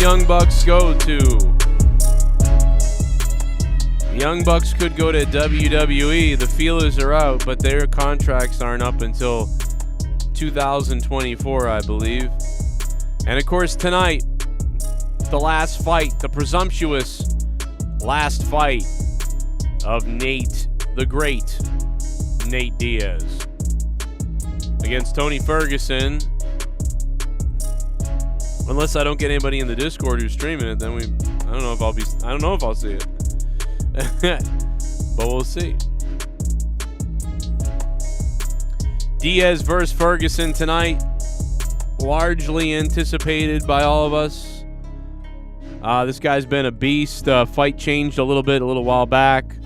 Young Bucks go to? The Young Bucks could go to WWE. The feelers are out, but their contracts aren't up until 2024, I believe. And of course, tonight, the last fight, the presumptuous last fight of Nate, the great Nate Diaz, against Tony Ferguson. Unless I don't get anybody in the Discord who's streaming it, then I don't know if I'll see it. But we'll see. Diaz versus Ferguson tonight. Largely anticipated by all of us. This guy's been a beast. Fight changed a little while back.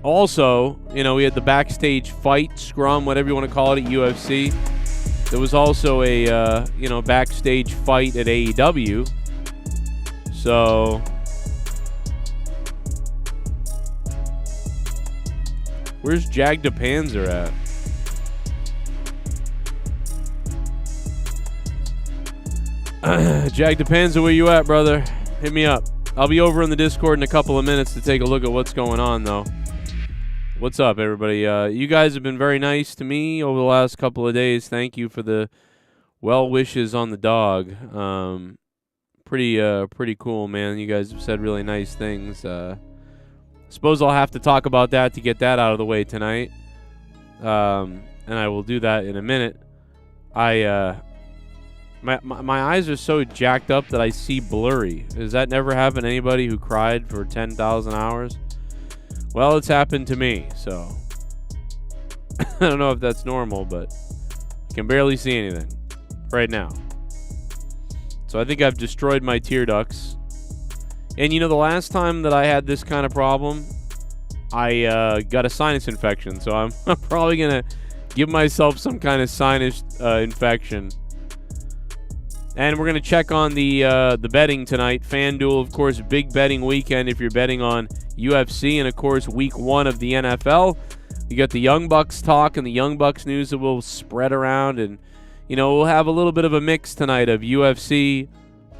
Also, you know, we had the backstage fight, scrum, whatever you want to call it, at UFC. There was also a, backstage fight at AEW. So, where's Jag the Panzer at? Jag the Panzer, where you at, brother? Hit me up. I'll be over in the Discord in a couple of minutes to take a look at what's going on, though. What's up, everybody? You guys have been very nice to me over the last couple of days. Thank you for the well wishes on the dog. Pretty cool, man. You guys have said really nice things. Suppose I'll have to talk about that to get that out of the way tonight. And I will do that in a minute. My eyes are so jacked up that I see blurry. Does that never happen to anybody who cried for 10,000 hours? Well, it's happened to me, so I don't know if that's normal, but I can barely see anything right now. So I think I've destroyed my tear ducts. And you know, the last time that I had this kind of problem, I got a sinus infection, so I'm probably going to give myself some kind of sinus infection. And we're going to check on the betting tonight. FanDuel, of course, big betting weekend if you're betting on UFC. And, of course, week 1 of the NFL. You got the Young Bucks talk and the Young Bucks news that will spread around. And, you know, we'll have a little bit of a mix tonight of UFC,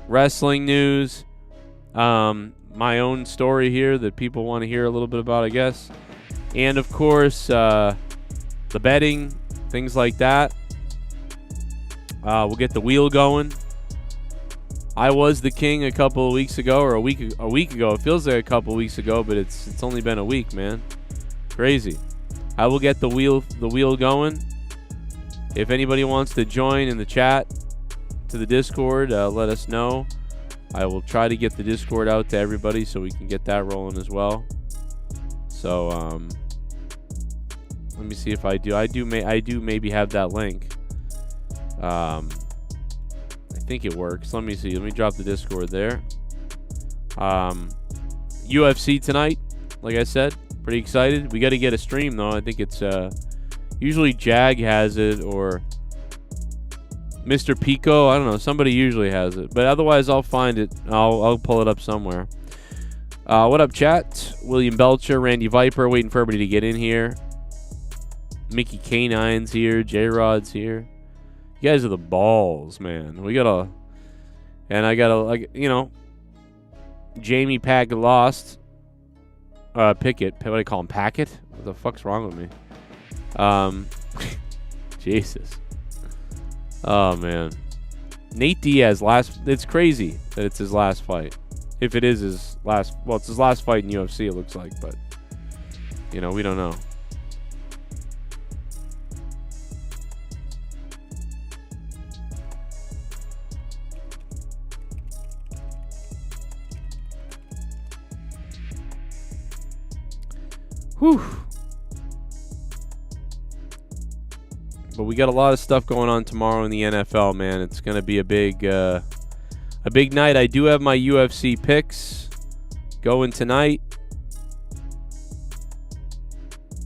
wrestling news, my own story here that people want to hear a little bit about, I guess. And, of course, the betting, things like that. We'll get the wheel going. I was the king a couple of weeks ago, or a week ago. It feels like a couple of weeks ago, but it's only been a week, man. Crazy. I will get the wheel going. If anybody wants to join in the chat to the Discord, let us know. I will try to get the Discord out to everybody so we can get that rolling as well. So let me see if I do. I do maybe have that link. I think it works. Let me see. Let me drop the Discord there. UFC tonight, like I said, pretty excited. We got to get a stream though. I think it's usually Jag has it or Mr. Pico. I don't know. Somebody usually has it, but otherwise I'll find it. I'll pull it up somewhere. What up, chat? William Belcher, Randy Viper, waiting for everybody to get in here. Mickey Canine's here. J-Rod's here. You guys are the balls, man. We gotta, and I gotta, like, you know, Jamie Pack lost. Pickett. What do I call him? Packett? What the fuck's wrong with me? Jesus. Oh man. Nate Diaz it's crazy that it's his last fight. If it is his last, well, it's his last fight in UFC, it looks like, but you know, we don't know. Whew. But we got a lot of stuff going on tomorrow in the NFL, man. It's going to be a big night. I do have my UFC picks going tonight.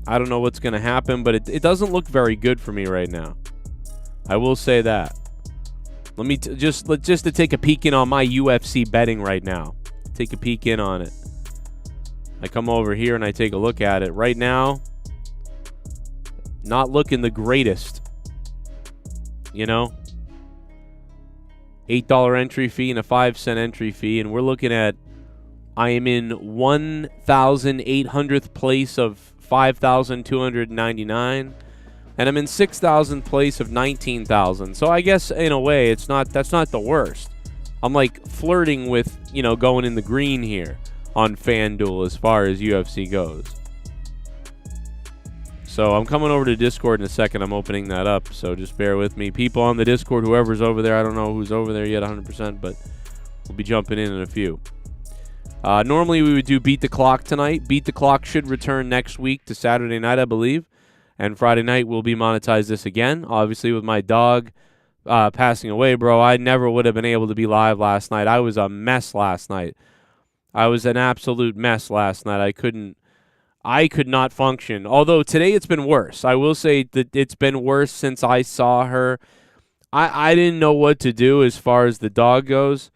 I don't know what's going to happen, but it doesn't look very good for me right now. I will say that. Let me just to take a peek in on my UFC betting right now. Take a peek in on it. I come over here and I take a look at it. Right now, not looking the greatest. You know? $8 entry fee and a 5-cent entry fee, and we're looking at I am in 1,800th place of 5,299, and I'm in 6,000th place of 19,000. So I guess in a way, that's not the worst. I'm like flirting with, going in the green here on FanDuel as far as UFC goes. So I'm coming over to Discord in a second. I'm opening that up, so just bear with me. People on the Discord, whoever's over there, I don't know who's over there yet 100%, but we'll be jumping in a few. Normally we would do Beat the Clock tonight. Beat the Clock should return next week to Saturday night, I believe. And Friday night we'll be monetized this again. Obviously with my dog passing away, bro, I never would have been able to be live last night. I was a mess last night. I was an absolute mess last night. I could not function. Although today it's been worse. I will say that it's been worse since I saw her. I didn't know what to do as far as the dog goes.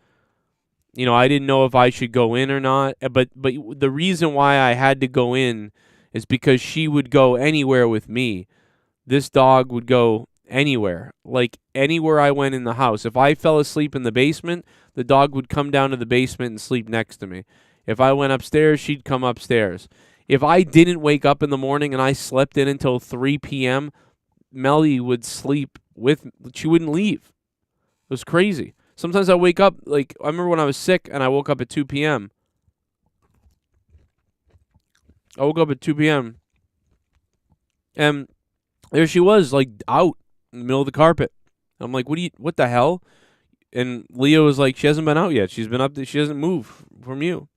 I didn't know if I should go in or not. But the reason why I had to go in is because she would go anywhere with me. This dog would go anywhere. Like anywhere I went in the house. If I fell asleep in the basement, the dog would come down to the basement and sleep next to me. If I went upstairs, she'd come upstairs. If I didn't wake up in the morning and I slept in until 3 p.m., Melly would sleep she wouldn't leave. It was crazy. Sometimes I wake up, I remember when I was sick and I woke up at 2 p.m. I woke up at 2 p.m. and there she was, out in the middle of the carpet. I'm like, what the hell? And Leah was like, she hasn't been out yet. She's been up there. She doesn't move from you.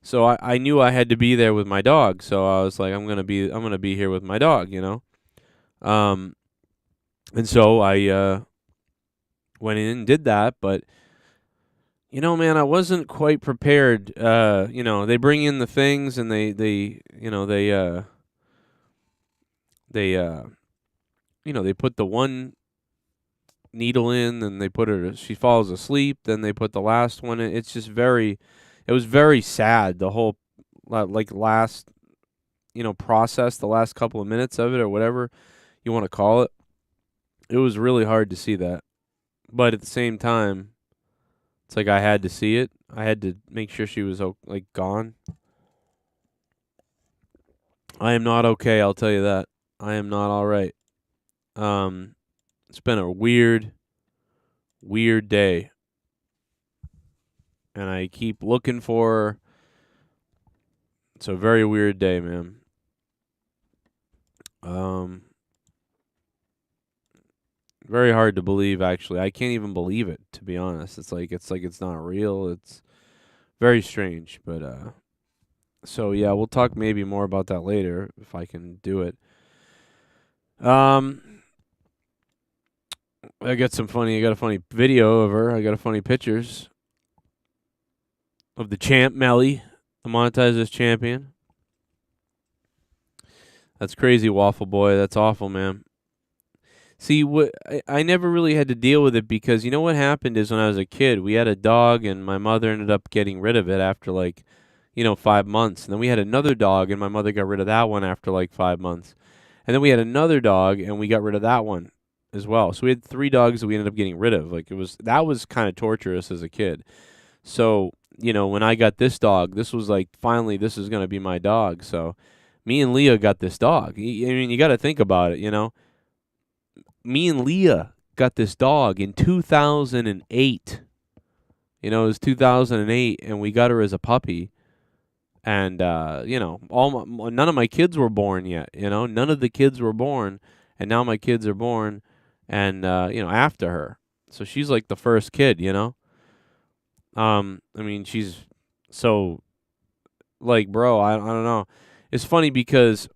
So I knew I had to be there with my dog. So I was like, I'm gonna be here with my dog, And so I went in and did that, but man, I wasn't quite prepared. They bring in the things and they put the one needle in, and they put her. She falls asleep. Then they put the last one in. It's just it was very sad, the whole, last, process, the last couple of minutes of it, or whatever you want to call it. It was really hard to see that. But at the same time, it's like I had to see it. I had to make sure she was, gone. I am not okay, I'll tell you that. I am not all right. It's been a weird day. And I keep looking for her. It's a very weird day, man. Very hard to believe, actually. I can't even believe it, to be honest. It's like it's not real. It's very strange, but so yeah, we'll talk maybe more about that later if I can do it. I got a funny video of her. I got a funny pictures of the champ, Melly, the MONETISE champion. That's crazy, Waffle Boy. That's awful, man. See, I never really had to deal with it because what happened is when I was a kid, we had a dog and my mother ended up getting rid of it after 5 months. And then we had another dog and my mother got rid of that one after 5 months. And then we had another dog and we got rid of that one as well. So we had 3 dogs that we ended up getting rid of. That was kind of torturous as a kid. So, when I got this dog, this was finally this is going to be my dog. So me and Leah got this dog. I mean, you got to think about it, Me and Leah got this dog in 2008. It was 2008, and we got her as a puppy. And, none of my kids were born yet, None of the kids were born, and now my kids are born, and, after her. So she's the first kid, I mean, she's so, bro, I don't know. It's funny because,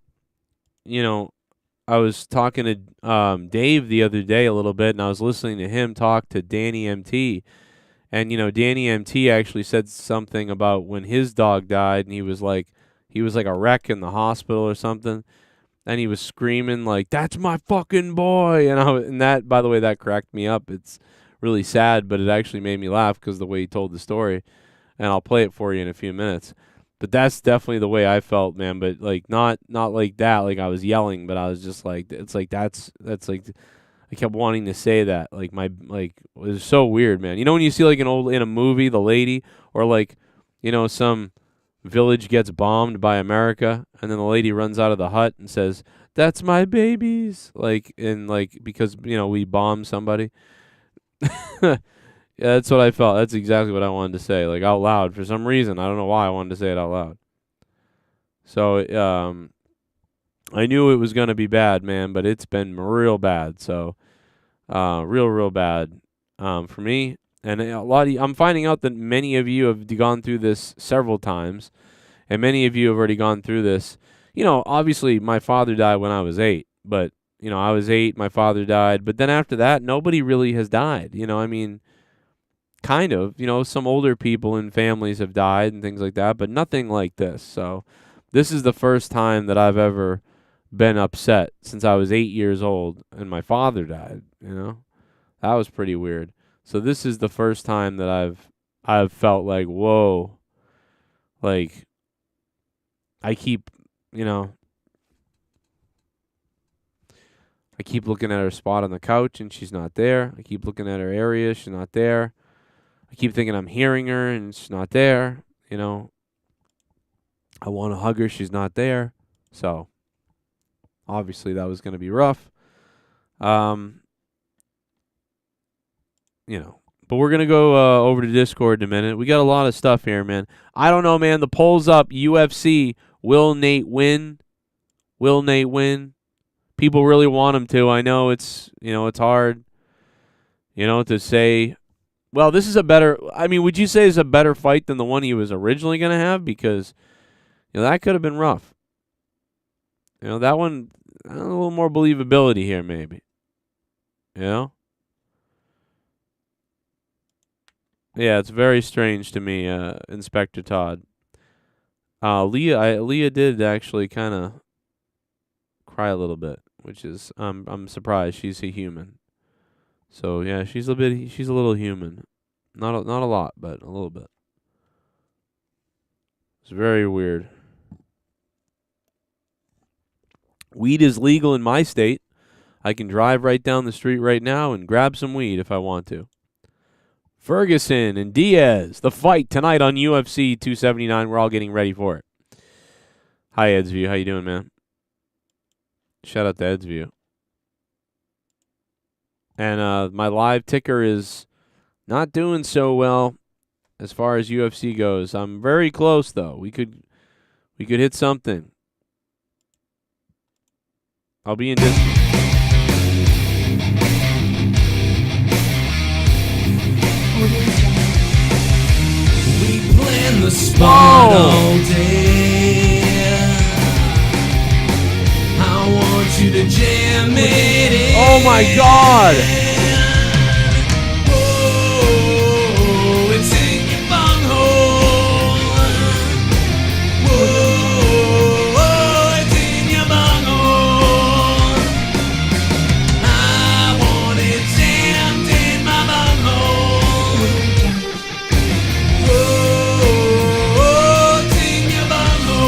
I was talking to Dave the other day a little bit, and I was listening to him talk to Danny MT. And, Danny MT actually said something about when his dog died, and he was like a wreck in the hospital or something. And he was screaming that's my fucking boy. And that, by the way, that cracked me up. It's really sad, but it actually made me laugh because the way he told the story. And I'll play it for you in a few minutes. But that's definitely the way I felt, man. But not like that. I was yelling, but I was just it's that's I I kept wanting to say that. Like it was so weird, man. You know when you see like in a movie, the lady, or like, you know, some village gets bombed by America, and then the lady runs out of the hut and says, "That's my babies." Because you know we bombed somebody. Yeah, that's what I felt. That's exactly what I wanted to say, like out loud for some reason. I don't know why I wanted to say it out loud. So I knew it was gonna be bad, man, but it's been real bad. So real bad for me. And I'm finding out that many of you have gone through this several times, and many of you have already gone through this. You know, obviously my father died when I was 8, but you know I was 8, my father died, but then after that nobody really has died. You know, I mean, kind of. You know, some older people in families have died and things like that, but nothing like this. So this is the first time that I've ever been upset since I was 8 years old and my father died. You know, that was pretty weird. So this is the first time that I've felt like, whoa, like I keep, you know, I keep looking at her spot on the couch and she's not there. I keep looking at her area, she's not there. I keep thinking I'm hearing her and she's not there. You know, I want to hug her, she's not there. So obviously that was going to be rough. You know, but we're going to go over to Discord in a minute. We got a lot of stuff here, man. I don't know, man. The poll's up. UFC, will Nate win? Will Nate win? People really want him to. I know it's, you know, it's hard, you know, to say, well, this is a better, I mean, would you say it's a better fight than the one he was originally going to have? Because, you know, that could have been rough. You know, that one, a little more believability here, maybe. You know? Yeah, it's very strange to me, Inspector Todd. Leah did actually kind of cry a little bit, which is I'm surprised. She's a human, so yeah, she's a little human, not a lot, but a little bit. It's very weird. Weed is legal in my state. I can drive right down the street right now and grab some weed if I want to. Ferguson and Diaz, the fight tonight on UFC 279. We're all getting ready for it. Hi, Edsview. How you doing, man? Shout out to Edsview. And my live ticker is not doing so well as far as UFC goes. I'm very close, though. We could hit something. I'll be in this. We plan the spot all day. I want you to jam it in. Oh my God! Whoa, it's in your bunghole. Whoa, it's in your bunghole. I want it jammed in my bunghole. Whoa, it's in your bunghole.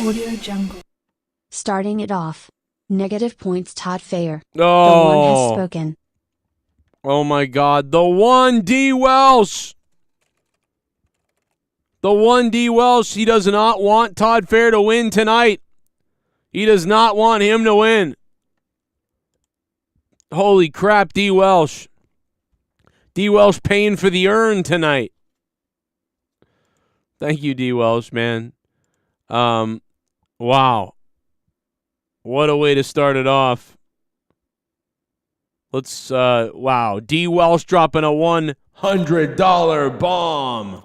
Audio Jungle. Starting it off. Negative points Todd Fair. Oh. The one has spoken. Oh my God. The one D. Welsh. The one D. Welsh. He does not want Todd Fair to win tonight. He does not want him to win. Holy crap, D. Welsh. D. Welsh paying for the urn tonight. Thank you, D. Welsh, man. Wow. What a way to start it off. Let's, wow. D. Welsh dropping a $100 bomb.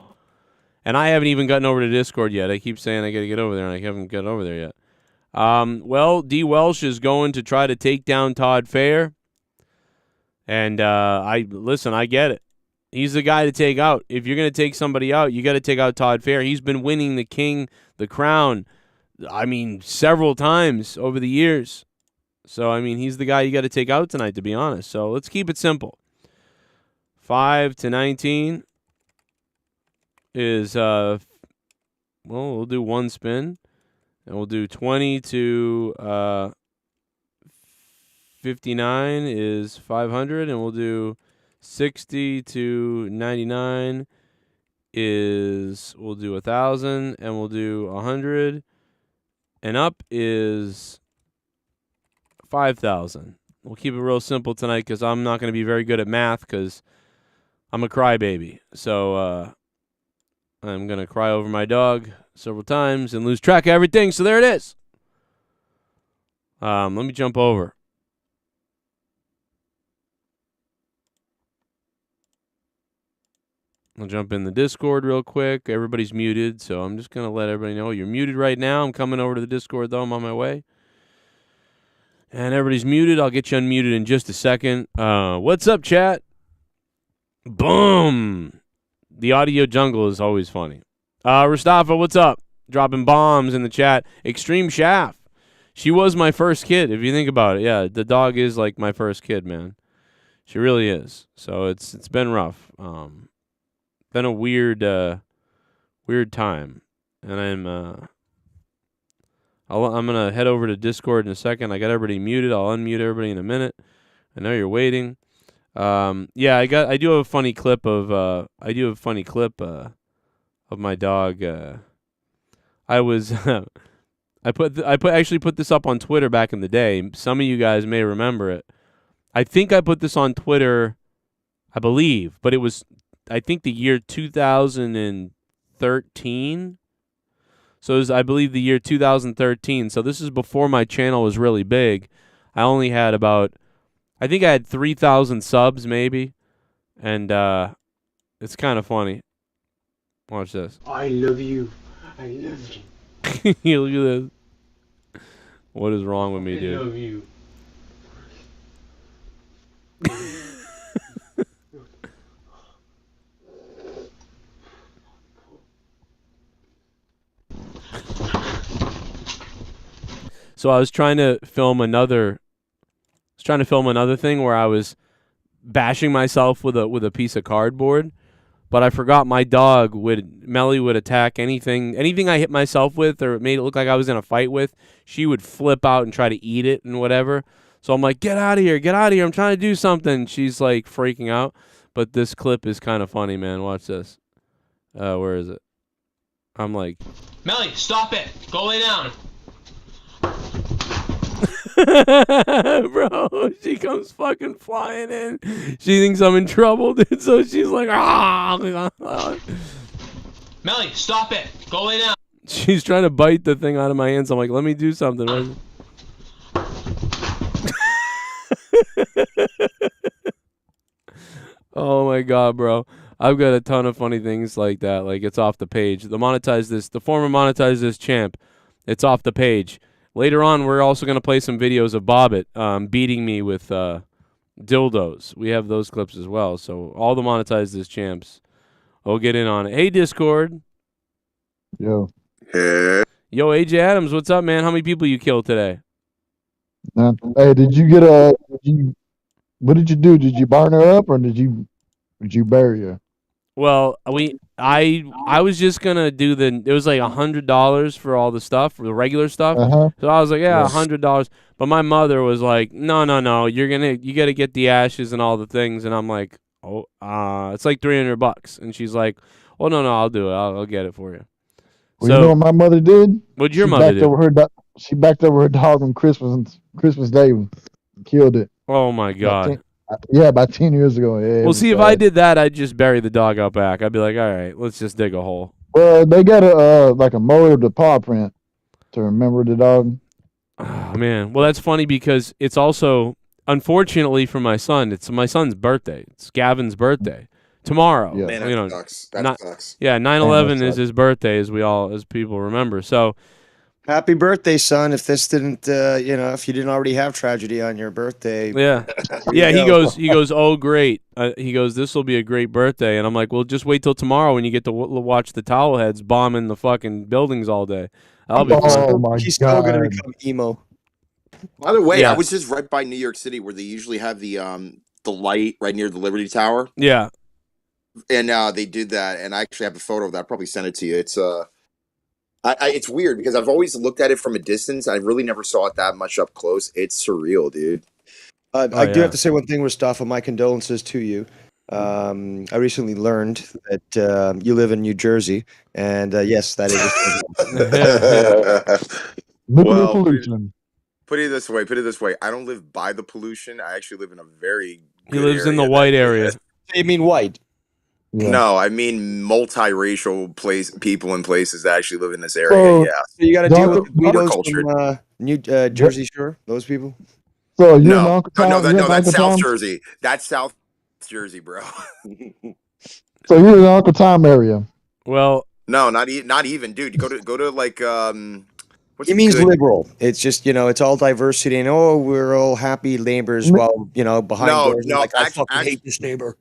And I haven't even gotten over to Discord yet. I keep saying I got to get over there, and I haven't gotten over there yet. Well, D. Welsh is going to try to take down Todd Fair. And, I get it. He's the guy to take out. If you're going to take somebody out, you got to take out Todd Fair. He's been winning the crown, I mean, several times over the years. So, I mean, he's the guy you got to take out tonight, to be honest. So, let's keep it simple. 5 to 19 is, we'll do one spin. And we'll do 20 to 59 is 500, and we'll do 60 to 99 is we'll do 1,000, and we'll do 100, and up is 5,000. We'll keep it real simple tonight because I'm not going to be very good at math because I'm a crybaby. So I'm going to cry over my dog several times and lose track of everything. So there it is. Let me jump over. I'll jump in the Discord real quick. Everybody's muted, so I'm just going to let everybody know you're muted right now. I'm coming over to the Discord, though. I'm on my way. And everybody's muted. I'll get you unmuted in just a second. What's up, chat? Boom. The audio jungle is always funny. Rastafa, what's up? Dropping bombs in the chat. Extreme Shaft. She was my first kid, if you think about it. Yeah, the dog is like my first kid, man. She really is. So it's been rough. Been a weird time. And I'm gonna head over to Discord in a second. I got everybody muted. I'll unmute everybody in a minute. I know you're waiting. Yeah, I do have a funny clip of my dog. I was I actually put this up on Twitter back in the day. Some of you guys may remember it. I think I put this on Twitter, I believe, but it was I think the year 2013. So it was, I believe, the year 2013. So this is before my channel was really big. I only had I think I had 3,000 subs maybe. And it's kind of funny. Watch this. I love you. I love you. Look at this. What is wrong with me, dude? I love you. So I was trying to film another thing where I was bashing myself with a piece of cardboard, but I forgot my dog Melly would attack anything I hit myself with or it made it look like I was in a fight with. She would flip out and try to eat it and whatever. So I'm like, get out of here, I'm trying to do something. She's like freaking out. But this clip is kind of funny, man. Watch this. Where is it? I'm like, Melly, stop it. Go lay down. bro, she comes fucking flying in. She thinks I'm in trouble, dude. So she's like, ah. Melly, stop it. Go lay down. She's trying to bite the thing out of my hands. I'm like, let me do something. Oh my god, bro. I've got a ton of funny things like that. Like, it's off the page. The former Monetize This champ, it's off the page. Later on, we're also going to play some videos of Bobbit beating me with dildos. We have those clips as well. So all the Monetize This champs will get in on it. Hey, Discord. Yo. Yo, AJ Adams, what's up, man? How many people you killed today? Hey, did you get what did you do? Did you burn her up or did you bury her? Well, I was just gonna do it was like $100 for all the stuff, for the regular stuff. So I was like, yeah, $100. But my mother was like, no, you gotta get the ashes and all the things, and I'm like, it's like $300. And she's like, oh no, I'll do it. I'll get it for you. Well, so, you know what my mother did? What'd your mother do? She backed over her dog on Christmas Day and killed it. Oh my god. About 10 years ago. Yeah, well, see, if I did that, I'd just bury the dog out back. I'd be like, all right, let's just dig a hole. Well, they got a mold of the paw print to remember the dog. Oh, man. Well, that's funny because it's also, unfortunately for my son, it's my son's birthday. It's Gavin's birthday. Tomorrow. Yeah. Man, that sucks. That sucks. Yeah, 9/11 is his birthday, as people remember. So, happy birthday, son! If this didn't, if you didn't already have tragedy on your birthday, yeah. He goes, oh great. He goes, this will be a great birthday, and I'm like, well, just wait till tomorrow when you get to watch the towel heads bombing the fucking buildings all day. I'll be fine. My he's God. still gonna become emo. By the way, Yeah. I was just right by New York City where they usually have the light right near the Liberty Tower. Yeah. And they did that, and I actually have a photo of that. I'll probably send it to you. It's It's weird because I've always looked at it from a distance. I really never saw it that much up close. It's surreal, dude. I do have to say one thing, Mustafa. My condolences to you. I recently learned that you live in New Jersey, and yes, that is. Nuclear pollution. Put it this way. I don't live by the pollution. I actually live in a very He good lives in the area white area. You mean white? Yeah. No, I mean multiracial people in places that actually live in this area. So- yeah. So you got to deal with the Guidos Cultured. from New Jersey Shore. Those people. So you're in No, Uncle Tom. that's South Jersey. That's South Jersey, bro. So you're in the Uncle Tom area. Well, No, not even, dude. Go to like what's It means good- liberal. It's just it's all diversity and we're all happy neighbors. While behind doors, no, like I fucking hate this neighbor.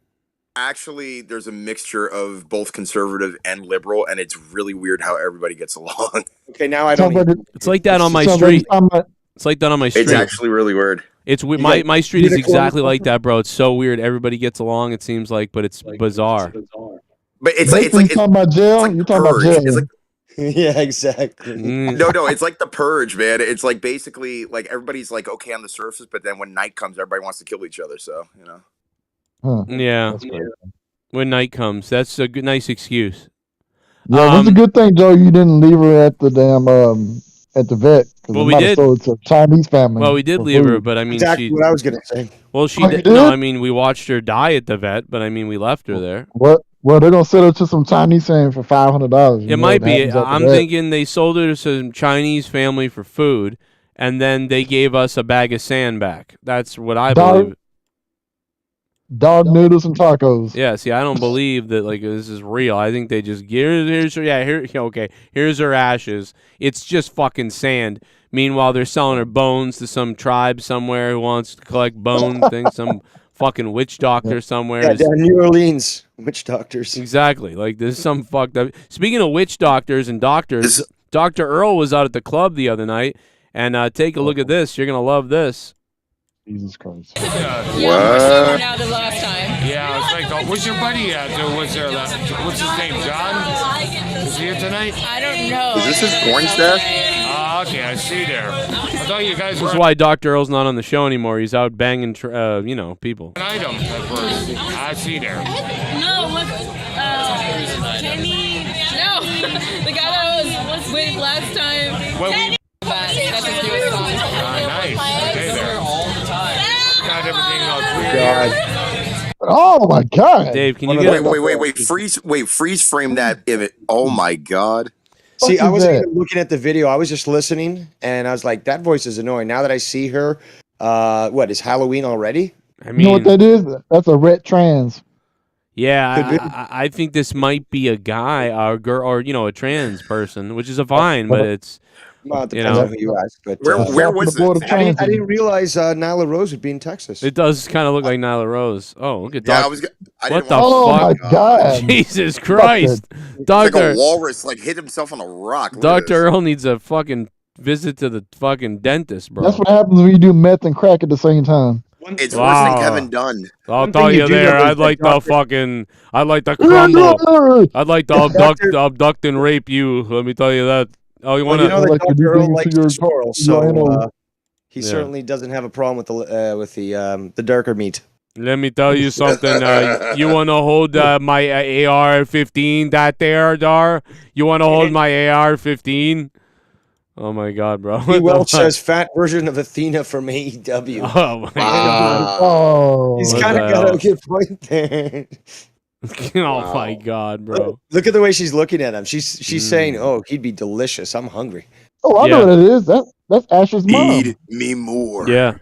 Actually, there's a mixture of both conservative and liberal, and it's really weird how everybody gets along. Okay, now I don't. it's like that on my So street. I'm like, It's like that on my street. It's actually really weird. It's You my got my street is unicorn exactly stuff? like that, bro. It's so weird. Everybody gets along. It seems like, but it's bizarre. But it's basically, like you talking about jail? like You talking about purge. jail? It's like Yeah, exactly. Mm. no, it's like the purge, man. It's like basically like everybody's like okay on the surface, but then when night comes, everybody wants to kill each other. So Huh, Yeah, that's crazy. when night comes, that's a good, nice excuse. Yeah, that's a good thing, Joe. You didn't leave her at the damn at the vet. 'Cause Well, it we might have did. sold it to a Chinese family. Well, we did for leave her, food. but I mean, Exactly she. what I was gonna say. Well, she Oh, you did. No, did? I mean, we watched her die at the vet, but I mean, we left her there. What? Well, they're gonna sell it to some Chinese family for $500. It might be. I'm thinking they sold her to some Chinese family for food, and then they gave us a bag of sand back. That's what I believe. Dog noodles and tacos. Yeah, see, I don't believe that like this is real. I think they just here's her, here's her ashes. It's just fucking sand. Meanwhile, they're selling her bones to some tribe somewhere who wants to collect bone things. Some fucking witch doctor somewhere. Yeah, down in New Orleans, witch doctors. Exactly. Like there's some fucked up. Speaking of witch doctors and doctors, Dr. Earl was out at the club the other night, and take a look at this. You're gonna love this. Jesus Christ. Yeah, we're sober now than last time. Yeah, it's like, where's your buddy at? What's his name, John? Is he here tonight? I don't know. is this his porn stash? Ah, okay, I see there. I thought you guys This were is why Dr. Earl's not on the show anymore. He's out banging, people. an item at first. I see there. No, what? Kenny? No, the guy that was with last time. Well, we, That's his newest song. nice. Okay, there. Got everything all clear. God. Oh my God. Dave, can you One get of Wait, freeze frame that image. Oh my God. See, I is wasn't that? even looking at the video. I was just listening, and I was like, "That voice is annoying." Now that I see her, what is Halloween already? I You know what mean, that is? That's a ret trans. yeah, Could be. I think this might be a guy or a girl or a trans person, which is a fine, but it's Well, it You depends know. on who you ask. But Where South of was the border this? I didn't realize Nyla Rose would be in Texas. it does kind of look like Nyla Rose. Oh, look at Yeah, Doc. I What didn't the want Oh fuck? my God. Jesus Christ, It's like Doctor a walrus like hit himself on a rock. Look at Doctor this. Earl needs a fucking visit to the fucking dentist, bro. That's what happens when you do meth and crack at the same time. It's Wow. worse than Kevin Dunn. I'll One tell thing you you do there. know is I'd like that to crumble. I'd like to abduct and rape you. Let me tell you that. Oh, you Well, want you know to? that Like to Dr. do Earl things to likes your the squirrel, I know. so he Yeah. certainly doesn't have a problem with the darker meat. Let me tell you something. You want to hold my AR-15? That there, Dar? You want to hold my AR-15? Oh my God, bro! He Welch says fat version of Athena from AEW. Oh my God! Oh. He's what kind the of got hell? a good point there. Oh my God, bro! Look at the way she's looking at him. She's Mm. saying, "Oh, he'd be delicious. I'm hungry." Oh, I Yeah. know what it is. That's Asher's mom. Feed me more. Yeah,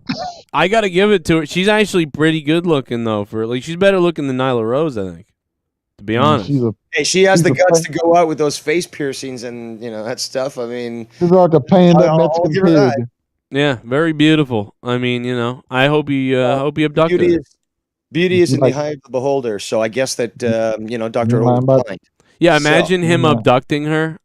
I gotta give it to her. She's actually pretty good looking though. For like, she's better looking than Nyla Rose, I think. To be honest, She's a Hey, she has She's the a guts fun- to go out with those face piercings and that stuff. I mean, she's like a panda I'll Mexican give her that. pig. yeah, very beautiful. I mean, I hope you abduct beauty her. is in the Like- eye of the beholder. So I guess that Dr. You Earl mind was about- blind. Yeah, So- imagine him Yeah. abducting her.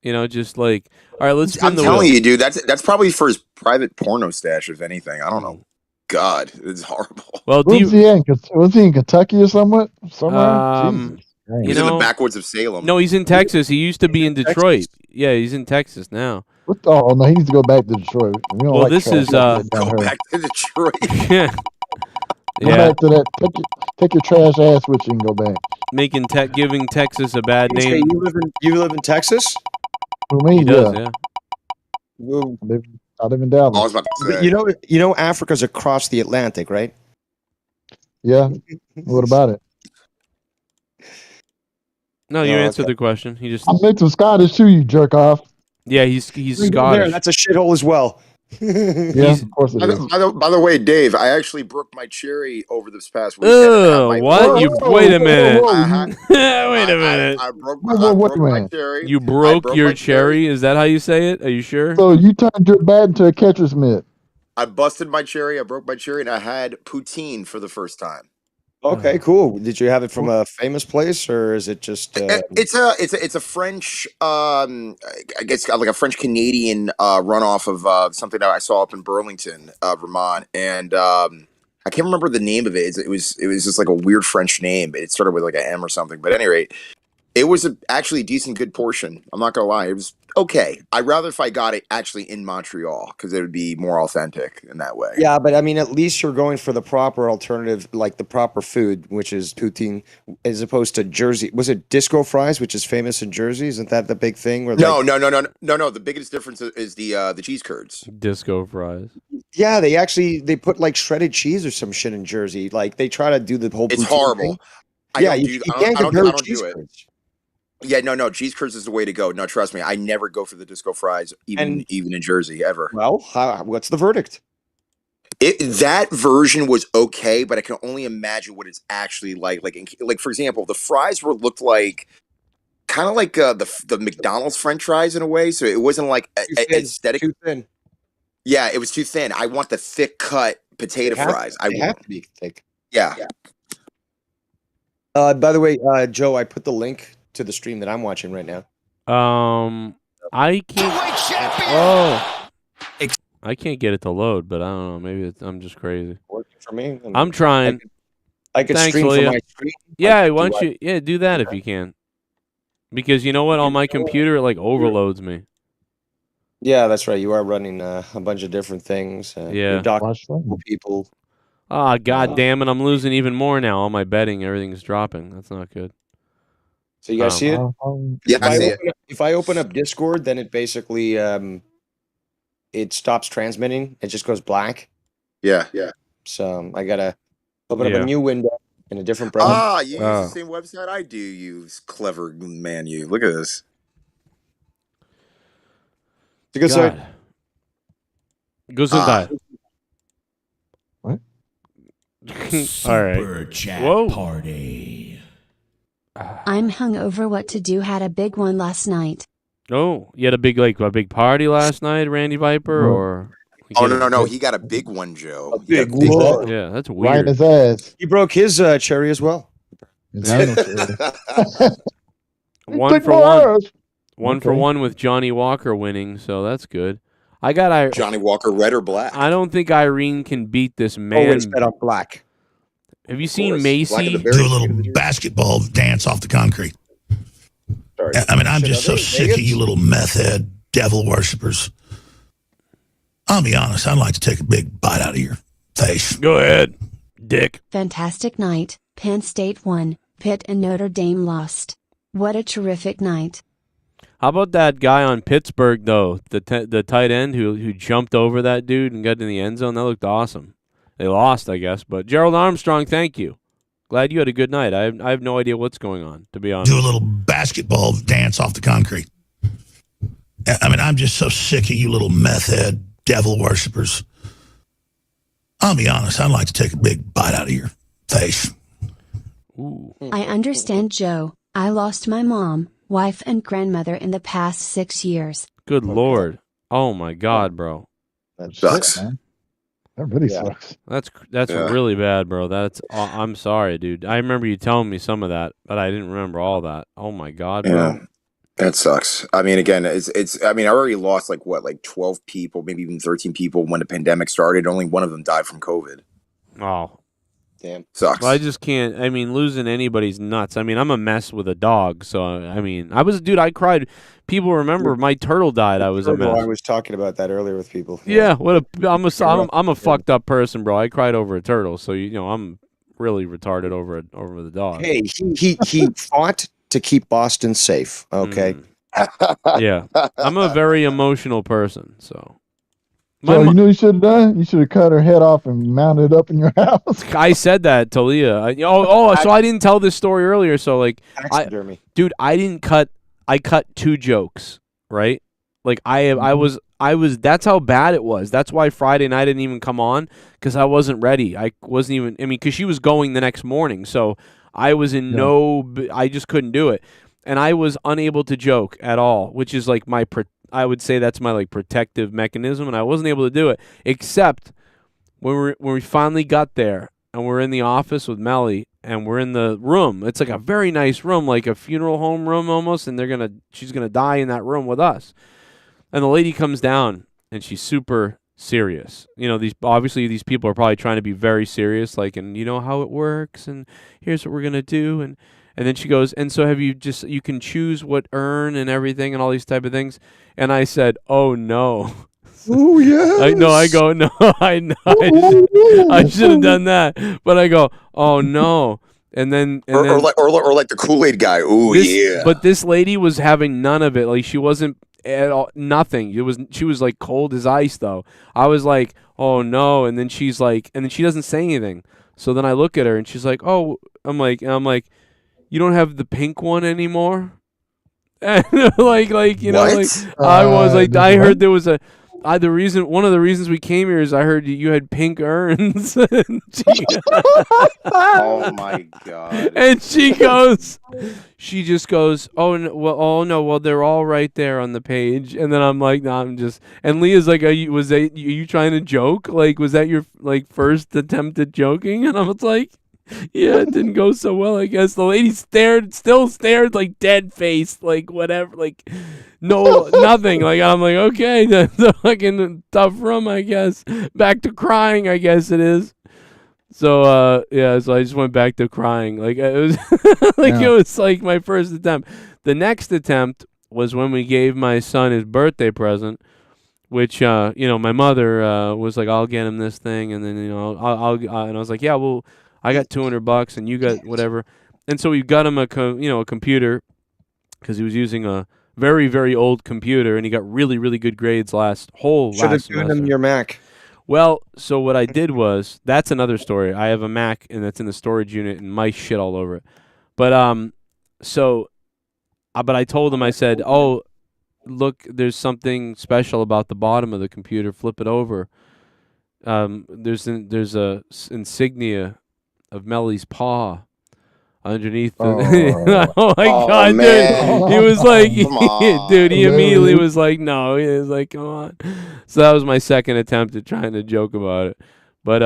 Just like, all right, let's spin I'm the telling wheel. you, dude. That's probably for his private porno stash, if anything. I don't know. God, it's horrible. Well, Was he in Kentucky or somewhere? Um, Jesus. He's in the backwoods of Salem. No, he's in Texas. He used to be in Detroit. Yeah, he's in Texas now. Oh no, he needs to go back to Detroit. We don't Well, like this trash is like that down Go here. back to Detroit. yeah, Go back to that. Take your trash ass with you and go back. giving Texas a bad You say name. you live in Texas? For me, He does, yeah. Well, I live in I was Dallas. about to but say. you know Africa's across the Atlantic, right? Yeah. What about it? No, you Oh, answered okay. the question. He just I'm mixed with Scottish too, you jerk off. yeah, he's There, Scottish. that's a shithole as well. Yeah, of course it By is. the way, Dave, I actually broke my cherry over this past weekend. And I had my What? Wait a minute. I had- Wait a minute. I broke Wait my a minute. cherry. You I broke your my cherry? Is that how you say it? Are you sure? So you turned your bat into a catcher's mitt. I busted my cherry. I broke my cherry, and I had poutine for the first time. Okay, cool. Did you have it from a famous place, or is it just? It's a French, I guess like a French Canadian runoff of something that I saw up in Burlington, Vermont, and I can't remember the name of it. It was just like a weird French name. It started with like an M or something. But at any rate, it was actually a decent, good portion. I'm not gonna lie, it was okay. I'd rather if I got it actually in Montreal because it would be more authentic in that way. Yeah, but I mean, at least you're going for the proper alternative, like the proper food, which is poutine, as opposed to Jersey. Was it disco fries, which is famous in Jersey? Isn't that the big thing? Where No. The biggest difference is the cheese curds. Disco fries. Yeah, they put like shredded cheese or some shit in Jersey. Like they try to do the whole. It's poutine horrible. thing. I Yeah, don't you do- I can't don't- compare I don't cheese do it. curds. Yeah, no, cheese curds is the way to go. No, trust me, I never go for the disco fries, even in Jersey, ever. Well, what's the verdict? That version was okay, but I can only imagine what it's actually like. Like for example, the fries looked like kind of like the McDonald's French fries in a way. So it wasn't like aesthetic. Too thin. Yeah, it was too thin. I want the thick cut potato fries. They have to be thick. Yeah. By the way, Joe, I put the link to the stream that I'm watching right now. I can't. Oh, I can't get it to load, but I don't know. Maybe I'm just crazy. Working for me. I'm trying. I could Thanks, stream Leah. from my screen. Yeah, why don't you? Yeah, do that if you can. Because you know what? On my computer, it like overloads me. Yeah, that's right. You are running a bunch of different things. Yeah. You're doctoring people. Ah, god damn it! I'm losing even more now. All my betting, everything's dropping. That's not good. So you guys see it? Yeah, I see it. If I open up Discord, then it basically it stops transmitting. It just goes black. Yeah. So I gotta open up Yeah. a new window in a different browser. Ah, you use the same website I do. You clever man, you look at this. It's a good site. Gesundheit. What? All right. Superchat Whoa. party. I'm hungover. What to do? Had a big one last night. Oh, you had a big party last night, Randy Viper, or? Oh no! He got a big one, Joe. He got big a big one. one. Yeah, that's Right in weird. his ass. He broke his cherry as well. One Big for one. ass. One for Okay. one with Johnny Walker winning, so that's good. I got Johnny Walker, red or black? I don't think Irene can beat this man. Always bet on black. Have you seen course. Macy? Black of the Do berries. a little basketball dance off the concrete. Sorry. I mean, I'm Shit, just are so they sick of Vegas? you little meth head devil worshippers. I'll be honest, I'd like to take a big bite out of your face. Go ahead, Dick. Fantastic night. Penn State won. Pitt and Notre Dame lost. What a terrific night. How about that guy on Pittsburgh though? The tight end who jumped over that dude and got in the end zone. That looked awesome. They lost, I guess, but Gerald Armstrong, thank you. Glad you had a good night. I have no idea what's going on, to be honest. Do a little basketball dance off the concrete. I mean, I'm just so sick of you little meth head devil worshippers. I'll be honest, I'd like to take a big bite out of your face. Ooh. I understand, Joe. I lost my mom, wife, and grandmother in the past 6 years. Good Lord. Oh my God, bro. That Sucks. Man. That really Yeah. sucks. That's Yeah. really bad, bro. I'm sorry, dude. I remember you telling me some of that, but I didn't remember all that. Oh my God, bro. Yeah, that sucks. I mean, again, it's. I mean, I already lost like 12 people, maybe even 13 people when the pandemic started. Only one of them died from COVID. Oh, Damn. Sucks. Well, I just can't. I mean, losing anybody's nuts. I mean, I'm a mess with a dog, so I mean, dude. I cried. People remember my turtle died. I was a mess. I was talking about that earlier with people. Yeah, I'm a fucked up person, bro. I cried over a turtle, so you know I'm really retarded over the dog. Hey, he fought to keep Boston safe. Okay. Yeah, I'm a very emotional person, so. So you know you should have done? You should have cut her head off and mounted it up in your house. I said that to Leah. So I didn't tell this story earlier. So like, dude, I didn't cut. I cut 2 jokes, right? Like I was. That's how bad it was. That's why Friday night I didn't even come on because I wasn't ready. I wasn't even. I mean, because she was going the next morning, so I was in I just couldn't do it, and I was unable to joke at all, which is like I would say that's my like protective mechanism, and I wasn't able to do it except when we finally got there and we're in the office with Melly and we're in the room. It's like a very nice room, like a funeral home room almost, and she's gonna die in that room with us. And the lady comes down and she's super serious. You know, these people are probably trying to be very serious, like, and you know how it works, and here's what we're gonna do, and then she goes, and so you can choose what urn and everything and all these type of things. And I said, oh, no. Oh, yeah. I know. I go, no, I know. I should have done that. But I go, oh, no. And then. Or like the Kool-Aid guy. Ooh, yeah. But this lady was having none of it. Like, she wasn't at all, nothing. She was like cold as ice, though. I was like, oh, no. And then she's like, and then she doesn't say anything. So then I look at her and she's like, oh, I'm like, you don't have the pink one anymore? And like you know, like I was like, I heard there was one of the reasons we came here is I heard you had pink urns. Oh my god! And she just goes, oh no, well they're all right there on the page. And then I'm like, no, I'm just. And Leah's like, are you trying to joke? Like, was that your like first attempt at joking? And I was like, yeah, it didn't go so well, I guess. The lady still stared like dead faced, like whatever, like no, nothing. Like I'm like, okay, that's a fucking tough room, I guess. Back to crying, I guess it is. So yeah, so I just went back to crying. Like it was it was like my first attempt. The next attempt was when we gave my son his birthday present, which my mother was like, I'll get him this thing, and then I'll and I was like, yeah, well, I got $200 and you got whatever. And so we got him a computer because he was using a very, very old computer, and he got really, really good grades last Should have given him your Mac. Well, so what I did was, that's another story. I have a Mac, and that's in the storage unit, and mice shit all over it. But but I told him, I said, oh, look, there's something special about the bottom of the computer. Flip it over. There's a insignia of Melly's paw underneath the oh my god, man. dude. He was like dude, he immediately Dude. was like, no. He was like, come on. So that was my second attempt at trying to joke about it. But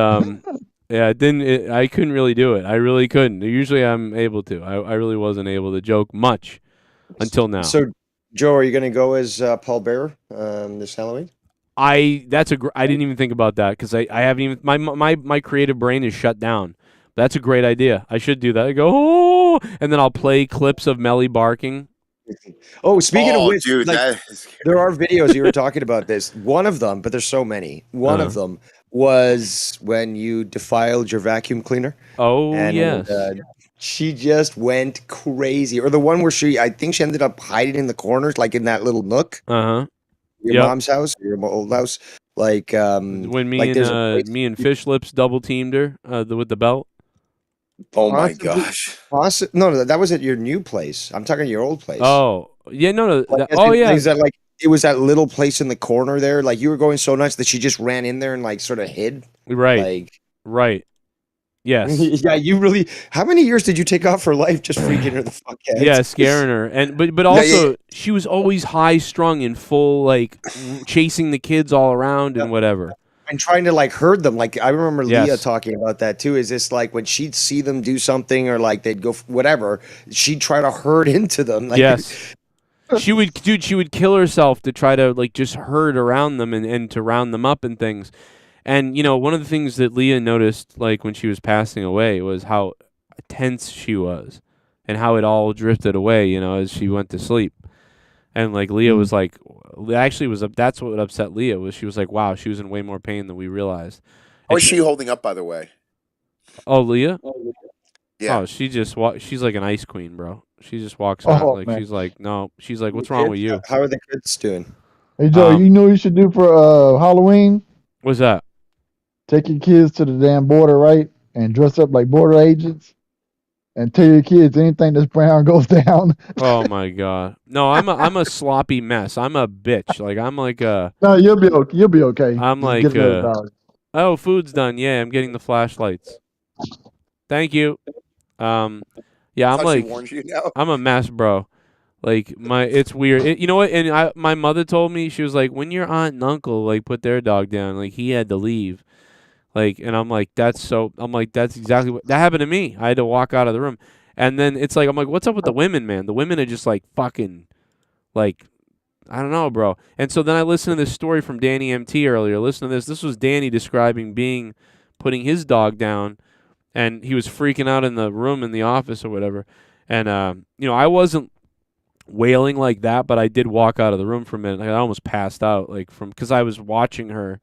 yeah, I couldn't really do it. I really couldn't. Usually I'm able to. I really wasn't able to joke much until now. So Joe, are you gonna go as Paul Bearer this Halloween? I didn't even think about that because I haven't even my creative brain is shut down. That's a great idea. I should do that. I go, oh, and then I'll play clips of Melly barking. Oh, speaking of which, dude, like, there are videos you were talking about this. One of them, but there's so many. One of them was when you defiled your vacuum cleaner. Oh, and, yes. She just went crazy. Or the one where I think she ended up hiding in the corners, like in that little nook. Your mom's house, your old house. Like when me and Fish Lips double teamed her with the belt. Oh my gosh! No, that was at your new place. I'm talking your old place. Oh yeah, no. Like, is that like it was that little place in the corner there? Like you were going so nuts that she just ran in there and like sort of hid. Right. Like right. Yes. Yeah, you really. How many years did you take off for life just freaking her the fuck out? Yeah, scaring her, and but also she was always high strung and full, like chasing the kids all around and whatever. And trying to like herd them. Like I remember Leah talking about that too. Is this like when she'd see them do something or like they'd go whatever, she'd try to herd into them. Like, yes. She would kill herself to try to like just herd around them and to round them up and things. And, you know, one of the things that Leah noticed, like, when she was passing away was how tense she was and how it all drifted away, you know, as she went to sleep. And, like, Leah was like, that's what upset Leah was she was like, wow, she was in way more pain than we realized. How is she holding up, by the way? Oh, Leah? Yeah. Oh, she's like an ice queen, bro. She just walks out. Like, man. she's like, no. She's like, what's wrong with you? How are the kids doing? Hey Joe, you know what you should do for Halloween? What's that? Take your kids to the damn border, right? And dress up like border agents. And tell your kids anything that's brown goes down. Oh my god. No, I'm a sloppy mess. I'm a bitch. Like I'm like a No, you'll be okay. You'll be okay. I'm Just like get another dog. oh, food's done. Yeah, I'm getting the flashlights. Thank you. Yeah, I'm That's how like she warns you now. I'm a mess, bro. Like it's weird. You know what? And my mother told me, she was like, when your aunt and uncle like put their dog down, like he had to leave. Like, and I'm like, that's exactly what that happened to me. I had to walk out of the room. And then it's like, I'm like, what's up with the women, man? The women are just like fucking, like, I don't know, bro. And so then I listened to this story from Danny MT earlier. Listen to this. This was Danny describing putting his dog down, and he was freaking out in the room in the office or whatever. And, you know, I wasn't wailing like that, but I did walk out of the room for a minute. Like, I almost passed out, like, because I was watching her.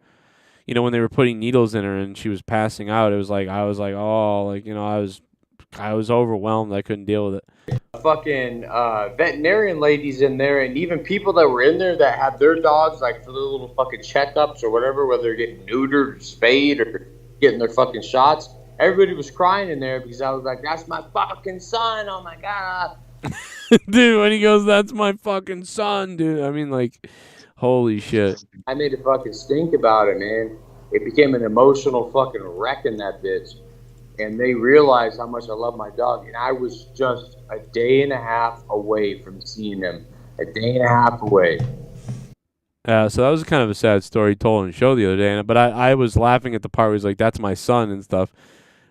You know, when they were putting needles in her and she was passing out, it was like I was like, oh, like, you know, I was overwhelmed. I couldn't deal with it. Fucking veterinarian ladies in there, and even people that were in there that had their dogs like for their little fucking checkups or whatever, whether they're getting neutered or spayed or getting their fucking shots. Everybody was crying in there because I was like, that's my fucking son. Oh my god. Dude, when he goes, that's my fucking son, dude. I mean, like, holy shit. I made a fucking stink about it, man. It became an emotional fucking wreck in that bitch. And they realized how much I love my dog. And I was just a day and a half away from seeing him. A day and a half away. So that was kind of a sad story he told on the show the other day. But I was laughing at the part where he's like, that's my son and stuff.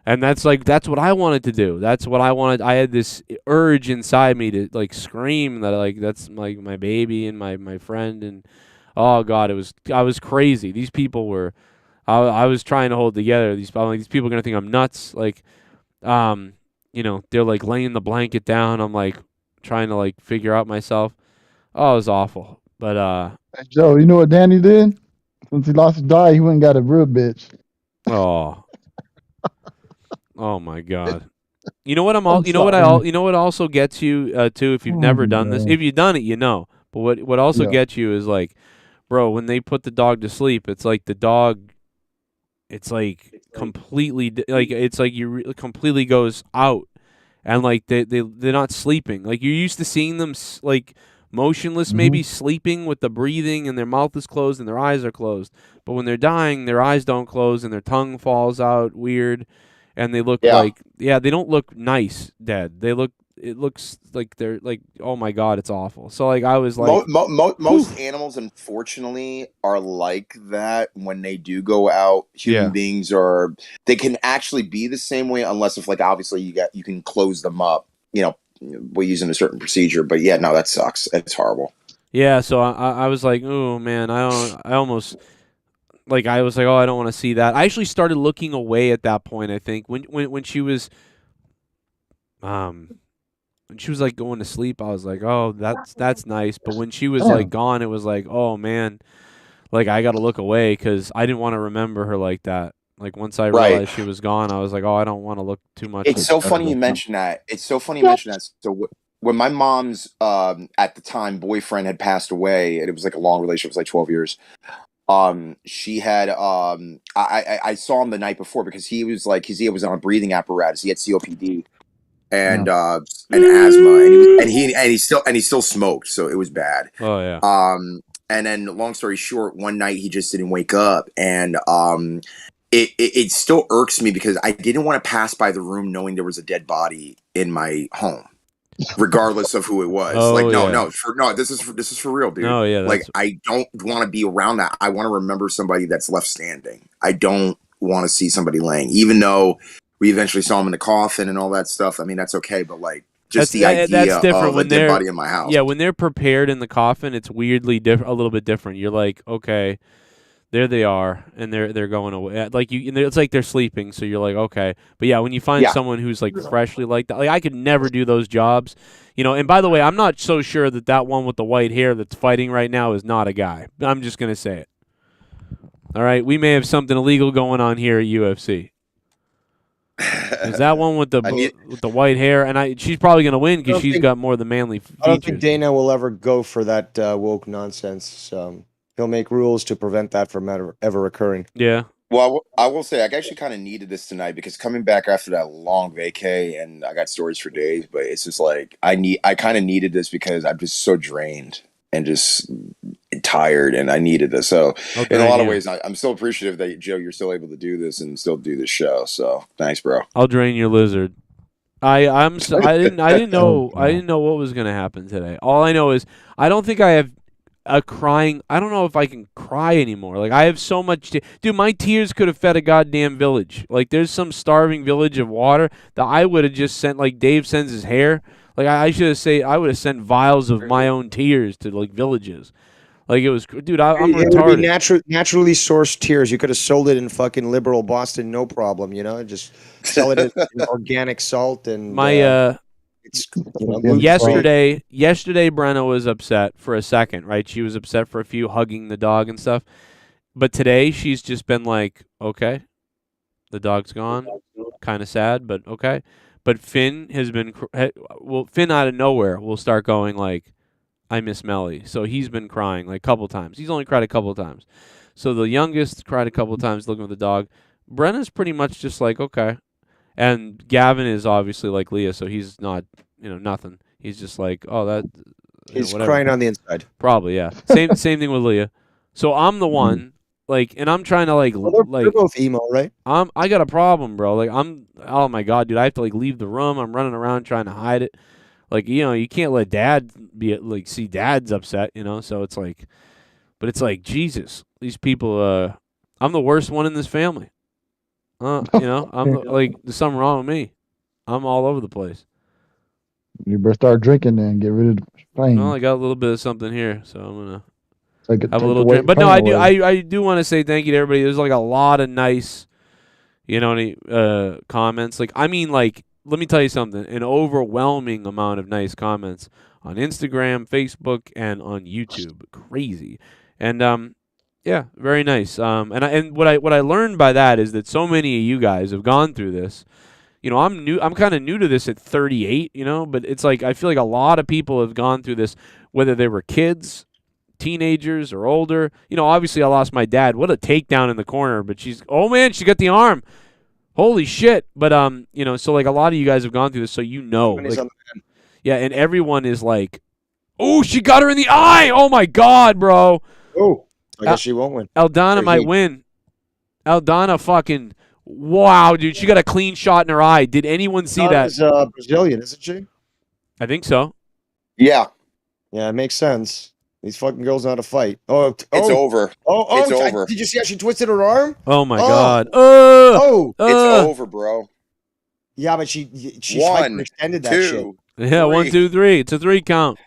And that's what I wanted to do. That's what I wanted. I had this urge inside me to like scream that like that's like my baby and my friend. And oh god, I was crazy. These people were, I was trying to hold together. These people are gonna think I'm nuts. Like, you know, they're like laying the blanket down. I'm like trying to like figure out myself. Oh, it was awful. But Hey, Joe, you know what Danny did? Since he lost his dog, he went and got a real bitch. oh. Oh my god! You know what what also gets you too if you've never done this. If you've done it, you know. But what also gets you is like, bro, when they put the dog to sleep, it's like the dog, it's like completely like it's like you completely goes out, and like they're not sleeping. Like you're used to seeing them like motionless, maybe sleeping with the breathing, and their mouth is closed and their eyes are closed. But when they're dying, their eyes don't close and their tongue falls out weird. And they look like, they don't look nice dead. It looks like they're like, oh my god, it's awful. So like I was like, most animals, unfortunately, are like that when they do go out. Human beings they can actually be the same way, unless if like obviously you can close them up, you know, by using a certain procedure. But yeah, no, that sucks. It's horrible. Yeah, so I was like, oh man, I almost. Like I was like, oh, I don't want to see that. I actually started looking away at that point. I think when she was, like going to sleep, I was like, oh, that's nice. But when she was like gone, it was like, oh man, like I got to look away because I didn't want to remember her like that. Like once I realized she was gone, I was like, oh, I don't want to look too much. It's so funny you mention that. So when my mom's at the time boyfriend had passed away, and it was like a long relationship, it was like 12 years. She had I saw him the night before because he was on a breathing apparatus. He had COPD and asthma, and he still smoked, so it was bad. Oh yeah. And then long story short, one night he just didn't wake up, and it still irks me because I didn't want to pass by the room knowing there was a dead body in my home. Regardless of who it was. This is for real, dude. Oh yeah. Like I don't want to be around that. I want to remember somebody that's left standing. I don't want to see somebody laying, even though we eventually saw him in the coffin and all that stuff. I mean, that's okay, but like just the idea of a dead body in my house. Yeah, when they're prepared in the coffin, it's weirdly different, a little bit different. You're like, okay, there they are, and they're going away. Like it's like they're sleeping. So you're like, okay, but yeah, when you find someone who's like freshly like that, like I could never do those jobs, you know. And by the way, I'm not so sure that one with the white hair that's fighting right now is not a guy. I'm just gonna say it. All right, we may have something illegal going on here at UFC. Is that one with the white hair? And she's probably gonna win because she's got more of the manly features. I don't think Dana will ever go for that woke nonsense. He'll make rules to prevent that from ever occurring. Yeah. Well, I will say I actually kind of needed this tonight because coming back after that long vacay, and I got stories for days, but it's just like I kind of needed this because I'm just so drained and just tired, and I needed this. So in a lot of ways, I'm still appreciative that Joe, you're still able to do this and still do this show. So thanks, bro. I'll drain your lizard. I didn't know what was gonna happen today. All I know is I don't think I have I don't know if I can cry anymore. Like I have so much dude, my tears could have fed a goddamn village. Like there's some starving village of water that I would have just sent, like Dave sends his hair. Like I would have sent vials of my own tears to like villages. Like it was, dude. I'm retarded. It would be naturally sourced tears. You could have sold it in fucking liberal Boston, no problem. You know, just sell it in organic salt and Yesterday, Brenna was upset for a second, right? She was upset for a few, hugging the dog and stuff. But today, she's just been like, okay, the dog's gone. Kind of sad, but okay. But Finn has been, Finn out of nowhere will start going like, I miss Melly. So he's been crying like a couple times. He's only cried a couple times. So the youngest cried a couple times looking at the dog. Brenna's pretty much just like, okay. And Gavin is obviously like Leah, so he's not, nothing. He's just like, oh, that. He's crying on the inside. Probably, yeah. Same thing with Leah. So I'm the one, like, and I'm trying to like, they're both emo, right? I got a problem, bro. Like oh my god, dude, I have to like leave the room. I'm running around trying to hide it. Like, you can't let dad see dad's upset, So it's like, but it's like Jesus, these people. I'm the worst one in this family. I'm like, there's something wrong with me. I'm all over the place. You better start drinking and get rid of the pain. Well, I got a little bit of something here, so I'm gonna have a little drink. But no, I do want to say thank you to everybody. There's like a lot of nice, comments. Like, I mean, like, let me tell you something. An overwhelming amount of nice comments on Instagram, Facebook, and on YouTube. Crazy, and yeah, very nice. And what I learned by that is that so many of you guys have gone through this. I'm kind of new to this at 38, but it's like I feel like a lot of people have gone through this, whether they were kids, teenagers, or older. Obviously I lost my dad. What a takedown in the corner, but she got the arm. Holy shit. But so like a lot of you guys have gone through this, so like, yeah, and everyone is like, oh, she got her in the eye. Oh my god, bro. Oh, I guess she won't win. Aldana might win. Aldana fucking, wow, dude, she got a clean shot in her eye. Did anyone see that? She's Brazilian, isn't she? I think so. Yeah. Yeah, it makes sense. These fucking girls know how to fight. It's over. It's over. Did you see how she twisted her arm? Oh my god. It's over, bro. Yeah, but she extended that shit. Yeah, 1, 2, 3. It's a 3 count.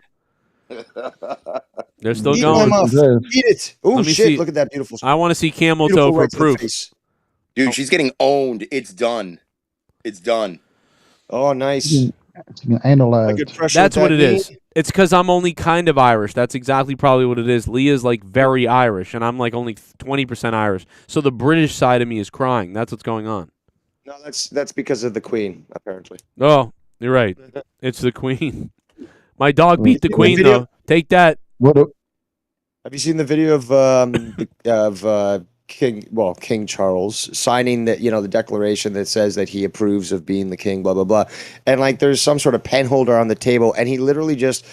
They're still going. Eat it. Oh shit! Look at that beautiful. I want to see camel toe for proof. Dude, she's getting owned. It's done. It's done. Oh, nice. Analyzed. That's what it is. It's because I'm only kind of Irish. That's exactly probably what it is. Leah's like very Irish, and I'm like only 20% Irish. So the British side of me is crying. That's what's going on. No, that's because of the Queen, apparently. Oh, you're right. It's the Queen. My dog beat the Queen, though. Take that. Have you seen the video of King Charles signing the declaration that says that he approves of being the king, blah blah blah, and like there's some sort of pen holder on the table, and he literally just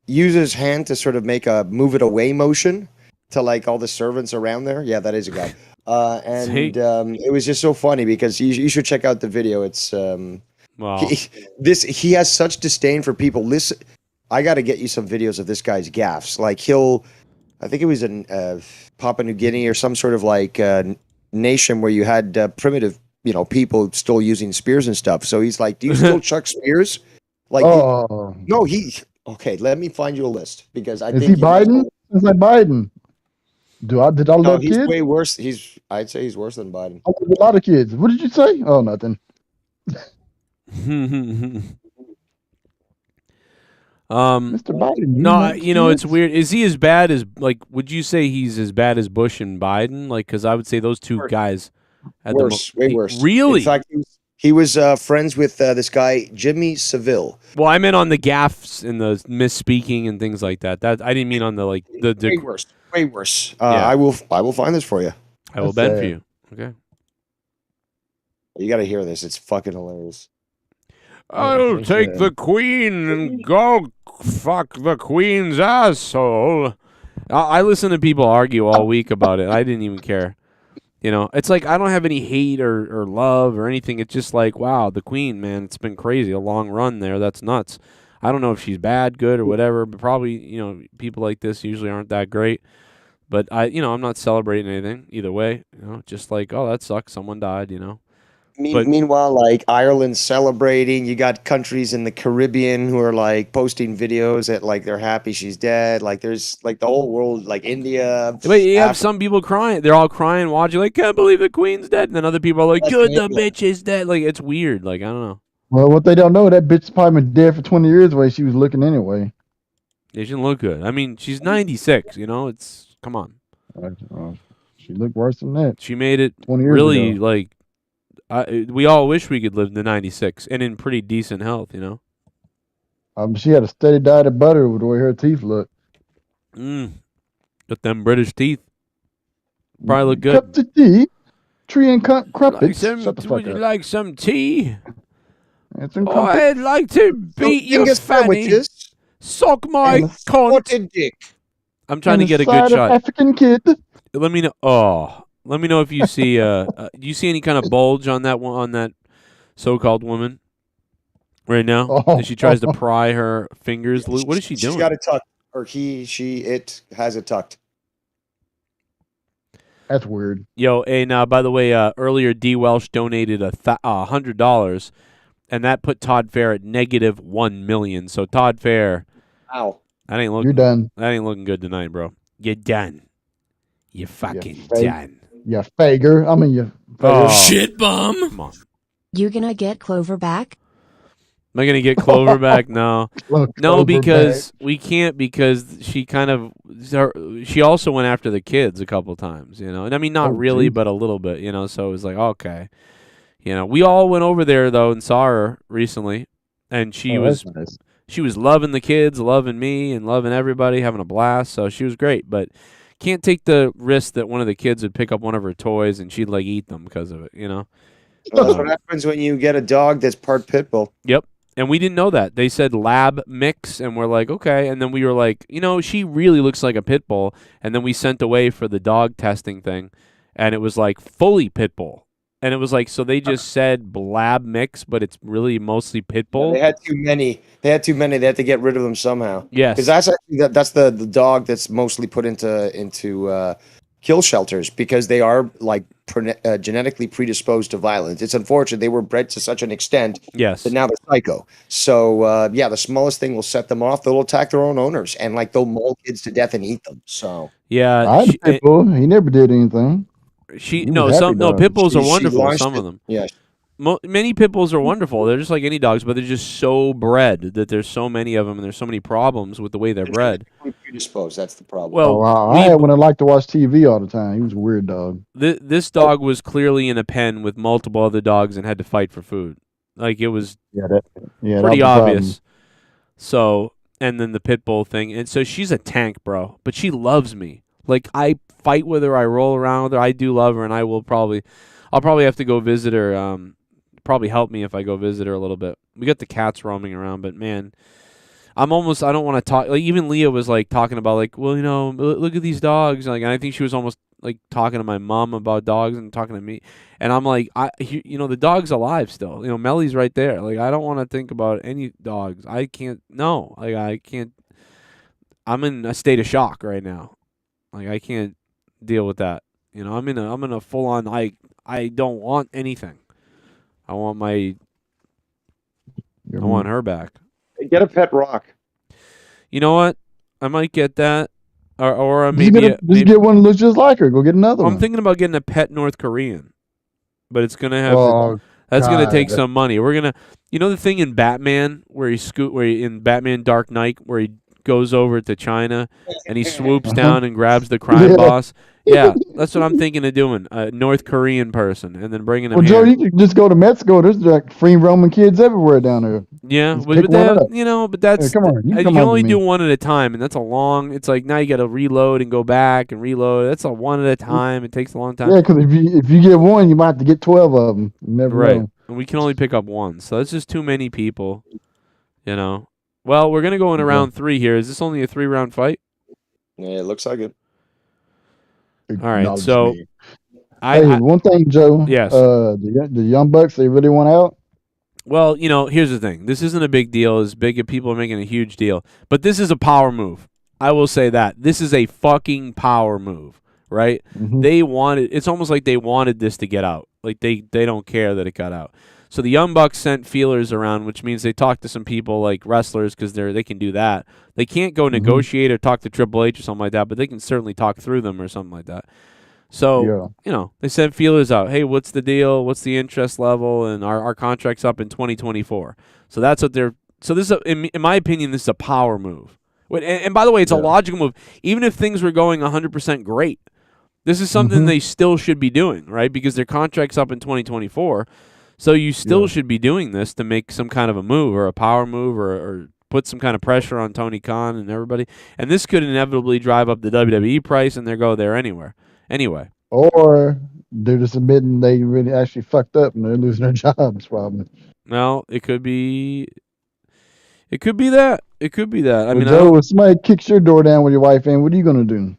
uses his hand to sort of make a move it away motion to like all the servants around there. Yeah, that is a guy. It was just so funny because you should check out the video. It's wow. He has such disdain for people. Listen, I got to get you some videos of this guy's gaffes. Like I think it was in Papua New Guinea or some sort of like nation where you had primitive, people still using spears and stuff. So he's like, "Do you still chuck spears?" Like, okay. Let me find you a list because I think he Biden? Is that Biden? Did I No, love he's kids? way worse. I'd say he's worse than Biden. I love a lot of kids. What did you say? Oh, nothing. Mr. Biden, you No, like it's kids? weird. Is he as bad as would you say he's as bad as Bush and Biden? Like, because I would say those two guys had Worse, way worse. Really? In fact, he was friends with this guy Jimmy Savile. Well, I meant on the gaffes and the misspeaking and things like that. That I didn't mean on the way worse. Way worse. Yeah. I will find this for you. I will bend for you. Okay. You got to hear this. It's fucking hilarious. I'll take the queen and go fuck the queen's asshole. I listen to people argue all week about it. I didn't even care. It's like I don't have any hate or love or anything. It's just like, wow, the queen, man, it's been crazy. A long run there. That's nuts. I don't know if she's bad, good, or whatever, but probably, people like this usually aren't that great. But I'm not celebrating anything either way. Just like, oh, that sucks. Someone died, Meanwhile, like Ireland's celebrating. You got countries in the Caribbean who are like posting videos that like they're happy she's dead. Like there's like the whole world, like India. But you have some people crying. They're all crying, watching, like, can't believe the queen's dead. And then other people are like, good, the bitch is dead. Like, it's weird. Like, I don't know. Well, what they don't know, that bitch's probably been dead for 20 years the way she was looking anyway. She didn't look good. I mean, she's 96, it's, come on. She looked worse than that. She made it 20 years really, ago. like, we all wish we could live to 96 and in pretty decent health, She had a steady diet of butter with the way her teeth look. Got them British teeth. Probably look good. Cups of tea, tree and crumpets. Shut the fuck would you like some tea? Oh, I'd like to beat your fanny. Suck my cunt. Dick. I'm trying to get a good shot. African kid. Let me know. Oh, let me know if you see. Do you see any kind of bulge on that one, on that so-called woman right now? As she tries to pry her fingers loose. What is she doing? She's got it tucked, or it has it tucked. That's weird. Yo, and by the way, earlier D Welsh donated $100, and that put Todd Fair at negative $1 million. So Todd Fair, ow, you're done. That ain't looking good tonight, bro. You're done. You're fucking done. You fager. I mean, you. Oh, shit bum. Come on. You gonna get Clover back? Am I gonna get Clover back? No, no, because we can't. Because she she also went after the kids a couple times, And I mean, not really, but a little bit, So it was like, okay, We all went over there though and saw her recently, and she was nice. She was loving the kids, loving me, and loving everybody, having a blast. So she was great, but can't take the risk that one of the kids would pick up one of her toys and she'd like eat them because of it, That's what happens when you get a dog that's part pit bull. Yep. And we didn't know that. They said lab mix, and we're like, okay. And then we were like, she really looks like a pit bull. And then we sent away for the dog testing thing, and it was like fully pit bull. And it was like, so they just said lab mix, but it's really mostly pit bull. They had too many. They had to get rid of them somehow. Yes. Because that's the dog that's mostly put into kill shelters because they are like genetically predisposed to violence. It's unfortunate they were bred to such an extent that now they're psycho. So the smallest thing will set them off. They'll attack their own owners and like they'll maul kids to death and eat them. So yeah, I had a pit bull. He never did anything. Pit bulls are wonderful. Some of them, yeah. Many pit bulls are wonderful. They're just like any dogs, but they're just so bred that there's so many of them, and there's so many problems with the way they're bred. Predisposed. That's the problem. Well, I had one that liked to watch TV all the time. He was a weird dog. This dog was clearly in a pen with multiple other dogs and had to fight for food. Like it was pretty obvious. So, and then the pit bull thing, and so she's a tank, bro. But she loves me. Like I fight with her, I roll around with her. I do love her, and I'll probably have to go visit her. Probably help me if I go visit her a little bit. We got the cats roaming around, but man, I don't want to talk. Like even Leah was like talking about like, well, look at these dogs. Like, and I think she was almost like talking to my mom about dogs and talking to me. And I'm like, the dog's alive still. Melly's right there. Like, I don't want to think about any dogs. I can't. No, like I can't. I'm in a state of shock right now. Like I can't deal with that. I'm in a full on. I don't want anything. I want her back. Get a pet rock. You know what? I might get that. or Just maybe get one that looks just like her. Go get another one. I'm thinking about getting a pet North Korean, but it's gonna have Oh, that's gonna God. take some money. We're gonna, the thing in Batman where in Batman Dark Knight where he goes over to China and he swoops down and grabs the crime boss. Yeah, that's what I'm thinking of doing. A North Korean person, and then bringing him Well, Joe, here. you could just go to Mexico. There's like free roaming kids everywhere down there. Yeah, Just but pick one up. but that's Come on, you you come can on only with do me. one at a time, and that's a long. It's like now you got to reload and go back and reload. That's a one at a time. It takes a long time. Yeah, because if you get one, you might have to get 12 of them. You never Right, know. and we can only pick up one, so that's just too many people. Well, we're gonna go in round 3 here. Is this only a 3-round fight? Yeah, it looks like it. All right, so Hey, one thing, Joe. Yes. The Young Bucks, they really want out. Well, here's the thing. This isn't a big deal as big as people are making a huge deal. But this is a power move. I will say that. This is a fucking power move, right? Mm-hmm. It's almost like they wanted this to get out. Like they don't care that it got out. So the Young Bucks sent feelers around, which means they talked to some people like wrestlers because they can do that. They can't go negotiate or talk to Triple H or something like that, but they can certainly talk through them or something like that. So, they sent feelers out. Hey, what's the deal? What's the interest level? And our contract's up in 2024. So that's what they're. So this is, in my opinion, this is a power move. And by the way, it's a logical move. Even if things were going 100% great, this is something they still should be doing, right? Because their contract's up in 2024. So you still should be doing this to make some kind of a move or a power move or put some kind of pressure on Tony Khan and everybody. And this could inevitably drive up the WWE price and they'll go there Anyway. Or they're just admitting they really actually fucked up and they're losing their jobs, probably. Well, it could be that. It could be that. I mean, Joe, if somebody kicks your door down with your wife in, what are you going to do?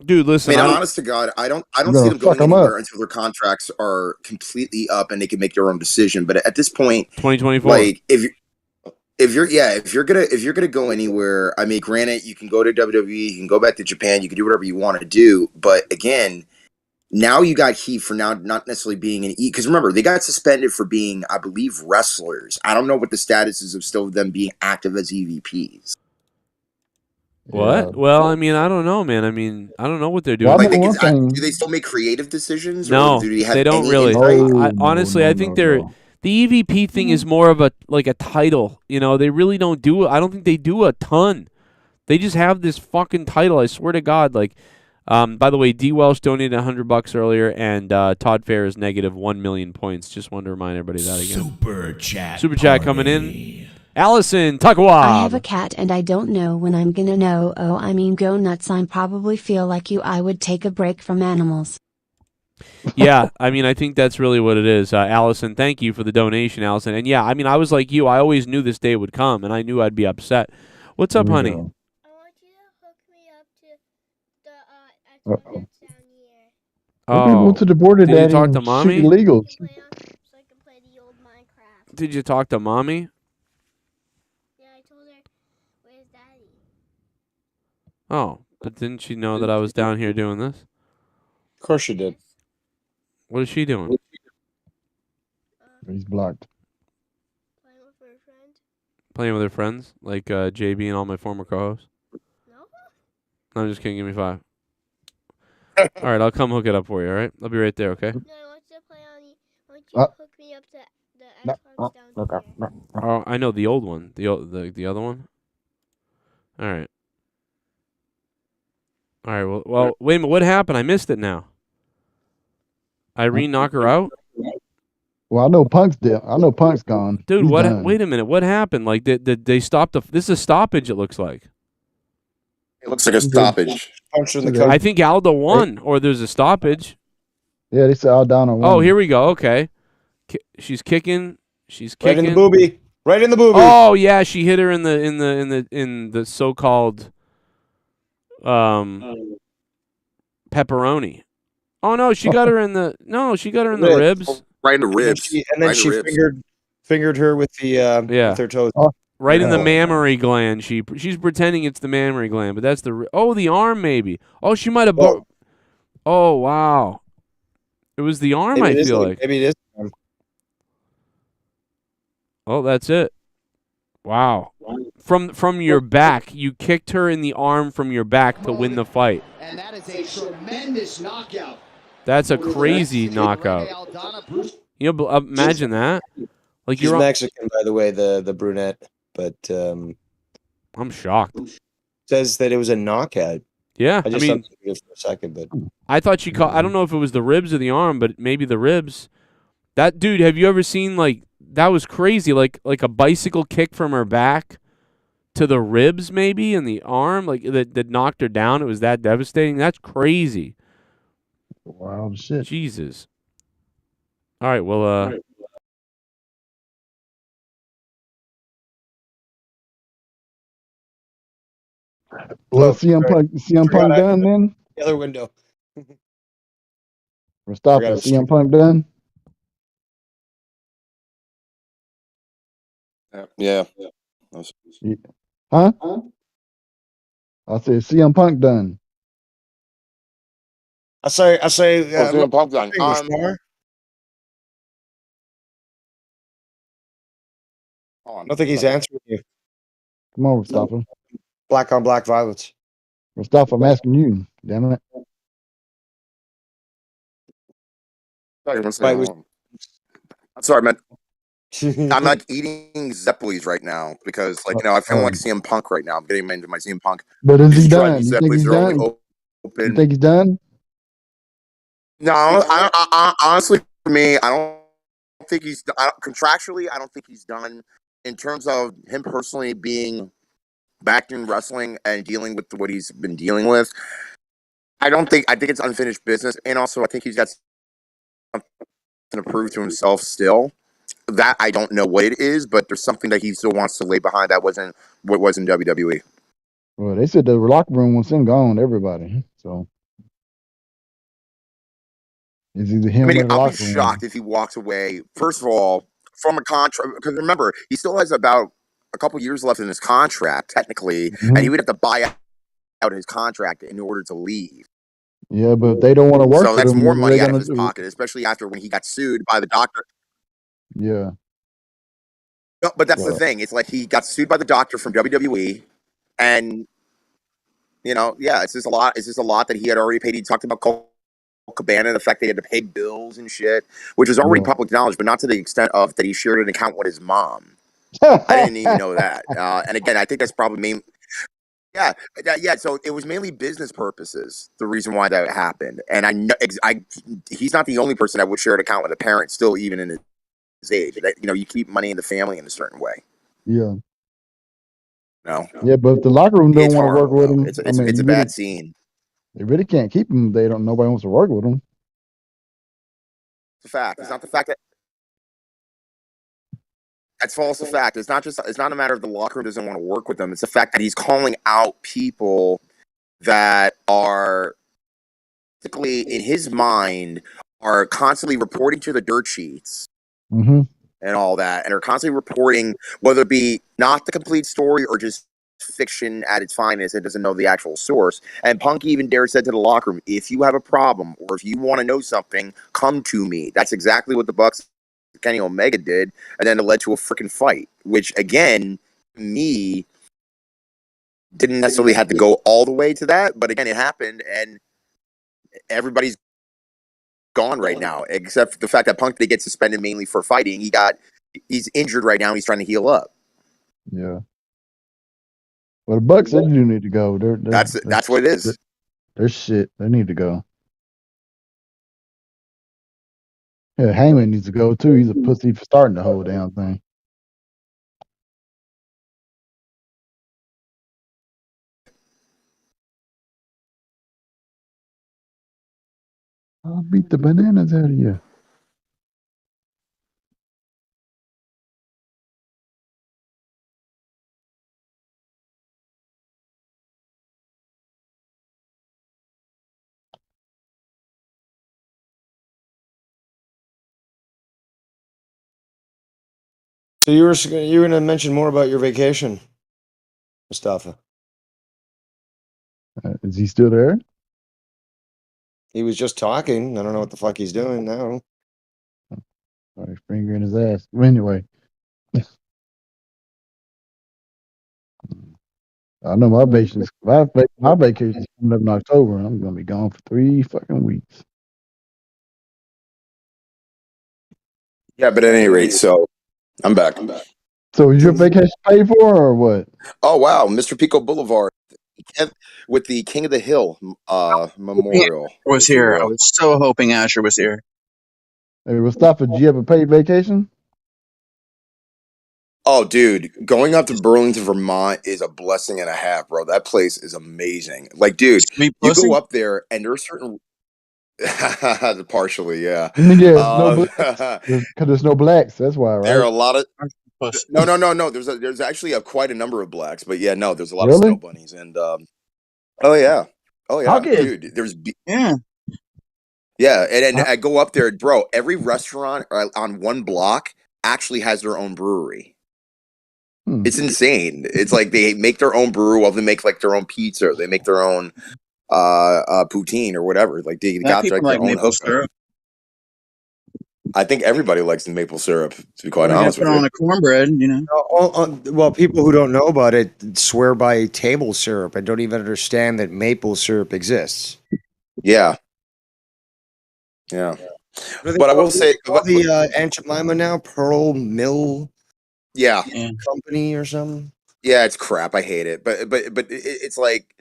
Dude, listen. Honest to God, I don't see them going anywhere until their contracts are completely up and they can make their own decision. But at this point, 2024, like if you're gonna go anywhere, I mean, granted, you can go to WWE, you can go back to Japan, you can do whatever you want to do. But again, now you got heat for now not necessarily being an because remember they got suspended for being, I believe, wrestlers. I don't know what the status is of still them being active as EVPs. What? Yeah. Well, I mean, I don't know, man. I mean, I don't know what they're doing. Well, do they still make creative decisions? No, or do they, have they don't really. Honestly, I think the EVP thing is more of a title. They really don't do it. I don't think they do a ton. They just have this fucking title. I swear to God. By the way, D. Welsh donated $100 earlier, and Todd Fair is negative 1 million points. Just wanted to remind everybody that again. Super chat coming in. Allison Tuckawab. I have a cat and I don't know when I'm gonna know. Oh, I mean, go nuts. I probably feel like you. I would take a break from animals. Yeah, I mean, I think that's really what it is. Allison, thank you for the donation, Allison. And yeah, I mean, I was like you. I always knew this day would come, and I knew I'd be upset. What's up, honey? I want you to hook me up to the XMAS down here. Go to the border, did Daddy, you talk to and mommy? shoot illegals. So I can play the old Minecraft. Did you talk to mommy? Yeah, I told her, where's Daddy? Oh, but didn't she know that I was down here doing this? Of course she did. What is she doing? He's blocked. Playing with her friend. Playing with her friends, like JB and all my former co-hosts? No? No, I'm just kidding. Give me 5. All right, I'll come hook it up for you, all right? I'll be right there, okay? No, I want you to play on the... I want you to hook me up to the Xbox down here. Oh, I know the old one. The other one? All right. All right, well, wait a minute. What happened? I missed it now. Irene knock her out? Well, I know Punk's dead. I know Punk's gone. Dude, He's what? done. Wait a minute. What happened? Like, did they stop the... This is a stoppage, it looks like. It looks like a stoppage. I think Aldo won, or there's a stoppage. Yeah, they said Aldana won. Oh, here we go. Okay. She's kicking. She's kicking. Right in the boobie. Right in the boobie. Oh yeah, she hit her in the so-called pepperoni. Oh no, she got her in the the ribs. Right in the ribs. And then she fingered her with the with her toes. Right in the mammary gland. She's pretending it's the mammary gland, but that's the arm maybe. Oh, she might have. Oh wow, it was the arm. Maybe I feel like maybe it is. Oh, that's it. Wow. From your back, you kicked her in the arm from your back to win the fight. And that is a tremendous knockout. That's a crazy knockout. You know, imagine that. Like She's Mexican, by the way, the brunette, but I'm shocked. Says that it was a knockout. Yeah, I mean, for a second, but I thought she caught. I don't know if it was the ribs or the arm, but maybe the ribs. That dude, have you ever seen like that was crazy? Like a bicycle kick from her back to the ribs, maybe, and the arm, like that knocked her down. It was that devastating. That's crazy. Wow, shit. Jesus. All right, well, Well, CM Punk done then? The other window. Mustafa, CM Punk done? Yeah. Huh? I said CM Punk done. I say. CM Punk done. I don't think he's answering you. Come on, Mustafa. Black on black violence. Mustafa, I'm asking you. Damn it. I'm sorry, man. I'm like eating Zeppelis right now because, like, I feel like CM Punk right now. I'm getting into my CM Punk. But is he done? You think he's done? You think he's done? No, I honestly, for me, I don't think he's contractually. I don't think he's done in terms of him personally being back in wrestling and dealing with what he's been dealing with. I think it's unfinished business, and also I think he's got something to prove to himself still. That I don't know what it is, but there's something that he still wants to lay behind that wasn't what was in WWE. Well, they said the locker room wants him gone, everybody. So it's either him or the I'll locker be room. shocked if he walks away, first of all, from a contract. Because remember, he still has about a couple years left in his contract, technically, and he would have to buy out his contract in order to leave. Yeah, but if they don't want to work so with that's him, more what are money they out of gonna his do? pocket, especially after when he got sued by the doctor. Yeah. No, but that's the thing. It's like he got sued by the doctor from WWE, and it's just a lot. It's just a lot that he had already paid. He talked about Cole Cabana, the fact that he had to pay bills and shit, which is already public knowledge, but not to the extent of that he shared an account with his mom. I didn't even know that. And again, I think that's probably main. Yeah. So it was mainly business purposes. The reason why that happened, and I know he's not the only person that would share an account with a parent, still even in his age. That, you keep money in the family in a certain way. Yeah. No. Yeah, but if the locker room don't want to work with him, It's a bad scene. They really can't keep him. Nobody wants to work with him. It's a fact. It's not the fact that that's false. The fact. It's not a matter of the locker room doesn't want to work with them. It's the fact that he's calling out people that are typically in his mind are constantly reporting to the dirt sheets. And all that, and are constantly reporting, whether it be not the complete story or just fiction at its finest, it doesn't know the actual source. And Punk even dared said to the locker room, if you have a problem or if you want to know something, come to me. That's exactly what the Bucks, Kenny Omega did, and then it led to a freaking fight, which again, me, didn't necessarily have to go all the way to that, but again, it happened, and everybody's gone right now, except for the fact that Punk did get suspended mainly for fighting. He's injured right now. And he's trying to heal up. Yeah. Well, the Bucks said you need to go. That's what it is. They're shit. They need to go. Yeah, Heyman needs to go too. He's a pussy for starting the whole damn thing. I'll beat the bananas out of you. So you were going to mention more about your vacation, Mustafa. Is he still there? He was just talking. I don't know what the fuck he's doing now. He's finger in his ass. Anyway. I know my vacation's my vacation's coming up in October, and I'm gonna be gone for 3 fucking weeks. Yeah, but at any rate, so I'm back. So is your vacation paid for or what? Oh wow, Mr. Pico Boulevard with the King of the Hill memorial, Was if you here. I will. was so hoping Asher was here. Hey, Mustafa, did you have a paid vacation? Oh, dude, going up to Burlington, Vermont is a blessing and a half, bro. That place is amazing. Like, dude, Sweet you pussy? go up there and there are certain partially, yeah. Yeah, no blacks. Because there's no blacks. That's why, There are right? a lot of Pussy. no. There's actually quite a number of blacks, but yeah, no, there's a lot of snow Really? bunnies and oh yeah, How can dude. Yeah. Yeah, and how, I go up there, bro. Every restaurant on one block actually has their own brewery. hmm. It's insane. It's like they make their own brew, while they make like their own pizza, or they make their own poutine or whatever. Like they Black got people like like their own maple hookup. syrup. I think everybody likes the maple syrup, to be quite We got honest to put with on you. a cornbread, you know. Well, people who don't know about it swear by table syrup and don't even understand that maple syrup exists. Yeah. Yeah. What do they But I call will say, the Aunt Jemima now? Pearl Mill yeah, Company or something? yeah, it's crap. I hate it. But it's like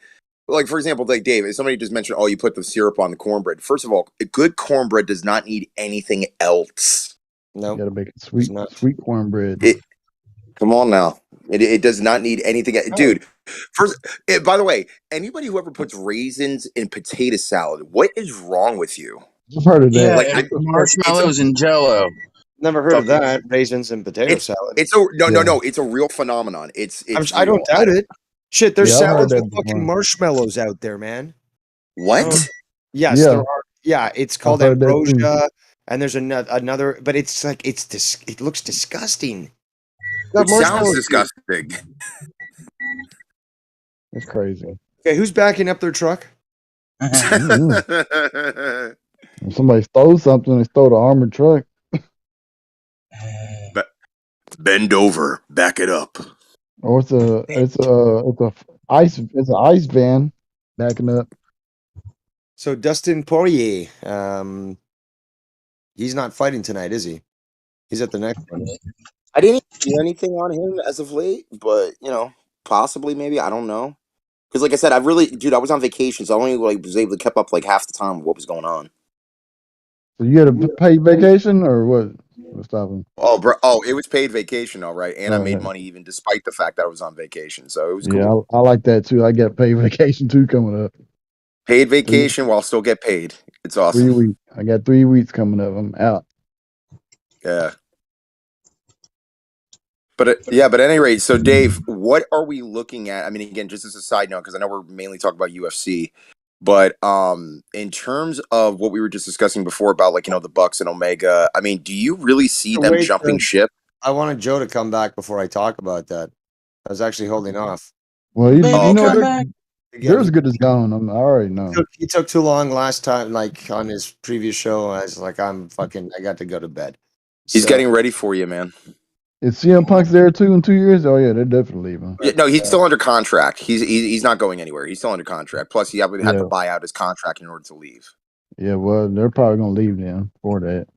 for example, like Dave, if somebody just mentioned, oh, you put the syrup on the cornbread. First of all, a good cornbread does not need anything else. No, You gotta make it sweet cornbread. Come on now. It does not need anything. Dude, by the way, anybody who ever puts raisins in potato salad, what is wrong with you? I've heard of that. Yeah, Like, marshmallows and Jello. Never heard of that. Raisins and potato salad. It's a no. It's a real phenomenon. It's I don't real. doubt it. Shit, there's Yeah, I've heard salads that with fucking before. marshmallows out there, man. What? Yes, Yeah. there are. Yeah, it's called I've heard that too. ambrosia, and there's another, but it's like it looks disgusting. It sounds disgusting. It's crazy. Okay, who's backing up their truck? If somebody stole something, they stole the armored truck. Bend over, back it up. Or it's an ice van backing up. So Dustin Poirier, he's not fighting tonight, is he? He's at the next one. I didn't do anything on him as of late, but possibly, maybe, I don't know. Because, like I said, I was on vacation, so I only was able to keep up like half the time of what was going on. So you had a paid vacation or what? What's stopping? Oh, bro! Oh, it was paid vacation, all right, and I made yeah. money even despite the fact that I was on vacation, so it was Yeah, cool. I like that too. I got paid vacation too coming up. Paid vacation while still get paid. It's awesome. 3 weeks. I got 3 weeks coming up. I'm out. Yeah. But at any rate, so Dave, what are we looking at? I mean, again, just as a side note, because I know we're mainly talking about UFC, but in terms of what we were just discussing before about the Bucks and Omega, I mean, do you really see them jumping ship? I wanted Joe to come back before I talk about that. I was actually holding off. Well, they're as good as gone. I already know. He took too long last time, like on his previous show. I was like, I got to go to bed. He's getting ready for you, man. Is CM Punk's there too in 2 years? Oh yeah, they're definitely leaving. Yeah, no, he's still under contract. He's not going anywhere. He's still under contract. Plus, he would have to buy out his contract in order to leave. Yeah, well, they're probably gonna leave then for that.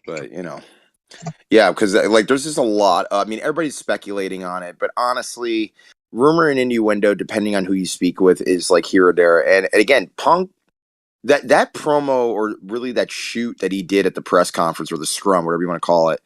But yeah, because there's just a lot. I mean, everybody's speculating on it, but honestly, rumor and innuendo, depending on who you speak with, is like here or there. And again, Punk, that promo, or really that shoot that he did at the press conference, or the scrum, whatever you want to call it.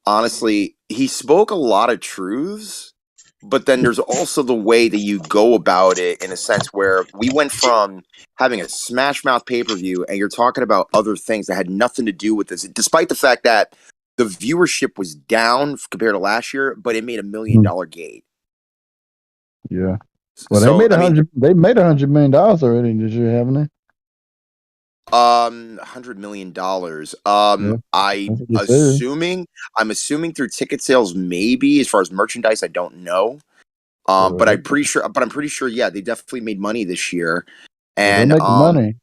Honestly, he spoke a lot of truths, but then there's also the way that you go about it, in a sense where we went from having a Smash Mouth pay-per-view, and you're talking about other things that had nothing to do with this, despite the fact that the viewership was down compared to last year, but it made $1 million gate. Yeah. Well, they made $100 million already this year, haven't they? $100 million. I'm assuming through ticket sales, maybe. As far as merchandise, I don't know. But I'm pretty sure. Yeah, they definitely made money this year. And they're making money.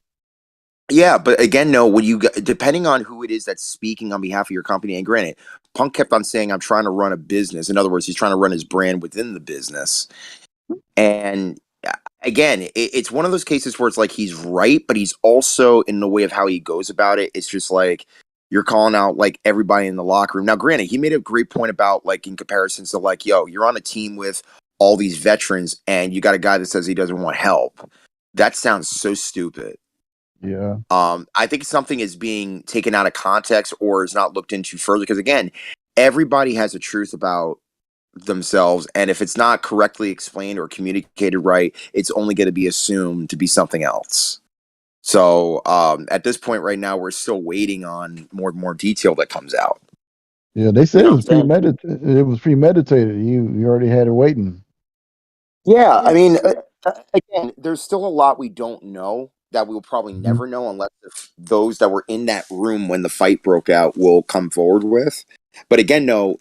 Yeah, but again, no. When depending on who it is that's speaking on behalf of your company, and granted, Punk kept on saying, I'm trying to run a business. In other words, he's trying to run his brand within the business. And again, it's one of those cases where it's like he's right, but he's also, in the way of how he goes about it, it's just like you're calling out like everybody in the locker room. Now, granted, he made a great point about like in comparisons to like, yo, you're on a team with all these veterans and you got a guy that says he doesn't want help. That sounds so stupid. Yeah. I think something is being taken out of context or is not looked into further because, again, everybody has a truth about themselves, and if it's not correctly explained or communicated right, it's only going to be assumed to be something else. So at this point right now, we're still waiting on more detail that comes out. Yeah, they said it was premeditated. It was premeditated. You already had it waiting. Yeah, I mean, again, there's still a lot we don't know that we'll probably never know unless those that were in that room when the fight broke out will come forward with. But again, no,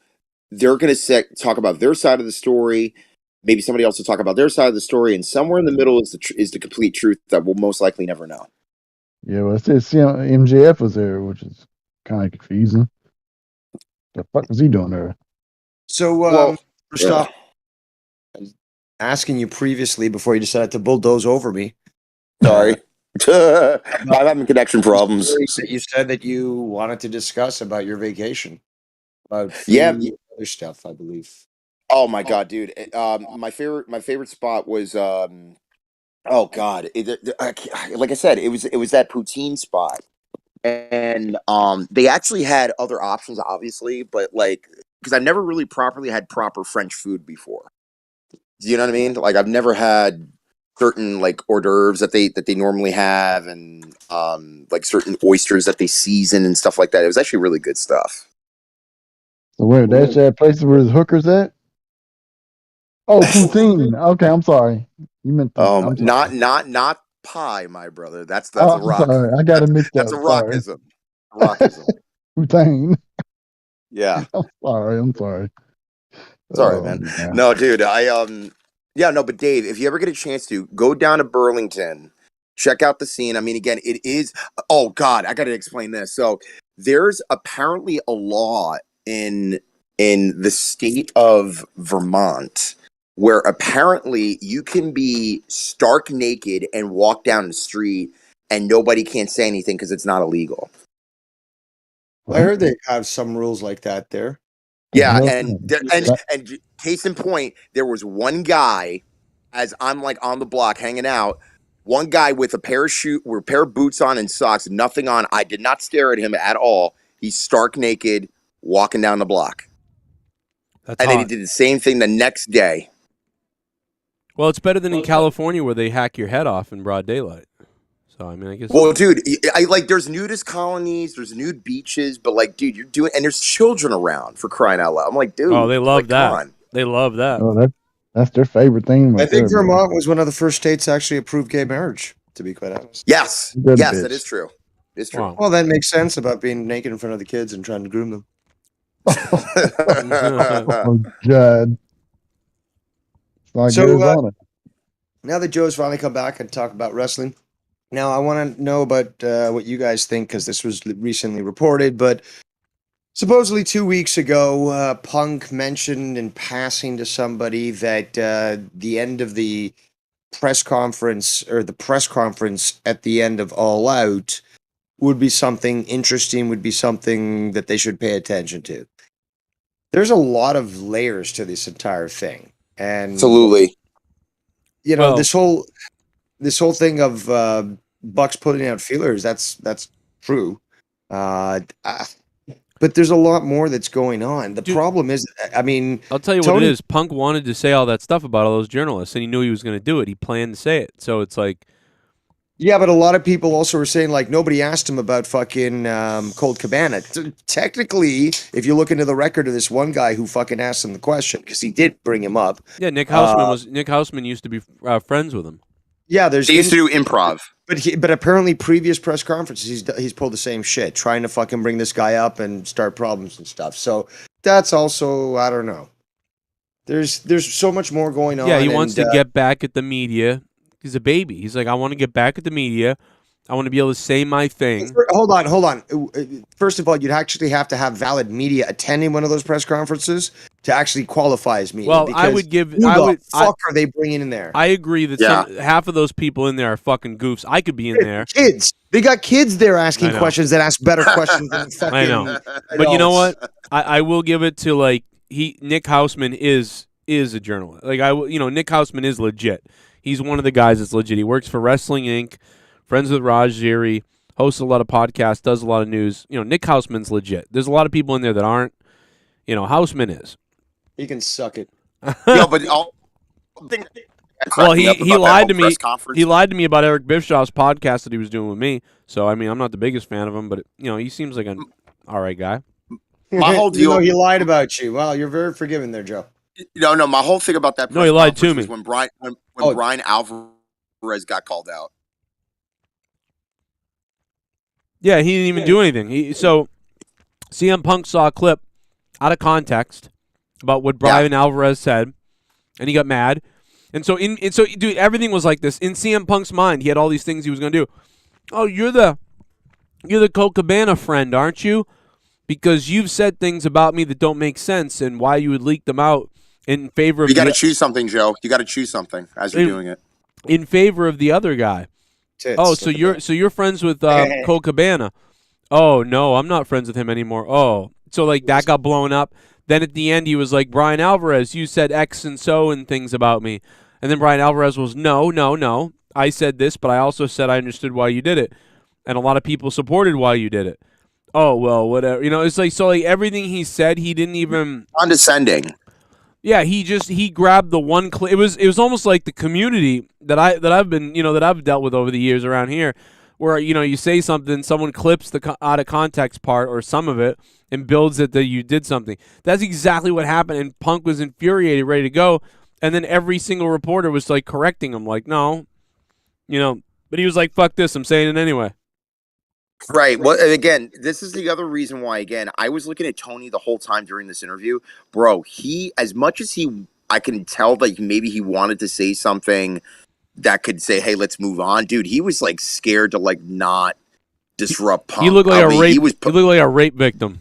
they're going to talk about their side of the story. Maybe somebody else will talk about their side of the story, and somewhere in the middle is the complete truth that we'll most likely never know. Yeah, well, it says MJF was there, which is kind of confusing. The fuck was he doing there? So, first off, I was asking you previously before you decided to bulldoze over me. Sorry. I'm having connection problems. You said that you wanted to discuss about your vacation. About other stuff, I believe. Oh my god, dude! My favorite spot was oh god, like I said, it was that poutine spot, and they actually had other options, obviously, but like because I've never really properly had proper French food before. Do you know what I mean? Like I've never had certain like hors d'oeuvres that they normally have, and like certain oysters that they season and stuff like that. It was actually really good stuff. So where that's that place where the hookers at? Oh, poutine. Okay, I'm sorry. You meant not pie, my brother. That's a I'm rock. sorry. I got it mixed That's up. a rockism. Rockism. Poutine. Yeah. I'm sorry. Sorry, man. Yeah. No, dude. But Dave, if you ever get a chance to go down to Burlington, check out the scene. I mean, again, it is. Oh God, I got to explain this. So there's apparently a law in the state of Vermont where apparently you can be stark naked and walk down the street and nobody can't say anything because it's not illegal. I heard they have some rules like that there. Yeah, and case in point, there was one guy, as I'm like on the block hanging out, one guy with a pair of boots on and socks, nothing on. I did not stare at him at all. He's stark naked, walking down the block. Then he did the same thing the next day. Well, it's better than in California where they hack your head off in broad daylight. So, I mean, I guess. Well, dude, there's nudist colonies, there's nude beaches, but like, dude, and there's children around for crying out loud. I'm like, dude. Oh, they love that. Come on. They love that. Oh, that's their favorite thing. I think Vermont was one of the first states to actually approve gay marriage, to be quite honest. Yes. That is true. It's true. Well, that makes sense about being naked in front of the kids and trying to groom them. Oh, God. So, now that Joe's finally come back and talk about wrestling, now I want to know about what you guys think, because this was recently reported, but supposedly 2 weeks ago, Punk mentioned in passing to somebody that the end of the press conference, or the press conference at the end of All Out, would be something interesting, would be something that they should pay attention to. There's a lot of layers to this entire thing. And absolutely. You know, this whole thing of Bucks putting out feelers, that's true. But there's a lot more that's going on. The problem is, I mean, I'll tell you what it is. Punk wanted to say all that stuff about all those journalists, and he knew he was going to do it. He planned to say it. So it's like, yeah, but a lot of people also were saying, like, nobody asked him about fucking Colt Cabana. Technically, if you look into the record of this one guy who fucking asked him the question, because he did bring him up. Yeah, Nick Hausman used to be friends with him. Yeah, they used to do improv. But apparently previous press conferences, he's pulled the same shit, trying to fucking bring this guy up and start problems and stuff. So that's also, I don't know. There's so much more going on. Yeah, he wants to get back at the media. He's a baby. He's like, I want to get back at the media. I want to be able to say my thing. Hold on. First of all, you'd actually have to have valid media attending one of those press conferences to actually qualify as media. Well, I would give. Who the fuck are they bringing in there? I agree that half of those people in there are fucking goofs. I could be in there. Kids. They got kids there asking questions that ask better questions than fucking. I know. But you know what? I will give it to like Nick Hausman is a journalist. Like Nick Hausman is legit. He's one of the guys that's legit. He works for Wrestling Inc., friends with Raj Ziri, hosts a lot of podcasts, does a lot of news. Nick Hausman's legit. There's a lot of people in there that aren't. Hausman is. He can suck it. But well, he lied to me. He lied to me about Eric Bischoff's podcast that he was doing with me. So I mean, I'm not the biggest fan of him, but he seems like an all right guy. My whole deal. He lied about you. Well, you're very forgiving there, Joe. No. My whole thing about that. No, he lied to me when Brian Alvarez got called out. Yeah, he didn't even do anything. So CM Punk saw a clip out of context about what Brian Alvarez said, and he got mad. And so, dude, everything was like this in CM Punk's mind. He had all these things he was going to do. Oh, you're the Colt Cabana friend, aren't you? Because you've said things about me that don't make sense, and why you would leak them out in favor of. You got to choose something, Joe. You got to choose something as you're doing it. In favor of the other guy. Tits. So you're friends with Colt Cabana. Oh no, I'm not friends with him anymore. Oh, so like that got blown up. Then at the end he was like, Brian Alvarez, you said X and so and things about me. And then Brian Alvarez was, no. I said this, but I also said I understood why you did it. And a lot of people supported why you did it. Oh well, whatever. It's like so like everything he said, he didn't even condescending. Yeah, he grabbed the one clip. It was almost like the community that I've been that I've dealt with over the years around here, where you say something, someone clips the out of context part or some of it and builds it that you did something. That's exactly what happened, and Punk was infuriated, ready to go, and then every single reporter was like correcting him, like no, but he was like, "Fuck this, I'm saying it anyway." Right. Well, again, this is the other reason why, again, I was looking at Tony the whole time during this interview. Bro, as much as I can tell that maybe he wanted to say something that could say, hey, let's move on. Dude, he was like scared to like not disrupt Punk. He looked like he looked like a rape victim.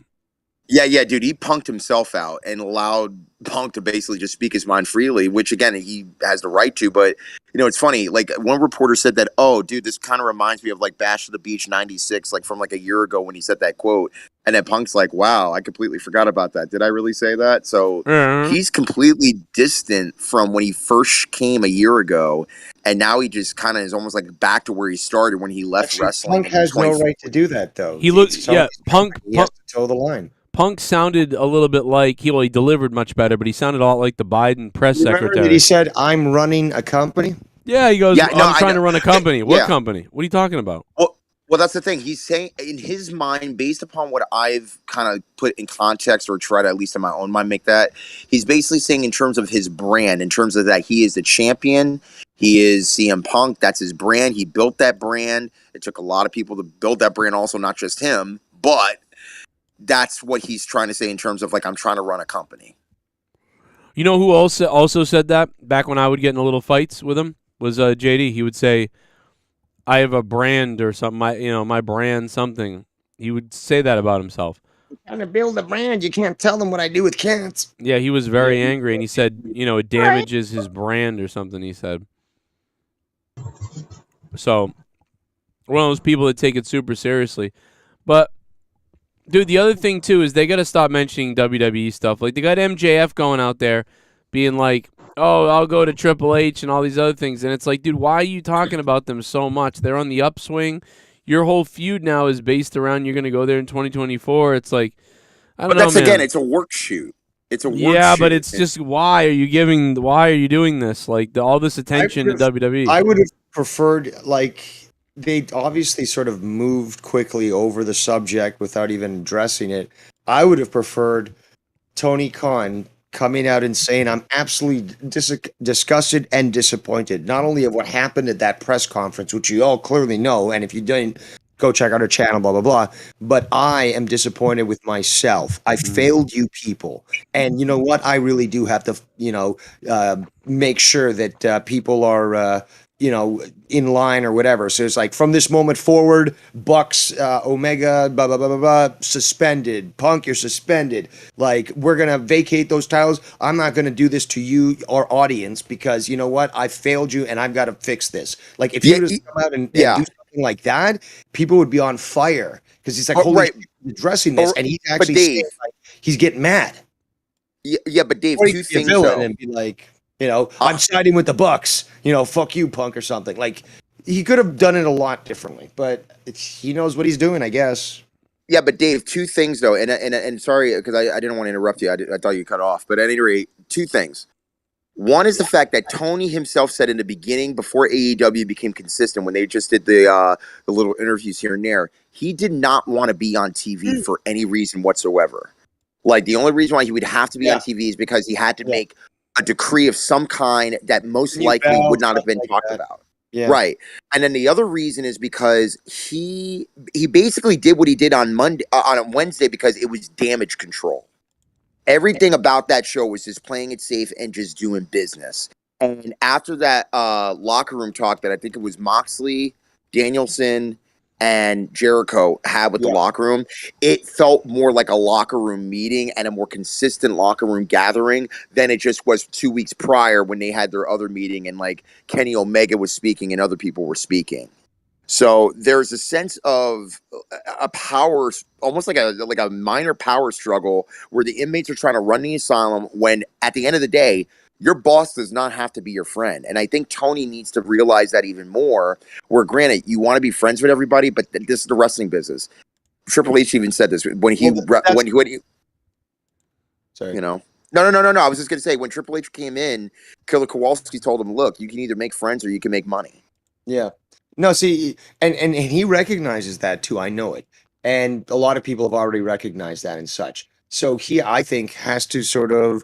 Yeah, dude, he punked himself out and allowed Punk to basically just speak his mind freely, which, again, he has the right to. But, it's funny. Like, one reporter said that, oh, dude, this kind of reminds me of, like, Bash to the Beach 96, like, from, like, a year ago when he said that quote. And then Punk's like, wow, I completely forgot about that. Did I really say that? So he's completely distant from when he first came a year ago. And now he just kind of is almost like back to where he started when he left wrestling. Punk has no right to do that, though. He looks, Punk has to toe the line. Punk sounded a little bit like he delivered much better, but he sounded a lot like the Biden press secretary. That he said, "I'm running a company." Yeah, he goes, "I'm trying to run a company." What company? What are you talking about? Well, that's the thing. He's saying in his mind, based upon what I've kind of put in context or try to, at least in my own mind, make that. He's basically saying in terms of his brand, in terms of that he is the champion. He is CM Punk. That's his brand. He built that brand. It took a lot of people to build that brand also, not just him, but that's what he's trying to say in terms of like, I'm trying to run a company. You know who also said that back when I would get in a little fights with him was JD. He would say, I have a brand or something, my brand something. He would say that about himself. Trying to build a brand, you can't tell them what I do with cats. Yeah, he was very angry, and he said, it damages his brand or something, he said. So, one of those people that take it super seriously. But dude, the other thing, too, is they got to stop mentioning WWE stuff. Like, they got MJF going out there being like, oh, I'll go to Triple H and all these other things. And it's like, dude, why are you talking about them so much? They're on the upswing. Your whole feud now is based around you're going to go there in 2024. It's like, I don't know, But that's, man. again, it's a work shoot. It's a work shoot. Yeah, but it's just, why are you doing this? Like, all this attention to WWE. I would have preferred, like, they obviously sort of moved quickly over the subject without even addressing it. I would have preferred Tony Khan coming out and saying, I'm absolutely disgusted and disappointed, not only of what happened at that press conference, which you all clearly know, and if you didn't, go check out her channel, blah, blah, blah. But I am disappointed with myself. I failed you people. And you know what? I really do have to, make sure that people are, in line or whatever. So it's like from this moment forward, Bucks, Omega, blah, blah, blah, blah, blah, suspended. Punk, you're suspended. Like, we're going to vacate those titles. I'm not going to do this to you, our audience, because you know what? I failed you and I've got to fix this. Like, if you just come out and do something like that, people would be on fire. Because he's like, holy shit, he's addressing this. And he's actually saying, like, he's getting mad. Yeah, but Dave, Or he two could be a things villain though. and be like, I'm siding with the Bucks. Fuck you, Punk, or something. Like, he could have done it a lot differently, but he knows what he's doing, I guess. Yeah, but Dave, two things though, and sorry because I didn't want to interrupt you. I thought you cut off, but at any rate, two things. One is the fact that Tony himself said in the beginning, before AEW became consistent, when they just did the little interviews here and there, he did not want to be on TV for any reason whatsoever. Like, the only reason why he would have to be on TV is because he had to make a decree of some kind that most likely would not have been talked about. Yeah. Right. And then the other reason is because he basically did what he did on Wednesday because it was damage control. Everything about that show was just playing it safe and just doing business. And after that locker room talk that I think it was Moxley, Danielson, and Jericho had with the locker room, it felt more like a locker room meeting and a more consistent locker room gathering than it just was 2 weeks prior when they had their other meeting and like Kenny Omega was speaking and other people were speaking. So there's a sense of a power, almost like a minor power struggle where the inmates are trying to run the asylum when at the end of the day, your boss does not have to be your friend. And I think Tony needs to realize that even more, where granted, you want to be friends with everybody, but this is the wrestling business. Triple H even said this when he, sorry. No. I was just going to say, when Triple H came in, Killer Kowalski told him, look, you can either make friends or you can make money. Yeah. No, see, and he recognizes that too. I know it. And a lot of people have already recognized that and such. So he, I think, has to sort of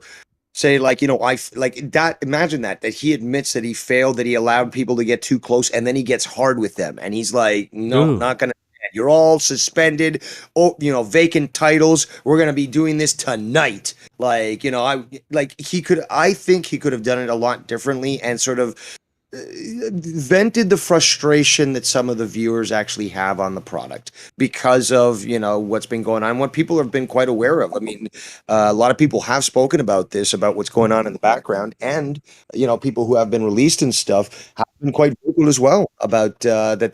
say, like, imagine that he admits that he failed, that he allowed people to get too close, and then he gets hard with them. And he's like, no, not going to. You're all suspended. Oh, vacant titles. We're going to be doing this tonight. I think he could have done it a lot differently and sort of vented the frustration that some of the viewers actually have on the product because of what's been going on, what people have been quite aware of. I mean, a lot of people have spoken about this, about what's going on in the background, and people who have been released and stuff have been quite vocal as well about that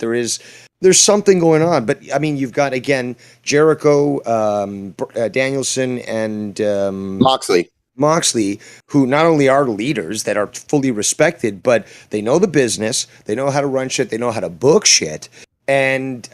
there's something going on. But I mean, you've got again Jericho, Danielson, and Moxley, who not only are leaders that are fully respected, but they know the business, they know how to run shit, they know how to book shit, and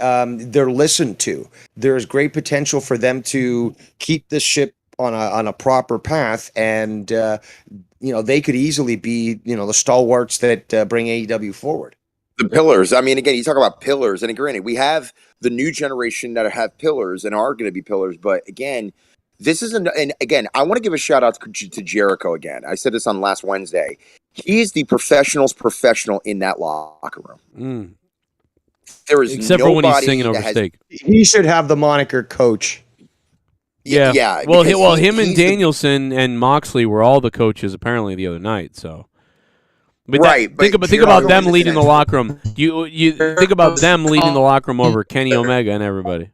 they're listened to. There's great potential for them to keep this ship on a proper path, and they could easily be the stalwarts that bring AEW forward. The pillars. I mean, again, you talk about pillars, and granted, we have the new generation that have pillars and are going to be pillars, but again, this is and again, I want to give a shout out to Jericho again. I said this on last Wednesday. He is the professional's professional in that locker room. There is except for when he's singing over steak. He should have the moniker coach. Yeah. Well, him and Danielson and Moxley were all the coaches apparently the other night. So, but think about them leading the locker room. You think about them leading the locker room over Kenny Omega and everybody.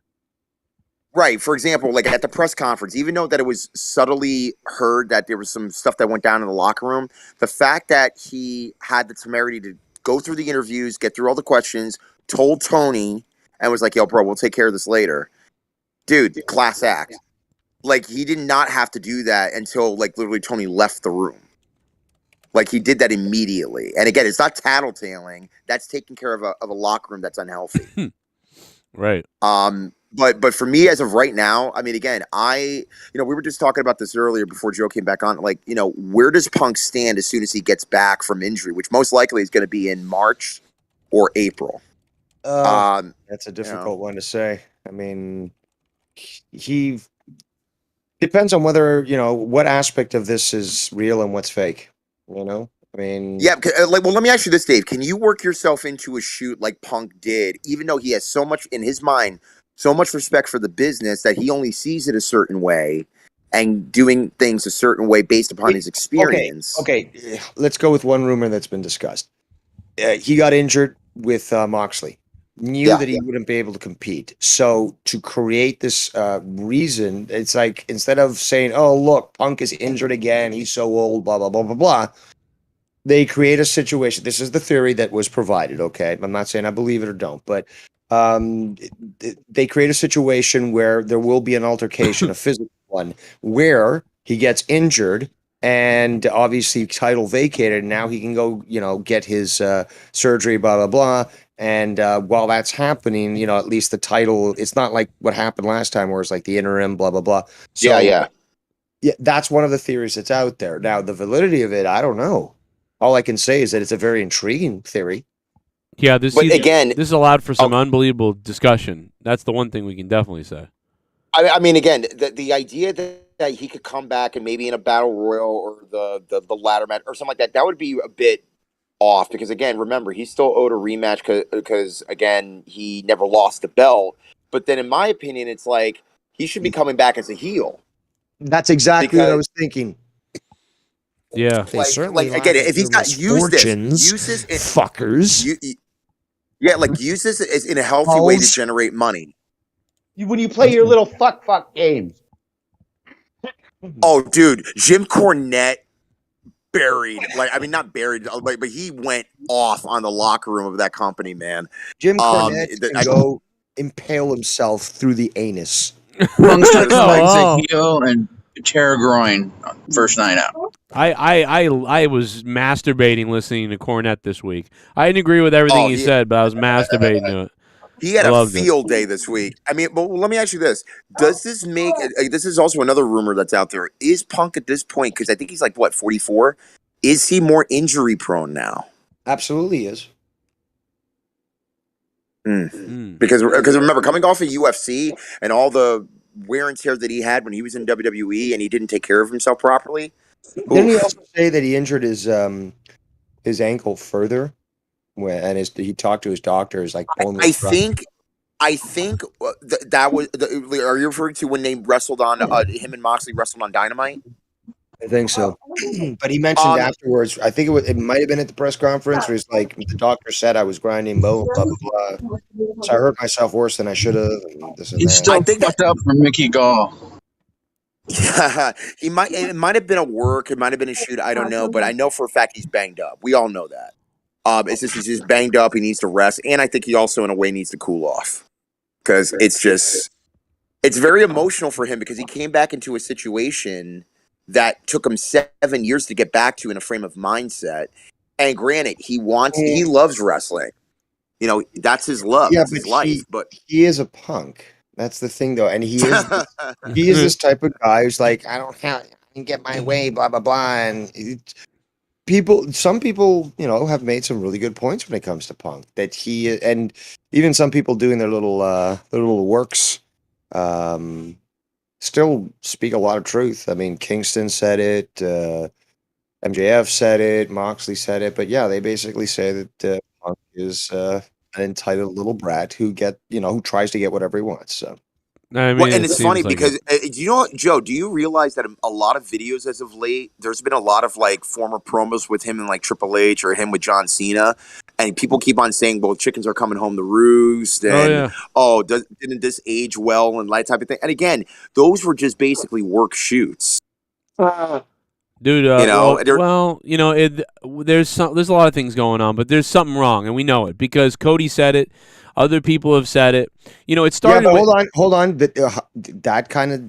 Right. For example, like at the press conference, even though that it was subtly heard that there was some stuff that went down in the locker room, the fact that he had the temerity to go through the interviews, get through all the questions, told Tony, and was like, yo, bro, we'll take care of this later. Dude, class act. Like, he did not have to do that until, like, literally Tony left the room. Like, he did that immediately. And again, it's not tattletaling. That's taking care of a locker room that's unhealthy. Right. But for me, as of right now, I mean, again, we were just talking about this earlier before Joe came back on. Like, where does Punk stand as soon as he gets back from injury, which most likely is going to be in March or April? That's a difficult one to say. I mean, he depends on whether, what aspect of this is real and what's fake, I mean, Yeah, well, let me ask you this, Dave. Can you work yourself into a shoot like Punk did, even though he has so much in his mind, so much respect for the business that he only sees it a certain way and doing things a certain way based upon his experience? Okay. Let's go with one rumor that's been discussed. He got injured with Moxley. Knew that he wouldn't be able to compete. So to create this reason, it's like instead of saying, "Oh, look, Punk is injured again. He's so old." Blah blah blah blah blah. They create a situation. This is the theory that was provided. Okay, I'm not saying I believe it or don't, but they create a situation where there will be an altercation, a physical one, where he gets injured. And obviously, title vacated. And now he can go, get his surgery, blah blah blah. And while that's happening, at least the title. It's not like what happened last time, where it's like the interim, blah blah blah. So, yeah. That's one of the theories that's out there. Now, the validity of it, I don't know. All I can say is that it's a very intriguing theory. Yeah, this allowed for some unbelievable discussion. That's the one thing we can definitely say. I mean, again, the idea that he could come back and maybe in a battle royal or the ladder match or something like that would be a bit off because, again, remember, he's still owed a rematch because, again, he never lost the belt. But then, in my opinion, it's like he should be coming back as a heel. That's exactly what I was thinking. Yeah, they certainly again, if he's got use this fuckers. Use this as in a healthy way to generate money. When you play your little fuck games. Oh, dude, Jim Cornette buried, not buried, but he went off on the locker room of that company, man. Jim Cornette can go impale himself through the anus. Amongst legs a heel and chair groin first night out. I was masturbating listening to Cornette this week. I didn't agree with everything he said, but I was masturbating to it. He had a field day this week. I mean, but let me ask you this. Does this make this is also another rumor that's out there. Is Punk at this point, because I think he's like, 44? Is he more injury prone now? Absolutely is. Because remember, coming off of UFC and all the wear and tear that he had when he was in WWE and he didn't take care of himself properly. Didn't he also say that he injured his ankle further? And he talked to his doctor. Is like, I think that was. Are you referring to when they wrestled on him and Moxley wrestled on Dynamite? I think so. But he mentioned afterwards. I think it might have been at the press conference where he's like, the doctor said I was grinding bone, blah blah blah. So I hurt myself worse than I should have. He's still fucked up from Mickey Gall. Yeah, it might have been a work. It might have been a shoot. I don't know, but I know for a fact he's banged up. We all know that. It's just he's just banged up. He needs to rest, and I think he also, in a way, needs to cool off because it's very emotional for him because he came back into a situation that took him 7 years to get back to in a frame of mindset. And granted, he loves wrestling. That's his love. That's his life. But he is a punk. That's the thing, though, and he is this type of guy who's like, I can get my way, blah blah blah, and. Some people, have made some really good points when it comes to Punk. That he and even some people doing their little works, still speak a lot of truth. I mean, Kingston said it, MJF said it, Moxley said it, but yeah, they basically say that Punk is an entitled little brat who tries to get whatever he wants. So. I mean, and it's funny because Joe, do you realize that a lot of videos as of late, there's been a lot of like former promos with him and like Triple H or him with John Cena, and people keep on saying, "Well, chickens are coming home to roost," and didn't this age well and that type of thing. And again, those were just basically work shoots. Dude, there's a lot of things going on, but there's something wrong, and we know it because Cody said it. Other people have said it. It started. Yeah, but hold on. That kind of,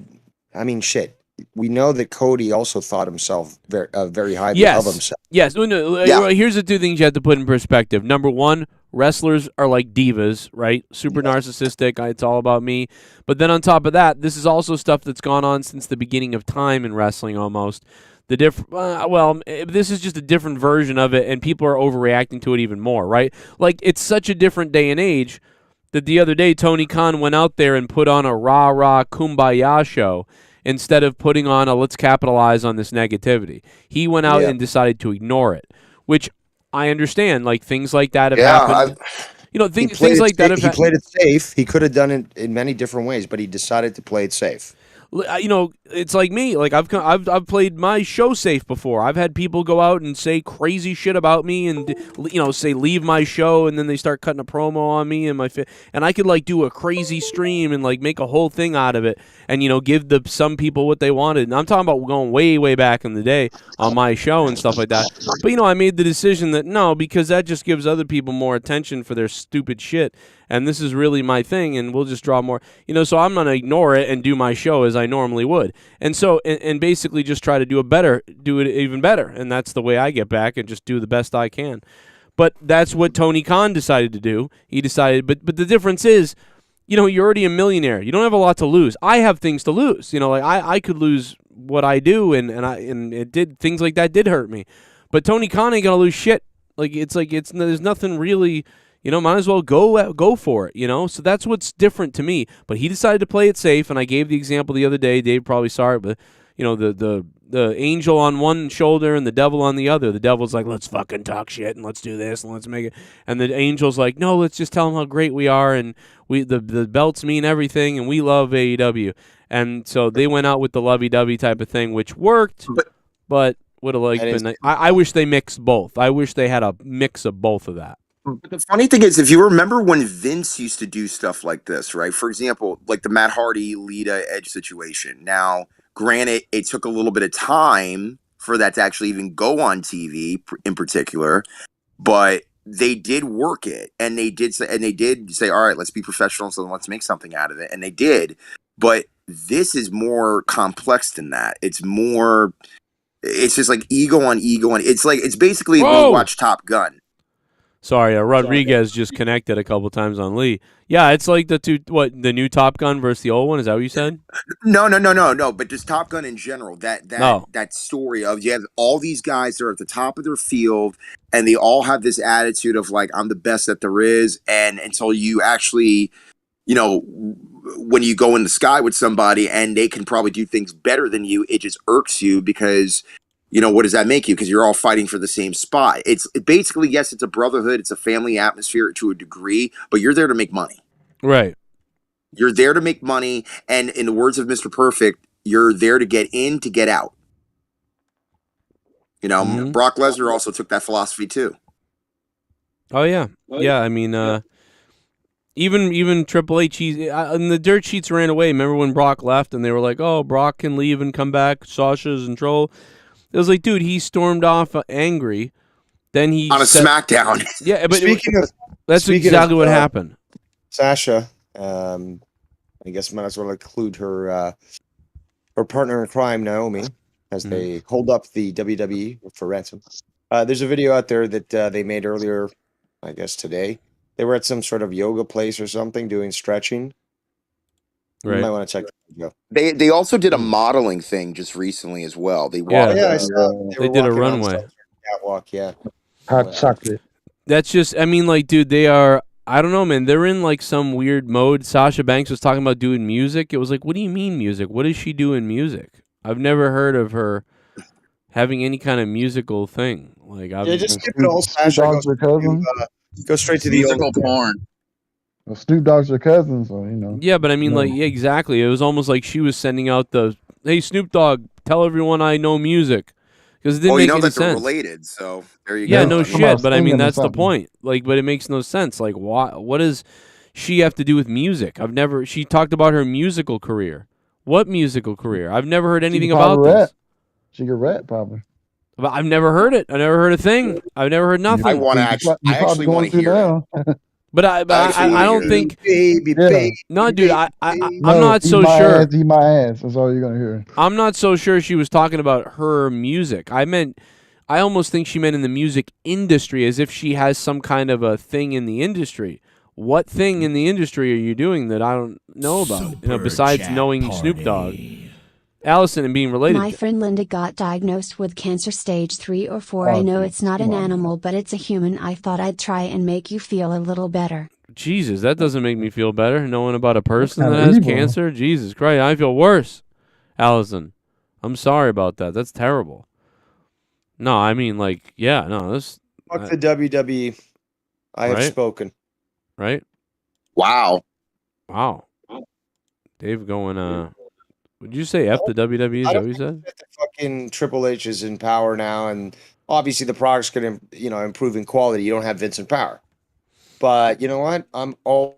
I mean, shit. We know that Cody also thought himself very highly of himself. Yes. Here's the two things you have to put in perspective. Number one, wrestlers are like divas, right? Super narcissistic. It's all about me. But then on top of that, this is also stuff that's gone on since the beginning of time in wrestling almost. This is just a different version of it, and people are overreacting to it even more, right? Like, it's such a different day and age that the other day Tony Khan went out there and put on a rah-rah kumbaya show instead of putting on a let's capitalize on this negativity. He went out and decided to ignore it. which I understand. Like things like that have Yeah, happened. You know, He things like that have He played it safe. He could have done it in many different ways, but he decided to play it safe. You know, it's like me. Like I've played my show safe before. I've had people go out and say crazy shit about me, and you know, say leave my show, and then they start cutting a promo on me and and I could like do a crazy stream and like make a whole thing out of it, and you know, give some people what they wanted. And I'm talking about going way back in the day on my show and stuff like that. But you know, I made the decision that no, because that just gives other people more attention for their stupid shit. And this is really my thing, and we'll just draw more, you know, so I'm going to ignore it and do my show as I normally would. And so, and basically just try to do it even better. And that's the way I get back and just do the best I can. But that's what Tony Khan decided to do. He decided, but the difference is, you know, you're already a millionaire. You don't have a lot to lose. I have things to lose. You know, like I could lose what I do, and it did, things like that did hurt me. But Tony Khan ain't going to lose shit. There's nothing really. You know, might as well go for it, you know? So that's what's different to me. But he decided to play it safe, and I gave the example the other day. Dave probably saw it, but, you know, the angel on one shoulder and the devil on the other. The devil's like, let's fucking talk shit, and let's do this, and let's make it. And the angel's like, no, let's just tell them how great we are, and the belts mean everything, and we love AEW. And so they went out with the lovey-dovey type of thing, which worked, but would have been. I wish they mixed both. I wish they had a mix of both of that. But the funny thing is, if you remember when Vince used to do stuff like this, right? For example, like the Matt Hardy, Lita, Edge situation. Now, granted, it took a little bit of time for that to actually even go on TV in particular, but they did work it, and they did say, all right, let's be professional, so let's make something out of it, and they did. But this is more complex than that. It's more, it's just like ego on ego, and it's basically when you watch Top Gun. Sorry, Rodriguez just connected a couple times on Lee. Yeah, it's like the new Top Gun versus the old one. Is that what you said? No. But just Top Gun in general. That story of you have all these guys that are at the top of their field, and they all have this attitude of like, I'm the best that there is, and until you actually, you know, when you go in the sky with somebody and they can probably do things better than you, it just irks you because. You know, what does that make you? Because you're all fighting for the same spot. It's basically, yes, it's a brotherhood. It's a family atmosphere to a degree, but you're there to make money. Right. You're there to make money. And in the words of Mr. Perfect, you're there to get in, to get out. You know, Brock Lesnar also took that philosophy too. Oh, yeah. Yeah, I mean, even Triple H, and the dirt sheets ran away. Remember when Brock left and they were like, oh, Brock can leave and come back. Sasha's in control. It was like, dude, he stormed off angry. Then he on a SmackDown. Yeah, but that's exactly what happened. Sasha, I guess might as well include her partner in crime, Naomi, as they hold up the WWE for ransom. There's a video out there that they made earlier, I guess today. They were at some sort of yoga place or something doing stretching. Right. You might want to check that video. They also did a modeling thing just recently as well. They walked. Yeah, I saw. They did a runway. Catwalk, yeah. Hot chocolate. That's just, I mean, like, dude, they are, I don't know, man. They're in, like, some weird mode. Sasha Banks was talking about doing music. It was like, what do you mean music? What does she do in music? I've never heard of her having any kind of musical thing. Like, just skip it all, Sasha. Go straight to the musical porn. Well, Snoop Dogg's her cousin, so, you know. Yeah, but I mean, like, yeah, exactly. It was almost like she was sending out the, hey, Snoop Dogg, tell everyone I know music. Because it didn't make any sense. They're related, so there you go. Yeah, no shit, but I mean, that's the point. Like, but it makes no sense. Like, what does she have to do with music? She talked about her musical career. What musical career? I've never heard anything about this. She could rap, probably. But I've never heard it. I never heard a thing. I've never heard nothing. I actually want to hear it. But I don't think. Baby. No, dude, I'm not so sure. Eat my ass. That's all you're gonna hear. I'm not so sure she was talking about her music. I almost think she meant in the music industry, as if she has some kind of a thing in the industry. What thing in the industry are you doing that I don't know about? Besides knowing Snoop Dogg, Allison, and being related. My friend Linda got diagnosed with cancer stage 3 or 4. I know it's not an animal, but it's a human. I thought I'd try and make you feel a little better. Jesus, that doesn't make me feel better. Knowing about a person that has cancer. Jesus Christ, I feel worse. Allison, I'm sorry about that. That's terrible. No, I mean like, yeah, no, this. Fuck the WWE. I have Right? spoken. Right? Wow. Wow. Dave going. Would you say F the WWE? Is I that don't what you said? think that fucking Triple H is in power now, and obviously the product's going to, improve in quality. You don't have Vince in power, but you know what? I'm all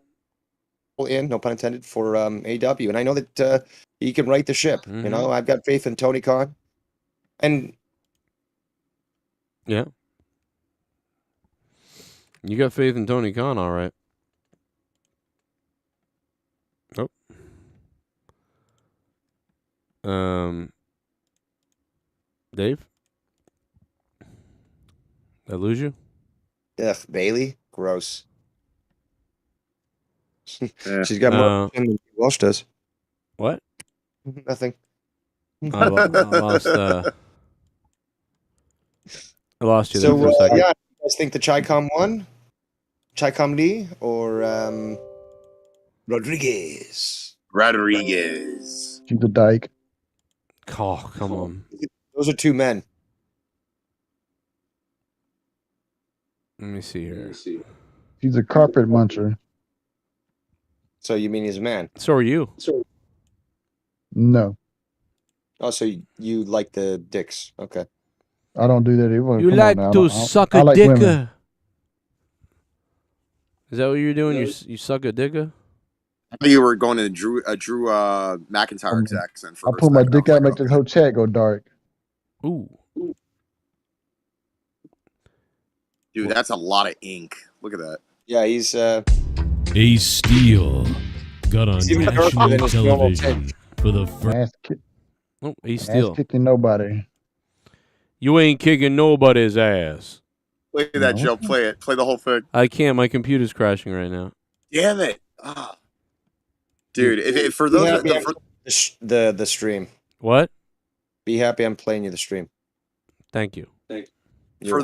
in, no pun intended, for AEW, and I know that he can right the ship. Mhm. I've got faith in Tony Khan, and Yeah. You got faith in Tony Khan, all right. Oh. Dave? Did I lose you? Bailey, gross. Yeah. She's got more than Walsh does. What? Nothing. I lost. I lost you there So, for a second. yeah, you guys think the Chi-Com won? Chi-Com Lee or Rodriguez? Rodriguez. She's a dyke. Oh, come on. Those are two men. Let me see here. She's a carpet muncher. So you mean he's a man? So are you. No, Oh, so you like the dicks? Okay. I don't do that either. You Come like on now. to I suck a like dicker. women. Is that what you're doing? You suck a dicker? I thought you were going to Drew McIntyre accent for I a pull my second. dick out, make this whole chat go dark. Ooh. Dude, that's a lot of ink. Look at that. Yeah, he's Ace Steel got on He's even darker national than his normal television for the first. Ass, kick, Oh, Ace ass Steel. kicking nobody. You ain't kicking nobody's ass. Look at that, Joe. Play it. Play the whole thing. I can't. My computer's crashing right now. Damn it. Ah. Dude, if for those the stream. What? Be happy I'm playing you the stream. Thank you. For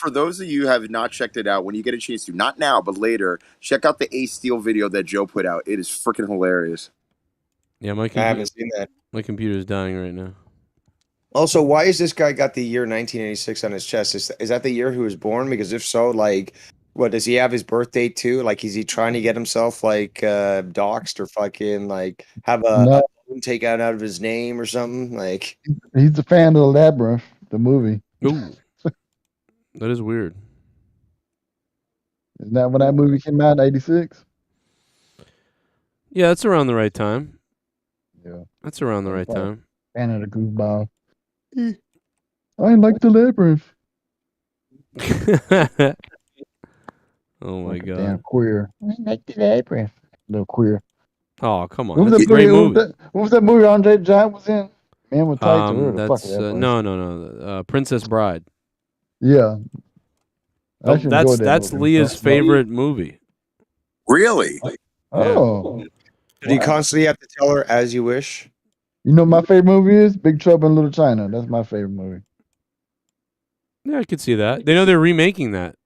those of you who have not checked it out, when you get a chance to, not now, but later, check out the Ace Steel video that Joe put out. It is freaking hilarious. Yeah, I haven't seen that. My computer's dying right now. Also, why is this guy got the year 1986 on his chest? Is that the year he was born? Because if so, like, what does he have his birth date too? Like, is he trying to get himself like doxxed or fucking like have a bone taken out of his name or something? Like, He's a fan of the Labyrinth, the movie. Ooh. That is weird. Isn't that when that movie came out in '86? Yeah, that's around the right time. Yeah. That's around the right time. Fan of the goofball. I like the Labyrinth. Oh my god. Damn queer. I like the Labyrinth. Little queer. Oh, come on. What was That's a that great movie? movie. What was that movie Andre Giant was in? Man with Tights. Or whatever the fuck That's that was. no. Princess Bride. Yeah. I actually enjoyed that That's movie. Leah's favorite movie. Really? Oh. did you constantly have to tell her as you wish? You know what my favorite movie is? Big Trouble in Little China. That's my favorite movie. Yeah, I could see that. They know they're remaking that.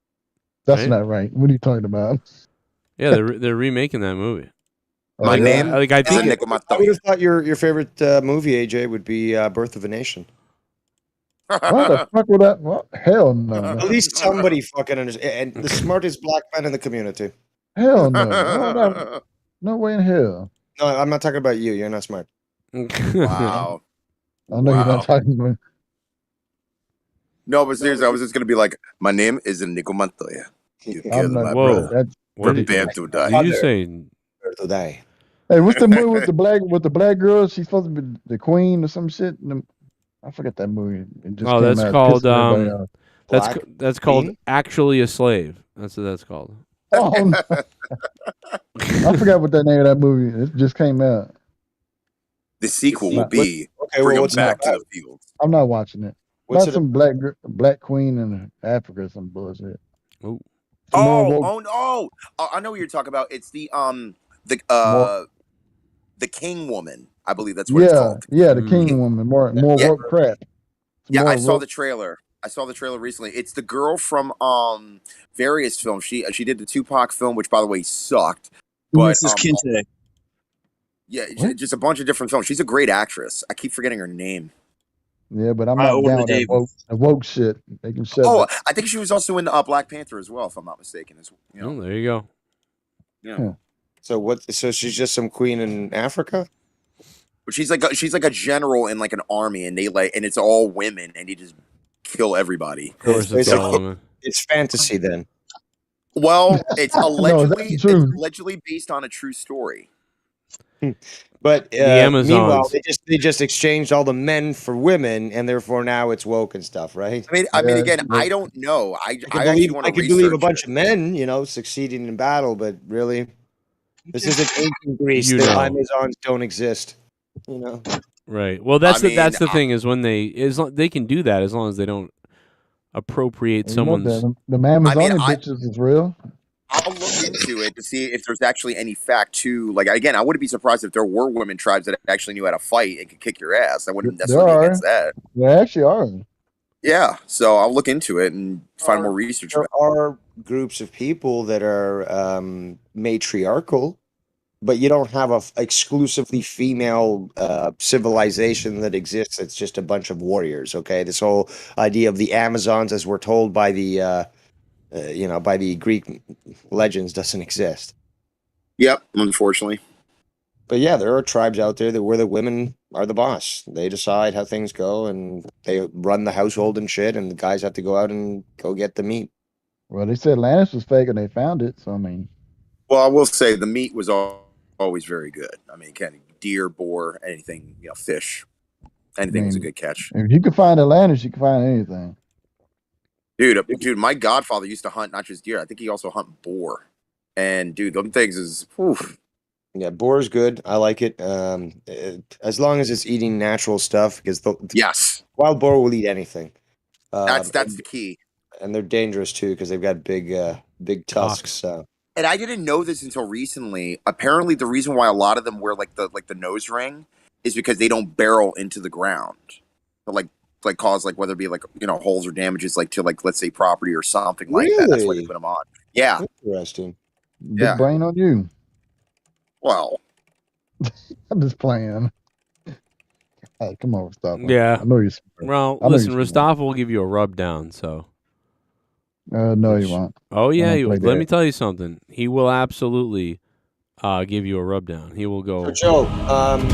That's right? not right. What are you talking about? Yeah, they're remaking that movie. Oh, My yeah? name like I think I would have thought your favorite movie, AJ, would be Birth of a Nation. Why the fuck would that? Well, hell no. At least somebody fucking understands. And the smartest black man in the community. Hell no. No way in hell. No, I'm not talking about you. You're not smart. Wow. I know you're not talking about. No, but seriously, I was just gonna be like, my name is Nico Montoya. You killed my Whoa. brother. Prepare to die. Did you say? Prepare to die. Hey, what's the movie with the black girl? She's supposed to be the queen or some shit. I forget that movie. It just Oh, came that's out, called pissed everybody off. that's called Actually a Slave. That's what that's called. Oh, no. I forgot what that name of that movie. It just came out. The sequel will be Okay, bring well, him what's back it to about? the field. I'm not watching it. What's Not it some black queen in Africa or some bullshit. Oh. Oh, I know what you're talking about. It's the King Woman. I believe that's what it's called. Yeah, the King Woman. More woke crap. Yeah, More I saw woke- the trailer. I saw the trailer recently. It's the girl from various films. She did the Tupac film, which by the way sucked. But Mrs. Kinte. yeah, just a bunch of different films. She's a great actress. I keep forgetting her name. Yeah, but I'm I not ordered down with that woke shit. They can shut Oh, it. I think she was also in Black Panther as well, if I'm not mistaken. Oh, there you go. Yeah. So what? So she's just some queen in Africa. But she's like a general in like an army, and and it's all women, and they just kill everybody. Of course, it's all women. It's fantasy then. Well, it's No, allegedly that's true. based on a true story. But The Amazons. meanwhile, they just exchanged all the men for women, and therefore now it's woke and stuff, right? I mean, again, I don't know. I actually want to I could believe a research bunch it. of men, succeeding in battle, but really, this isn't ancient Greece. You The know. Amazons don't exist. Right. Well, that's I that's the mean, thing is when they can do that as long as they don't appropriate You know someone's. that the Amazonian bitches is real. I'll look into it to see if there's actually any fact to like. Again, I wouldn't be surprised if there were women tribes that actually knew how to fight and could kick your ass. I wouldn't necessarily be against that. There actually are. Yeah, so I'll look into it and find more research. There are groups of people that are matriarchal, but you don't have a exclusively female civilization that exists. It's just a bunch of warriors. Okay, this whole idea of the Amazons, as we're told by the by the Greek legends, doesn't exist. Yep, unfortunately. But yeah, there are tribes out there where the women are the boss. They decide how things go, and they run the household and shit, and the guys have to go out and go get the meat. Well, they said Atlantis was fake and they found it. So I mean, Well, I will say the meat was always very good. I mean, kind of deer, boar, anything, fish, anything was a good catch. if you can find Atlantis, you can find anything. Dude, my godfather used to hunt not just deer. I think he also hunt boar. And dude, them things is oof. Yeah, boar is good. I like it. As long as it's eating natural stuff, because yes, wild boar will eat anything. That's the key. And they're dangerous too because they've got big tusks. So. And I didn't know this until recently. Apparently, the reason why a lot of them wear like the nose ring is because they don't barrel into the ground. So like cause whether it be holes or damages to let's say property or something like that. That's why they put them on. Yeah, interesting. Big brain on you. Well, I'm just playing. Hey, come on, stop. Yeah. I know you're smart. Well, I know listen, you're Rostov will give you a rub down. So. No, you won't. Oh yeah, I don't you, play let that. me tell you something. He will absolutely give you a rub down. He will go. Joe,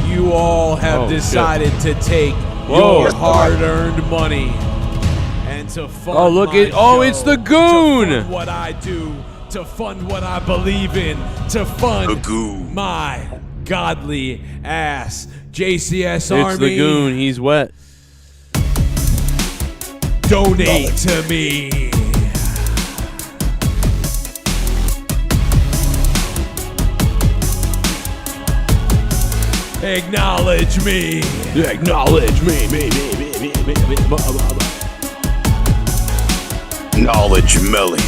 you all have decided to take Whoa. your hard-earned money and to fund Oh, look my at- oh, show, it's the to goon! fund what I do, to fund what I believe in, to fund my godly ass. JCS It's Army. the goon. He's wet. Donate to me. Acknowledge me. Acknowledge me. Knowledge Melly.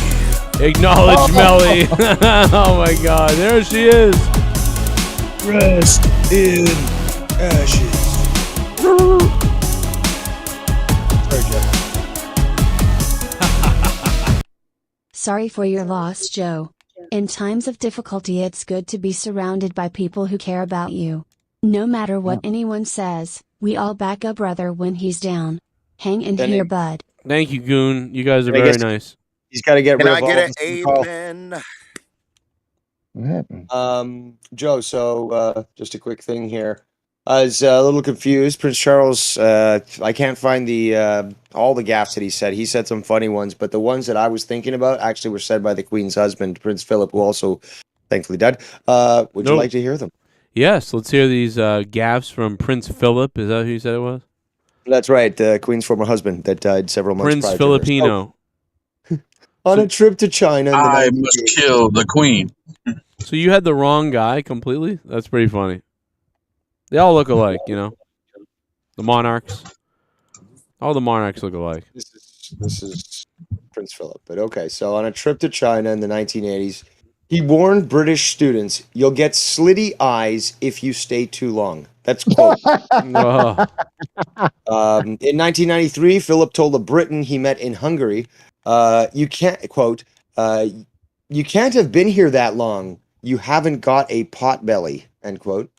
Acknowledge Melly. Oh my God, there she is. Rest in ashes. Sorry for your loss, Joe. In times of difficulty, it's good to be surrounded by people who care about you. No matter what anyone says, we all back a brother when he's down. Hang in here, bud. Thank you, goon. You guys are I very guess- nice. He's got to get Can rid I of get all an this call. amen? What happened? Joe, so just a quick thing here. I was a little confused. Prince Charles, I can't find the all the gaffes that he said. He said some funny ones, but the ones that I was thinking about actually were said by the Queen's husband, Prince Philip, who also thankfully died. Would you Nope. like to hear them? Yes, let's hear these gaffes from Prince Philip. Is that who you said it was? That's right, the Queen's former husband that died several months Prince prior to hers. Filipino. On a trip to China. In the I 1980s. must kill the queen. So you had the wrong guy completely? That's pretty funny. They all look alike, you know? The monarchs. All the monarchs look alike. This is Prince Philip. But okay, so on a trip to China in the 1980s, he warned British students, "You'll get slitty eyes if you stay too long." That's quote. Whoa. In 1993, Philip told a Briton he met in Hungary, "You can't quote. You can't have been here that long. You haven't got a pot belly." End quote.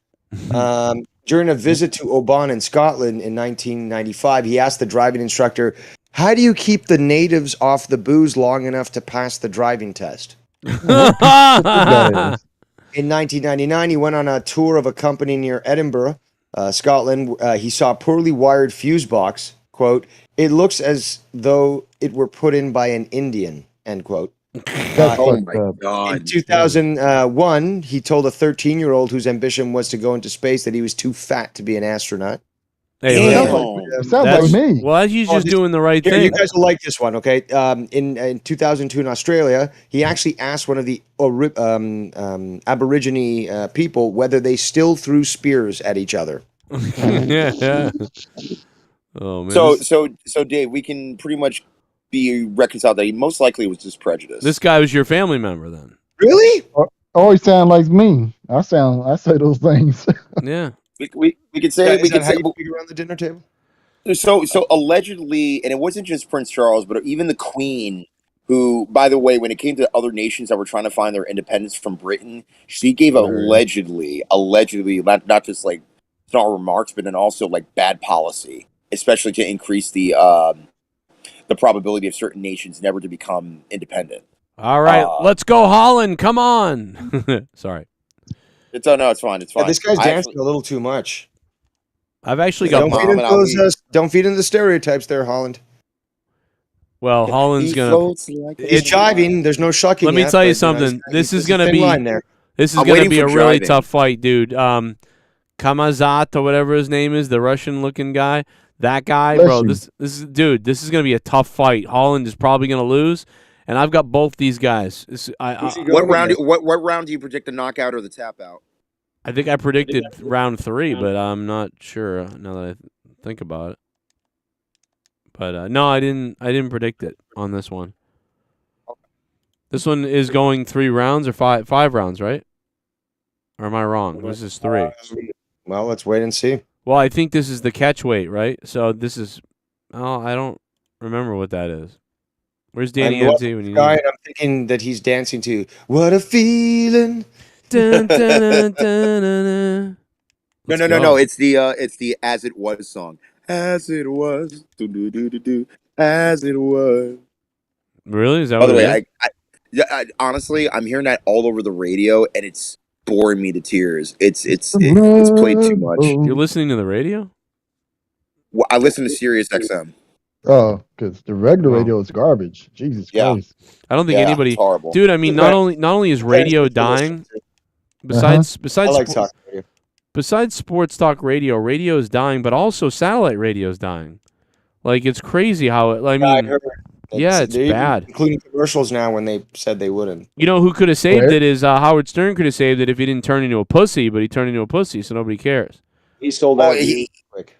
During a visit to Oban in Scotland in 1995, he asked the driving instructor, "How do you keep the natives off the booze long enough to pass the driving test?" In 1999, he went on a tour of a company near Edinburgh, Scotland. He saw a poorly wired fuse box. Quote, "It looks as though it were put in by an Indian," end quote. Oh my God. In 2001, he told a 13-year-old whose ambition was to go into space that he was too fat to be an astronaut. Hey, sounds like me. Well, he's just doing the right Here, thing. you guys will like this one, okay? In 2002 in Australia, he actually asked one of the Aborigine people whether they still threw spears at each other. yeah. Oh man. So Dave, we can pretty much be reconciled that he most likely was just prejudiced. This guy was your family member then? Really? Always sound like me. I say those things. Yeah. We could say Is that how you speak around the dinner table? So allegedly, and it wasn't just Prince Charles, but even the Queen, who, by the way, when it came to other nations that were trying to find their independence from Britain, she gave allegedly, not just like strong remarks, but then also like bad policy, especially to increase the probability of certain nations never to become independent. All right, let's go, Holland. Come on. Sorry. It's it's fine. It's fine. Yeah, this guy's dancing a little too much. I've actually got. Don't feed into the stereotypes there, Holland. Well, Holland's gonna. He's jiving. There's no shucking. Let me yet, tell you but, something. This is there's a gonna thin be. line there. This is gonna be a really tough fight, dude. Kamazat or whatever his name is, the Russian-looking guy. That guy, bro. This is This is gonna be a tough fight. Holland is probably gonna lose, and I've got both these guys. What round do you predict the knockout or the tap out? I think I predicted round 3, but I'm not sure now that I think about it. But no, I didn't predict it on this one. This one is going 3 rounds or 5 rounds, right? Or am I wrong? This is 3. Well, let's wait and see. Well, I think this is the catch weight, right? So this is. Oh, I don't remember what that is. Where's Danny MT when you? I'm thinking that he's dancing to "What a Feeling." Dun, dun, dun, dun, dun. No. It's the As It Was song. As it was, as it was. Really? Is that By the what way, I honestly, I'm hearing that all over the radio, and it's boring me to tears. It's played too much. You're listening to the radio? Well, I listen to Sirius XM. Oh, because the regular radio is garbage. Jesus Christ. I don't think anybody. It's horrible. Dude, I mean, not only is radio dying, besides sports talk radio, radio is dying, but also satellite radio is dying. Like, it's crazy how it. I mean, it's bad. Including commercials now when they said they wouldn't. You know who could have saved it is Howard Stern could have saved it if he didn't turn into a pussy, but he turned into a pussy, so nobody cares. He sold out quick.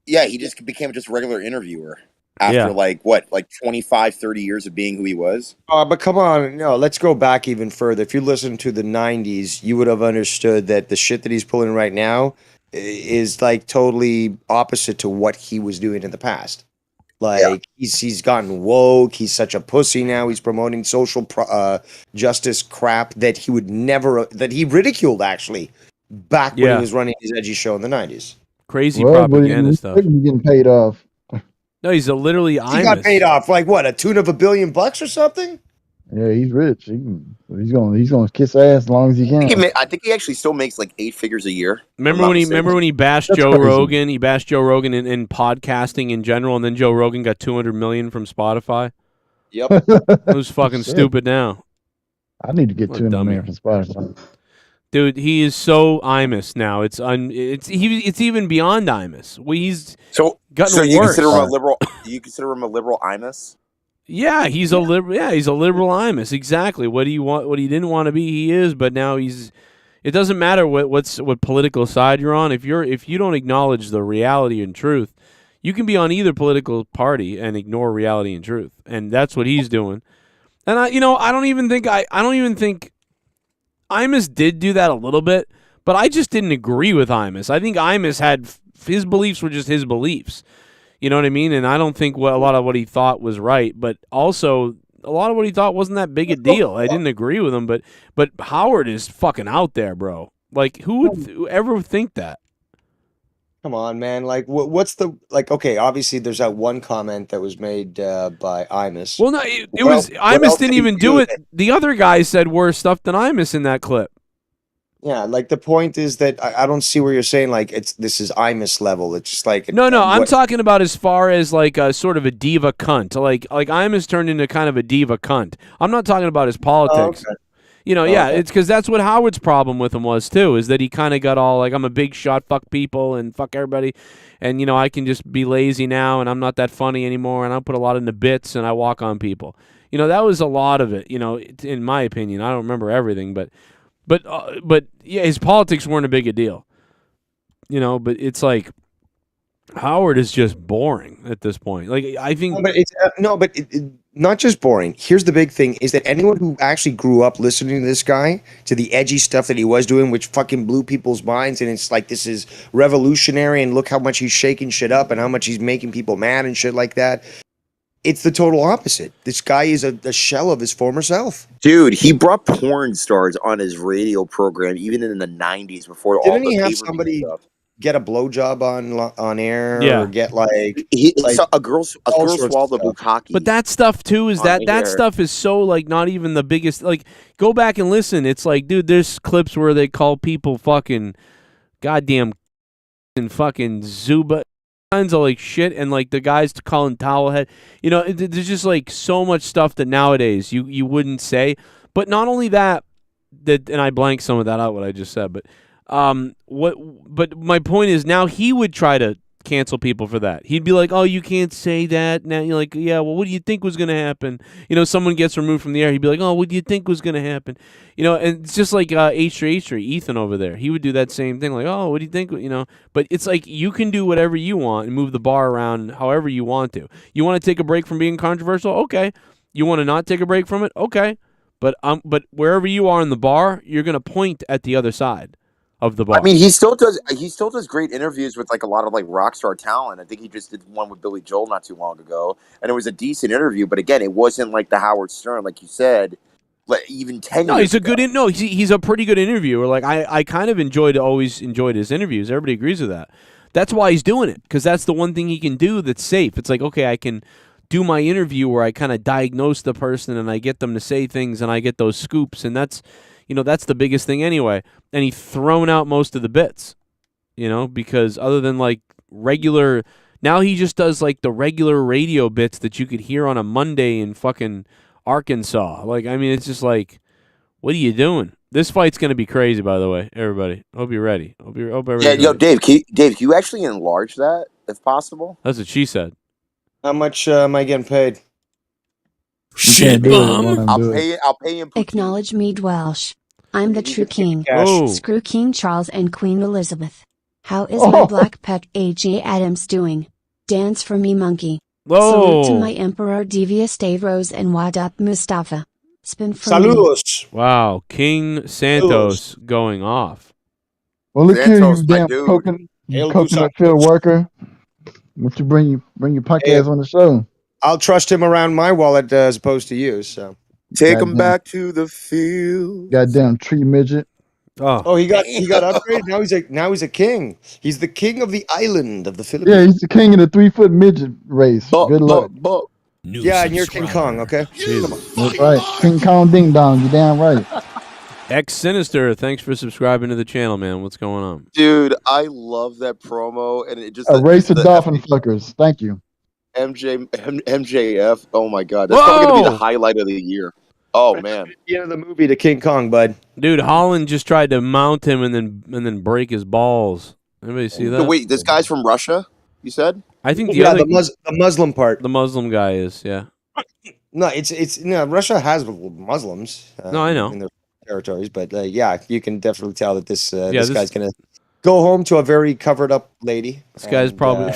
Yeah, he just became just a regular interviewer after like 25, 30 years of being who he was. But come on, no, let's go back even further. If you listen to the 90s, you would have understood that the shit that he's pulling right now is like totally opposite to what he was doing in the past. Like he's gotten woke. He's such a pussy now. He's promoting social justice crap that he would never that he ridiculed actually back when he was running his edgy show in the 90s. Crazy propaganda stuff. He's getting paid off. No, he's literally. He got paid off like what, a tune of $1 billion or something? Yeah, he's rich. He's gonna kiss ass as long as he can. I think he actually still makes like 8 figures a year. Remember when he bashed Joe Rogan? He bashed Joe Rogan in podcasting in general, and then Joe Rogan got $200 million from Spotify. Yep, who's fucking stupid now? I need to get $200 million from Spotify. Dude, he is so Imus now. It's even beyond Imus. He's gotten worse. You consider him a liberal Imus? Yeah, he's a liberal. Yeah, he's a liberal Imus. Exactly. What he didn't want to be, he is. But now he's. It doesn't matter what political side you're on. If you don't acknowledge the reality and truth, you can be on either political party and ignore reality and truth, and that's what he's doing. And I don't even think Imus did do that a little bit, but I just didn't agree with Imus. I think Imus had his beliefs were just his beliefs. You know what I mean? And I don't think a lot of what he thought was right, but also a lot of what he thought wasn't that big a deal. I didn't agree with him, but Howard is fucking out there, bro. Like, who would ever think that? Come on, man. Like, what's the like? Okay, obviously, there's that one comment that was made by Imus. Well, no, it was Imus didn't even do it. The other guy said worse stuff than Imus in that clip. Yeah, like the point is that I don't see where you're saying like this is Imus level. It's just like No, I'm talking about as far as like a sort of a diva cunt. Like Imus turned into kind of a diva cunt. I'm not talking about his politics. Oh, okay. You know, yeah, it's because that's what Howard's problem with him was too, is that he kind of got all like, I'm a big shot, fuck people and fuck everybody, and you know, I can just be lazy now, and I'm not that funny anymore, and I put a lot into bits, and I walk on people. You know, that was a lot of it. You know, in my opinion, I don't remember everything, but yeah, his politics weren't a big a deal. You know, but it's like Howard is just boring at this point. Like I think, but it's not just boring. Here's the big thing: is that anyone who actually grew up listening to this guy, to the edgy stuff that he was doing, which fucking blew people's minds, and it's like this is revolutionary, and look how much he's shaking shit up, and how much he's making people mad and shit like that. It's the total opposite. This guy is a shell of his former self. Dude, he brought porn stars on his radio program even in the 90s before all the Didn't he have pay-per-view somebody stuff. get a blowjob on air? Yeah. Or get like, a girl swallowed a bukkake. But that stuff too is that air. stuff is so like not even the biggest. Like go back and listen. It's like, dude, there's clips where they call people fucking goddamn and fucking Zuba. Kinds of like shit, and like the guys calling towelhead, you know, there's just like so much stuff that nowadays you wouldn't say. But not only that, and I blanked some of that out what I just said, but but my point is now he would try to cancel people for that. He'd be like, oh, you can't say that now. You're like, yeah, well, what do you think was gonna happen? You know, someone gets removed from the air, he'd be like, oh, what do you think was gonna happen? You know, and it's just like H3 Ethan over there. He would do that same thing, like, oh, what do you think? You know, but it's like you can do whatever you want and move the bar around however you want to. You want to take a break from being controversial? Okay. You want to not take a break from it? Okay. But wherever you are in the bar, you're gonna point at the other side of the bar. I mean, he still does great interviews with like a lot of like rock star talent. I think he just did one with Billy Joel not too long ago, and it was a decent interview. But again, it wasn't like the Howard Stern, like you said, like even 10 No, years he's a ago. good he's a pretty good interviewer. Like I kind of always enjoyed his interviews. Everybody agrees with that. That's why he's doing it, because that's the one thing he can do that's safe. It's like, okay, I can do my interview where I kind of diagnose the person and I get them to say things and I get those scoops, and that's, you know, that's the biggest thing anyway. And he's thrown out most of the bits, you know, because other than like regular, now he just does like the regular radio bits that you could hear on a Monday in fucking Arkansas. Like, I mean, it's just like, what are you doing? This fight's going to be crazy, by the way, everybody. Hope you're ready. Hope everybody's Yo, ready. Dave, can you actually enlarge that if possible? That's what she said. How much am I getting paid? Shit, bum. I'll pay him. Acknowledge me, Welsh. I'm the true king. Oh. Screw King Charles and Queen Elizabeth. How is my black pet AJ Adams doing? Dance for me, monkey. Salute to my Emperor Devious Dave Rose and Wad Up Mustafa. Spin for me. Saludos. Wow, King Santos going off. Well, look here, Santos, you my damn dude. coconut field worker. Why don't you bring your punk ass on the show? I'll trust him around my wallet as opposed to you. So take him back to the field. Goddamn tree midget. Oh, he got upgraded. Now he's a king. He's the king of the island of the Philippines. Yeah, he's the king of the 3-foot midget race. Good luck. Yeah, and you're King Kong, okay? Come on. That's right. King Kong Ding Dong. You damn right. X Sinister, thanks for subscribing to the channel, man. What's going on? Dude, I love that promo, and it just A race of dolphin fuckers. Thank you. MJF. Oh my god, that's probably gonna be the highlight of the year. Oh man, the end of the movie to King Kong, bud. Dude, Holland just tried to mount him and then break his balls. Anybody see that? Wait, this guy's from Russia? You said? I think the Muslim part. The Muslim guy is, yeah. No, it's Russia has Muslims. No, I know. In their territories, but yeah, you can definitely tell that this this guy's gonna go home to a very covered up lady. This guy's probably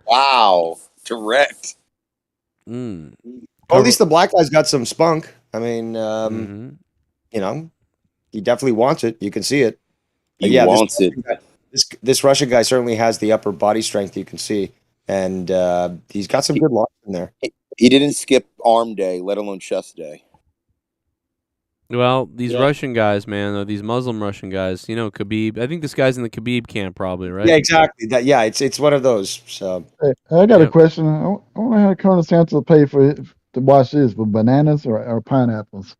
wow, direct. Mm. Well, at least the black guy's got some spunk. I mean, you know, he definitely wants it. You can see it. He wants it. This Russian guy certainly has the upper body strength. You can see, and he's got some good locks in there. He didn't skip arm day, let alone chest day. Well, these Yeah. Russian guys, man, or these Muslim Russian guys, you know, Khabib. I think this guy's in the Khabib camp, probably, right? Yeah, exactly. That yeah, it's one of those. So Hey, I got a Yep. question. I wonder how Colonel Santa pay for it, to watch this with bananas or pineapples.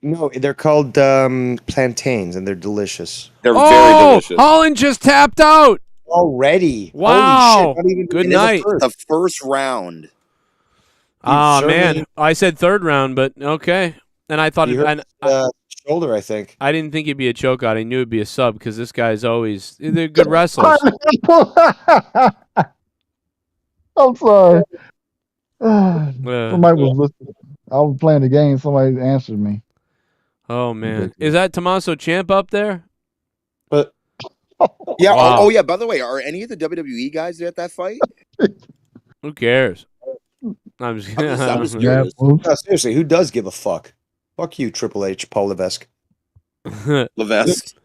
no, they're called plantains, and they're delicious. They're very Oh, delicious. Holland just tapped out. Already. Wow. Holy shit! Not even Good in the night. first. The first round. Ah, certainly- man. I said third round, but okay. And I thought You heard shoulder, I think. I didn't think it'd be a chokeout. I knew it'd be a sub because this guy's always they're good wrestlers. I'm sorry. Somebody was listening. I was playing the game. Somebody answered me. Oh man, is that Tommaso Ciampa up there? But Yeah. Wow. Oh yeah. By the way, are any of the WWE guys at that fight? Who cares? I'm just I'm just Yeah, curious. well, No, seriously, who does give a fuck? Fuck you, Triple H, Paul Levesque. Levesque.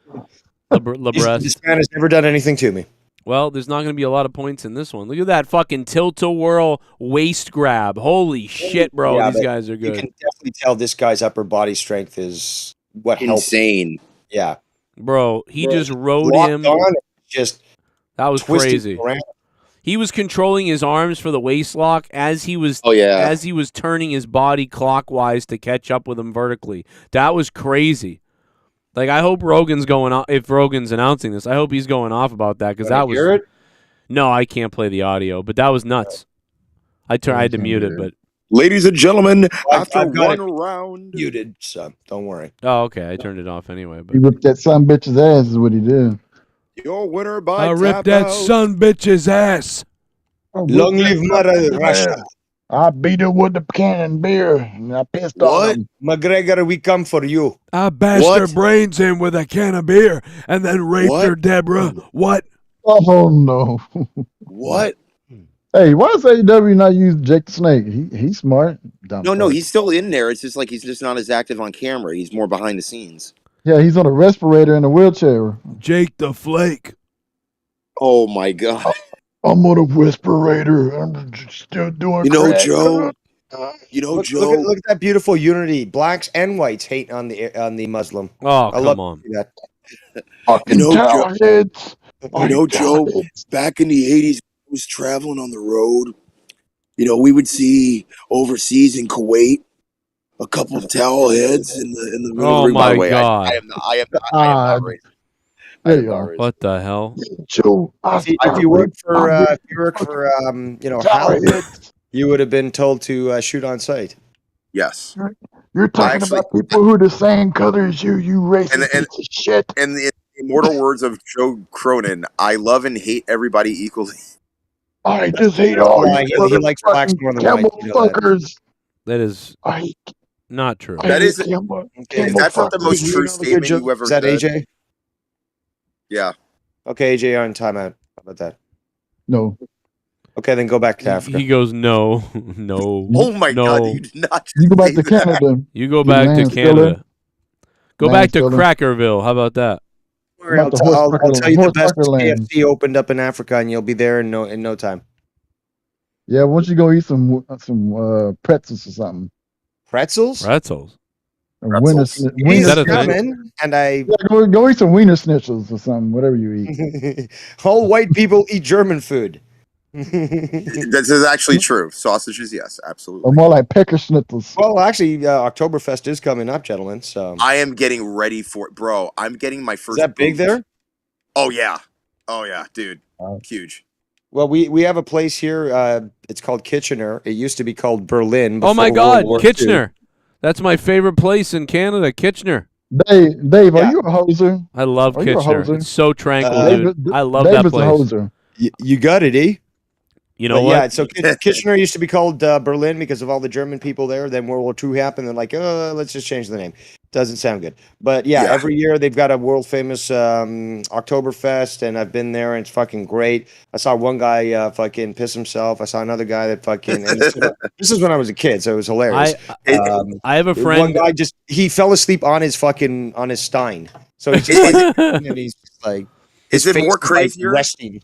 Lebreast. This man has never done anything to me. Well, there's not going to be a lot of points in this one. Look at that fucking tilt-a-whirl waist grab. Holy shit, bro. Yeah, These but guys are You good. can definitely tell this guy's upper body strength is what helps. Insane. Yeah. Bro, he just rode Locked him. on, just That was twisted crazy. around. He was controlling his arms for the waist lock as he was turning his body clockwise to catch up with him vertically. That was crazy. Like, I hope Rogan's going off. If Rogan's announcing this, I hope he's going off about that because that was. Hear it? No, I can't play the audio, but that was nuts. I had to mute it, but Ladies and gentlemen, after I've got one round, muted, so don't worry. oh, okay, I turned it off anyway. But he ripped that son bitch's ass is what he did. your winner by I ripped tap that out. son bitch's ass. Long live Mother Russia. I beat her with the cannon beer and I pissed on What? him. McGregor, we come for you. I bashed What? her brains in with a can of beer and then raped What? her, Deborah. What? Oh no. What? Hey, why does AEW not use Jake the Snake? He's smart. Dumb No, fuck. he's still in there. It's just like he's just not as active on camera. He's more behind the scenes. Yeah, he's on a respirator in a wheelchair. Jake the Flake. Oh my god! I'm on a respirator. I'm still doing You know, crack. Joe. You know, Look, Joe. look at that beautiful unity. Blacks and whites hate on the Muslim. oh, I love come on. that. Fucking You know, Joe. towelheads. You know, Joe. Back in the '80s, I was traveling on the road. You know, we would see overseas in Kuwait a couple of towel heads in the middle of Oh the ring. By the my way, God. I am not racist. I There am you not go. racist. What the hell? Joe, If you work for Holland, towelheads. you would have been told to shoot on sight. Yes. You're talking Actually- about people who are the same color as you racist And- piece of shit. In the immortal words of Joe Cronin, I love and hate everybody equally. I just hate all Yeah, you he likes blacks motherfucking more than whites, camel you know that. fuckers. That is I not true. That is- camel That's not the most You true know the good statement joke? you ever Is that said. AJ? Yeah. Okay, AJ on timeout. How about that? No. Okay, then go back to Africa. He goes, no, no. Oh my no. god, you did not just You go back say to that. Canada. You go back to land still in? Canada. Go Land back to still in? Crackerville. How about that? Worry, I'll, About the t- horse I'll, fucker- I'll tell you the horse best fucker land. KFC opened up in Africa, and you'll be there in no time. Yeah, why don't you go eat some pretzels or something? Pretzels? Pretzels. Or Pretzels. Wiener, Is He's that a thing? coming, and I yeah, go eat some wiener schnitzels or something, whatever you eat. all white people eat German food. This is actually true. Sausages, yes, absolutely. Or more like pecker schnitzels. Well, actually, Oktoberfest is coming up, gentlemen. So I am getting ready for it, bro. I'm getting my first. is that big boot. there? Oh yeah, dude, huge. Well, we have a place here. It's called Kitchener. It used to be called Berlin. Oh my before God, World War II. Kitchener. That's my favorite place in Canada, Kitchener. Dave, Yeah. are you a hoser? I love Are you a Kitchener. hoser? It's so tranquil, David- dude. I love Dave that is place. a hoser. You got it, eh? You know But what? yeah, so Kitchener used to be called Berlin because of all the German people there. Then World War II happened. They're like, oh, let's just change the name. Doesn't sound good. But yeah, Yeah. every year they've got a world famous Oktoberfest, and I've been there, and it's fucking great. I saw one guy fucking piss himself. I saw another guy that fucking. And this is when I was a kid, so it was hilarious. I have a One friend. guy he fell asleep on his stein. So he's just like, and he's just like, Is his it face more is, like, crazier? resting.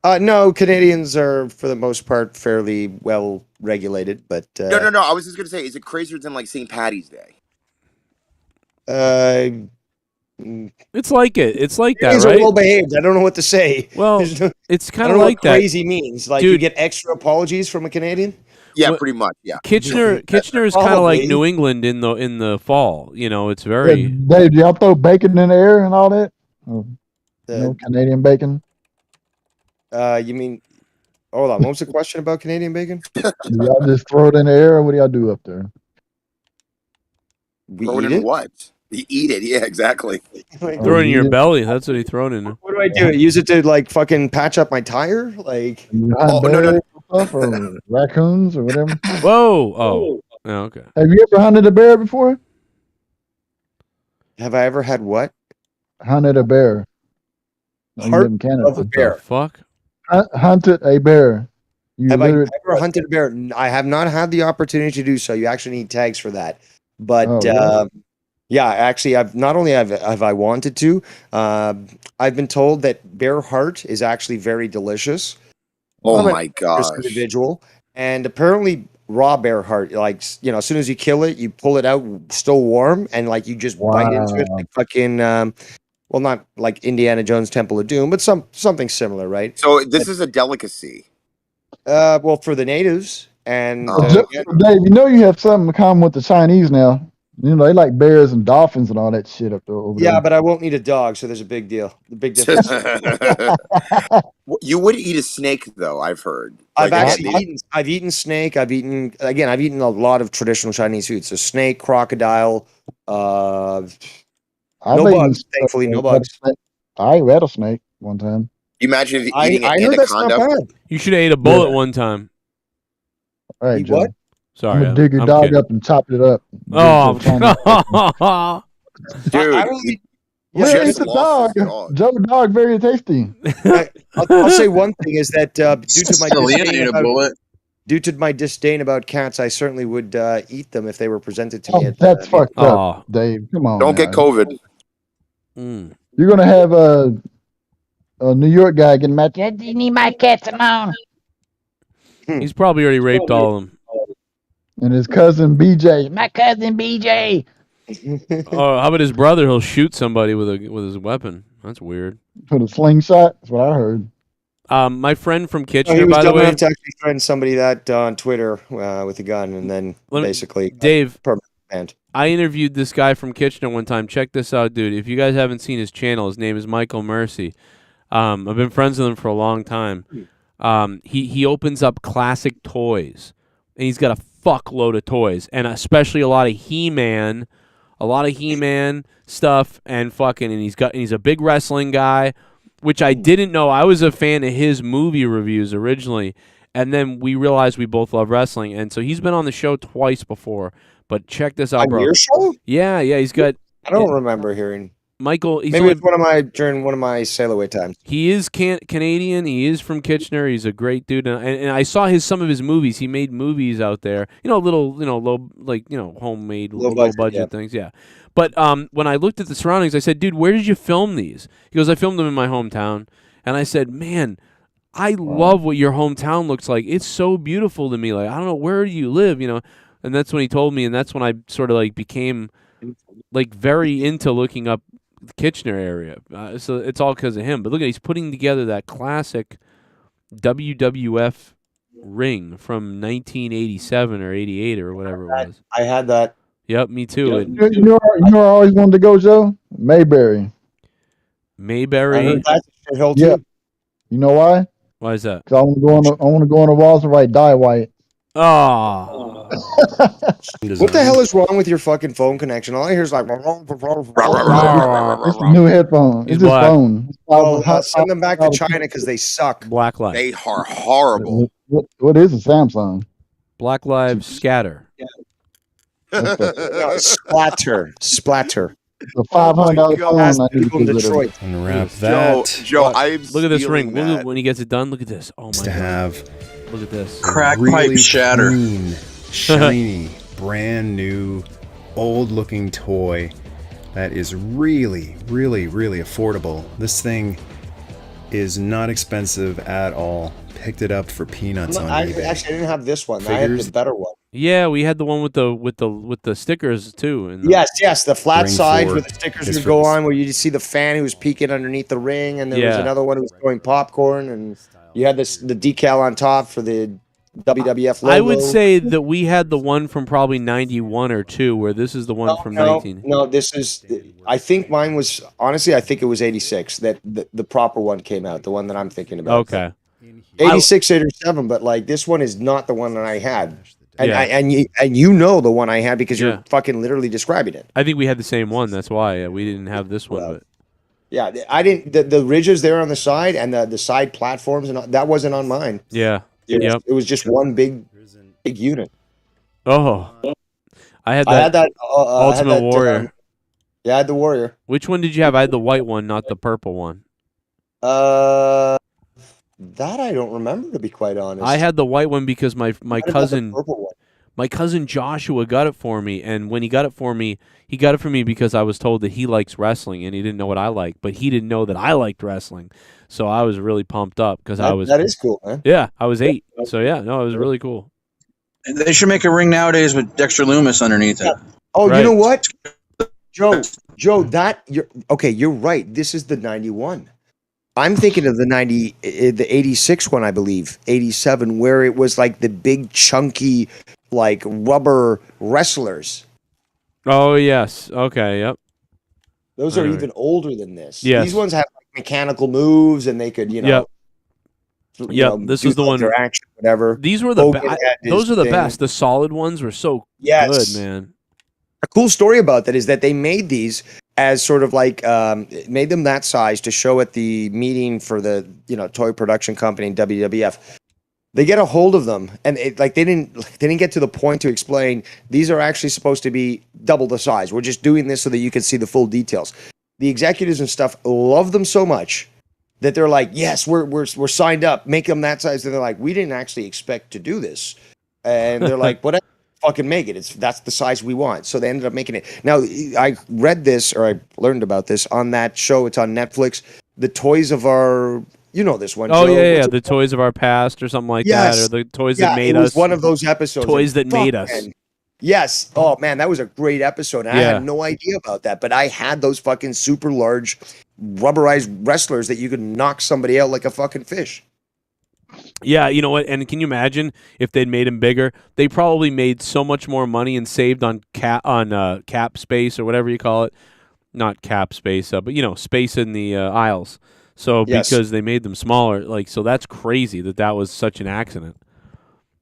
No, Canadians are for the most part fairly well regulated, but No. I was just gonna say, is it crazier than like St. Patty's Day? It's like it. It's like that, Canadians right? are well behaved. I don't know what to say. Well, it's I kind don't of know like what that. crazy means. Like you get extra apologies from a Canadian. Yeah, pretty much. Yeah. Kitchener is kind of like Probably. New England in the fall. You know, it's Yeah, very. Dave, do y'all throw bacon in the air and all that? Or, Canadian bacon? You mean? Hold on. What was the question about Canadian bacon? Do y'all just throw it in the air, or what do y'all do up there? We Throw it eat in it? what? You eat it. Yeah, exactly. Throw it in your belly. That's what he thrown in. What do I do? Use it to like fucking patch up my tire? Like You hunt bears or stuff, or raccoons or whatever? Whoa! Oh, okay. Have you ever hunted a bear before? Have I ever had what? Hunted a bear. You live Heart in Canada. of a bear. Fuck. Hunted a bear. You Have I literally- ever hunted a bear? I have not had the opportunity to do so. You actually need tags for that. But really? yeah, actually, I've not only have I wanted to. I've been told that bear heart is actually very delicious. Oh I'm a my gosh. individual, and apparently raw bear heart, like as soon as you kill it, you pull it out still warm, and like you just bite into it like fucking. Well, not like Indiana Jones Temple of Doom, but something similar, right? So this is a delicacy. Well, for the natives, and Dave, you know you have something in common with the Chinese now. You know they like bears and dolphins and all that shit up there. Over yeah, there. but I won't need a dog, so there's a big deal. The big difference. You would eat a snake, though. I've heard. I've Like, actually eaten snake. I've eaten a lot of traditional Chinese food. So snake, crocodile. No bugs, thankfully, no bugs. I ate rattlesnake one time. You imagine if I eating an heard that's not anaconda. bad. You should have ate a bullet one time. All right, Eat Joe. what? Sorry, I'm gonna dig your I'm dog kidding. up and chop it up. Oh, Dude, I don't eat- Yeah, just it's a lost dog. his dog. Joe dog, very tasty. I'll say one thing is that due to my disdain about cats, I certainly would eat them if they were presented to me. Oh, that's fucked Aw. up, Dave. Come on. Don't get man. COVID. You're gonna have a New York guy getting mad. You need my cats alone. He's probably already raped all of them. And his cousin BJ. My cousin BJ. Oh, how about his brother? He'll shoot somebody with his weapon. That's weird. With a slingshot. That's what I heard. My friend from No, Kitchener, he was by the dumb way. enough to actually threaten somebody that on Twitter with a gun, and then basically Dave, permanent banned. I interviewed this guy from Kitchener one time. Check this out, dude. If you guys haven't seen his channel, his name is Michael Mercy. I've been friends with him for a long time. He opens up classic toys, and he's got a fuckload of toys, and especially a lot of He-Man stuff, and he's a big wrestling guy, which I didn't know. I was a fan of his movie reviews originally, and then we realized we both love wrestling, and so he's been on the show twice before. But check this out, On bro. your show? Yeah, he's got. I don't remember hearing. Michael, he's Maybe only- it's during one of my sail away times. He is Canadian. He is from Kitchener. He's a great dude, and I saw some of his movies. He made movies out there, low, homemade, low budget things. Yeah, but when I looked at the surroundings, I said, "Dude, where did you film these?" He goes, "I filmed them in my hometown," and I said, "Man, I love what your hometown looks like. It's so beautiful to me. Like, I don't know, where do you live, And that's when he told me, and that's when I sort of became very into looking up the Kitchener area. So it's all because of him. But look at, he's putting together that classic WWF ring from 1987 or 88 or whatever it was. I had that. Yep, me too. You know where I always wanted to go, Joe? Mayberry. Mayberry. I heard that's a hill Yeah. too. You know why? Why is that? Because I want to go on the walls and write "Die White." Oh. What the hell is wrong with your fucking phone connection? All I hear is like. It's a new headphone. He's It's his black. phone. Well, send them back to China because they suck. Black Lives. They are horrible. What is a Samsung? Black Lives Scatter. No, splatter. The $500 phone. I need to People in get rid of. Detroit. And wrap that. Joe, I'm Look at this ring. stealing Look that. at when he gets it done. Look at this. Oh my to god. have Look at this. Crack really pipe shatter. clean, shiny, brand new, old-looking toy that is really, really, really affordable. This thing is not expensive at all. Picked it up for peanuts on eBay. Actually, I didn't have this one. I had Figures- the better one. Yeah, we had the one with the stickers too. And Yes, the flat Ring sides four where the stickers is would for go the- on, where you see the fan who was peeking underneath the ring, and there was Yeah. another one who was throwing popcorn, and you had the decal on top for the WWF logo. I would say that we had the one from probably 91 or 2, where this is the one from 19. No, this is. I think mine was honestly. I think it was 86 that the proper one came out. The one that I'm thinking about. Okay. 86, 87, but like this one is not the one that I had. And Yeah. and you know the one I had because you're fucking literally describing it. I think we had the same one. That's why we didn't have this one. But Yeah, I didn't. The ridges there on the side and the side platforms and that wasn't on mine. yeah, It was just one big unit. Oh, I had I had that. that I had Ultimate that, Warrior. Yeah, I had the Warrior. Which one did you have? I had the white one, not the purple one. That I don't remember, to be quite honest. I had the white one because my Might have had the cousin. purple one. My cousin Joshua got it for me, and when he got it for me, he got it for me because I was told that he likes wrestling, and he didn't know what I liked, but he didn't know that I liked wrestling. So I was really pumped up because I was. That is cool, man. Yeah, I was 8. So yeah, no, it was really cool. They should make a ring nowadays with Dexter Loomis underneath it. Oh, Right. you know what, Joe? You're right. This is the 91. I'm thinking of the 86 one, I believe, 87, where it was like the big chunky, like rubber wrestlers. Oh yes, okay, yep. Those I are know. even older than this. Yes. These ones have like mechanical moves, and they could, Yep. This do was the one. their action, whatever. These were the Hogan best. had his Those are the thing. best. The solid ones were so Yes. good, man. A cool story about that is that they made these as sort of like made them that size to show at the meeting for the toy production company in WWF. They get a hold of them, and they didn't get to the point to explain these are actually supposed to be double the size. We're just doing this so that you can see the full details. The executives and stuff love them so much that they're like, yes, we're signed up. Make them that size. And they're like, we didn't actually expect to do this, and they're like, whatever. Fucking make it. That's the size we want. So they ended up making it. Now I read this, or I learned about this on that show. It's on Netflix. The Toys of Our, this one. Oh Joe? yeah, What's the toys of our past or something like Yes. that, or the toys Yeah, that made it was us. one of those episodes. Toys And that made fuck, us. man. Yes. Oh man, that was a great episode. And I Yeah. had no idea about that, but I had those fucking super large rubberized wrestlers that you could knock somebody out like a fucking fish. Yeah, you know what? And can you imagine if they'd made him bigger? They probably made so much more money and saved on cap space or whatever you call it. Not cap space, but space in the aisles. So Yes. because they made them smaller, so that's crazy that was such an accident.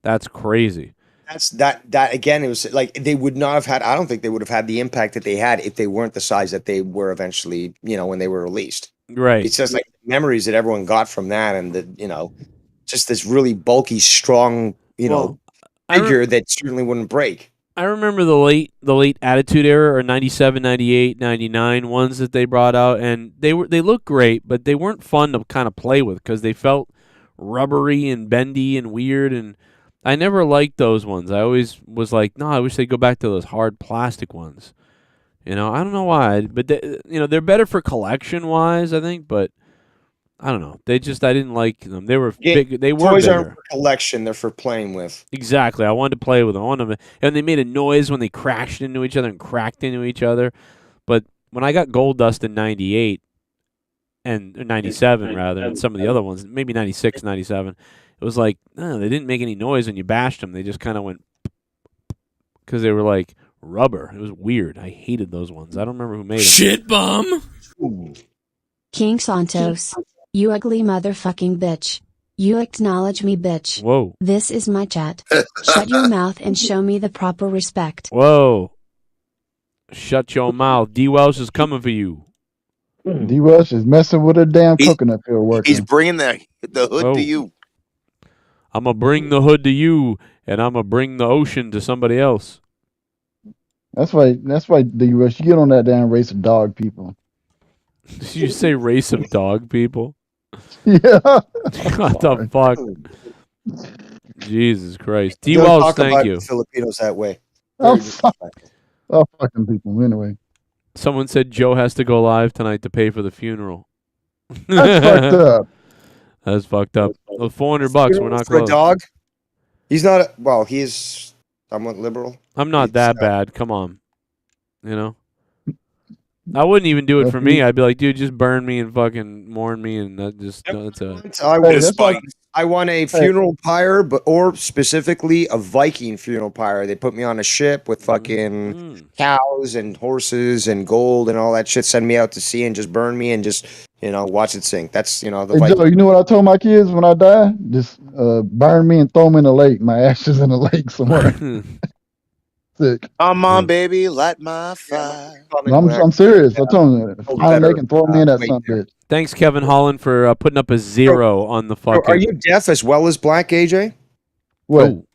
That's crazy. That's that again. It was like they would not have had. I don't think they would have had the impact that they had if they weren't the size that they were eventually. When they were released. Right. It's just like memories that everyone got from that, and just this really bulky, strong, figure that certainly wouldn't break. I remember the late Attitude Era, or 97, 98, 99 ones that they brought out, and they looked great, but they weren't fun to kind of play with because they felt rubbery and bendy and weird, and I never liked those ones. I always was like, no, I wish they'd go back to those hard plastic ones. I don't know why, but they're better for collection wise, I think, but I don't know. I didn't like them. They were big. They were Toys bigger. aren't for collection; they're for playing with. Exactly. I wanted to play with them. And they made a noise when they crashed into each other and cracked into each other. But when I got Gold Dust in 98 and 97 rather, and some of the other ones, maybe 96, 97, it was like, they didn't make any noise when you bashed them. They just kind of went because they were like rubber. It was weird. I hated those ones. I don't remember who made them. Shit bum. King Santos. You ugly motherfucking bitch. You acknowledge me, bitch. Whoa. This is my chat. Shut your mouth and show me the proper respect. Whoa. Shut your mouth. D. Welsh is coming for you. D. Welsh is messing with a damn coconut field working. He's bringing the hood Oh. to you. I'm going to bring the hood to you, and I'm going to bring the ocean to somebody else. That's why D. Welsh, you get on that damn race of dog people. Did you say race of dog people? Yeah. What the fuck? Jesus Christ. D. Don't Welsh, talk thank about you. Filipinos that way. Oh, Very disrespectful. Oh, fucking people. Anyway. Someone said Joe has to go live tonight to pay for the funeral. That's fucked up. That's fucked up. Well, $400, we're not For a close. dog? He's not. Well, he's somewhat liberal. I'm not that bad. Come on. You know? I wouldn't even do it for me. I'd be like, dude, just burn me and fucking mourn me, and that's it. I want a funeral pyre, or specifically a Viking funeral pyre. They put me on a ship with fucking cows and horses and gold and all that shit. Send me out to sea and just burn me and just watch it sink. That's the Hey, Viking. Joe, you know what I told my kids when I die? Just burn me and throw me in the lake. My ashes in the lake somewhere. Sick. Come on, baby, light my fire. No, I'm serious. I told them, find they can throw me in that son bitch. Thanks, Kevin Holland, for putting up a 0 on the fucking. Are you deaf as well as black, AJ? What? Oh.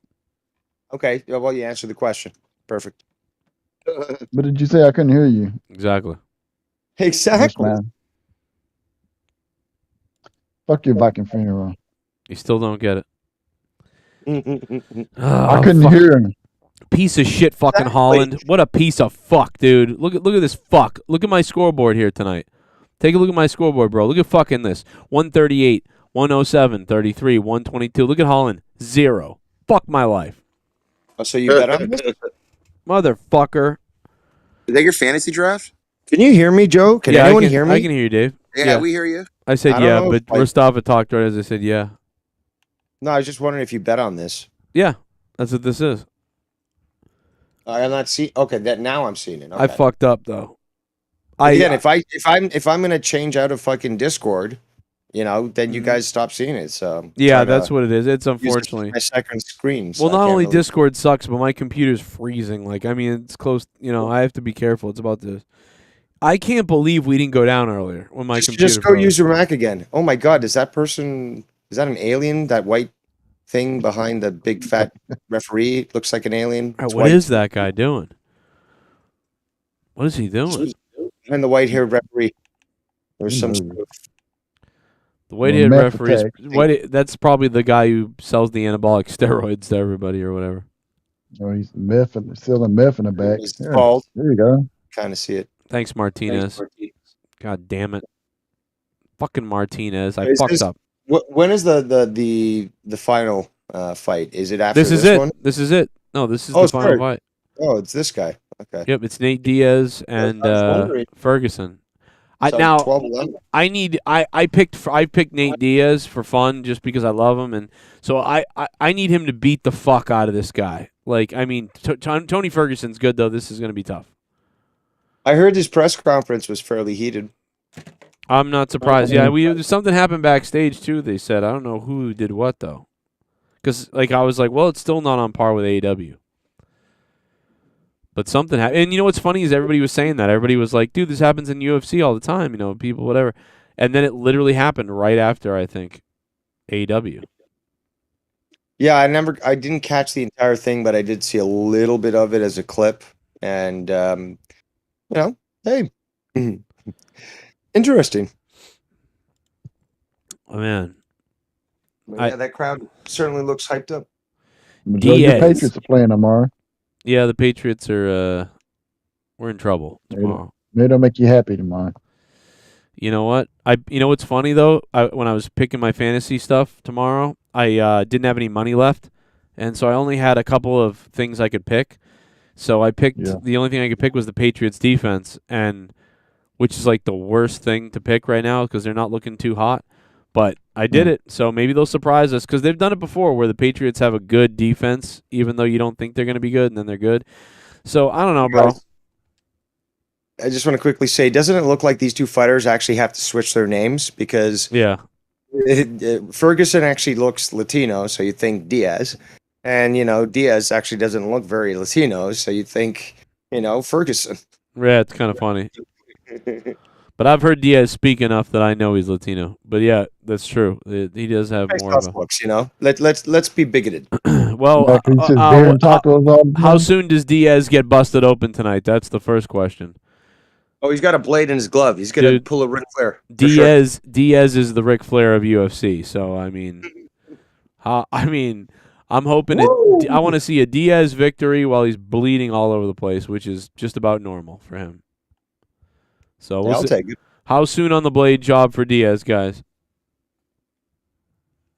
Okay. Well, you answered the question. Perfect. What did you say? I couldn't hear you. Exactly. Exactly. Yes, man. Fuck your Viking funeral. You still don't get it. I couldn't hear him. Piece of shit, fucking Holland. What a piece of fuck, dude. Look at this fuck. Look at my scoreboard here tonight. Take a look at my scoreboard, bro. Look at fucking this. 138, 107, 33, 122. Look at Holland. 0. Fuck my life. Oh, so you bet on this? Motherfucker. Is that your fantasy draft? Can you hear me, Joe? Can anyone hear me? I can hear you, Dave. Yeah, we hear you. I said yeah, but Rostava talked right as I said yeah. No, I was just wondering if you bet on this. Yeah, that's what this is. I'm not seeing. Okay, now I'm seeing it. Okay. I fucked up though. Again, if I'm gonna change out of fucking Discord, then you guys stop seeing it. So yeah, that's what it is. It's unfortunately my second screen. So well, not only Discord sucks, but my computer's freezing. Like, I mean, it's close. I have to be careful. It's about this. I can't believe we didn't go down earlier when my computer. Just go use your Mac again. Oh my God, is that an alien? That white thing behind the big fat referee looks like an alien. What is that guy doing? What is he doing? And the white-haired referee. There's some sort of the white-haired referee. That's probably the guy who sells the anabolic steroids to everybody or whatever. Oh, he's selling meth in the back. There you go. Kind of see it. Thanks, Martinez. God damn it. Fucking Martinez. I fucked up. When is the final fight? Is it after this this one? This is it. No, this is the final fight. Oh, it's this guy. Okay. Yep, it's Nate Diaz and Ferguson. I picked Nate Diaz for fun just because I love him, and so I need him to beat the fuck out of this guy. Like, I mean, Tony Ferguson's good though. This is going to be tough. I heard his press conference was fairly heated. I'm not surprised. Yeah, something happened backstage too. They said I don't know who did what though, because I was like, well, it's still not on par with AEW. But something happened. And you know what's funny is everybody was saying that. Everybody was like, dude, this happens in UFC all the time. People, whatever. And then it literally happened right after, I think, AEW. Yeah, I didn't catch the entire thing, but I did see a little bit of it as a clip. And, hey, interesting. Oh, man. Yeah, that crowd certainly looks hyped up. The Patriots are playing tomorrow. Yeah, the Patriots are. We're in trouble tomorrow. Maybe it'll make you happy tomorrow. You know what? You know what's funny though? When I was picking my fantasy stuff tomorrow, I didn't have any money left, and so I only had a couple of things I could pick. So I picked the only thing I could pick was the Patriots defense, and which is like the worst thing to pick right now because they're not looking too hot. But I did it, so maybe they'll surprise us because they've done it before where the Patriots have a good defense, even though you don't think they're going to be good, and then they're good. So I don't know, bro. I just want to quickly say, doesn't it look like these two fighters actually have to switch their names? Because Ferguson actually looks Latino, so you think Diaz. And, Diaz actually doesn't look very Latino, so you think, Ferguson. Yeah, it's kind of funny. But I've heard Diaz speak enough that I know he's Latino. But yeah, that's true. He does have more of a looks, Let's be bigoted. Well, how soon does Diaz get busted open tonight? That's the first question. Oh, he's got a blade in his glove. He's gonna pull a Ric Flair. Diaz is the Ric Flair of UFC. So I mean, I'm hoping I want to see a Diaz victory while he's bleeding all over the place, which is just about normal for him. So we'll I'll take it. How soon on the blade job for Diaz, guys?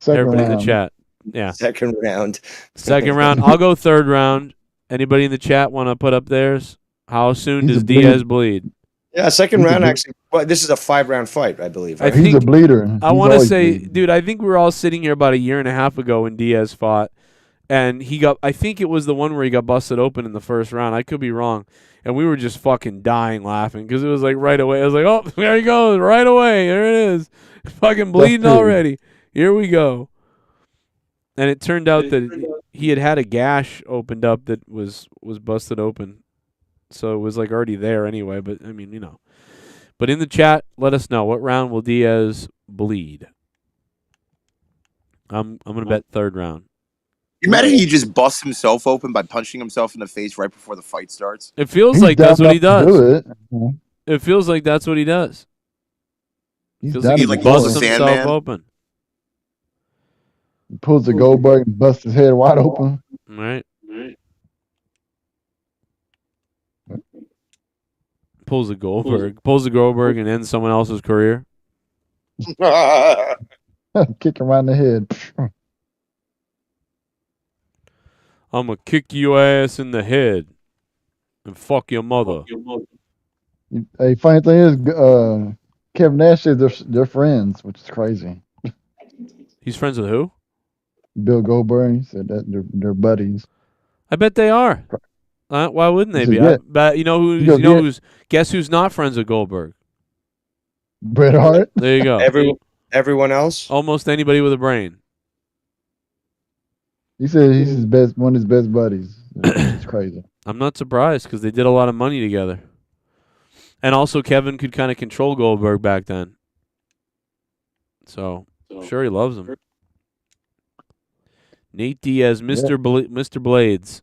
Second Everybody round. in the chat. Yeah. Second round. Second round. I'll go third round. Anybody in the chat want to put up theirs? How soon He's does a bleed. Diaz bleed? Yeah, second He's a round bleed. actually. Well, this is a 5-round fight, I believe. I Right? He's a think bleeder. I He's want to always say, bleeding. dude, I think we were all sitting here about a year and a half ago when Diaz fought, and he got. I think it was the one where he got busted open in the first round. I could be wrong, and we were just fucking dying laughing because it was like right away. I was like, oh, there he goes, right away. There it is, fucking bleeding true. already. Here we go. And it turned out that he had a gash opened up that was busted open, so it was like already there anyway. But I mean, you know. But in the chat, let us know what round will Diaz bleed. I'm gonna bet third round. You imagine he just busts himself open by punching himself in the face right before the fight starts? It feels He's like that's what he down to does. do it. It feels like that's what he does. He's Feels down like to he like do busts it. Sandman. himself open. He pulls the Goldberg and busts his head wide open. All right. Pulls the Goldberg, and ends someone else's career. Kick him around the head. I'm gonna kick your ass in the head and fuck your mother. Hey, funny thing is, Kevin Nash says they're friends, which is crazy. He's friends with who? Bill Goldberg, he said that they're buddies. I bet they are. Why wouldn't they He be? said, yeah. But you know who? He goes, You know yeah. who's? Guess who's not friends with Goldberg? Bret Hart. There you go. Everyone else? Almost anybody with a brain. He said he's his best, one of his best buddies. It's crazy. I'm not surprised because they did a lot of money together. And also, Kevin could kind of control Goldberg back then. So, I'm sure he loves him. Nate Diaz, Mr. Blades.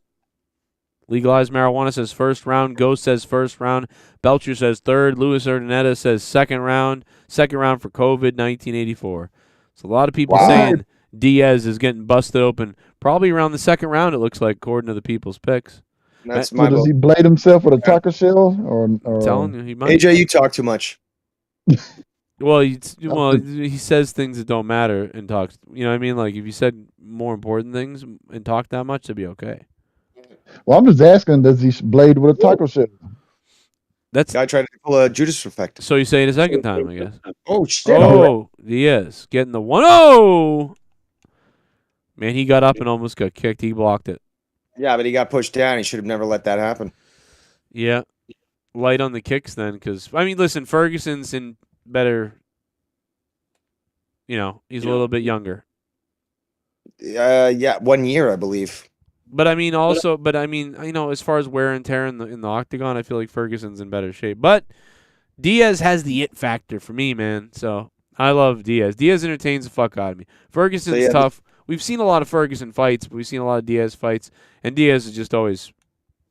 Legalized marijuana says first round. Ghost says first round. Belcher says third. Luis Urdaneta says second round. Second round for COVID, 1984. So a lot of people saying Diaz is getting busted open probably around the second round, it looks like, according to the people's picks. That's So does he blade himself with a taco shell? Or I'm telling you, he might. AJ, you talk too much. Well, he says things that don't matter and talks. You know what I mean? Like, if you said more important things and talked that much, it'd be okay. Well, I'm just asking, does he blade with a taco shell? That's guy tried to pull a Judas effect. So you say it a second time, I guess. Oh shit! Oh, Diaz getting the 1-0. Man, he got up and almost got kicked. He blocked it. Yeah, but he got pushed down. He should have never let that happen. Yeah, light on the kicks then, because I mean, listen, Ferguson's in better. You know, he's a little bit younger. Yeah, 1 year, I believe. But I mean, you know, as far as wear and tear in the octagon, I feel like Ferguson's in better shape. But Diaz has the it factor for me, man. So I love Diaz. Diaz entertains the fuck out of me. Ferguson's tough. We've seen a lot of Ferguson fights, but we've seen a lot of Diaz fights, and Diaz is just always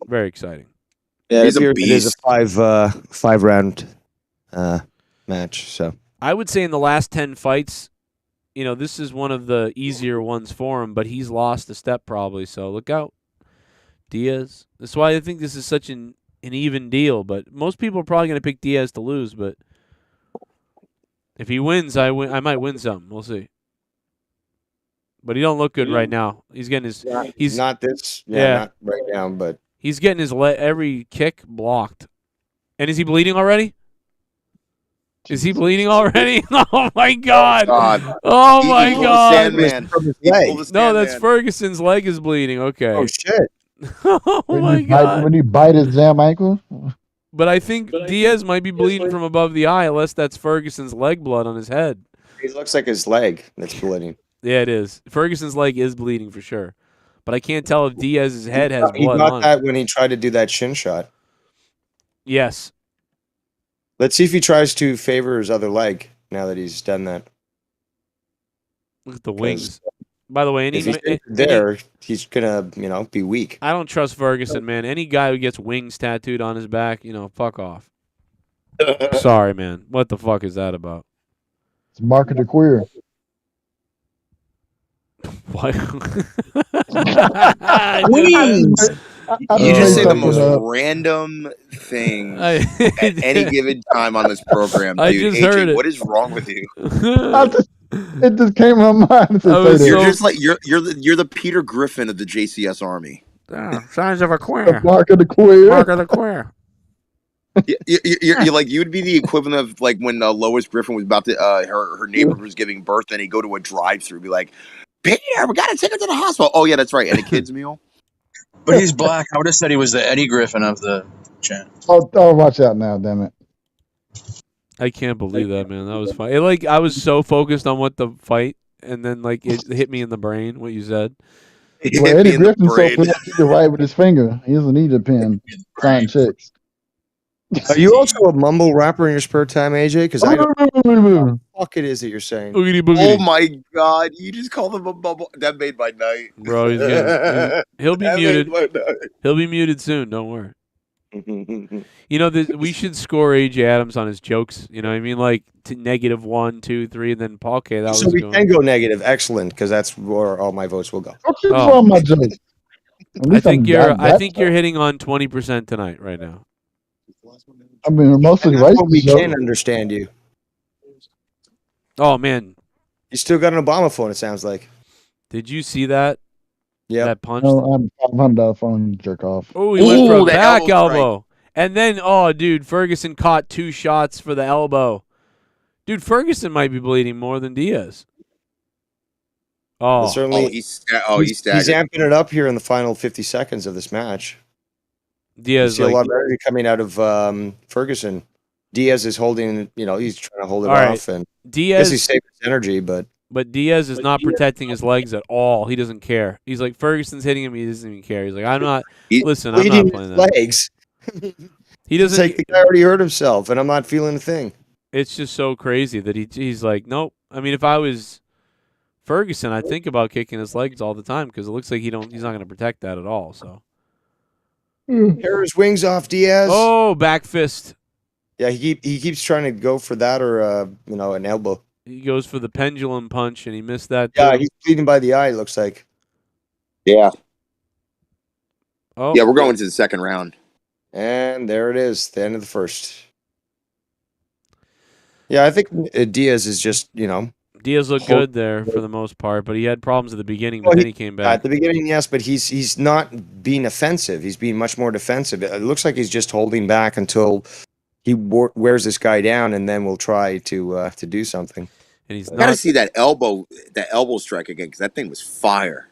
very exciting. Yeah, it is a five round match. So I would say in the last 10 fights, you know, this is one of the easier ones for him, but he's lost a step probably, so look out. Diaz. That's why I think this is such an even deal, but most people are probably going to pick Diaz to lose, but if he wins, I might win something. We'll see. But he don't look good right now. He's getting his he's not this not right now, but he's getting his every kick blocked. And is he bleeding already? Is he bleeding already? Oh my God! Oh my God! No, that's Ferguson's leg is bleeding. Okay. Oh shit! Oh my God! When you bite his damn ankle. But I think Diaz might be bleeding from above the eye, unless that's Ferguson's leg blood on his head. It looks like his leg that's bleeding. Yeah, it is. Ferguson's leg is bleeding for sure, but I can't tell if Diaz's head has blood He got on that it. when he tried to do that shin shot. Yes. Let's see if he tries to favor his other leg now that he's done that. Look at the wings. By the way, If he's he's gonna be weak. I don't trust Ferguson, man. Any guy who gets wings tattooed on his back, fuck off. Sorry, man. What the fuck is that about? It's marketed queer. What? Wings. You just say the most random things at any given time on this program, dude. I just heard it. What is wrong with you? It just came to my mind. You're just like you're the Peter Griffin of the JCS Army. Signs of a queer. Mark of the queer. Mark of the queer. You're like you would be the equivalent of like when Lois Griffin was about to her neighbor was giving birth, and he'd go to a drive-through, be like, "Peter, we gotta take her to the hospital." Oh yeah, that's right, and a kids meal. But he's black. I would have said he was the Eddie Griffin of the chat. Oh, watch out now, damn it! I can't believe that, man. That was fun. I was so focused on what the fight, and then like it hit me in the brain what you said. Well, Eddie Griffin's so fast he can write with his finger. He doesn't need a pen. Sign checks. Are you also a mumble rapper in your spare time, AJ? Because I don't know what the fuck it is that you're saying. Boogity boogity. Oh my god, you just called him a bubble. That made my night. Bro, he'll be muted. He'll be muted soon, don't worry. You know, we should score AJ Adams on his jokes. You know what I mean? Like to -1, 2, 3, and then Paul K. So we can go negative. Excellent, because that's where all my votes will go. On my jokes. I think you're hitting on 20% tonight right now. I mean, mostly right. We can understand you. Oh man, you still got an Obama phone. It sounds like. Did you see that? Yeah, that punch. No, I'm $500 phone jerk off. Oh, he went for a back elbow. And then, dude, Ferguson caught 2 shots for the elbow. Dude, Ferguson might be bleeding more than Diaz. Oh, certainly. He's amping it up here in the final 50 seconds of this match. Diaz, you see a lot of energy coming out of Ferguson. Diaz is holding, he's trying to hold it off, and Diaz, he's saving his energy, but Diaz is not protecting his legs at all. He doesn't care. He's like, Ferguson's hitting him. He doesn't even care. He's like, I'm not. Listen, I'm not playing that. Legs. He doesn't. It's like the guy already hurt himself, and I'm not feeling a thing. It's just so crazy that he's like, nope. I mean, if I was Ferguson, I'd think about kicking his legs all the time because it looks like he's not going to protect that at all. So. Tear his wings off, Diaz. Oh, back fist. Yeah, he keeps trying to go for that or an elbow. He goes for the pendulum punch and he missed that. Yeah, he's bleeding by the eye. It looks like. Yeah. Oh, yeah, we're going to the second round. And there it is, the end of the first. Yeah, I think Diaz is just Diaz looked good there for the most part, but he had problems at the beginning, but then he came back. At the beginning, yes, but he's not being offensive. He's being much more defensive. It looks like he's just holding back until he wears this guy down, and then we'll try to do something. And he's got to see that elbow strike again because that thing was fire.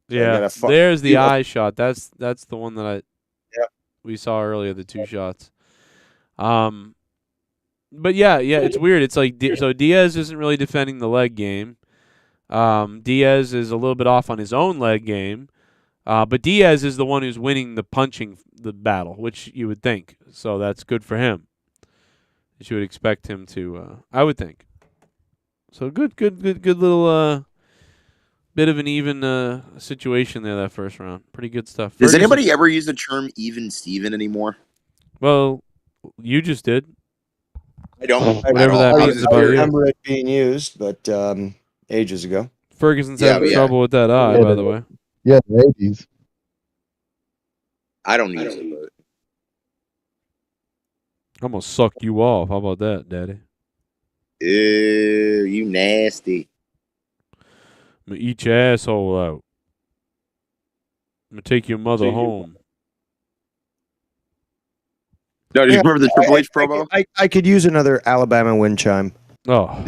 Yeah, there's the eye shot. That's the one that we saw earlier. The 2 shots. But yeah, it's weird. It's like so Diaz isn't really defending the leg game. Diaz is a little bit off on his own leg game, but Diaz is the one who's winning the battle, which you would think. So that's good for him. You would expect him to. I would think. So good little bit of an even situation there that first round. Pretty good stuff. Does anybody ever use the term even Steven anymore? Well, you just did. I don't. Whatever that means I remember it being used, but ages ago. Ferguson's having trouble with that eye, by the way. Yeah, the 80s. I don't use it, but I'm gonna suck you off. How about that, Daddy? Ew, you nasty. I'm gonna eat your asshole out. I'm gonna take your mother home. No, do you remember the Triple H promo? I could use another Alabama wind chime. Oh.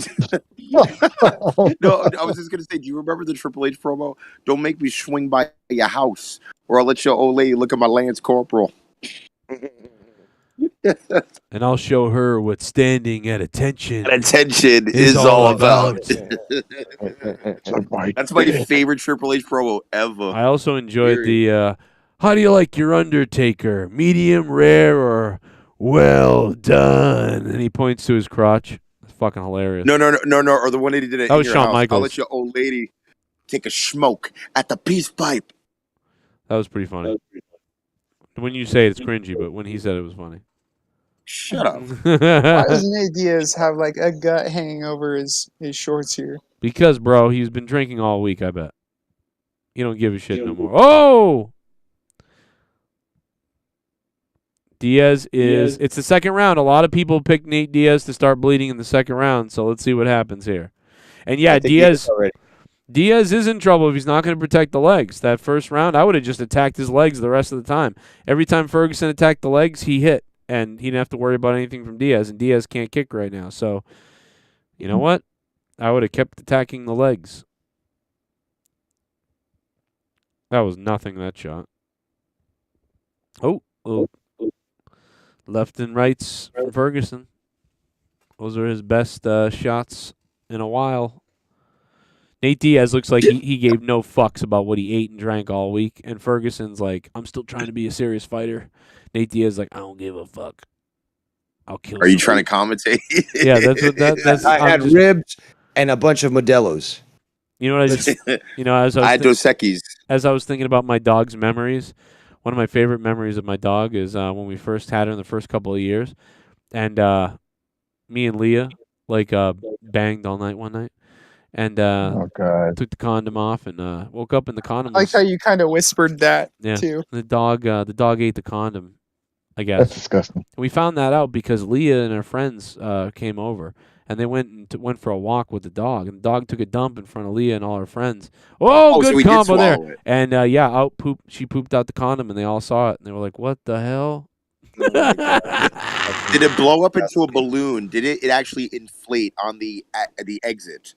No, I was just going to say, do you remember the Triple H promo? Don't make me swing by your house, or I'll let your old lady look at my Lance Corporal. And I'll show her what standing at attention is all about. That's my favorite Triple H promo ever. I also enjoyed the, how do you like your Undertaker? Medium, rare, or well done? And he points to his crotch. It's fucking hilarious. No. Or the one that he did it. That was in your Shawn house. Michaels. I'll let your old lady take a smoke at the peace pipe. That was pretty funny. When you say it's cringy, but when he said it was funny. Shut up. Why doesn't Nate Diaz have like a gut hanging over his shorts here? Because, bro, he's been drinking all week, I bet. He don't give a shit no more. Oh! Diaz is... It's the second round. A lot of people picked Nate Diaz to start bleeding in the second round, so let's see what happens here. And yeah, Diaz... Diaz is in trouble if he's not going to protect the legs. That first round, I would have just attacked his legs the rest of the time. Every time Ferguson attacked the legs, he hit, and he didn't have to worry about anything from Diaz, and Diaz can't kick right now. So, you know what? I would have kept attacking the legs. That was nothing, that shot. Oh, left and rights from Ferguson. Those are his best shots in a while. Nate Diaz looks like he gave no fucks about what he ate and drank all week. And Ferguson's like, I'm still trying to be a serious fighter. Nate Diaz like, I don't give a fuck. I'll kill Are you somebody. trying to commentate? Yeah, that's what that's. I had ribs and a bunch of Modelo's. You know what I just, I had Dos Equis. As I was thinking about my dog's memories, one of my favorite memories of my dog is when we first had her in the first couple of years, and me and Leah banged all night one night, and took the condom off and woke up and the condom. I like how you kind of whispered that too. The dog ate the condom, I guess. That's disgusting. We found that out because Leah and her friends came over. And they went for a walk with the dog, and the dog took a dump in front of Leah and all her friends. Oh, good so combo there! It. And she pooped out the condom, and they all saw it, and they were like, "What the hell?" Did it blow up into a balloon? Did it actually inflate on the exit?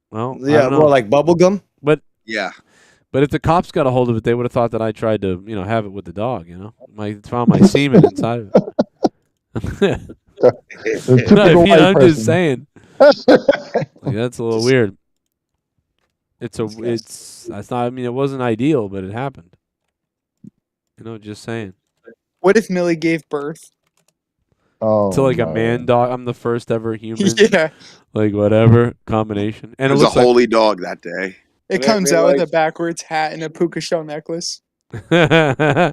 Well, yeah, more like bubble gum. But yeah, but if the cops got a hold of it, they would have thought that I tried to have it with the dog. Found my semen inside of it. I'm just saying. That's a little weird. It wasn't ideal, but it happened. Just saying. What if Millie gave birth? Oh, to a man dog. I'm the first ever human. Yeah. Whatever combination. And it was a holy dog that day. It comes out with a backwards hat and a puka shell necklace. Joe,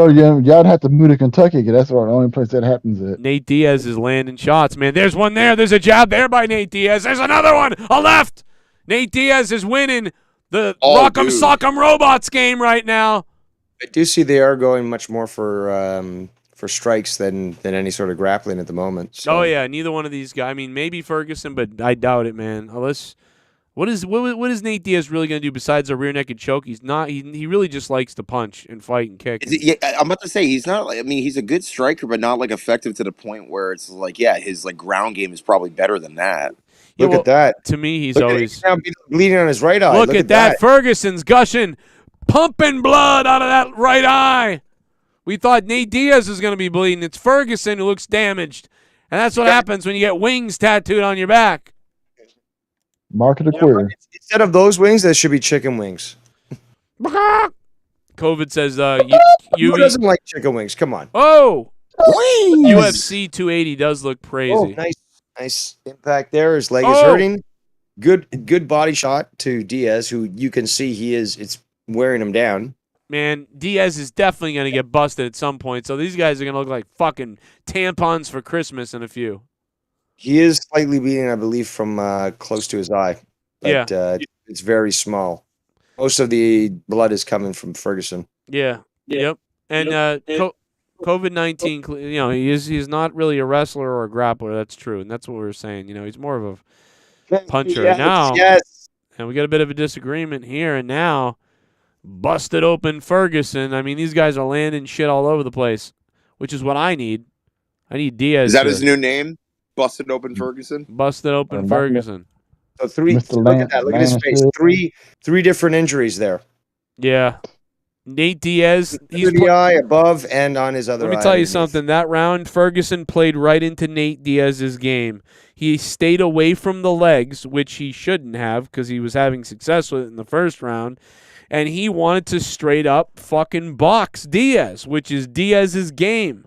y'all have to move to Kentucky because that's the only place that happens at. Nate Diaz is landing shots, man. There's one there. There's a jab there by Nate Diaz. There's another one. A left. Nate Diaz is winning the Rock'em Sock'em Robots game right now. I do see they are going much more for strikes than any sort of grappling at the moment. So. Oh yeah, neither one of these guys. I mean, maybe Ferguson, but I doubt it, man. Unless. What is Nate Diaz really going to do besides a rear naked choke? He's not. He really just likes to punch and fight and kick. I'm about to say he's not. I mean, he's a good striker, but not effective to the point where it's his ground game is probably better than that. Look at that. To me, he's always bleeding on his right eye. Look at that. Ferguson's gushing, pumping blood out of that right eye. We thought Nate Diaz was going to be bleeding. It's Ferguson who looks damaged, and that's what happens when you get wings tattooed on your back. Market a queer. Instead of those wings, there should be chicken wings. COVID says who doesn't like chicken wings? Come on. Oh, UFC 280 does look crazy. Oh, nice impact there. His leg is hurting. Good body shot to Diaz, who you can see it's wearing him down. Man, Diaz is definitely going to get busted at some point. So these guys are going to look like fucking tampons for Christmas in a few. He is slightly bleeding, I believe, from close to his eye. But, it's very small. Most of the blood is coming from Ferguson. Yeah. Yep. And COVID-19, he's not really a wrestler or a grappler. That's true, and that's what we were saying. He's more of a puncher now. Yes. And we got a bit of a disagreement here, and now busted open Ferguson. I mean, these guys are landing shit all over the place, which is what I need. I need Diaz. Is that his new name? Busted open Ferguson. Busted open Ferguson. So look at that. Look at his face. Three different injuries there. Yeah. Nate Diaz. He's the eye above and on his other eye. Let me tell you something. That round, Ferguson played right into Nate Diaz's game. He stayed away from the legs, which he shouldn't have because he was having success with it in the first round. And he wanted to straight up fucking box Diaz, which is Diaz's game.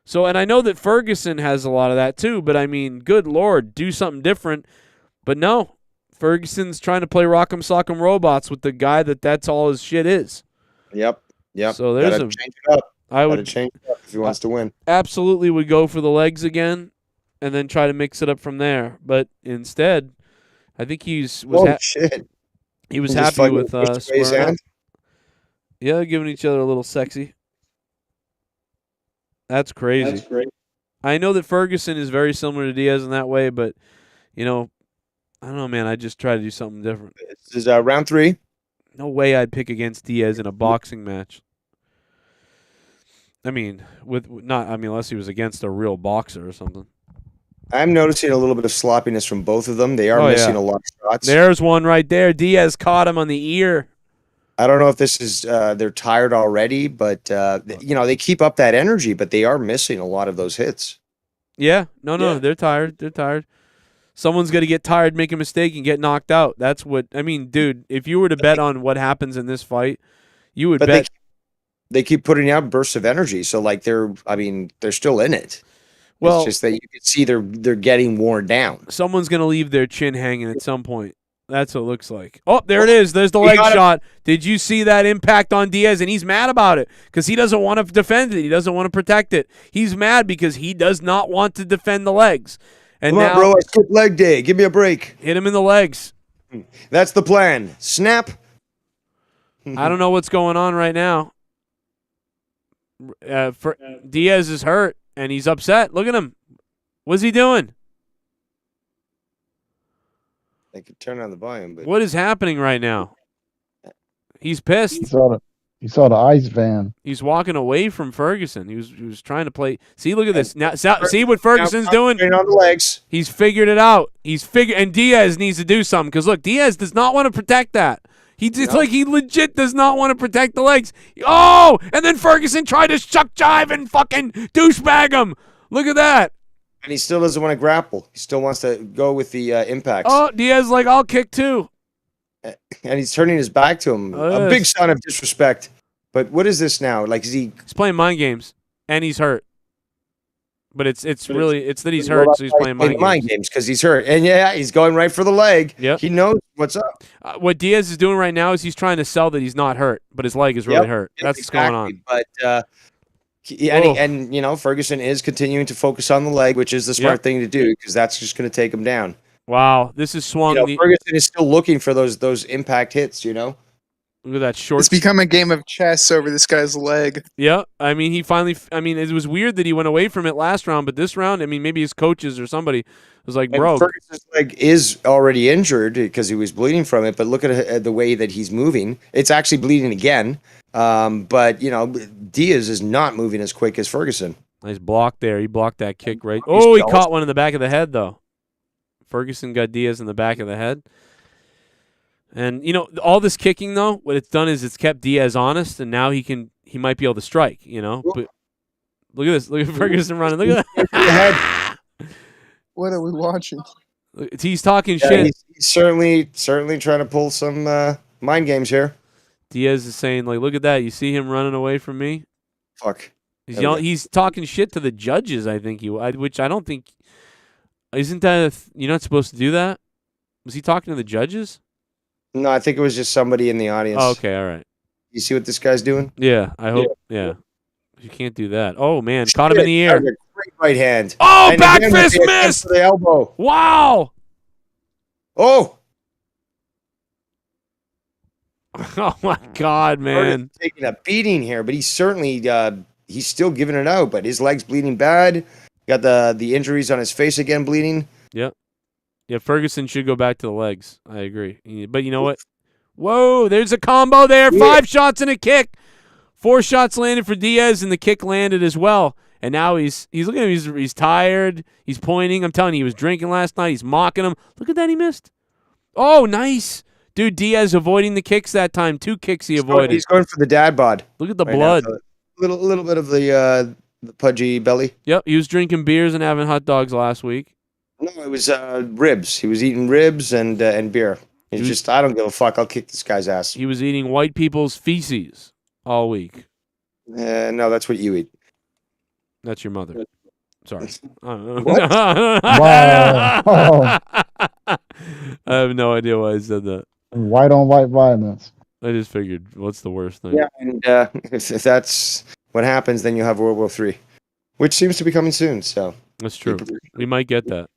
So, and I know that Ferguson has a lot of that too, but I mean, good Lord, do something different. But no, Ferguson's trying to play Rock'em Sock'em Robots with the guy that's all his shit is. Yep. So there's change it up. I would change it up if he wants to win. Absolutely would go for the legs again, and then try to mix it up from there. But instead, I think shit. He was happy with squaring up. Yeah, giving each other a little sexy. That's crazy. That's great. I know that Ferguson is very similar to Diaz in that way, but I don't know, man. I just try to do something different. This is round 3. No way I'd pick against Diaz in a boxing match. I mean, unless he was against a real boxer or something. I'm noticing a little bit of sloppiness from both of them. They are missing a lot of shots. There's one right there. Diaz caught him on the ear. I don't know if this is they're tired already, but they keep up that energy, but they are missing a lot of those hits. Yeah, no, they're tired. They're tired. Someone's going to get tired, make a mistake, and get knocked out. That's what I mean, dude. If you were to bet on what happens in this fight, you would bet. They keep putting out bursts of energy, so like they're still in it. Well, it's just that you can see they're getting worn down. Someone's going to leave their chin hanging at some point. That's what it looks like. Oh, there it is. There's the leg shot. Did you see that impact on Diaz? And he's mad about it because he doesn't want to defend it. He doesn't want to protect it. He's mad because he does not want to defend the legs. And Come now, on, bro, I skipped leg day. Give me a break. Hit him in the legs. That's the plan. Snap. I don't know what's going on right now. Diaz is hurt, and he's upset. Look at him. What's he doing? I could turn on the volume, but what is happening right now? He's pissed. He saw the ice van. He's walking away from Ferguson. He was trying to play. See, look at this. Now, see what Ferguson's doing? On the legs. He's figured it out. And Diaz needs to do something because look, Diaz does not want to protect that. It's like he legit does not want to protect the legs. Oh, and then Ferguson tried to shuck jive and fucking douchebag him. Look at that. And he still doesn't want to grapple. He still wants to go with the impacts. Oh, Diaz like, I'll kick too. And he's turning his back to him. A big sign of disrespect. But what is this now? Like, he's playing mind games, and he's hurt. But it's that he's hurt, so he's playing mind games because he's hurt. And he's going right for the leg. Yep. He knows what's up. What Diaz is doing right now is he's trying to sell that he's not hurt, but his leg is really hurt. That's what's going on. But Ferguson is continuing to focus on the leg, which is the smart thing to do because that's just going to take him down. Wow, this is swung. Ferguson is still looking for those impact hits. Look at that short. It's become a game of chess over this guy's leg. Yeah, I mean, it was weird that he went away from it last round, but this round, I mean, maybe his coaches or somebody was like, bro. Ferguson's leg is already injured because he was bleeding from it, but look at the way that he's moving. It's actually bleeding again. But Diaz is not moving as quick as Ferguson. Nice block there. He blocked that kick right. Oh, he caught one in the back of the head, though. Ferguson got Diaz in the back of the head. And, all this kicking, though, what it's done is it's kept Diaz honest, and now he might be able to strike, But look at this. Look at Ferguson running. Look at that. What are we watching? He's talking shit. He's certainly trying to pull some mind games here. Diaz is saying, like, look at that. You see him running away from me? Fuck. He's talking shit to the judges, I think, which I don't think. Isn't that you're not supposed to do that? Was he talking to the judges? No, I think it was just somebody in the audience. Oh, okay, all right. You see what this guy's doing? Yeah, I hope. Yeah. You can't do that. Oh, man. Caught him in the air. Great right hand. Oh, and back fist missed. The elbow. Wow. Oh. Oh, my God, man. Taking a beating here, but he's certainly he's still giving it out, but his leg's bleeding bad. Got the injuries on his face again bleeding. Yep. Yeah, Ferguson should go back to the legs. I agree. But you know what? Whoa, there's a combo there. 5 shots and a kick. 4 shots landed for Diaz, and the kick landed as well. And now he's looking at him. He's tired. He's pointing. I'm telling you, he was drinking last night. He's mocking him. Look at that. He missed. Oh, nice. Dude, Diaz avoiding the kicks that time. 2 kicks he avoided. He's going for the dad bod. Look at the blood. Little bit of the pudgy belly. Yep, he was drinking beers and having hot dogs last week. No, it was ribs. He was eating ribs and beer. He's just, I don't give a fuck. I'll kick this guy's ass. He was eating white people's feces all week. No, that's what you eat. That's your mother. Sorry. What? Wow. I have no idea why I said that. White on white violence. I just figured, what's the worst thing? Yeah, and if that's what happens, then you'll have World War III, which seems to be coming soon. So that's true. We might get that.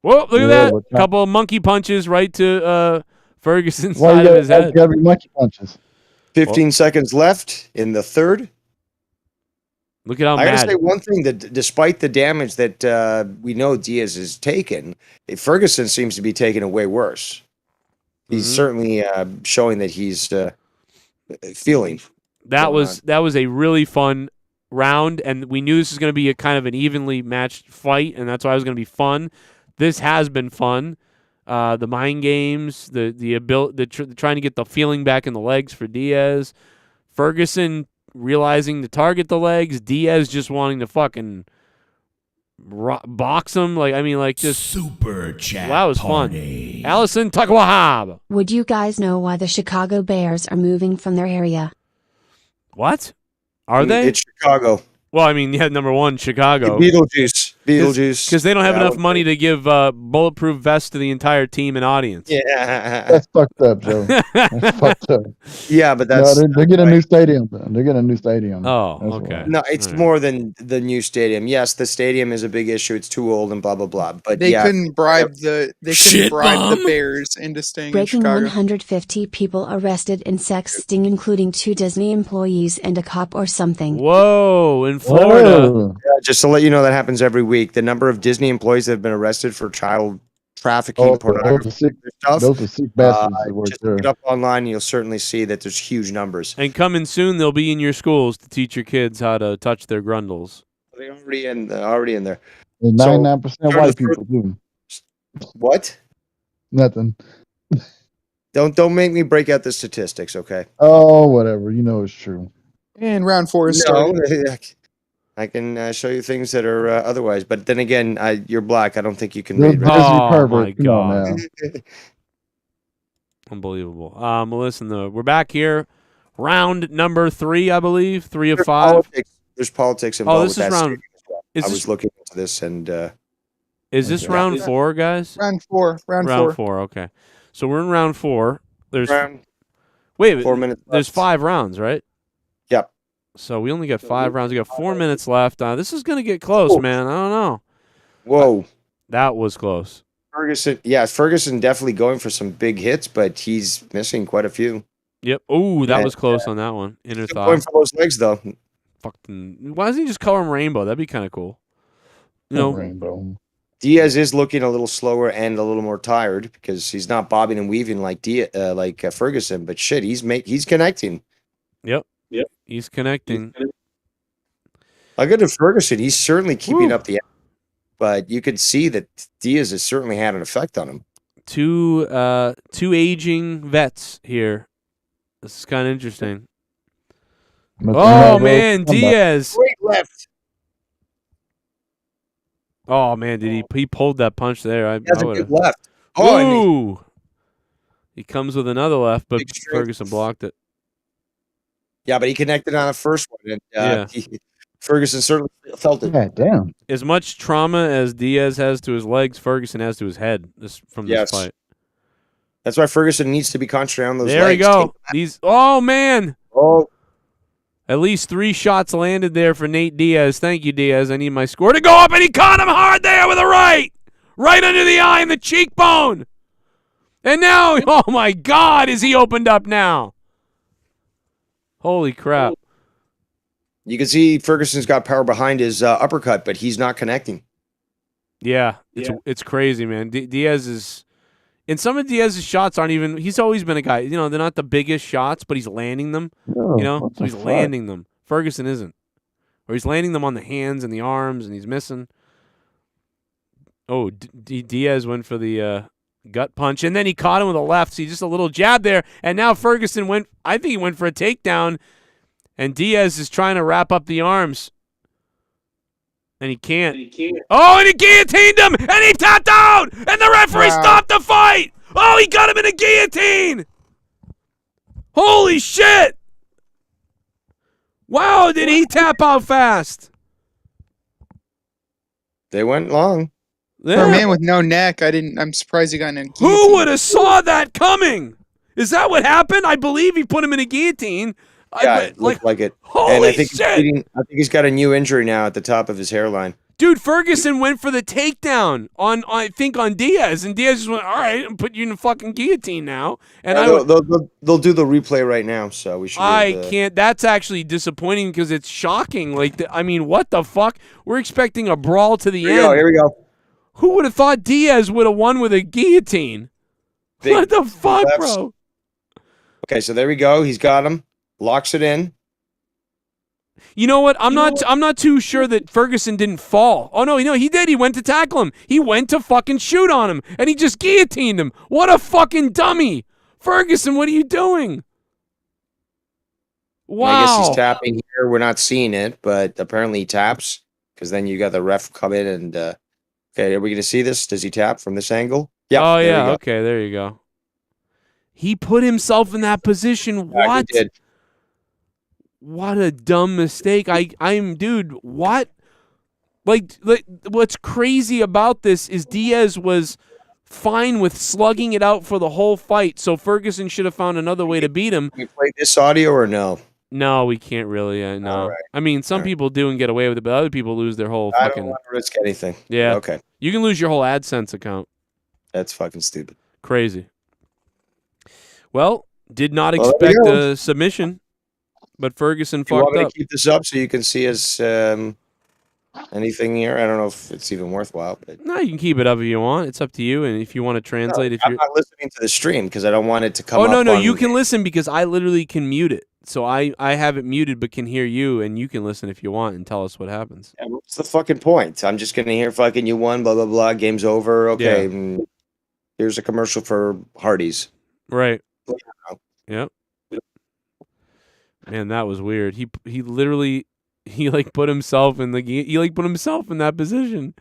Whoa, look at that. A couple of monkey punches right to Ferguson's side of his head. Monkey punches. 15 seconds left in the third. Look at how I gotta mad. say one thing, that despite the damage that we know Diaz has taken, Ferguson seems to be taking it way worse. He's certainly showing that he's feeling. That was a really fun round, and we knew this was going to be a kind of an evenly matched fight, and that's why it was going to be fun. This has been fun. The mind games, the ability, trying to get the feeling back in the legs for Diaz. Ferguson realizing to target the legs. Diaz just wanting to fucking box him. Just super chat. Wow, it was party. fun. Allison Tukwahab. Would you guys know why the Chicago Bears are moving from their area? What? Are they? It's Chicago. Well, I mean, number one, Chicago. Beetlejuice. Because they don't have enough money to give bulletproof vests to the entire team and audience. Yeah. That's fucked up, Joe. That's fucked up. Yeah, but that's... No, they're getting a new stadium. They're getting a new stadium. Oh, That's okay. why. No, it's more than the new stadium. Yes, the stadium is a big issue. It's too old and blah, blah, blah. But They yeah. couldn't bribe the Bears into staying in Breaking Chicago. 150 people arrested in sex sting, including 2 Disney employees and a cop or something. Whoa, in Florida. Whoa. Yeah, just to let you know, that happens every week. The number of Disney employees that have been arrested for child trafficking, pornography, stuff. Those are sick bastards that work Just there. look it up online, and you'll certainly see that there's huge numbers. And coming soon, they'll be in your schools to teach your kids how to touch their grundles. They're already in there. And 99% white people too. What? Nothing. Don't make me break out the statistics, okay? Oh, whatever. You know it's true. And round 4 is No, started. I can show you things that are otherwise. But then again, you're black. I don't think you can You're a read. busy pervert. Come on now. Unbelievable. Melissa, we're back here. Round number 3, I believe. 3 of There's 5. There's politics involved this with is that round. stadium as well. Is I this, was looking into this, and is this round 4, guys? Round 4. Round 4. Okay. So we're in round 4. There's round, wait. 4 minutes. There's left. 5 rounds, right? Yep. So we only got 5 rounds. We got 4 minutes left. This is gonna get close, man. I don't know. Whoa. That was close. Ferguson definitely going for some big hits, but he's missing quite a few. Yep. Ooh, that was close on that one. Inner Still thigh. going for those legs though. Fucking. Why doesn't he just color him rainbow? That'd be kind of cool. You know, Rainbow. Diaz is looking a little slower and a little more tired because he's not bobbing and weaving like Ferguson. But shit, he's connecting. Yep. He's connecting. I'll go to Ferguson. He's certainly keeping up the, but you could see that Diaz has certainly had an effect on him. Two aging vets here. This is kind of interesting. Oh man, Diaz. Great left. Oh man, did he pulled that punch there? He has a good left. Oh, ooh. He comes with another left, but Ferguson blocked it. Yeah, but he connected on the first one, and Ferguson certainly felt it. Yeah, damn. As much trauma as Diaz has to his legs, Ferguson has to his head from this fight. That's why Ferguson needs to be concentrating on those there legs. There we go. Oh, man. Oh. At least 3 shots landed there for Nate Diaz. Thank you, Diaz. I need my score to go up, and he caught him hard there with a right. Right under the eye and the cheekbone. And now, oh, my God, is he opened up now? Holy crap. You can see Ferguson's got power behind his uppercut, but he's not connecting. Yeah, it's crazy, man. Diaz is... And some of Diaz's shots aren't even... He's always been a guy... You know, they're not the biggest shots, but he's landing them. Oh, you know? So he's landing them. Ferguson isn't. Or he's landing them on the hands and the arms, and he's missing. Oh, Diaz went for the gut punch, and then he caught him with a left. See, just a little jab there. And now Ferguson went... I think he went for a takedown. And Diaz is trying to wrap up the arms. And he can't. Oh, and he guillotined him! And he tapped out! And the referee stopped the fight! Oh, he got him in a guillotine! Holy shit! Wow, did he tap out fast? They went long. For a man with no neck, I'm surprised he got in a guillotine. Who would have saw that coming? Is that what happened? I believe he put him in a guillotine. Yeah, it looked like it. Holy and I think shit! I think he's got a new injury now at the top of his hairline. Dude, Ferguson went for the takedown on I think on Diaz, and Diaz just went, all right, I'm putting you in the fucking guillotine now. And they'll do the replay right now, so we should. I can't. That's actually disappointing because it's shocking. Like, I mean, what the fuck? We're expecting a brawl to the end. Here we go. Who would have thought Diaz would have won with a guillotine? What the fuck, lefts. bro? Okay, so there we go. He's got him. Locks it in. You know what? I'm not too sure that Ferguson didn't fall. Oh no, he did. He went to tackle him. He went to fucking shoot on him, and he just guillotined him. What a fucking dummy, Ferguson! What are you doing? Wow. I guess he's tapping here. We're not seeing it, but apparently he taps because then you got the ref come in and. Okay, are we gonna see this? Does he tap from this angle? Yeah. Oh yeah. Okay, there you go. He put himself in that position. Yeah, What? he did. What a dumb mistake. I'm dude, what? Like what's crazy about this is Diaz was fine with slugging it out for the whole fight, so Ferguson should have found another way to beat him. Can we play this audio or no? No, we can't really. No. Right. I mean, some people do and get away with it, but other people lose their whole I fucking don't want to risk anything. Yeah. Okay. You can lose your whole AdSense account. That's fucking stupid. Crazy. Well, did not Well, expect there you go. a submission, but Ferguson Do you want fucked me up. to keep this up so you can see us anything here? I don't know if it's even worthwhile, but No, you can keep it up if you want. It's up to you, and if you want to translate, if I'm you're not listening to the stream because I don't want it to come. Oh no, up no, on- you can listen because I literally can mute it. So I have it muted, but can hear you, and you can listen if you want and tell us what happens. Yeah, what's the fucking point? I'm just gonna hear fucking you won, blah blah blah. Game's over. Okay, here's a commercial for Hardee's. Right. Yep. Man, that was weird. He literally like put himself in that position.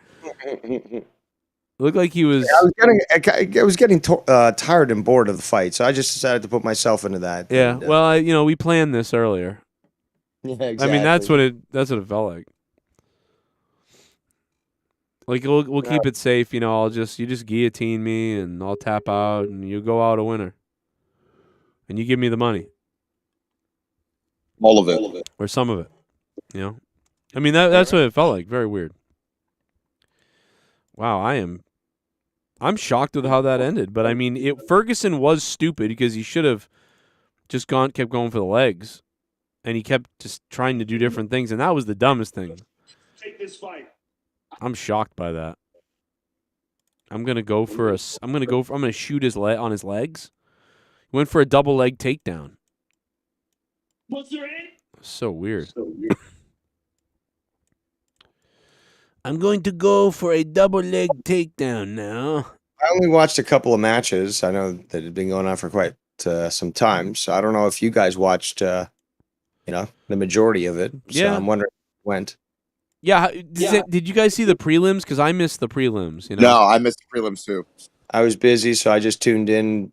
Looked like he was. I was getting tired and bored of the fight, so I just decided to put myself into that. Yeah. and, Well, we planned this earlier. yeah, exactly. I mean, that's what it felt like. Like we'll keep it safe, you just guillotine me and I'll tap out and you go out a winner. And you give me the money. All of it. Or some of it. I mean that's what it felt like. Very weird. Wow, I'm shocked with how that ended. But I mean Ferguson was stupid because he should have just kept going for the legs. And he kept just trying to do different things, and that was the dumbest thing. Take this fight. I'm shocked by that. I'm gonna shoot his leg on his legs. He went for a double leg takedown. What's your name? So weird. I'm going to go for a double leg takedown now. I only watched a couple of matches. I know that had been going on for quite some time, so I don't know if you guys watched, the majority of it. So Yeah. I'm wondering if it went. Yeah, did you guys see the prelims? Because I missed the prelims. No, I missed the prelims too. I was busy, so I just tuned in,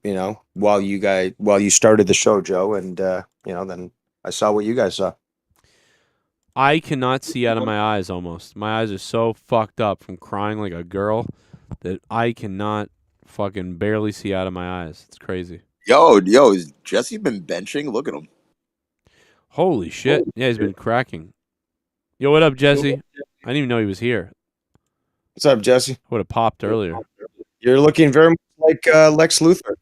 while you started the show, Joe, and then I saw what you guys saw. I cannot see out of my eyes almost. My eyes are so fucked up from crying like a girl that I cannot fucking barely see out of my eyes. It's crazy. Yo, has Jesse been benching? Look at him. Holy shit. Yeah, he's been cracking. Yo, what up, Jesse? I didn't even know he was here. What's up, Jesse? I would have popped earlier. You're looking very much like Lex Luthor.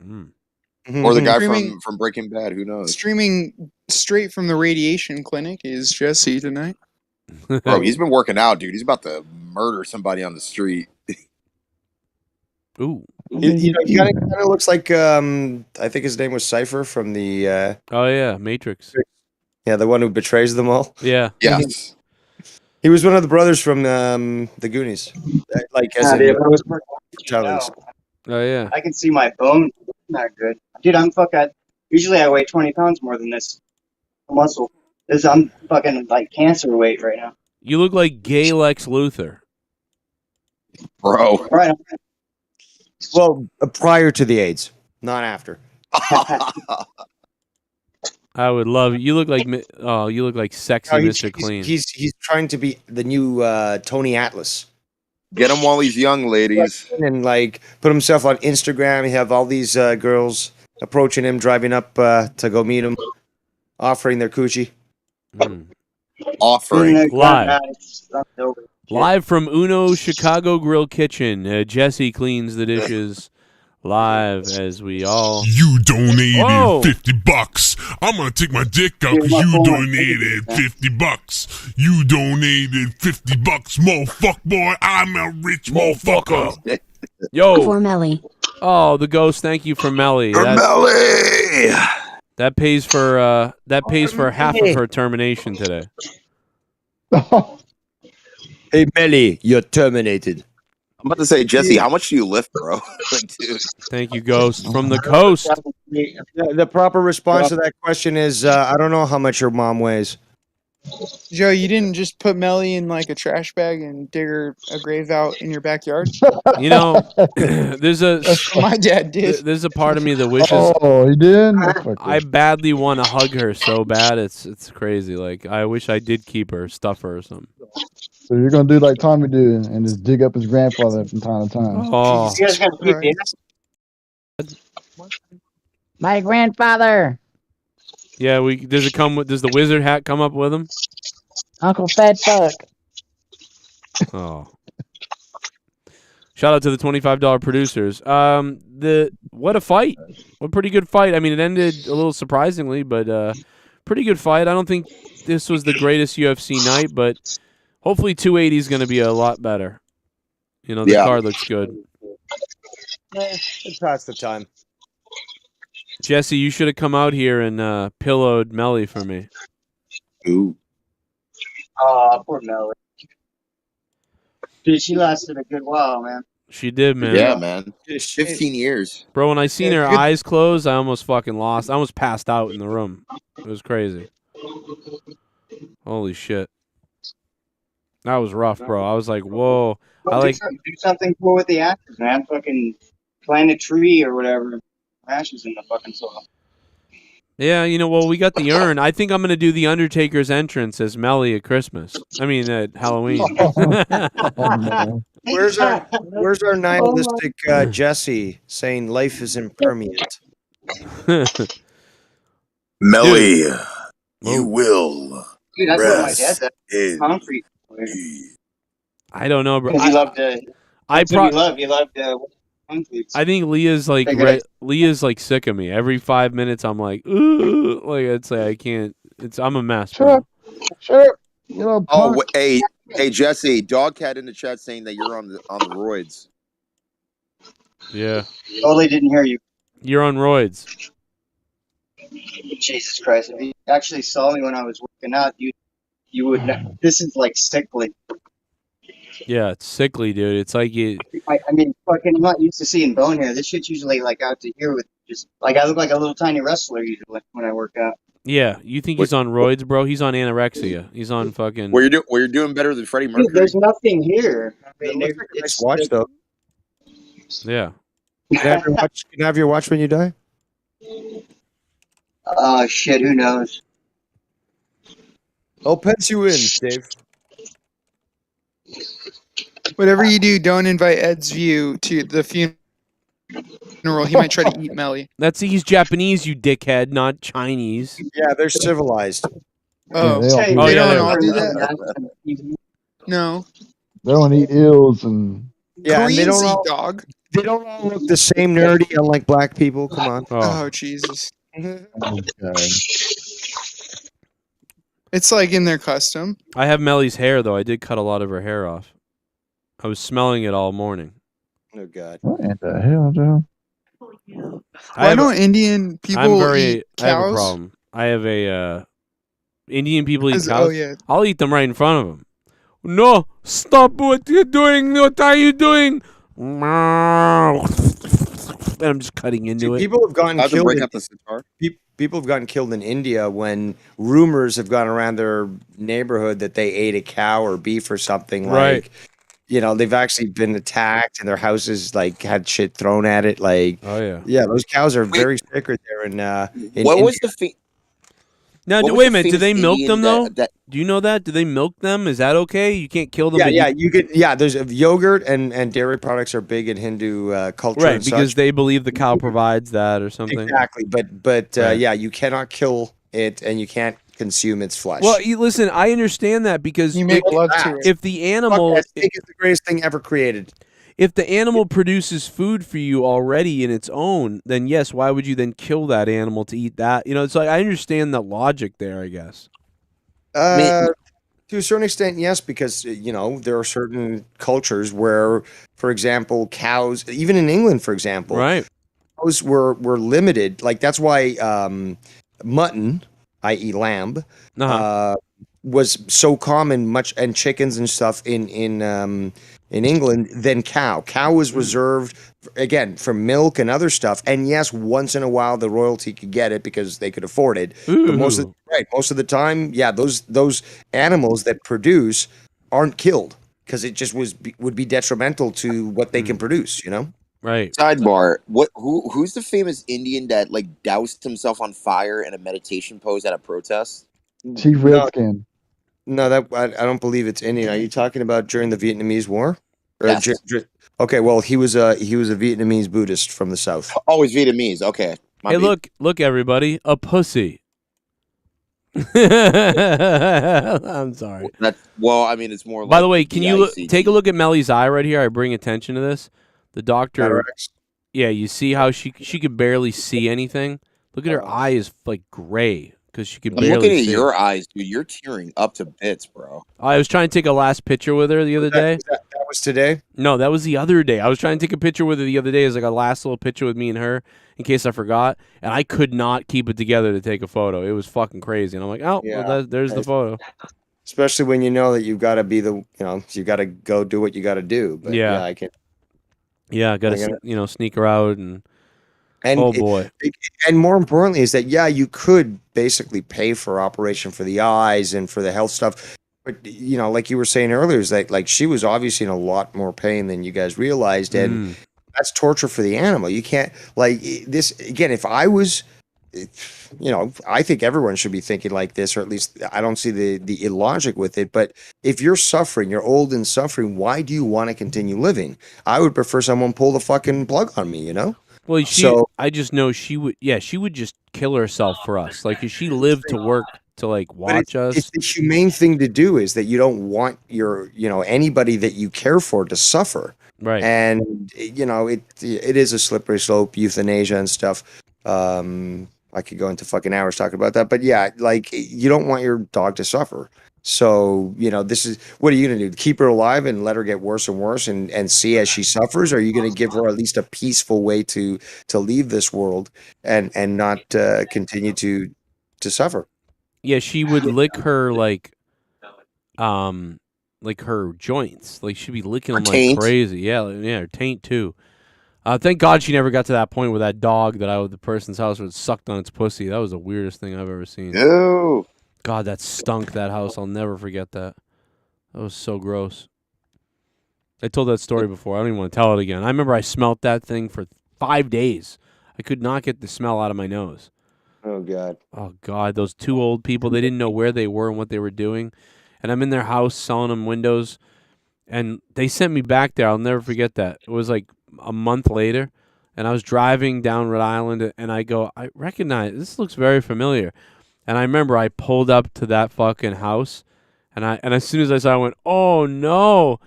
Or the guy Streaming- from Breaking Bad. Who knows? Streaming straight from the radiation clinic is Jesse tonight. Bro, he's been working out, dude. He's about to murder somebody on the street. Ooh. He kind of looks like I think his name was Cypher from the Oh yeah, Matrix. Yeah, the one who betrays them all. Yeah. Yes. He was one of the brothers from the Goonies. Like as Dude, in I was working Charlie's. Oh yeah. I can see my bone. Not good, dude. Usually I weigh 20 pounds more than this muscle. I'm fucking like cancer weight right now. You look like gay Lex Luthor. Bro. Right. Well, prior to the AIDS, not after. I would love it. You look like sexy Mr. Clean. He's trying to be the new Tony Atlas. Get him while he's young, ladies. And put himself on Instagram. He have all these girls approaching him, driving up to go meet him, offering their coochie. Offering. Live. Live from Uno Chicago Grill Kitchen, Jesse cleans the dishes live as we all. You donated Whoa. $50. I'm gonna take my dick out because you donated $50. You donated $50, motherfucker boy. I'm a rich motherfucker. Yo. For Melly. Oh, the ghost. Thank you for Melly. That pays for half of her termination today. Hey, Melly, you're terminated. I'm about to say, Jesse, how much do you lift, bro? Like, dude. Thank you, Ghost, from the coast. The proper response to that question is, I don't know how much your mom weighs. Joe, you didn't just put Melly in like a trash bag and dig her a grave out in your backyard? You know, there's a That's what my dad did. There's a part of me that wishes. Oh, he did. I badly want to hug her so bad. It's crazy. Like I wish I did keep her, stuff her or something. So you're gonna do like Tommy did and just dig up his grandfather from time to time. Oh, You guys gonna keep it? My grandfather, yeah. Does the wizard hat come up with him? Uncle Fat Fuck. Oh. Shout out to the $25 producers. What a fight! What a pretty good fight. I mean, it ended a little surprisingly, but pretty good fight. I don't think this was the greatest UFC night, but hopefully 280 is going to be a lot better. You know, the card looks good. It's past the time. Jesse, you should have come out here and pillowed Melly for me. Ooh. Oh, poor Melly. Dude, she lasted a good while, man. She did, man. Yeah, man. 15 years. Bro, when I seen her eyes close, I almost fucking lost. I almost passed out in the room. It was crazy. Holy shit. That was rough, bro. I was like, whoa. Do something cool with the ashes, man. Fucking plant a tree or whatever. Ashes in the fucking soil. Yeah, you know, well, we got the urn. I think I'm going to do the Undertaker's entrance as Melly at Christmas. I mean, at Halloween. Where's our nihilistic Jesse saying life is impermanent? Melly, you will. Dude, that's what my dad said. in Concrete. I don't know, bro. Because he loved to. He loved concrete. I think Leah's like Leah's like sick of me. Every 5 minutes, I'm like, ooh, like it's like I can't. I'm a mess. Bro. Sure. You know, oh, hey, Jesse, Dogcat in the chat saying that you're on the roids. Yeah. Oh, they didn't hear you. You're on roids. Jesus Christ! If you actually saw me when I was working out, you would know. This is like sickly. Yeah, it's sickly, dude. It's like you. I mean, fucking, I'm not used to seeing bone hair. This shit's usually like out to here with just like I look like a little tiny wrestler usually when I work out. Yeah, you think he's on roids, bro? He's on anorexia. He's on fucking. Well, you're doing better than Freddie Mercury. Dude, there's nothing here. I mean, Nice watch though. Yeah. Can I have your watch when you die? Oh shit! Who knows? I'll pence you in, Dave. Whatever you do, don't invite Ed's View to the funeral. He might try to eat Melly. He's Japanese, you dickhead, not Chinese. Yeah, they're civilized. Oh, they don't all do that? No. They don't eat eels and. Yeah, and they Koreans don't eat all, dog. They don't all look the same nerdy, unlike black people. Come on. Oh, Jesus. Okay. It's like in their custom. I have Melly's hair, though. I did cut a lot of her hair off. I was smelling it all morning. Oh, God. What in the hell, Joe? Why don't Indian people eat I have a cows? problem. I have a Indian people eat cows. Oh, yeah. I'll eat them right in front of them. No, stop what you're doing. What are you doing? And I'm just cutting into it. People have gotten killed. People have gotten killed in India when rumors have gone around their neighborhood that they ate a cow or beef or something. Right. Like, you know, they've actually been attacked and their houses like had shit thrown at it. Like, oh yeah, those cows are very sacred there. In what India. was the Now, what was wait the a minute. Do famous they milk Indian them though? that- Do you know that? Do they milk them? Is that okay? You can't kill them. Yeah, but yeah, you could. Yeah, there's yogurt and dairy products are big in Hindu culture, right? and Because such. they believe the cow provides that or something. Exactly, but Right. yeah, you cannot kill it and you can't consume its flesh. Well, listen, I understand that because You make love to it. if the animal, Fuck, that steak is the greatest thing ever created. if the animal produces food for you already in its own, then yes, why would you then kill that animal to eat that? You know, it's like I understand the logic there, I guess. To a certain extent, yes, because there are certain cultures where, for example, cows, even in England, for example, right, cows were limited. Like that's why mutton, i.e., lamb, was so common, and chickens and stuff in England than cow. Cow was reserved again for milk and other stuff. And yes, once in a while the royalty could get it because they could afford it. But most of the time, yeah, those animals that produce aren't killed because it just would be detrimental to what they can produce. Right. Sidebar: who's the famous Indian that like doused himself on fire in a meditation pose at a protest? Chief Redskin. No, that I don't believe it's Indian. Are you talking about during the Vietnamese War? Or Yes. Okay, well, he was a Vietnamese Buddhist from the south. Oh, he's Vietnamese. Okay. Hey, look, everybody, a pussy. I'm sorry. I mean, it's more. By like the way, can you DICT. take a look at Melly's eye right here? I bring attention to this. The doctor. Cataracts. Yeah, you see how she could barely see anything. Look at her eye is like gray because she could I'm barely looking at see. your eyes, dude. You're tearing up to bits, bro. I was trying to take a last picture with her the other day. That was today? No, that was the other day. I was trying to take a picture with her the other day as like a last little picture with me and her in case I forgot, and I could not keep it together to take a photo. It was fucking crazy, and I'm like, oh, well, there's the photo. Especially when you know that you've got to be you got to go do what you got to do. But Yeah. I can. Yeah, I gotta sneak her out and And oh boy. And more importantly is that, yeah, you could basically pay for operation for the eyes and for the health stuff. But, like you were saying earlier, is that like she was obviously in a lot more pain than you guys realized. And that's torture for the animal. You can't like this again. If I was, I think everyone should be thinking like this, or at least I don't see the illogic with it. But if you're suffering, you're old and suffering, why do you want to continue living? I would prefer someone pull the fucking plug on me, Well, I just know she would just kill herself for us. Like, if she lived to work to like watch us. It's the humane thing to do is that you don't want your, anybody that you care for to suffer. Right. And, it is a slippery slope, euthanasia and stuff. I could go into fucking hours talking about that, but yeah, like you don't want your dog to suffer. So, this is, what are you going to do? Keep her alive and let her get worse and worse and see as she suffers? Or are you going to give her at least a peaceful way to leave this world and not continue to suffer? Yeah, she would lick her like her joints. Like she'd be licking them like crazy. Yeah, her taint too. Thank God she never got to that point where that dog that I was at the person's house was sucked on its pussy. That was the weirdest thing I've ever seen. Ew. God, that stunk, that house. I'll never forget that. That was so gross. I told that story before. I don't even want to tell it again. I remember I smelt that thing for 5 days. I could not get the smell out of my nose. Oh, God. Oh, God. Those two old people, they didn't know where they were and what they were doing. And I'm in their house selling them windows. And they sent me back there. I'll never forget that. It was like a month later. And I was driving down Rhode Island. And I go, I recognize, this looks very familiar. And I remember I pulled up to that fucking house. And as soon as I saw it, I went, oh, no.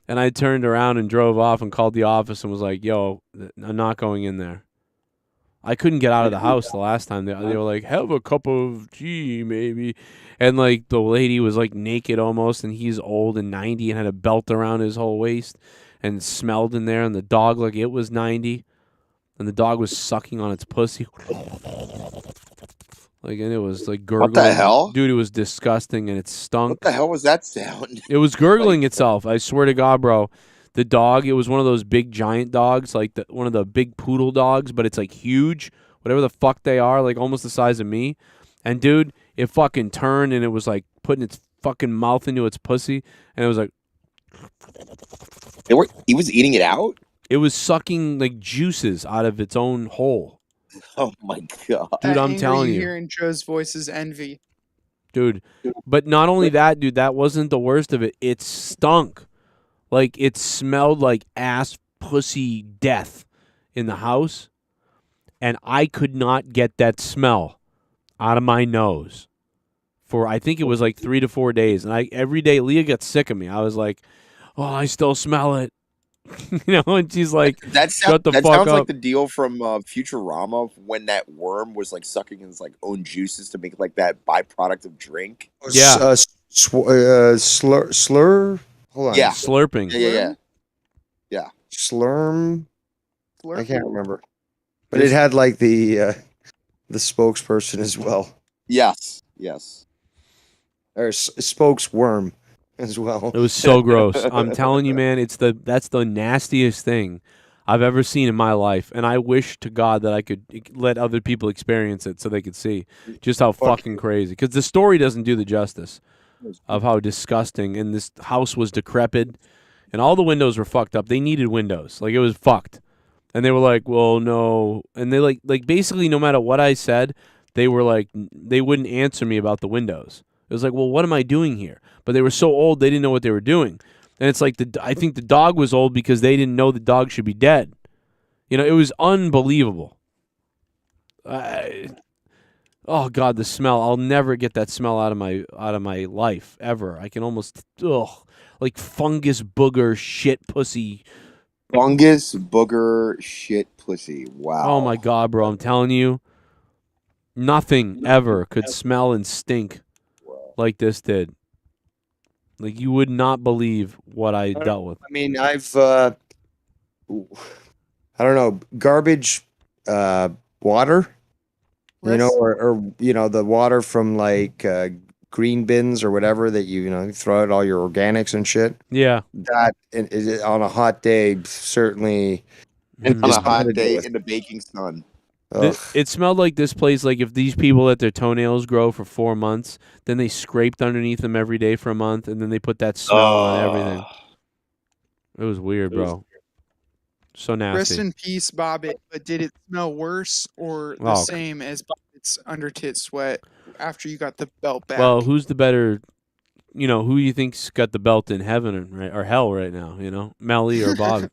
And I turned around and drove off and called the office and was like, yo, I'm not going in there. I couldn't get out of the house the last time. They were like, have a cup of tea, maybe. And, like, the lady was, like, naked almost, and he's old and 90 and had a belt around his whole waist and smelled in there. And the dog, like, it was 90. And the dog was sucking on its pussy. Like, and it was, like, gurgling. What the hell? Dude, it was disgusting, and it stunk. What the hell was that sound? It was gurgling itself. I swear to God, bro. The dog, it was one of those big giant dogs, like one of the big poodle dogs, but it's like huge, whatever the fuck they are, like almost the size of me. And dude, it fucking turned and it was like putting its fucking mouth into its pussy, and it was like. He was eating it out? It was sucking like juices out of its own hole. Oh my God. Dude, I'm telling you. Hearing Joe's voice is envy. Dude, but not only that, dude, that wasn't the worst of it. It stunk. Like, it smelled like ass pussy death in the house, and I could not get that smell out of my nose for I think it was like 3 to 4 days, and every day Leah got sick of me. I was like, "Oh, I still smell it," and she's like, "Shut the fuck sounds up." like the deal from Futurama when that worm was like sucking his like own juices to make like that byproduct of drink. Yeah. Slur. Hold on. Yeah. Slurping. Yeah. Slurm. I can't remember. But it had like the spokesperson as well. Yes. Or spokesworm as well. It was so gross. I'm telling you, man, that's the nastiest thing I've ever seen in my life, and I wish to God that I could let other people experience it so they could see just how fucking crazy. Because the story doesn't do the justice of how disgusting, and this house was decrepit, and all the windows were fucked up. They needed windows, like it was fucked, and they were like, "Well, no," and they like basically no matter what I said, they were like they wouldn't answer me about the windows. It was like, well, what am I doing here? But they were so old, they didn't know what they were doing. And it's like I think the dog was old because they didn't know the dog should be dead. It was unbelievable. Oh God, the smell! I'll never get that smell out of my life ever. I can almost like fungus, booger, shit, pussy. Fungus, booger, shit, pussy. Wow. Oh my God, bro! I'm telling you, nothing ever could smell and stink like this did. Like you would not believe what I dealt with. I mean, I've I don't know, garbage water, or the water from like green bins or whatever that you throw out all your organics and shit. Yeah, that is on a hot day certainly. And on a hot day in the baking sun. It smelled like this place, like if these people let their toenails grow for 4 months, then they scraped underneath them every day for a month, and then they put that smell on everything. It was weird, bro. So nasty. Rest in peace, Bobbit. But did it smell worse or the same as Bobbit's under tit sweat after you got the belt back? Well, who's the better, who you think's got the belt in heaven or hell right now, Melly or Bob?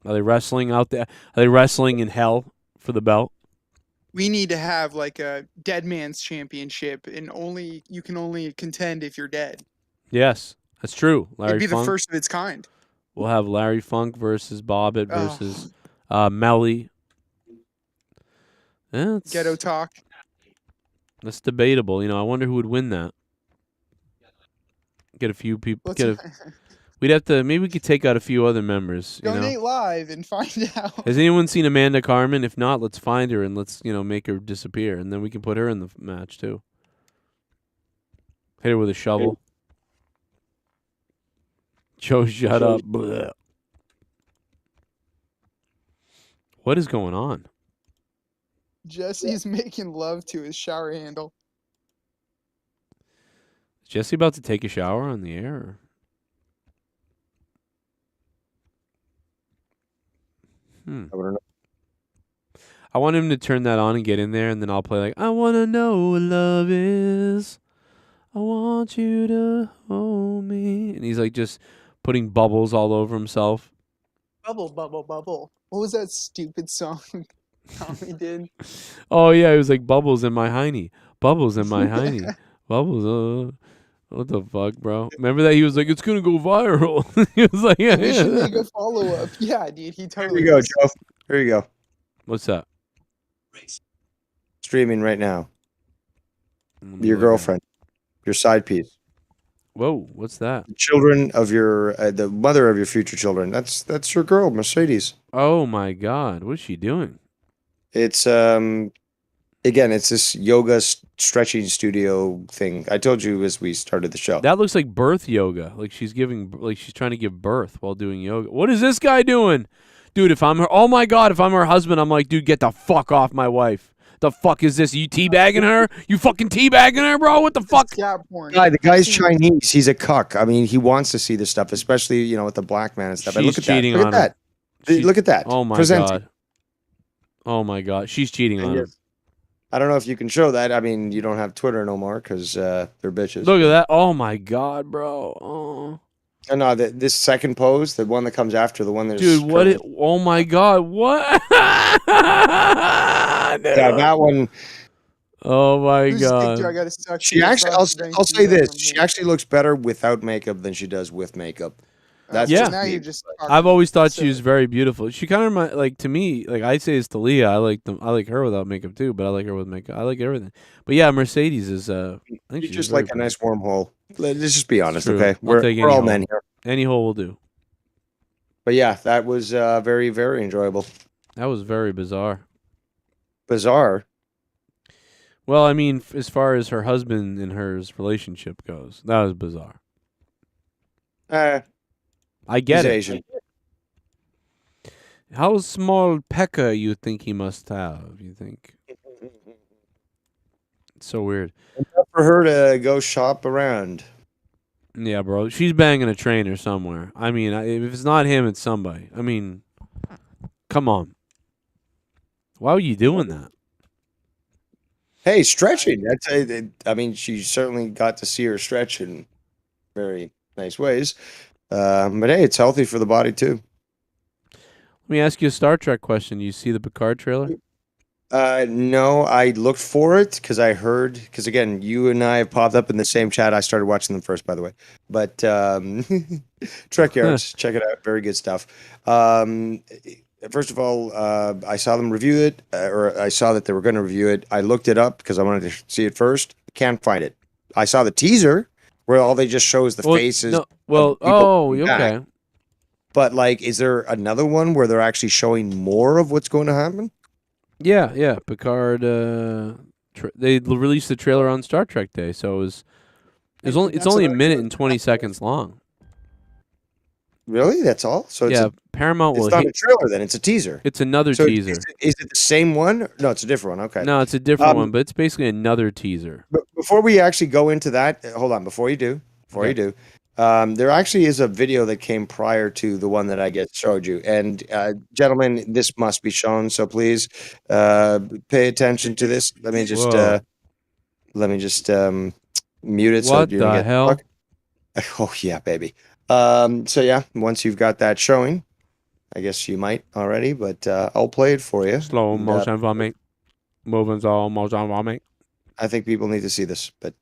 Are they wrestling out there? Are they wrestling in hell for the belt? We need to have like a dead man's championship, and you can only contend if you're dead. Yes, that's true. It'd be the first of its kind. We'll have Larry Funk versus Bobbit versus Melly. Yeah, Ghetto talk. That's debatable. I wonder who would win that. Get a few people. We'd have to. Maybe we could take out a few other members. Donate live and find out. Has anyone seen Amanda Carmen? If not, let's find her and let's make her disappear, and then we can put her in the match too. Hit her with a shovel. Joe, shut up. Blech. What is going on? Jesse's making love to his shower handle. Is Jesse about to take a shower on the air? Or? I want him to turn that on and get in there, and then I'll play like, I want to know what love is. I want you to hold me. And he's like just putting bubbles all over himself. Bubble, bubble, bubble. What was that stupid song Tommy did? Oh, yeah. It was like bubbles in my hiney. Bubbles in my hiney. Bubbles. What the fuck, bro? Remember that? He was like, it's going to go viral. He was like, yeah. We should make a follow-up. Yeah, dude. He totally Here you go, Joe. Here you go. What's that? Streaming right now. Your girlfriend. Your side piece. Whoa, what's that? Children of the mother of your future children. That's your girl, Mercedes. Oh my God, what is she doing? It's again, it's this yoga stretching studio thing. I told you as we started the show. That looks like birth yoga. Like she's trying to give birth while doing yoga. What is this guy doing? Dude, if I'm her husband, I'm like, dude, get the fuck off my wife. The fuck is this? You teabagging her? You fucking teabagging her, bro? What the fuck? The guy's Chinese. He's a cuck. I mean, he wants to see this stuff, especially with the black man and stuff. She's look at cheating that. Look on at that. him. Look at that. Oh my Presenting. God. Oh my God. She's cheating on him. I don't know if you can show that. I mean, you don't have Twitter no more because they're bitches. Look at that. Oh my God, bro. Oh. No, this second pose, the one that comes after the one that's... Dude, what? Oh my God, what? Yeah, that one... Oh my Whose dick do I god. gotta suck? She actually, I'll say this. She actually looks better without makeup than she does with makeup. That's Yeah. just now me. you're just I've always thought she was very beautiful. She kind of like to me, like I say it's to Leah. I like her without makeup too, but I like her with makeup. I like everything. But yeah, Mercedes is I think She's she's just very like a pretty. nice warm hole. Let's just be honest, True. okay? I'll We're take all any men hole. here. Any hole will do. But yeah, that was very, very enjoyable. That was very bizarre. Bizarre. Well, I mean, as far as her husband and hers relationship goes, that was bizarre. I get he's it. Asian. How small pecker you think he must have? You think? It's so weird. Enough for her to go shop around. Yeah, bro. She's banging a trainer somewhere. I mean, if it's not him, it's somebody. I mean, come on. Why are you doing that? Hey, stretching. That's I mean, she certainly got to see her stretch in very nice ways. But hey, it's healthy for the body too. Let me ask you a Star Trek question. You see the Picard trailer? No, I looked for it because I heard, because again, you and I have popped up in the same chat. I started watching them first, by the way. But Trek Yards, check it out. Very good stuff. First of all, I saw them review it, or I saw that they were going to review it. I looked it up because I wanted to see it first. Can't find it. I saw the teaser where all they just show is the faces. No, well, of people oh, coming back. okay. But like, is there another one where they're actually showing more of what's going to happen? Yeah. Picard. They released the trailer on Star Trek Day, so it's only a minute and 20 seconds long. Really? That's all? So it's Paramount will it's not hit. a trailer then, it's a teaser. It's another So teaser. Is it the same one? No, it's a different one. Okay. No, it's a different one, but it's basically another teaser. But before we actually go into that, hold on, before you do, there actually is a video that came prior to the one that I showed you. And gentlemen, this must be shown, so please pay attention to this. Let me just mute it so What you don't the get hell? stuck. Oh yeah, baby. So yeah, once you've got that showing, I guess you might already, but I'll play it for you. Slow And, motion vomit. Moving slow motion vomit. I think people need to see this, but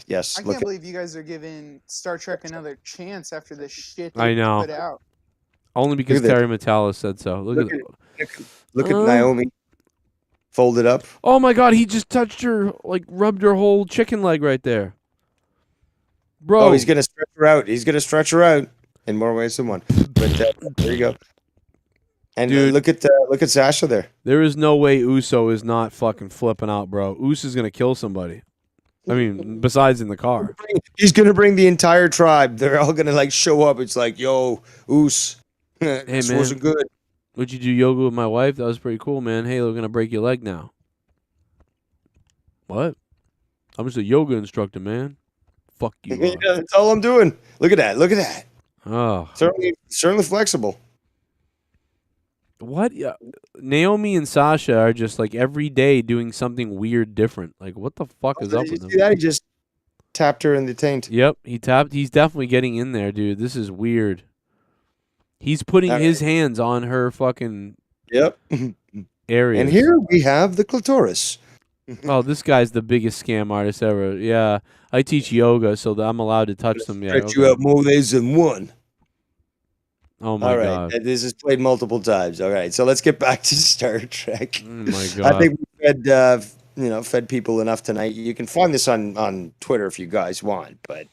yes. I can't believe you guys are giving Star Trek another chance after this shit I they know. put out. Only because Look at Terry Metalis said so. Look Look at Naomi folded up. Oh my God, he just touched her, like rubbed her whole chicken leg right there. Bro. Oh, he's gonna stretch her out. He's gonna stretch her out in more ways than one. But there you go. And Dude. look at Sasha there. There is no way Uso is not fucking flipping out, bro. Uso's gonna kill somebody. I mean, besides in the car. He's gonna bring the entire tribe. They're all gonna like show up. It's like, yo, Us, this man. wasn't good. Would you do yoga with my wife? That was pretty cool, man. Hey, we're gonna break your leg now. What? I'm just a yoga instructor, man. Fuck you. Yeah, that's all I'm doing. Look at that. Look at that. Oh. Certainly flexible. What? Yeah. Naomi and Sasha are just like every day doing something weird different. Like, what the fuck is up Did with you them? see that? He just tapped her in the taint. Yep, he tapped. He's definitely getting in there, dude. This is weird. He's putting his hands on her fucking area. And here we have the clitoris. Oh, this guy's the biggest scam artist ever. Yeah, I teach yoga, so that I'm allowed to touch them. Yeah, Stretch you out more ways than one. Oh my All right, God. this is played multiple times. All right, so let's get back to Star Trek. Oh my God. I think we fed people enough tonight. You can find this on Twitter if you guys want, but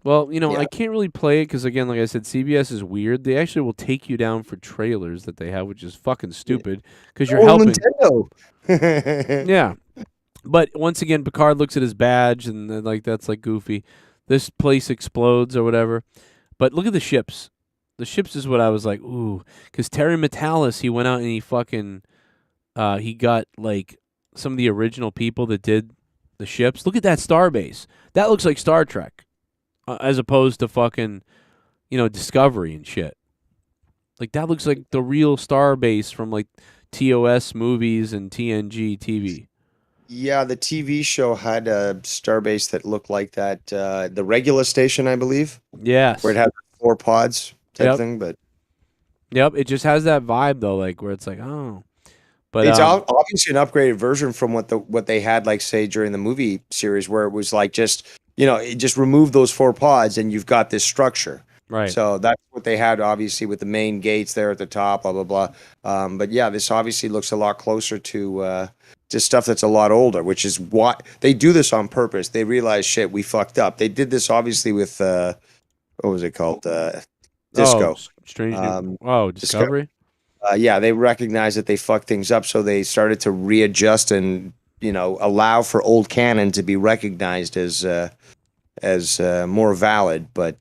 Well, yeah. I can't really play it because, again, like I said, CBS is weird. They actually will take you down for trailers that they have, which is fucking stupid because you're helping. Nintendo. Yeah. But once again, Picard looks at his badge and that's like goofy. This place explodes or whatever. But look at the ships. The ships is what I was like, ooh. Because Terry Metalis, he went out and he fucking, he got like some of the original people that did the ships. Look at that starbase. That looks like Star Trek. As opposed to fucking, Discovery and shit. Like, that looks like the real starbase from, like, TOS movies and TNG TV. Yeah, the TV show had a starbase that looked like that. The Regula station, I believe. Yes. Where it had 4 pods type thing, but Yep, it just has that vibe, though, like, where it's like, oh. But it's obviously an upgraded version from what they had, like say during the movie series, where it was like just just remove those 4 pods and you've got this structure. Right. So that's what they had, obviously, with the main gates there at the top, blah blah blah. But yeah, this obviously looks a lot closer to stuff that's a lot older, which is why they do this on purpose. They realize, shit, we fucked up. They did this obviously with what was it called? Disco. Discovery. Yeah, they recognized that they fucked things up, so they started to readjust and allow for old canon to be recognized as more valid. But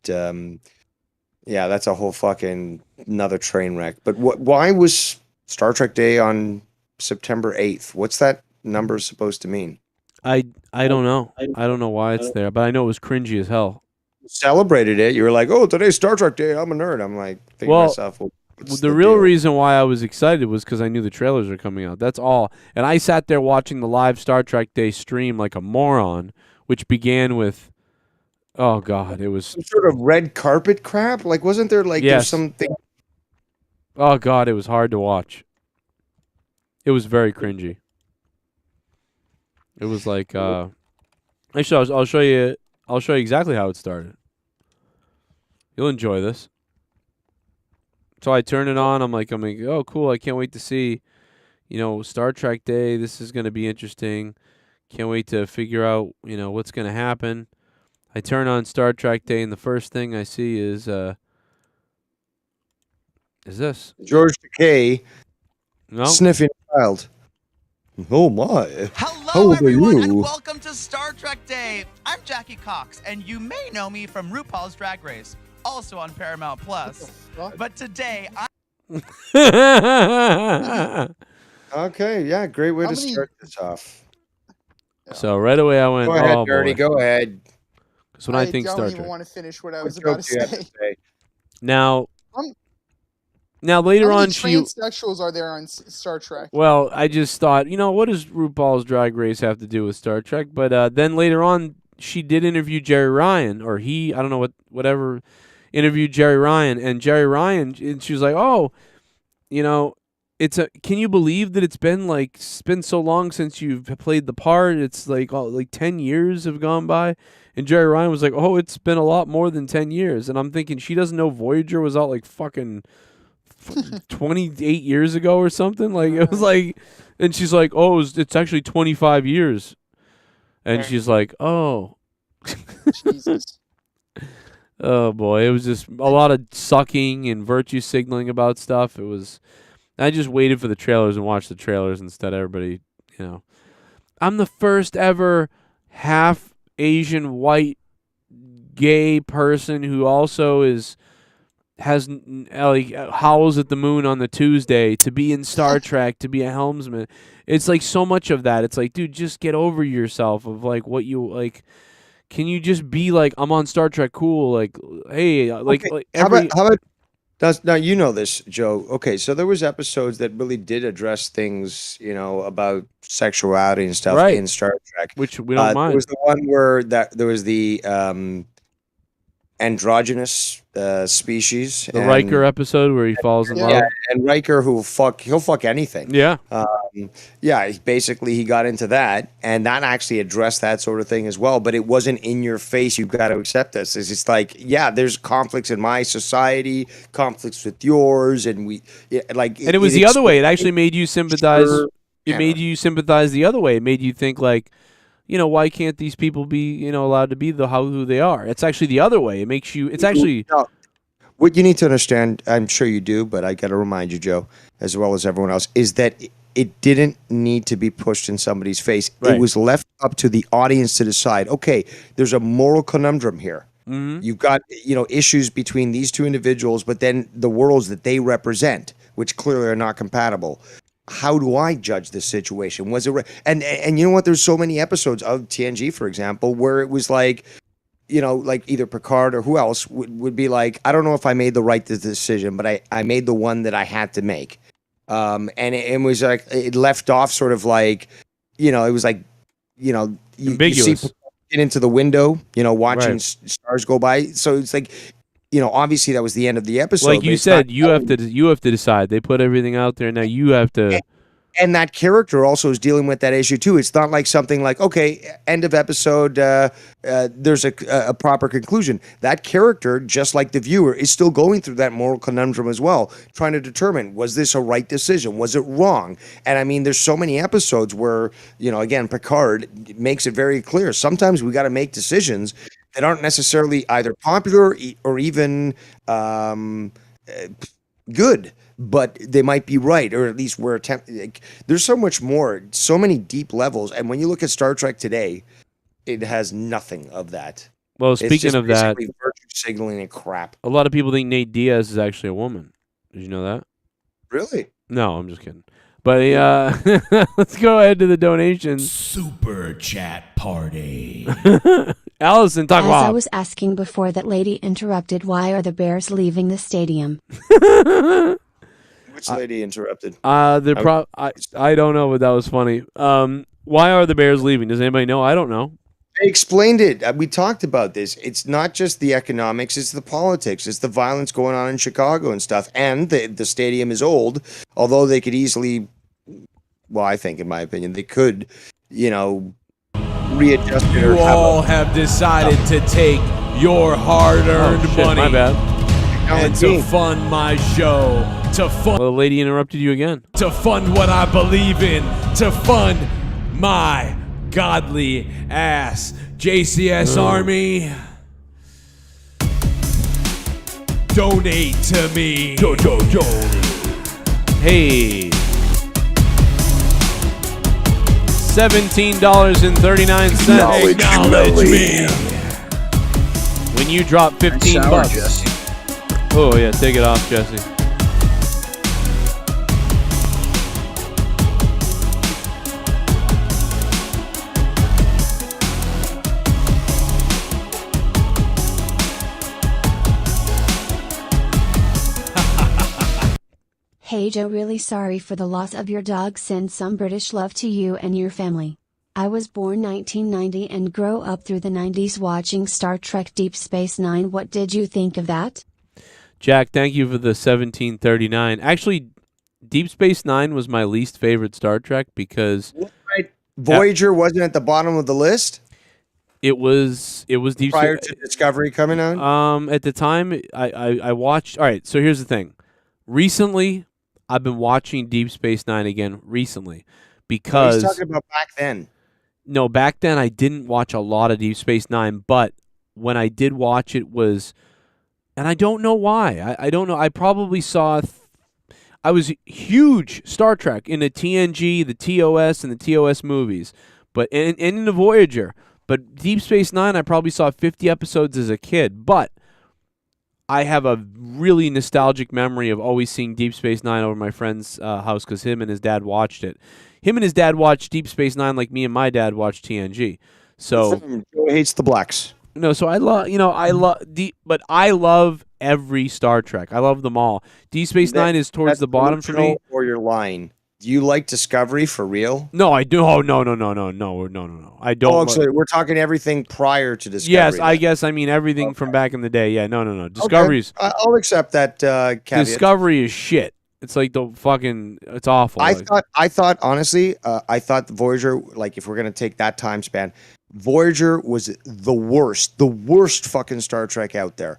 yeah, that's a whole fucking another train wreck. But why was Star Trek Day on September 8th? What's that number supposed to mean? I don't know. I don't know why it's there, but I know it was cringy as hell. Celebrated it. You were like, "Oh, today's Star Trek Day. I'm a nerd." I'm like, thinking to myself, well, the real reason why I was excited was because I knew the trailers were coming out. That's all. And I sat there watching the live Star Trek Day stream like a moron, which began with, oh God, it was some sort of red carpet crap. Like, wasn't there like there's something? Oh God, it was hard to watch. It was very cringy. It was like, actually, I'll show you. I'll show you exactly how it started. You'll enjoy this. So I turn it on. I'm like, oh, cool. I can't wait to see, Star Trek Day. This is going to be interesting. Can't wait to figure out, what's going to happen. I turn on Star Trek Day, and the first thing I see is this. George Takei No. sniffing a child. Oh my. Hello, everyone, and welcome to Star Trek Day. I'm Jackie Cox, and you may know me from RuPaul's Drag Race, also on Paramount Plus. But today, Okay, yeah, great way to start this off. So right away I went, Go ahead, oh, Dirty, boy. go ahead. Because when I think Star don't Trek. even want to finish what I was What about joke to do you have say. Now How later many on she... transsexuals are there on Star Trek? Well, I just thought, what does RuPaul's Drag Race have to do with Star Trek? But then later on, she did interview Jerry Ryan, or he, I don't know whatever, interviewed Jerry Ryan, and Jerry Ryan, and she was like, oh, can you believe that it's been so long since you've played the part? It's like 10 years have gone by, and Jerry Ryan was like, oh, it's been a lot more than 10 years, and I'm thinking she doesn't know Voyager was out like fucking 28 years ago or something. Like it was like, and she's like, oh, it's actually 25 years, and she's like, oh, Jesus. Oh boy, it was just a lot of sucking and virtue signaling about stuff. It was, I just waited for the trailers and watched the trailers instead. Everybody, I'm the first ever half Asian white gay person who also has howls at the moon on the Tuesday to be in Star Trek, to be a helmsman. It's like so much of that. It's like, dude, just get over yourself of like what you like. Can you just be like, I'm on Star Trek, cool? Like, hey, like every. How about now you know this, Joe. Okay, so there was episodes that really did address things, about sexuality and stuff in Star Trek, which we don't mind. There was the one where there was the androgynous species. The Riker episode where he falls in love. Yeah, and Riker he'll fuck anything. Yeah. Yeah, basically he got into that, and that actually addressed that sort of thing as well, but it wasn't in your face, you've got to accept this. It's just like, yeah, there's conflicts in my society, conflicts with yours, and and it was the other way. It actually made you sympathize. It made you sympathize the other way. It made you think like, why can't these people be, allowed to be who they are? It's actually the other way. It makes you, it's actually... What you need to understand, I'm sure you do, but I got to remind you, Joe, as well as everyone else, is that it didn't need to be pushed in somebody's face. Right. It was left up to the audience to decide, okay, there's a moral conundrum here. Mm-hmm. You've got, issues between these two individuals, but then the worlds that they represent, which clearly are not compatible. How do I judge this situation? Was it and you know what? There's so many episodes of TNG, for example, where it was like, like either Picard or who else would be like, I don't know if I made the right decision, but I made the one that I had to make. And it was like, it left off sort of like, it was like, you see get into the window, watching stars go by. So it's like, obviously that was the end of the episode. Like you said, you have to decide. They put everything out there. Now you have to. and that character also is dealing with that issue too. It's not like something like, okay, end of episode, there's a proper conclusion. That character, just like the viewer, is still going through that moral conundrum as well, trying to determine, was this a right decision? Was it wrong? And I mean, there's so many episodes where, you know, again, Picard makes it very clear. Sometimes we got to make decisions that aren't necessarily either popular or even good, but they might be right, or at least we're attempting. Like, there's so much more, so many deep levels, and when you look at Star Trek today, it has nothing of that. Well, It's speaking just of that, basically virtue signaling and crap. a lot of people think Nate Diaz is actually a woman. Did you know that? Really? No, I'm just kidding. But let's go ahead to the donations. Super chat party. Allison, talk As about. I was asking before, that lady interrupted, why are the Bears leaving the stadium? Which lady interrupted? I don't know, but that was funny. Why are the Bears leaving? Does anybody know? I don't know. I explained it. We talked about this. It's not just the economics, it's the politics. It's the violence going on in Chicago and stuff. And the stadium is old, although they could easily, well, I think, in my opinion, they could, you know, readjust it. You all have decided to take your hard-earned money My bad. and to fund my show. To fund. Well, the lady interrupted you again. To fund what I believe in. To fund my godly ass. JCS Army, donate to me. Hey. $17.39. Acknowledge me. When you drop 15 Sour, bucks. Jesse. Oh yeah, take it off, Jesse. Hey Joe, really sorry for the loss of your dog. Send some British love to you and your family. I was born 1990 and grew up through the 90s watching Star Trek Deep Space Nine. What did you think of that? Jack, thank you for the 1739. Actually, Deep Space Nine was my least favorite Star Trek because Voyager wasn't at the bottom of the list. it was Deep prior Space to Discovery coming out. At the time, I watched. All right, so here's the thing. Recently, I've been watching Deep Space Nine again recently because He's talking about back then. No, back then I didn't watch a lot of Deep Space Nine, but when I did watch it was, and I don't know why. I don't know. I probably saw. I was huge Star Trek in the TNG, the TOS, and the TOS movies, but and in the Voyager. But Deep Space Nine, I probably saw 50 episodes as a kid, but I have a really nostalgic memory of always seeing Deep Space Nine over my friend's house because him and his dad watched it. Him and his dad watched Deep Space Nine like me and my dad watched TNG. So Joe hates the blacks. No, so I love, but I love every Star Trek. I love them all. Deep Space Nine is towards the bottom for me. Or you're lying. Do you like Discovery for real? No, I do. Oh no. I don't. Oh, so we're talking everything prior to Discovery. Yes, I guess I mean everything from back in the day. Yeah, no. Discovery's. Okay. I'll accept that caveat. Discovery is shit. It's like the fucking. It's awful. I thought honestly, I thought the Voyager. Like, if we're gonna take that time span, Voyager was the worst fucking Star Trek out there.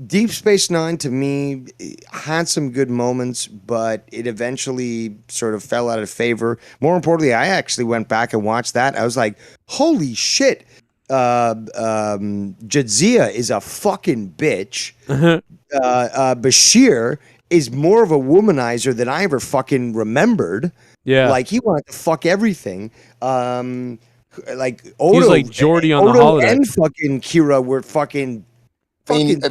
Deep Space Nine, to me, had some good moments, but it eventually sort of fell out of favor. More importantly, I actually went back and watched that. I was like, holy shit. Jadzia is a fucking bitch. Bashir is more of a womanizer than I ever fucking remembered. Yeah. Like, he wanted to fuck everything. Like, Odo, he's like Geordi on the Odo holiday. and fucking Kira were fucking I mean,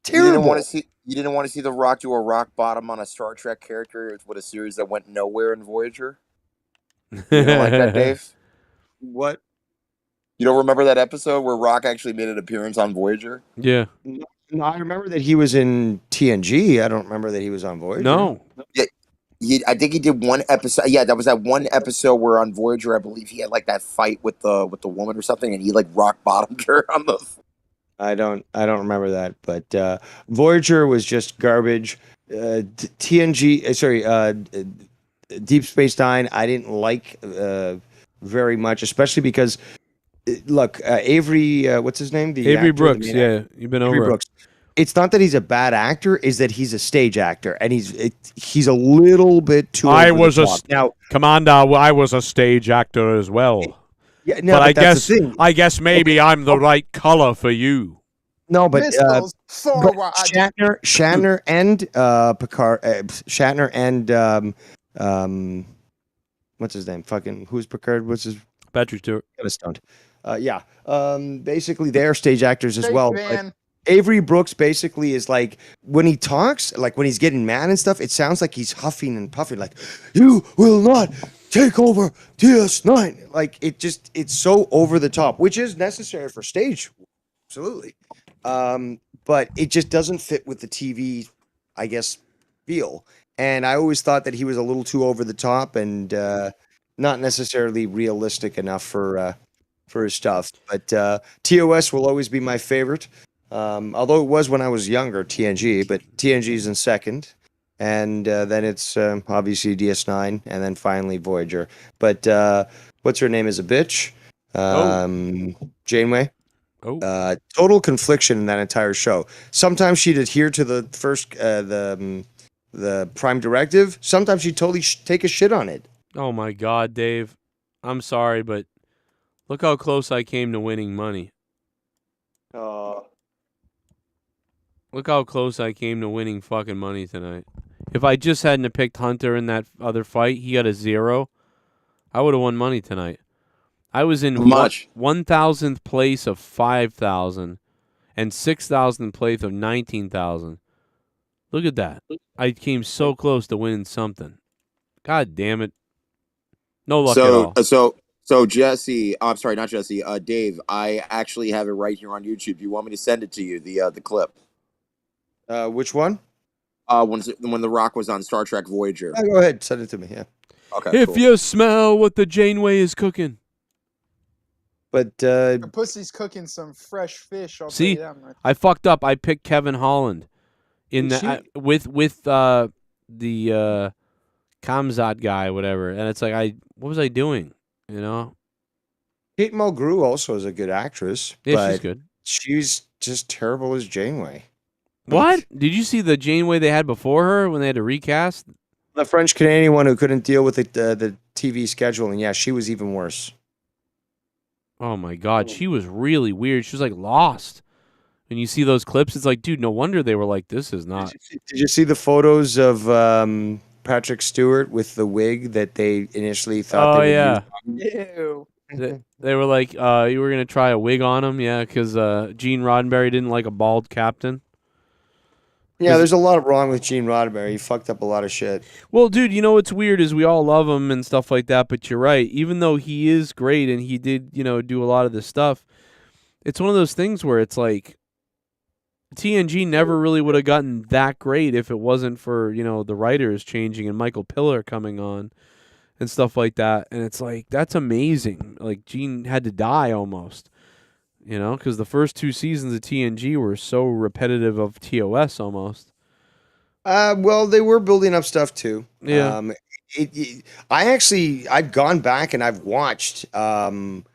terrible. You didn't want to see The Rock do a rock bottom on a Star Trek character with a series that went nowhere in Voyager? You don't like that, Dave? What? You don't remember that episode where Rock actually made an appearance on Voyager? Yeah. No, I remember that he was in TNG. I don't remember that he was on Voyager. No. Yeah, I think he did one episode. Yeah, that was that one episode where on Voyager, I believe he had like that fight with the woman or something, and he like rock bottomed her on the. I don't remember that, but Voyager was just garbage. TNG, Deep Space Nine, I didn't like very much, especially because, look, Avery, what's his name? The Avery actor, Brooks. the main Yeah, actor. you've been Avery over it. Brooks. It's not that he's a bad actor; is that he's a stage actor, and he's a little bit too. I over was the a top. Now, Commander. I was a stage actor as well. yeah, no, but I that's guess the thing. I guess maybe I'm the right color for you. No, but Missiles but forward. Shatner and Picard, Shatner and what's his name? Fucking who's Picard? What's his Patrick Stewart? Kind of stoned. Yeah. Basically, they're stage actors as Hey, well. man. But Avery Brooks basically is like when he talks, like when he's getting mad and stuff, it sounds like he's huffing and puffing, like "You will not take over DS9." Like it's so over the top, which is necessary for stage, absolutely. But it just doesn't fit with the TV, I guess, feel. And I always thought that he was a little too over the top and not necessarily realistic enough for his stuff. But TOS will always be my favorite. Although it was when I was younger, TNG, but TNG is in second. And then it's obviously DS9, and then finally Voyager. But what's her name is a bitch? Janeway. Total confliction in that entire show. Sometimes she'd adhere to the first, the Prime Directive. Sometimes she'd totally take a shit on it. Oh my God, Dave. I'm sorry, but look how close I came to winning money. Look how close I came to winning fucking money tonight. If I just hadn't have picked Hunter in that other fight, he got a 0. I would have won money tonight. I was in 1,000th place of 5,000 and 6,000th place of 19,000. Look at that. I came so close to winning something. God damn it. No luck at all. So Jesse, I'm sorry, not Jesse, Dave, I actually have it right here on YouTube. You want me to send it to you, the clip? Which one? When The Rock was on Star Trek Voyager. Go ahead, send it to me, yeah. Okay, If you smell what the Janeway is cooking. But Your pussy's cooking some fresh fish. I'll see, tell you that much. I fucked up. I picked Kevin Holland in Did the with the Kamzat guy, whatever. And it's like what was I doing? You know? Kate Mulgrew also is a good actress. Yeah, but she's good. She's just terrible as Janeway. What? Did you see the Janeway they had before her when they had to recast? The French Canadian one who couldn't deal with the TV scheduling. Yeah, she was even worse. Oh my God, she was really weird. She was like lost. When you see those clips, it's like, dude, no wonder they were like, this is not. Did you see the photos of Patrick Stewart with the wig that they initially thought they would use? Ew. They were like, you were going to try a wig on him? Yeah, because Gene Roddenberry didn't like a bald captain. Yeah, there's a lot wrong with Gene Roddenberry. He fucked up a lot of shit. Well, dude, you know what's weird is we all love him and stuff like that, but you're right. Even though he is great and he did, do a lot of this stuff, it's one of those things where it's like TNG never really would have gotten that great if it wasn't for, the writers changing and Michael Piller coming on and stuff like that. And it's like, that's amazing. Like, Gene had to die almost. Because the first 2 seasons of TNG were so repetitive of TOS almost. Well, they were building up stuff too. Yeah. I've gone back and I've watched, I've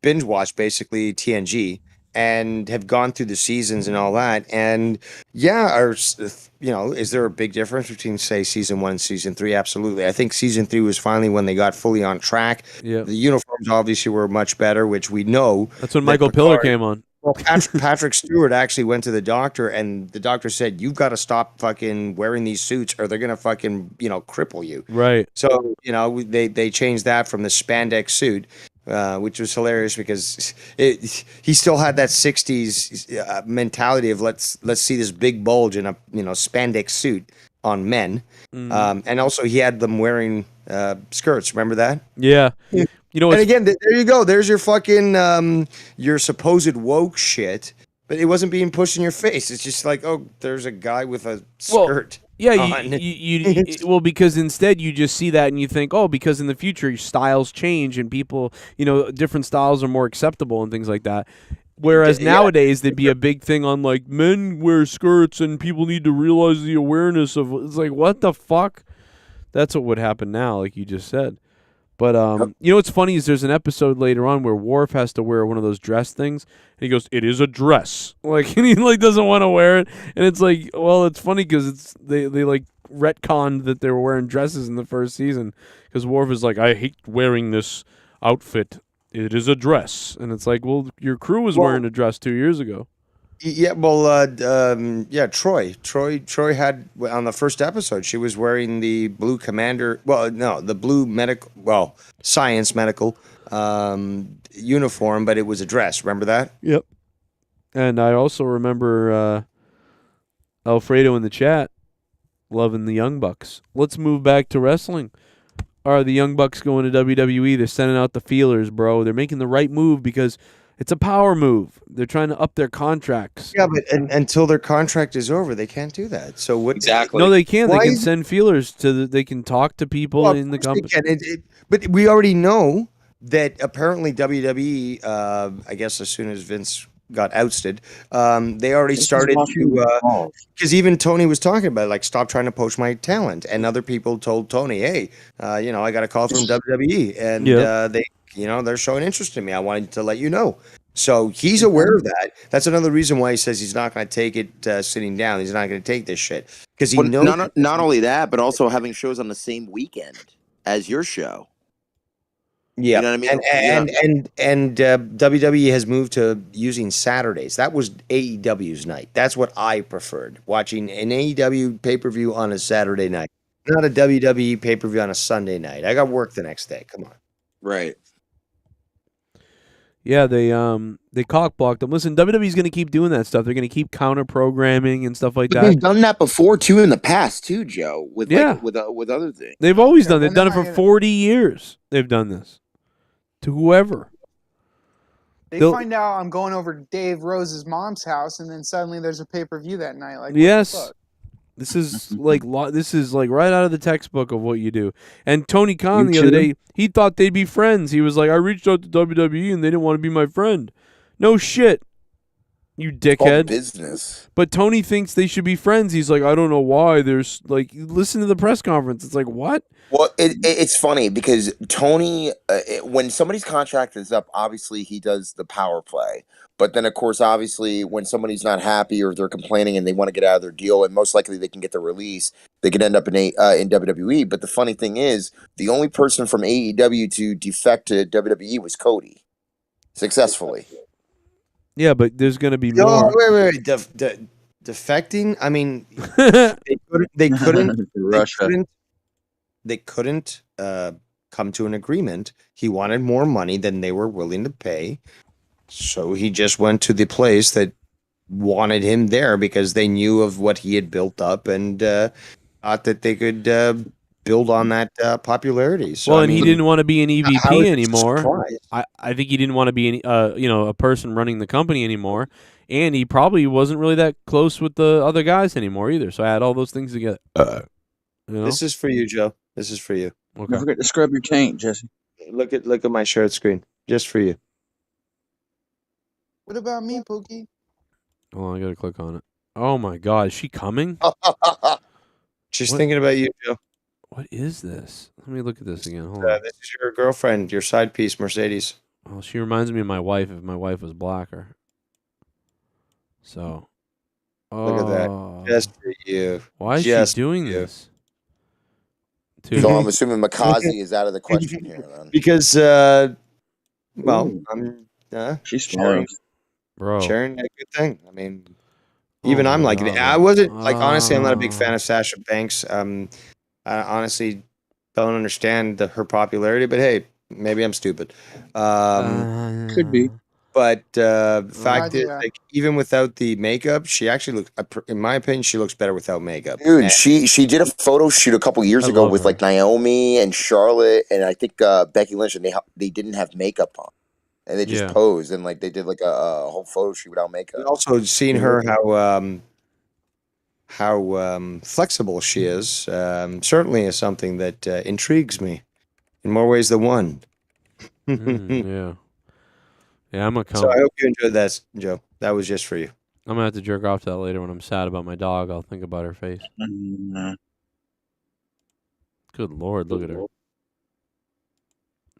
binge watched basically TNG and have gone through the seasons and all that. And yeah, is there a big difference between, say, season 1 and season 3? Absolutely. I think season 3 was finally when they got fully on track. Yeah. The uniforms obviously were much better, which we know. That's when Michael Piller came on. Well, Patrick Stewart actually went to the doctor, and the doctor said, "You've got to stop fucking wearing these suits, or they're gonna fucking cripple you." Right. So they changed that from the spandex suit, which was hilarious because he still had that '60s mentality of let's see this big bulge in a spandex suit on men, and also he had them wearing skirts. Remember that? Yeah. And again, there you go. There's your fucking your supposed woke shit, but it wasn't being pushed in your face. It's just like, oh, there's a guy with a skirt. Yeah, on. Because instead you just see that and you think, oh, because in the future styles change and people, different styles are more acceptable and things like that. Whereas nowadays there'd be a big thing on like men wear skirts and people need to realize the awareness of. It's like, what the fuck? That's what would happen now, like you just said. But you know what's funny is there's an episode later on where Worf has to wear one of those dress things, and he goes, "It is a dress," like, and he like doesn't want to wear it, and it's like, well, it's funny because they like retconned that they were wearing dresses in the first season because Worf is like, "I hate wearing this outfit. It is a dress," and it's like, well, your crew was wearing a dress 2 years ago. Yeah, well, Troy had on the first episode. She was wearing the blue commander. Well, no, the blue medical. Well, science medical uniform, but it was a dress. Remember that? Yep. And I also remember Alfredo in the chat loving the Young Bucks. Let's move back to wrestling. Are the Young Bucks going to WWE? They're sending out the feelers, bro. They're making the right move because it's a power move. They're trying to up their contracts. Yeah, but until their contract is over, they can't do that. So what? Exactly. No, they can. Why They can is- send feelers to. They can talk to people Well, of in the course they company. can. But we already know that apparently WWE, I guess as soon as Vince got ousted, they already started to, because even Tony was talking about it, like, stop trying to poach my talent. And other people told Tony, hey, I got a call from WWE, and they, they're showing interest in me. I wanted to let you know. So he's aware of that. That's another reason why he says he's not going to take it sitting down. He's not going to take this shit because he knows. Not only that, but also having shows on the same weekend as your show. Yeah, You know what I mean? and WWE has moved to using Saturdays. That was AEW's night. That's what I preferred, watching an AEW pay-per-view on a Saturday night, not a WWE pay-per-view on a Sunday night. I got work the next day. Come on. Right. Yeah, they cock blocked them. Listen, WWE's going to keep doing that stuff. They're going to keep counter programming and stuff like But that. they've done that before too in the past too, Joe. With with other things. They've always done. They've done it for 40 years. They've done this to whoever. They find out I'm going over to Dave Rose's mom's house, and then suddenly there's a pay-per-view that night. Like, what the Yes. fuck? This is like right out of the textbook of what you do. And Tony Khan the other day, he thought they'd be friends. He was like, I reached out to WWE and they didn't want to be my friend. No shit, you dickhead. Business. But Tony thinks they should be friends. He's like, I don't know why. There's like, listen to the press conference. It's like, what? Well, it's funny because Tony, when somebody's contract is up, obviously he does the power play. But then, of course, obviously, when somebody's not happy or they're complaining and they want to get out of their deal, and most likely they can get the release, they could end up in WWE. But the funny thing is, the only person from AEW to defect to WWE was Cody, successfully. Yeah, but there's going to be No, more. wait. Defecting? I mean, they couldn't Russia. They couldn't come to an agreement. He wanted more money than they were willing to pay. So he just went to the place that wanted him there because they knew of what he had built up and thought that they could build on that popularity. So, Well, I and he mean, didn't want to be an how EVP is it anymore. surprise? I think he didn't want to be a person running the company anymore, and he probably wasn't really that close with the other guys anymore either. So I had all those things together. This is for you, Joe. This is for you. Okay. Don't forget to scrub your taint, Jesse. Look at my share screen, just for you. What about me, Pookie? Oh, I gotta click on it. Oh my God, is she coming? She's What? thinking about you, Joe. What is this? Let me look at this again. Hold on. This is your girlfriend, your side piece, Mercedes. Oh, she reminds me of my wife if my wife was blacker. So. Look at that. Oh. Just for you. Why is Just she doing for you. this? Dude. So I'm assuming Makazi is out of the question here, then. Because, She's sharing, Bro. sharing a good thing. I mean, Oh even I'm my like, God. I wasn't like, honestly, I'm not a big fan of Sasha Banks. I honestly don't understand her popularity, but hey, maybe I'm stupid. Could be. But fact is, idea. like, even without the makeup, she actually looks, in my opinion, she looks better without makeup. Dude, And- she did a photo shoot a couple years I ago love with her. like Naomi and Charlotte and I think Becky Lynch, and they didn't have makeup on, and they just Yeah. posed and like they did like a whole photo shoot without makeup. And also seeing her how flexible she is certainly is something that intrigues me in more ways than one. Yeah. Yeah, I'm gonna come. So I hope you enjoyed that, Joe. That was just for you. I'm gonna have to jerk off to that later when I'm sad about my dog. I'll think about her face. Mm, Good Lord, look at her.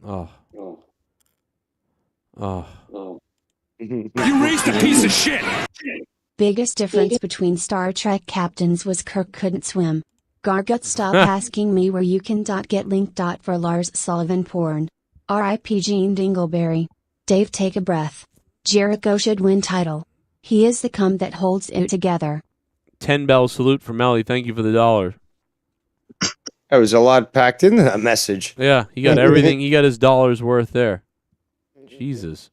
Oh. Oh. You raised a piece of shit. Biggest difference between Star Trek captains was Kirk couldn't swim. Gargut, stop asking me where you can get link for Lars Sullivan porn. R.I.P. Gene Dingleberry. Dave, take a breath. Jericho should win title. He is the cum that holds it together. 10 bell salute from Melly. Thank you for the $1. That was a lot packed in that message. Yeah, he got everything. He got his $1 worth there. Jesus.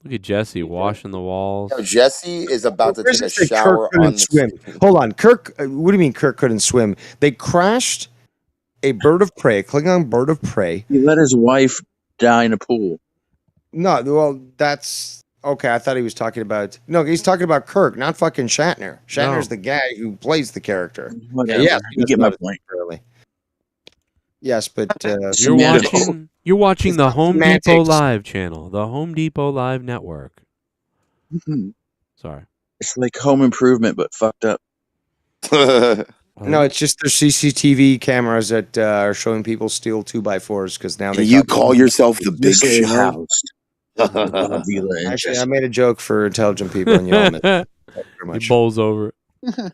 Look at Jesse washing the walls. No, Jesse is about to take a Kirk shower couldn't on the swim. Hold on, Kirk. What do you mean Kirk couldn't swim? They crashed a bird of prey, a Klingon bird of prey. He let his wife die in a pool. No, well, that's okay. I thought he was talking about. No, he's talking about Kirk, not fucking Shatner. Shatner's the guy who plays the character. Whatever. Yes, You get my point. Early. Yes, but You're watching the Home Depot semantics. Live channel, the Home Depot Live network. Sorry. It's like Home Improvement, but fucked up. No, it's just their CCTV cameras that are showing people steal 2x4s because now Can you call yourself the Big Show? Actually, I made a joke for intelligent people, and you all missed it. Thank you very much. He bowls over. Well,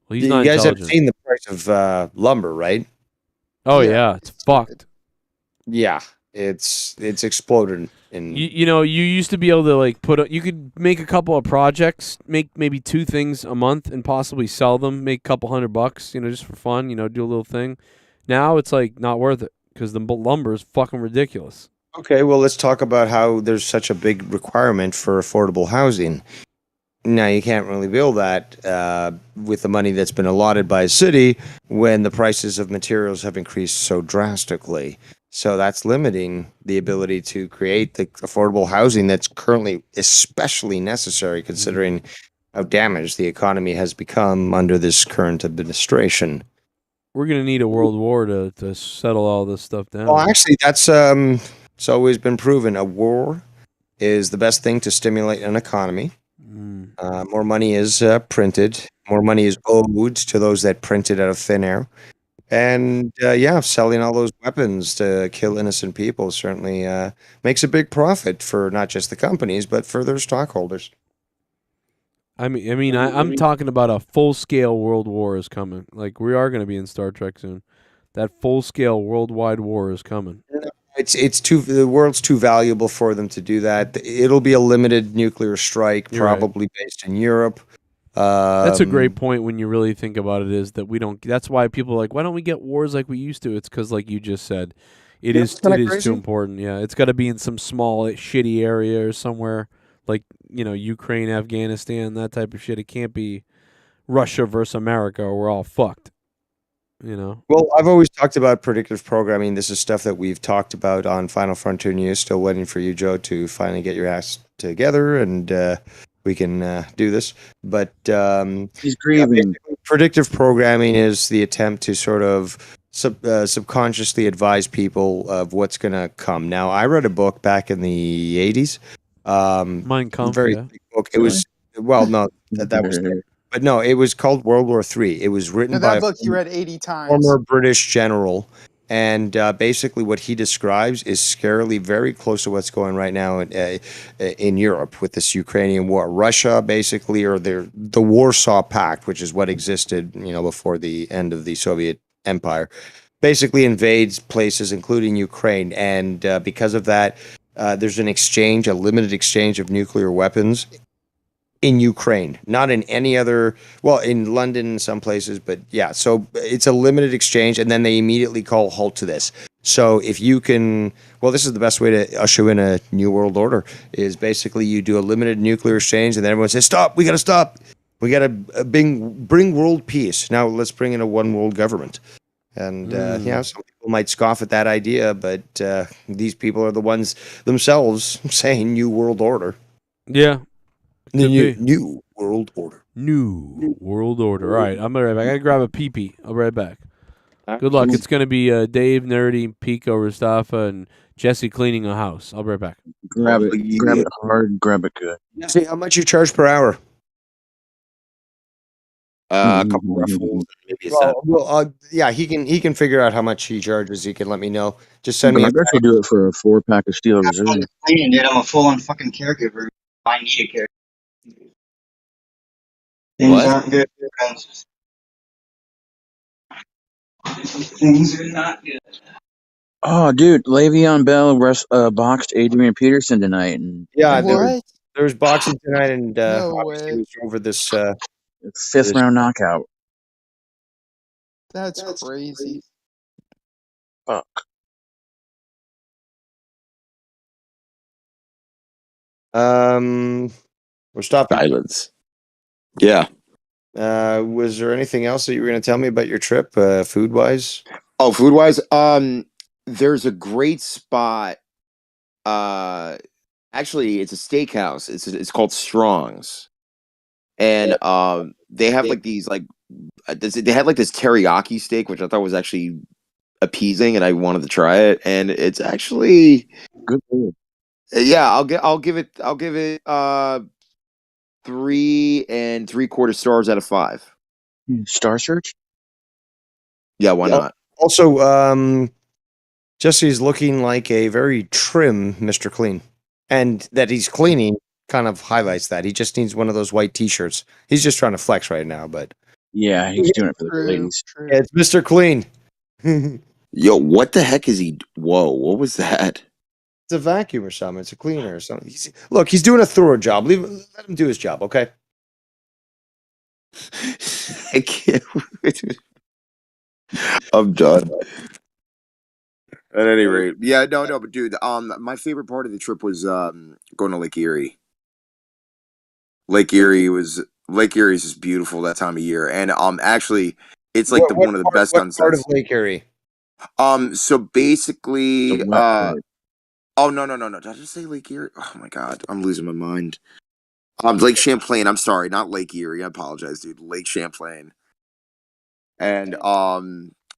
he's You not guys have intelligent. seen the price of lumber, right? Oh yeah, it's fucked. Yeah, it's exploded. You know, you used to be able to like you could make a couple of projects, make maybe 2 things a month, and possibly sell them, make a couple $100, you know, just for fun, you know, do a little thing. Now it's like not worth it because the lumber is fucking ridiculous. Okay, well, let's talk about how there's such a big requirement for affordable housing. Now, you can't really build that with the money that's been allotted by a city when the prices of materials have increased so drastically. So that's limiting the ability to create the affordable housing that's currently especially necessary considering how damaged the economy has become under this current administration. We're gonna need a world war to settle all this stuff down. Well, actually, that's it's always been proven. A war is the best thing to stimulate an economy. More money is printed. More money is owed to those that print it out of thin air. And selling all those weapons to kill innocent people certainly makes a big profit for not just the companies, but for their stockholders. I'm talking about a full-scale world war is coming. Like, we are going to be in Star Trek soon. That full-scale worldwide war is coming. The world's too valuable for them to do that. It'll be a limited nuclear strike, You're right. probably based in Europe. That's a great point when you really think about it, is that we don't. That's why people are like, why don't we get wars like we used to? It's because, like you just said, it is crazy. too important. Yeah, it's got to be in some small, shitty area or somewhere like, you know, Ukraine, Afghanistan, that type of shit. It can't be Russia versus America or we're all fucked. You know? Well, I've always talked about predictive programming. This is stuff that we've talked about on Final Frontier News. Still waiting for you, Joe, to finally get your ass together and we can do this. But he's grieving. Predictive programming is the attempt to sort of subconsciously advise people of what's going to come. Now, I read a book back in the 80s. Mein Kampf, very yeah. thick book. It was, well, no, that was there. But no, it was called World War III. It was written by That book you read 80 times. former British general. And basically what he describes is scarily very close to what's going right now in Europe with this Ukrainian war. Russia, basically, or the Warsaw Pact, which is what existed, you know, before the end of the Soviet Empire, basically invades places, including Ukraine. And because of that, there's an exchange, a limited exchange of nuclear weapons in Ukraine, not in any other, well, in London in some places, but yeah, so it's a limited exchange, and then they immediately call halt to this. So if you can, well, this is the best way to usher in a new world order, is basically you do a limited nuclear exchange, and then everyone says, stop, we got to stop. We got to bring world peace. Now let's bring in a one world government. And, some people might scoff at that idea, but these people are the ones themselves saying new world order. Yeah. New world order. New world order. All right, I'm right back. I gotta grab a pee-pee. I'll be right back. Good luck. It's gonna be Dave, Nerdy, Pico, Rastafa, and Jesse cleaning a house. I'll be right back. Grab it hard, grab it good. See how much you charge per hour. A couple ruffles, maybe a set. Yeah, he can figure out how much he charges. He can let me know. Just But send me. I bet you'll do it for a 4-pack of Steel Reserve. Cleaning, dude. I'm a full-on fucking caregiver. I need a caregiver. Things aren't good, friends. Things are not good. Oh, dude, Le'Veon Bell boxed Adrian Peterson tonight, and Yeah, there's boxing tonight, and obviously it was over this 5th round knockout. That's crazy. Fuck. We're stopping. Silence. Yeah. Was there anything else that you were going to tell me about your trip, food wise? Oh, food wise, there's a great spot. Actually, it's a steakhouse. It's called Strong's, and they have like these like they had like this teriyaki steak, which I thought was actually appeasing, and I wanted to try it, and it's actually good. Yeah, I'll give it 3 3/4 stars out of 5. Star Search? Yeah, why not? Also, Jesse's looking like a very trim Mr. Clean, and that he's cleaning kind of highlights that. He just needs one of those white T-shirts. He's just trying to flex right now, but yeah, he's doing it for the ladies. Yeah, it's Mr. Clean. Yo, what the heck is he? Whoa, what was that? It's a vacuum or something. It's a cleaner or something. He's doing a thorough job. Let him do his job, okay? I can't. I'm done. At any rate, yeah, no, but dude, my favorite part of the trip was going to Lake Erie. Lake Erie is just beautiful that time of year, and actually, it's like one of the best What part of sunsets. Lake Erie? So basically, The wet part. oh no, did I just say Lake Erie? Oh my god, I'm losing my mind. Lake Champlain. I'm sorry, not Lake Erie. I apologize, dude. Lake Champlain. And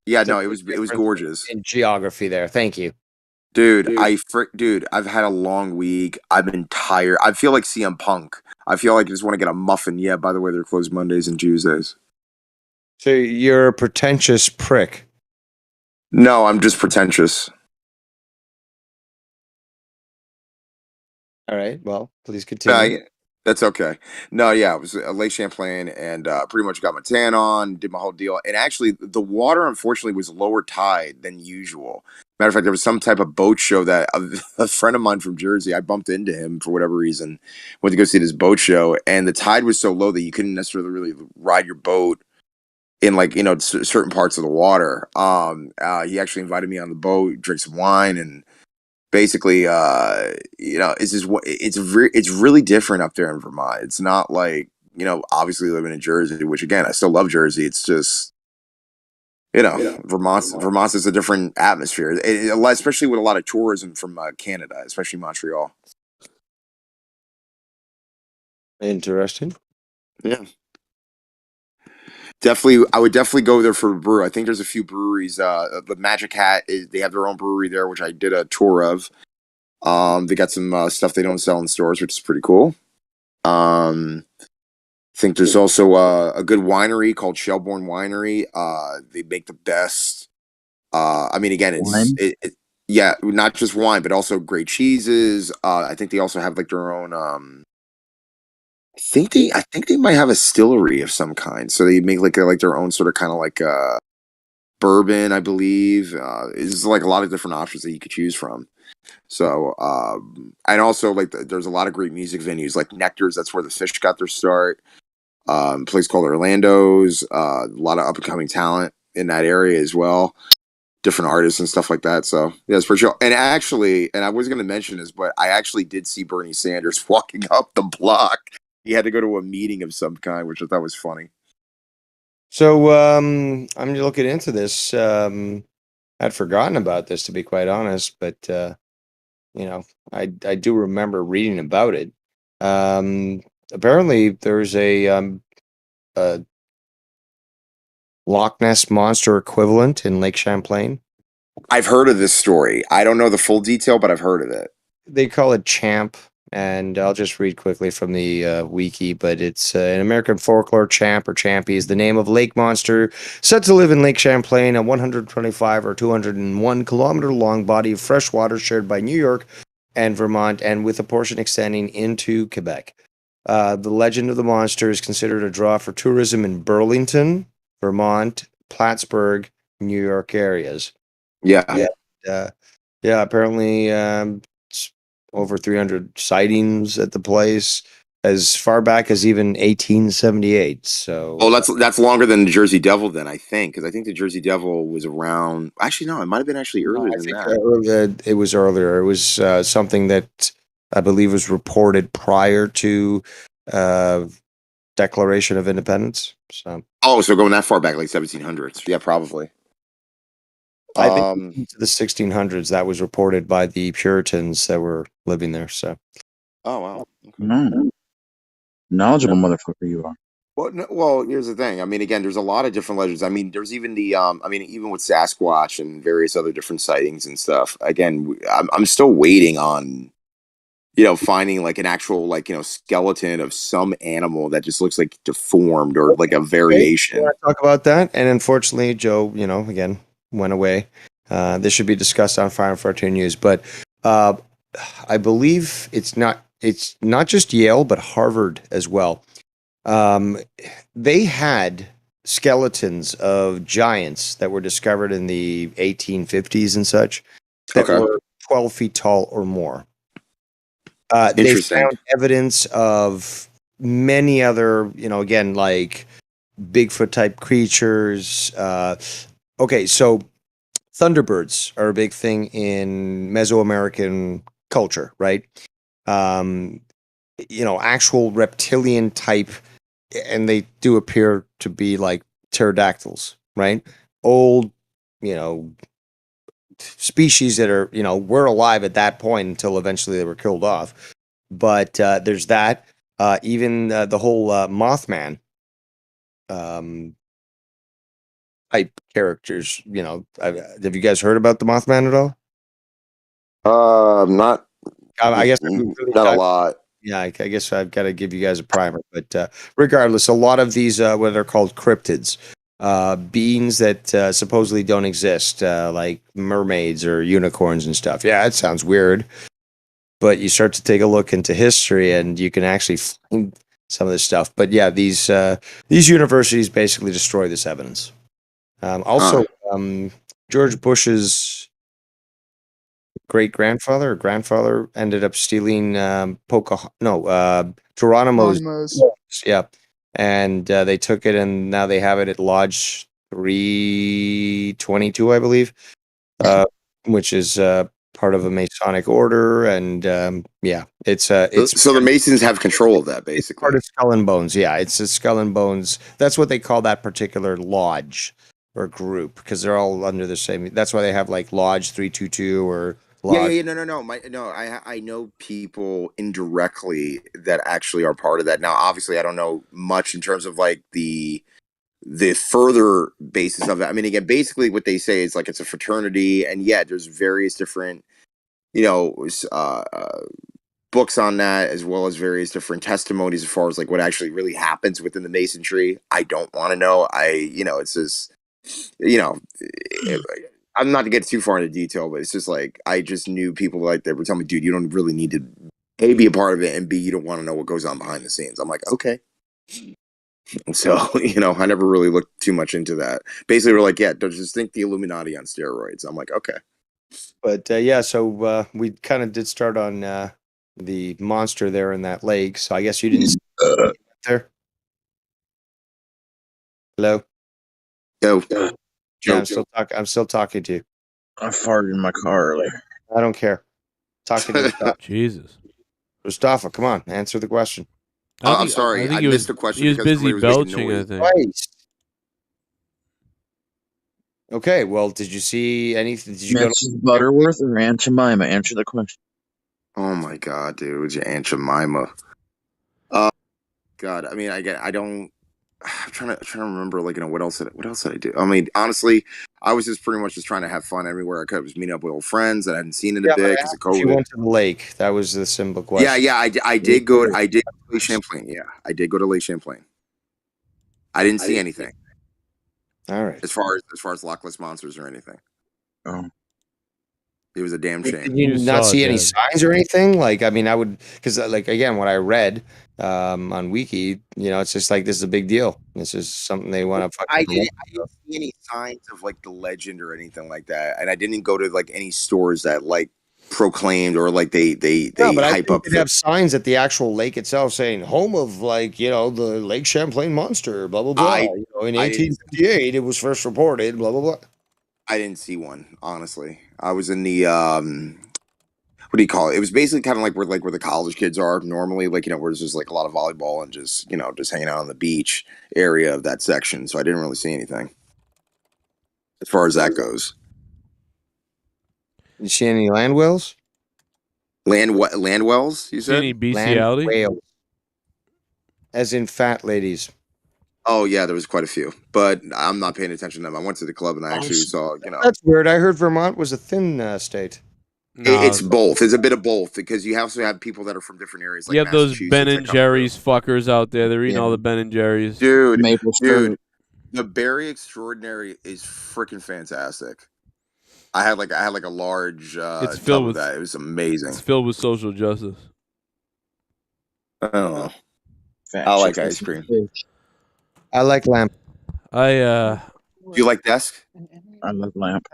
yeah, no, it was gorgeous. In geography there. Thank you. Dude, I've had a long week. I've been tired. I feel like CM Punk. I feel like I just want to get a muffin. Yeah, by the way, they're closed Mondays and Tuesdays. So you're a pretentious prick. No, I'm just pretentious. All right. Well, please continue. That's okay. No, yeah, it was Lake Champlain, and pretty much got my tan on, did my whole deal. And actually, the water, unfortunately, was lower tide than usual. Matter of fact, there was some type of boat show that a friend of mine from Jersey, I bumped into him for whatever reason, went to go see this boat show, and the tide was so low that you couldn't necessarily really ride your boat in like, certain parts of the water. He actually invited me on the boat, drink some wine, and basically, it's really different up there in Vermont. It's not like, obviously living in Jersey, which again, I still love Jersey. It's just, Vermont's is a different atmosphere, especially with a lot of tourism from Canada, especially Montreal. Interesting. Yeah. Definitely, I would definitely go there for a brew. I think there's a few breweries. The Magic Hat, they have their own brewery there, which I did a tour of. They got some stuff they don't sell in stores, which is pretty cool. I think there's also a good winery called Shelbourne Winery. They make the best. I mean, again, yeah, not just wine, but also great cheeses. I think they also have like their own. I think they might have a distillery of some kind. So they make like their own sort of kind of like bourbon, I believe. There's like a lot of different options that you could choose from. So and also like there's a lot of great music venues like Nectar's. That's where the Fish got their start. A place called Orlando's. A lot of up and coming talent in that area as well. Different artists and stuff like that. So yeah, it's for sure. And actually, and I was going to mention this, but I actually did see Bernie Sanders walking up the block. He had to go to a meeting of some kind, which I thought was funny. So I'm looking into this. I'd forgotten about this, to be quite honest, but I do remember reading about it. Apparently, there's a Loch Ness Monster equivalent in Lake Champlain. I've heard of this story. I don't know the full detail, but I've heard of it. They call it Champ. And I'll just read quickly from the wiki, but it's an American folklore champ or champy is the name of lake monster said to live in Lake Champlain, a 125 or 201 kilometer long body of fresh water shared by New York and Vermont, and with a portion extending into Quebec. The legend of the monster is considered a draw for tourism in Burlington, Vermont, Plattsburgh, New York areas. Yeah. Yeah, apparently it's over 300 sightings at the place as far back as even 1878. So that's longer than the Jersey Devil then, I think, because I think the Jersey Devil was around. Actually, no, it might have been actually earlier than that. It was earlier. It was something that I believe was reported prior to Declaration of Independence. So so going that far back, like 1700s. Yeah, probably. I think into the 1600s that was reported by the Puritans that were living there. So. Oh wow. Knowledgeable motherfucker you are. Well, here's the thing. I mean, again, there's a lot of different legends. I mean, there's even the I mean, even with Sasquatch and various other different sightings and stuff. Again, I'm still waiting on, finding like an actual skeleton of some animal that just looks like deformed or like a variation. I want to talk about that, and unfortunately, Joe, again, went away. This should be discussed on Fire and Frontier News, but I believe it's not just Yale, but Harvard as well. They had skeletons of giants that were discovered in the 1850s and such that were 12 feet tall or more. They found evidence of many other, again, like Bigfoot type creatures. Okay, so Thunderbirds are a big thing in Mesoamerican culture, right? Actual reptilian type, and they do appear to be like pterodactyls, right? Old, species that are, were alive at that point until eventually they were killed off. But there's that. Even the whole Mothman type characters, have you guys heard about the Mothman at all? Not. I guess not a lot. Yeah, I guess I've got to give you guys a primer. But regardless, a lot of these, what are called cryptids, beings that supposedly don't exist, like mermaids or unicorns and stuff. Yeah, it sounds weird. But you start to take a look into history, and you can actually find some of this stuff. But yeah, these universities basically destroy this evidence. George Bush's great-grandfather or grandfather ended up stealing Geronimo's. Yeah, and they took it, and now they have it at Lodge 322, I believe, which is part of a Masonic order, and it's so the Masons have control of that, basically. Part of Skull and Bones. Yeah, it's a Skull and Bones. That's what they call that particular lodge or group, because they're all under the same. That's why they have like Lodge 322 or. Lodge. No. I know people indirectly that actually are part of that. Now, obviously, I don't know much in terms of like the further basis of it. I mean, again, basically what they say is like it's a fraternity, and there's various different, books on that, as well as various different testimonies as far as like what actually really happens within the Masonry. I don't want to know. It's just, I'm not to get too far into detail, but it's just like I just knew people like that were telling me, dude, you don't really need to A, be a part of it, and B, you don't want to know what goes on behind the scenes. I'm like, okay. And so, I never really looked too much into that. Basically, we're like, just think the Illuminati on steroids. I'm like, okay. But so we kind of did start on the monster there in that lake. So I guess you didn't see it there. Hello. Yo. Yeah, I'm still talking to you. I farted in my car earlier. I don't care. Talking to Mustafa. Jesus. Mustafa, come on, answer the question. I'm sorry, I missed the question. He was busy belching, I think. Okay, well, did you see anything? Did you Mrs. Butterworth or Aunt Jemima? Answer the question. Oh my God, dude, it was your Aunt Jemima. God, I mean, I don't. I'm trying to remember, like, what else did I do? I mean, honestly, I was just pretty much just trying to have fun everywhere I could. I was meeting up with old friends that I hadn't seen in a Yeah, but bit I because of asked if you COVID. went to the lake. That was the simple Yeah, question. yeah, I did go to Lake Champlain. Yeah, I did go to Lake Champlain. I didn't see anything. All right. As far as Loch Ness monsters or anything. Oh. It was a damn shame. Did you not see any signs or anything? Like, I mean, I would, because, like, again, what I read on Wiki, it's just like, this is a big deal. This is something they want to fucking I promote. didn't see any signs of, like, the legend or anything like that, and I didn't go to, like, any stores that, like, proclaimed or, like, they No, but I hype think up. they'd have signs at the actual lake itself saying home of, like, the Lake Champlain monster, blah blah blah. In I didn't- 1858, it was first reported, blah blah blah. I didn't see one, honestly. I was in the what do you call it? It was basically kind of like where the college kids are normally, like, where there's just like a lot of volleyball and just just hanging out on the beach area of that section. So I didn't really see anything as far as that goes. You see any land whales? Land wells? You See said any bestiality? Land whales, as in fat ladies. Oh yeah, there was quite a few, but I'm not paying attention to them. I went to the club and I actually saw. That's weird. I heard Vermont was a thin state. It's both. It's a bit of both because you also have people that are from different areas. Like You have those Massachusetts Ben that and come Jerry's fuckers out there. They're eating all the Ben and Jerry's. Dude, Maple syrup. the Berry Extraordinary is freaking fantastic. I had like a large It's tub filled of with that. It was amazing. It's filled with social justice. I don't know. I like ice cream. I like lamp. Do you like desk? I love lamp.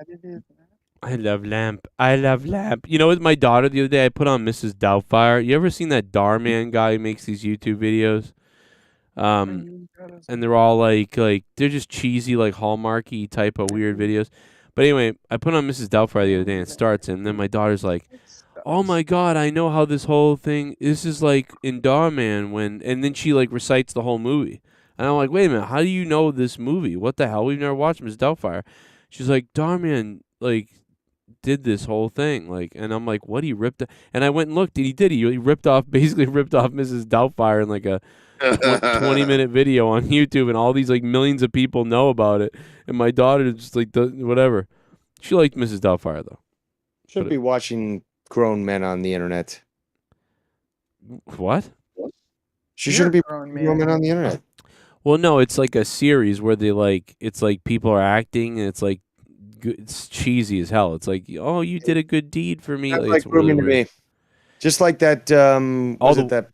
I love lamp. I love lamp. You know, with my daughter the other day, I put on Mrs. Doubtfire. You ever seen that Darman guy who makes these YouTube videos? And they're all like they're just cheesy, like Hallmarky type of weird videos. But anyway, I put on Mrs. Doubtfire the other day, and it starts, and then my daughter's like, "Oh my God, I know how this whole thing. This is like in Darman when," and then she like recites the whole movie, and I'm like, "Wait a minute, how do you know this movie? What the hell? We've never watched Mrs. Doubtfire." She's like, "Darman like did this whole thing, like," and I'm like, "What? He ripped?" And I went and looked, and he did. He basically ripped off Mrs. Doubtfire in like a 20-minute video on YouTube, and all these like millions of people know about it. And my daughter just like does whatever. She liked Mrs. Doubtfire though. Should be watching grown men on the internet. What? She shouldn't be grown men on the internet. Well, no, it's like a series where they like it's like people are acting, and it's like it's cheesy as hell. It's like, oh, you did a good deed for me. That's Like, like it's really grooming to weird. me. Just like that. That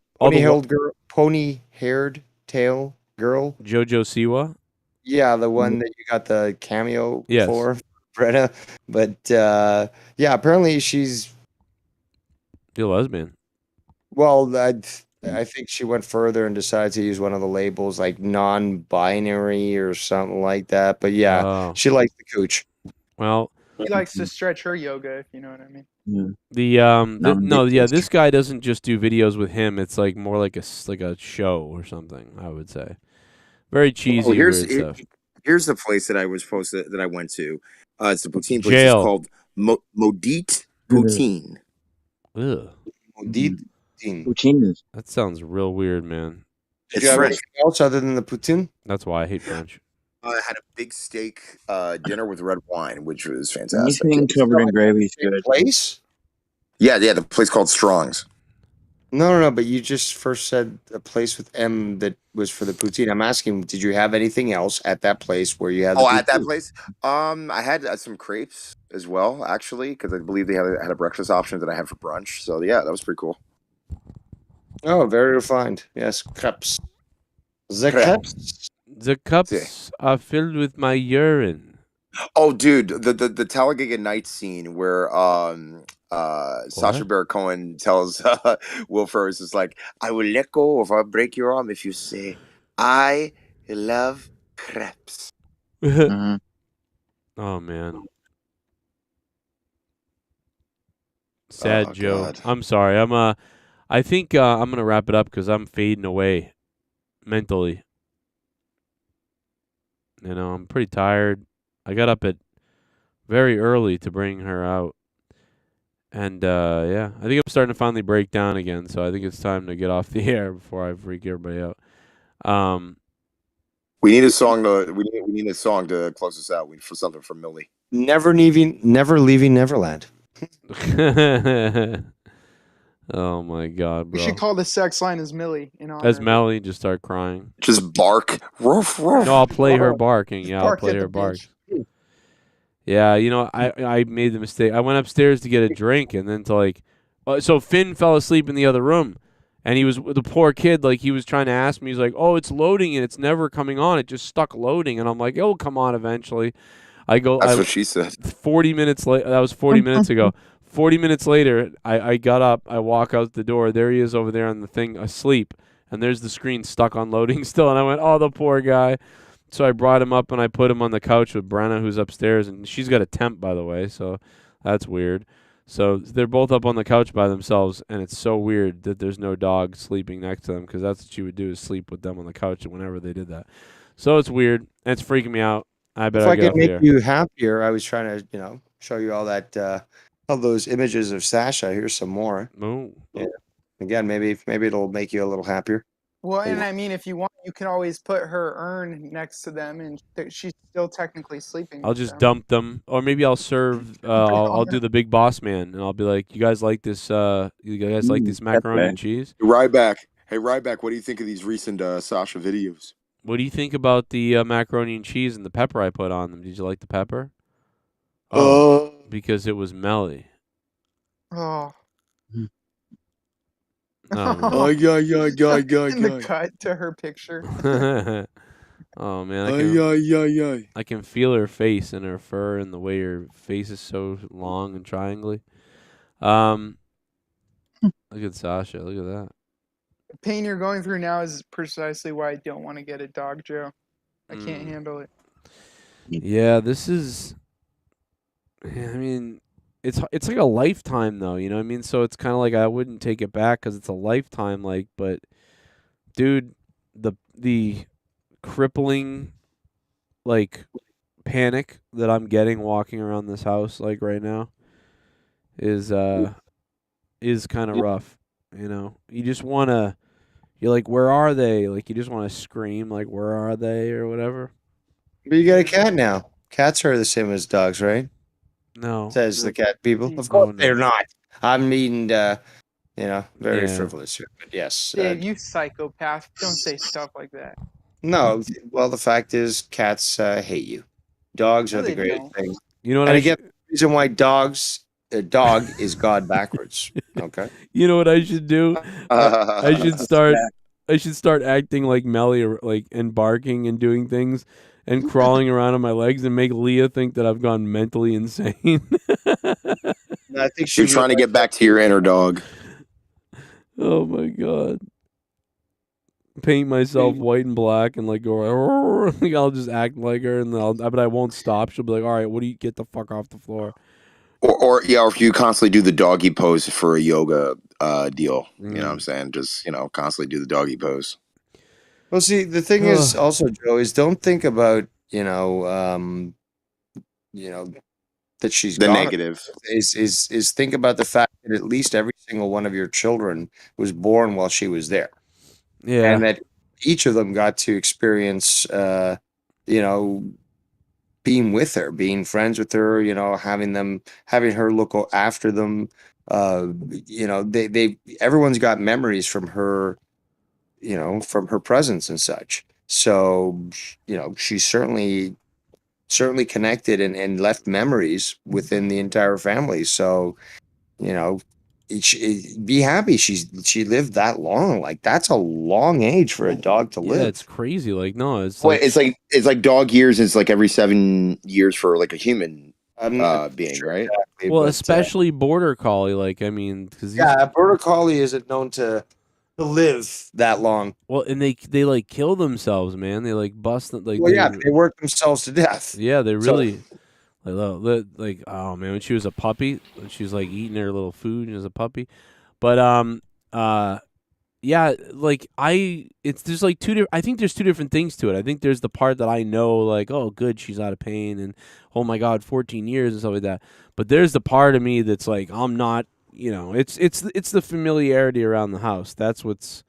pony-haired tail girl? JoJo Siwa. Yeah, the one that you got the cameo Yes. for, Greta. But yeah, apparently she's You're a lesbian. well. I think she went further and decided to use one of the labels like non-binary or something like that. But yeah, Oh. she likes the cooch. Well, He likes to stretch her yoga, if you know what I mean. This guy doesn't just do videos with him. It's like more like a show or something, I would say. Very cheesy, weird stuff. Here's the place that I was that I went to. It's a poutine place. Jail. It's called Modit Poutine. Ugh. Modit Poutine. That sounds real weird, man. Did you have anything else other than the poutine? That's why I hate French. I had a big steak dinner with red wine, which was fantastic. Anything covered in gravy is good. Place? Yeah, the place called Strong's. No. But you just first said a place with M that was for the poutine. I'm asking, did you have anything else at that place where you had? Oh, at that place, I had some crepes as well, actually, because I believe they had a breakfast option that I had for brunch. So yeah, that was pretty cool. Oh, very refined. Yes, crepes. The crepes. The cups are filled with my urine. Oh, dude, the Talladega Nights scene where Sacha Baron Cohen tells Will Ferris is like, "I will let go if I break your arm if you say I love crepes." Oh man, sad Oh, Joe. God. I'm sorry. I think I'm gonna wrap it up because I'm fading away mentally. You know, I'm pretty tired. I got up at very early to bring her out. And, yeah, I think I'm starting to finally break down again, so I think it's time to get off the air before I freak everybody out. We need a song to we need a song to close us out. For something from Millie. Never leaving Neverland. Oh my God, We bro. should call the sex line as Millie in honor. As of it. Melly just start crying. Just bark. Ruff, ruff. No, I'll play her barking. Yeah, I'll Bark play at her the bark. bitch. Yeah, you know, I made the mistake. I went upstairs to get a drink, and then to like, so Finn fell asleep in the other room, and he was the poor kid. Like he was trying to ask me, he's like, "Oh, it's loading and it's never coming on. It just stuck loading." And I'm like, "Oh, come on, eventually." I go. That's what she said. 40 minutes late. That was 40 minutes ago. 40 minutes later, I got up. I walk out the door. There he is over there on the thing, asleep, and there's the screen stuck on loading still. And I went, "Oh, the poor guy." So I brought him up and I put him on the couch with Brenna, who's upstairs, and she's got a temp, by the way, so that's weird. So they're both up on the couch by themselves, and it's so weird that there's no dog sleeping next to them, because that's what you would do, is sleep with them on the couch whenever they did that. So it's weird, and it's freaking me out. I bet If I get could off make here. you happier, I was trying to, show you all that, all those images of Sasha. Here's some more. Oh. Yeah. Again, maybe it'll make you a little happier. Well, and I mean, if you want, you can always put her urn next to them, and she's still technically sleeping. I'll with just them. dump them, or maybe I'll serve. I'll do the big boss man, and I'll be like, "You guys like this? You guys like this macaroni and cheese?" Ryback. Hey, Ryback, what do you think of these recent Sasha videos? What do you think about the macaroni and cheese and the pepper I put on them? Did you like the pepper? Because it was melly. Oh. Oh, In the cut to her picture. Oh man, I can feel her face and her fur and the way her face is so long and triangly. Look at Sasha. Look at that. The pain you're going through now is precisely why I don't want to get a dog, Joe. I can't handle it. Yeah, this is. Yeah, I mean, it's like a lifetime though, you know what I mean? So it's kind of like I wouldn't take it back because it's a lifetime, like. But, dude, the crippling, like, panic that I'm getting walking around this house like right now is kind of rough. You know, you just wanna. You're like, where are they? Like, you just want to scream, like, where are they, or whatever. But you got a cat now. Cats are the same as dogs, right? No. Says the cat people. Of course they're not. I'm being, very frivolous here. But yes. Dave, you psychopath. Don't say stuff like that. No. Well, the fact is, cats hate you. Dogs No, are the they greatest don't. thing. You know what and I again, the reason why a dog is God backwards. Okay. You know what I should do? I should start acting like Melly, or like, and barking and doing things and crawling around on my legs and make Leah think that I've gone mentally insane. I think You're trying to get back to your inner dog. Oh my God. Paint myself white and black and like go, like I'll just act like her, and but I won't stop. She'll be like, "All right, what do you get the fuck off the floor?" Or if you constantly do the doggy pose for a yoga deal, you know what I'm saying? Just, constantly do the doggy pose. Well, see, the thing is also, Joe, is don't think about, that she's The gone. negative. Is think about the fact that at least every single one of your children was born while she was there. Yeah. And that each of them got to experience, being with her, being friends with her, having her look after them. Everyone's got memories from her, from her presence and such. So, she's certainly connected and left memories within the entire family. So, be happy she lived that long. Like, that's a long age for a dog to live. Yeah, it's crazy. Like, no, it's Well, it's like dog years is like every 7 years for like a human being, right? Exactly, well, but, especially border collie. Like, I mean, because a border collie isn't known to live that long. Well, and they like kill themselves, man. They like bust like. Well, they work themselves to death. Yeah, they really. Like, oh man, when she was a puppy, she was like eating her little food as a puppy, but yeah, like there's like I think there's two different things to it. I think there's the part that I know, like, oh, good, she's out of pain, and oh my God, 14 years and stuff like that. But there's the part of me that's like, I'm not, it's the familiarity around the house. That's what's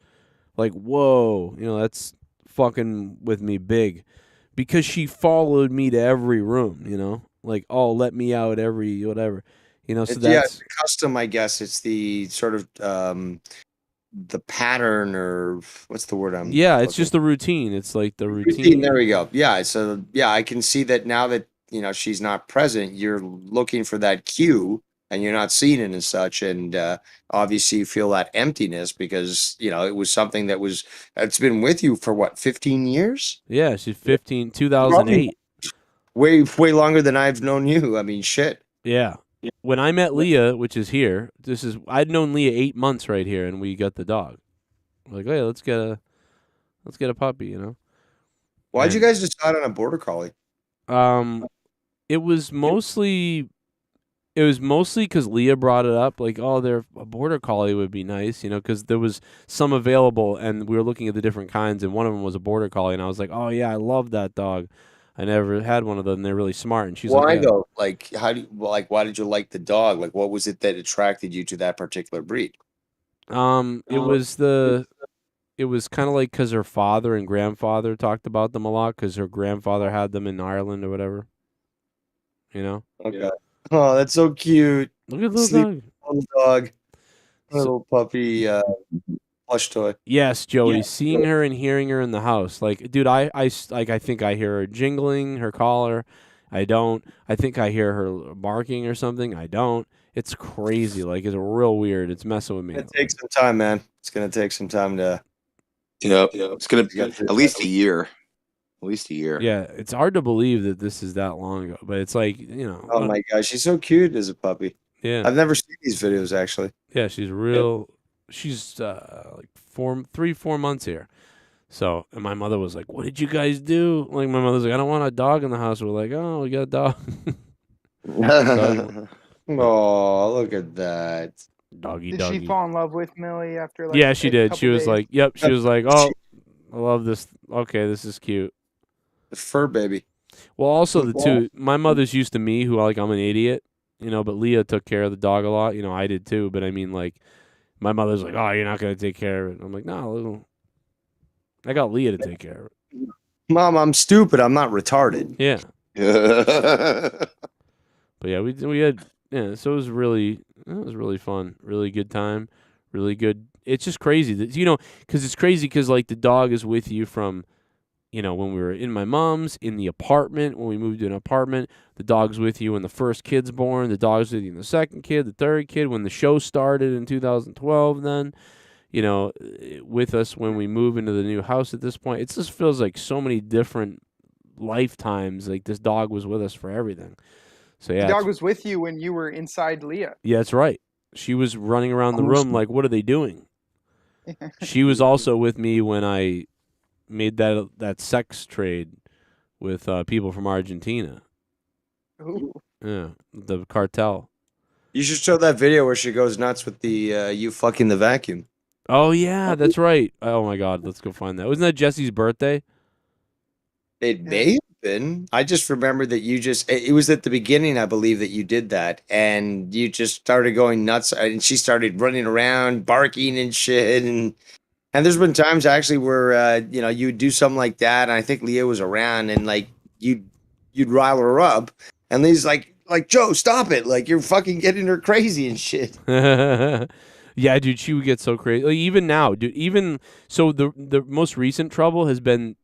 like, whoa, that's fucking with me big because she followed me to every room, you know? Like, oh, let me out every whatever. You know, so Yeah, that's it's the custom, I guess. It's the sort of the pattern, or what's the word I'm yeah, it's looking just the routine. It's like the routine. There routine. we go. Yeah, so yeah, I can see that now that she's not present. You're looking for that cue, and you're not seeing it as such, and obviously you feel that emptiness because it was something that's been with you for what, 15 years? Yeah, she's 15, Probably 2008. way longer than I've known you. I mean, shit. Yeah. When I met Leah, which is here, I'd known Leah 8 months right here, and we got the dog. Like, hey, let's get a puppy, you know. Why'd you And, guys decide on a border collie? it was mostly because Leah brought it up. Like, oh, a border collie would be nice, you know, because there was some available, and we were looking at the different kinds, and one of them was a border collie, and I was like, oh yeah, I love that dog. I never had one of them. They're really smart. And she's Why like, yeah. though? Like, why did you like the dog? Like, what was it that attracted you to that particular breed? It was kind of like because her father and grandfather talked about them a lot because her grandfather had them in Ireland or whatever. You know? Okay. Oh, that's so cute. Look at the little Sleep dog. little dog. Little puppy plush toy. Yes, Joey. Seeing her and hearing her in the house, like, dude, I think I hear her jingling her collar. I don't. I think I hear her barking or something. I don't. It's crazy. Like, it's real weird. It's messing with me. It takes some time, man. It's gonna take some time to. Yep. It's gonna be at least a year. At least a year. Yeah, it's hard to believe that this is that long ago, but it's like, you know. Oh my gosh, she's so cute as a puppy. Yeah. I've never seen these videos actually. Yeah, she's real. She's like 4 months here. So, and my mother was like, "What did you guys do?" Like, my mother's like, "I don't want a dog in the house." We're like, "Oh, we got a dog." Oh, look at that. Doggy. Did she fall in love with Millie after like? Yeah, she a did. couple She was days? like, "Yep." She was like, "Oh, I love this. Okay, this is cute." The fur baby. Well, also my mother's used to me, who I'm an idiot, you know. But Leah took care of the dog a lot. You know, I did too. But I mean, like, my mother's like, "Oh, you're not gonna take care of it." I'm like, "No, I got Leah to take care of it." Mom, I'm stupid. I'm not retarded. Yeah. But yeah, we had so it was really fun, really good time, really good. It's just crazy that because like the dog is with you from, you know, when we were in my mom's, in the apartment, when we moved to an apartment, the dog's with you when the first kid's born, the dog's with you in the second kid, the third kid, when the show started in 2012, then, you know, with us when we move into the new house at this point. It just feels like so many different lifetimes. Like, this dog was with us for everything. So yeah. The dog was with you when you were inside Leah. Yeah, that's right. She was running around the room like, what are they doing? She was also with me when I made that sex trade with people from Argentina. Ooh. Yeah, the cartel. You should show that video where she goes nuts with the you fucking the vacuum. Oh yeah, that's right. Oh my God, let's go find that. Wasn't that Jesse's birthday? It may have been. I just remember that it was at the beginning, I believe, that you did that, and you just started going nuts, and she started running around, barking and shit, and there's been times actually where you would do something like that, and I think Leah was around, and like you'd rile her up, and Leah's like Joe, stop it! Like, you're fucking getting her crazy and shit. Yeah, dude, she would get so crazy. Like, even now, dude. Even so, the most recent trouble has been,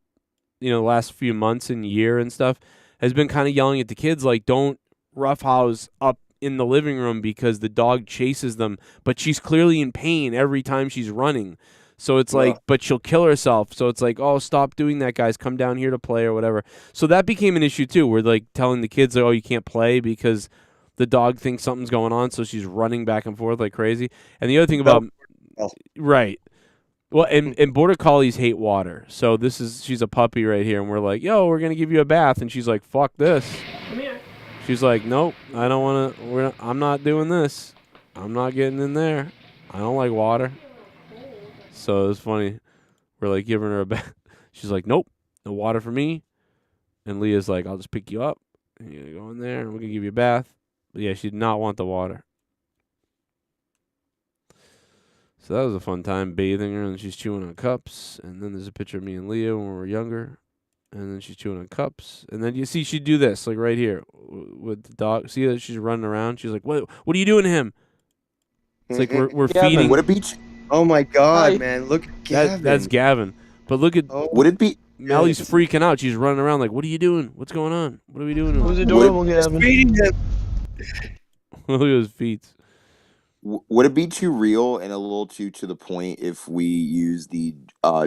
you know, the last few months and year and stuff, has been kind of yelling at the kids like, don't roughhouse up in the living room because the dog chases them, but she's clearly in pain every time she's running. So it's like, but she'll kill herself. So it's like, oh, stop doing that, guys. Come down here to play or whatever. So that became an issue too. We're like telling the kids, oh, you can't play because the dog thinks something's going on. So she's running back and forth like crazy. And the other thing about, right. Well, and border collies hate water. So she's a puppy right here. And we're like, yo, we're going to give you a bath. And she's like, fuck this. Come here. She's like, nope, I don't want to, I'm not doing this. I'm not getting in there. I don't like water. So it was funny. We're like giving her a bath. She's like, nope, no water for me. And Leah's like, I'll just pick you up. And you go in there and we're going to give you a bath. But yeah, she did not want the water. So that was a fun time bathing her, and she's chewing on cups. And then there's a picture of me and Leah when we were younger. And then she's chewing on cups. And then you see she'd do this, like right here with the dog. See that she's running around? She's like, what are you doing to him? It's like we're feeding. Would it be? Oh my God, man! Look at Gavin. That's Gavin. But look at. Would it be? Mellie's freaking out. She's running around like, what are you doing? What's going on? What are we doing? Who's adorable, Gavin? Look at his feet. Would it be too real and a little too to the point if we use the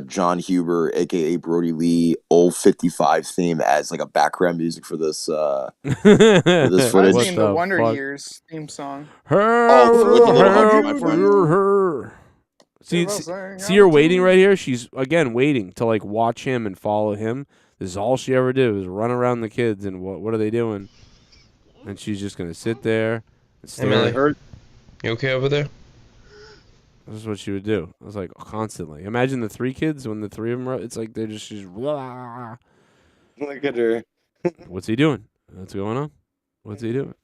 John Huber, aka Brody Lee, old 55 theme as like a background music for this for this footage? I was the Wonder Years theme song. See her waiting right here. She's again waiting to like watch him and follow him. This is all she ever did was run around the kids and what are they doing? And she's just gonna sit there. And Hey, Melly. You okay over there? This is what she would do. I was like constantly. Imagine the three kids when the three of them are. It's like they're just blah. Look at her. What's he doing? What's going on? What's he doing?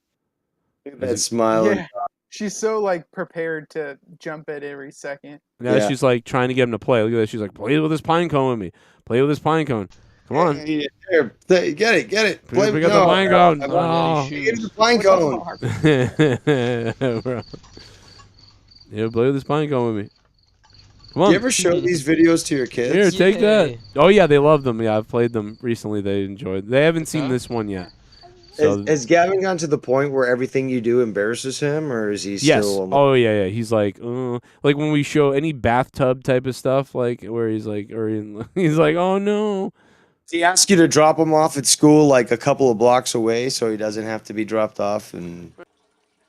Look at that smile. Yeah. She's so like prepared to jump at every second. Now she's like trying to get him to play. Look at that. She's like, play with this pine cone with me. Play with this pine cone. Come on. Here, get it. Play with the pine cone. Get the pine cone. Bro. Yeah, play with this pine cone with me. Come on. Do you ever show these videos to your kids? Here, take that. Oh yeah, they love them. Yeah, I've played them recently. They enjoyed. They haven't seen this one yet. So Has Gavin gotten to the point where everything you do embarrasses him, or is he yes. still? Oh yeah. He's like when we show any bathtub type of stuff, like where he's like, he's like, oh no. Does he ask you to drop him off at school like a couple of blocks away, so he doesn't have to be dropped off? And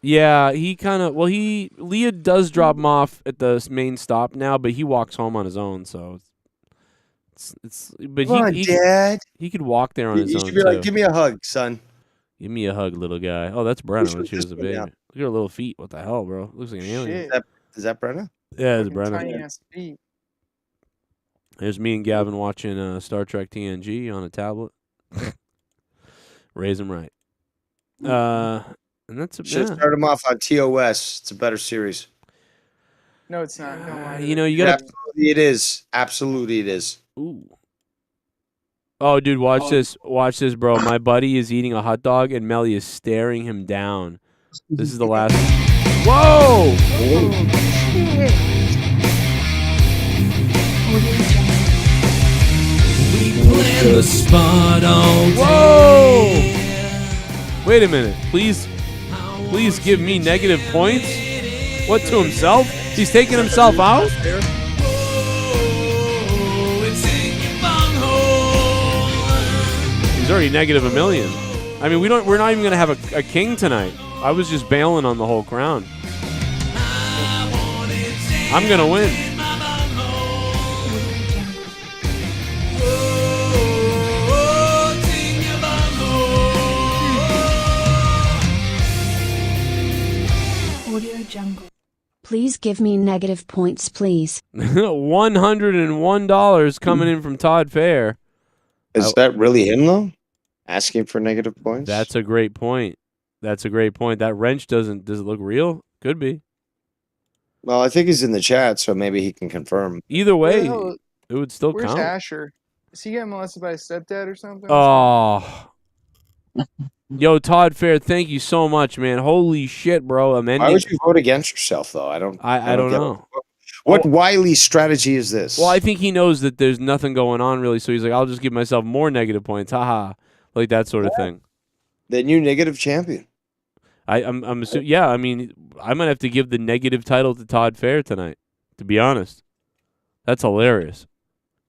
yeah, he kind of. Well, Leah does drop him off at the main stop now, but he walks home on his own. So it's. But Come on, Dad. He could walk there on his own. You should be like, give me a hug, son. Give me a hug, little guy. Oh, that's Brenna when she was a baby. Look at her little feet. What the hell, bro? Looks like an alien. Is that Brenna? Yeah, it's Brenna. Tiny ass feet. There's me and Gavin watching Star Trek TNG on a tablet. Raise him right. And that's Should start him off on TOS. It's a better series. No, it's not. Don't lie. You know, you gotta. Absolutely, it is. Absolutely, it is. Ooh. Oh, dude, watch this. Watch this, bro. My buddy is eating a hot dog, and Melly is staring him down. This is the last. Whoa! We plan the spot all day. Whoa! Wait a minute. Please give me negative points? What, to himself? He's taking himself out? He's already negative $1 million. I mean, we're not even gonna have a king tonight. I was just bailing on the whole crown. I'm gonna win. Please give me negative points, please. $101 coming in from Todd Fair. Is that really him though? Asking for negative points? That's a great point. That wrench does it look real? Could be. Well, I think he's in the chat, so maybe he can confirm. Either way, it would still Where's count. Asher? Is he getting molested by his stepdad or something? Oh. Yo, Todd Fair, thank you so much, man. Holy shit, bro. Why would you vote against yourself, though? I don't know. What wily strategy is this? Well, I think he knows that there's nothing going on, really, so he's like, I'll just give myself more negative points. Haha. Like that sort of thing. The new negative champion. I'm assuming, yeah, I mean, I might have to give the negative title to Todd Fair tonight, to be honest. That's hilarious.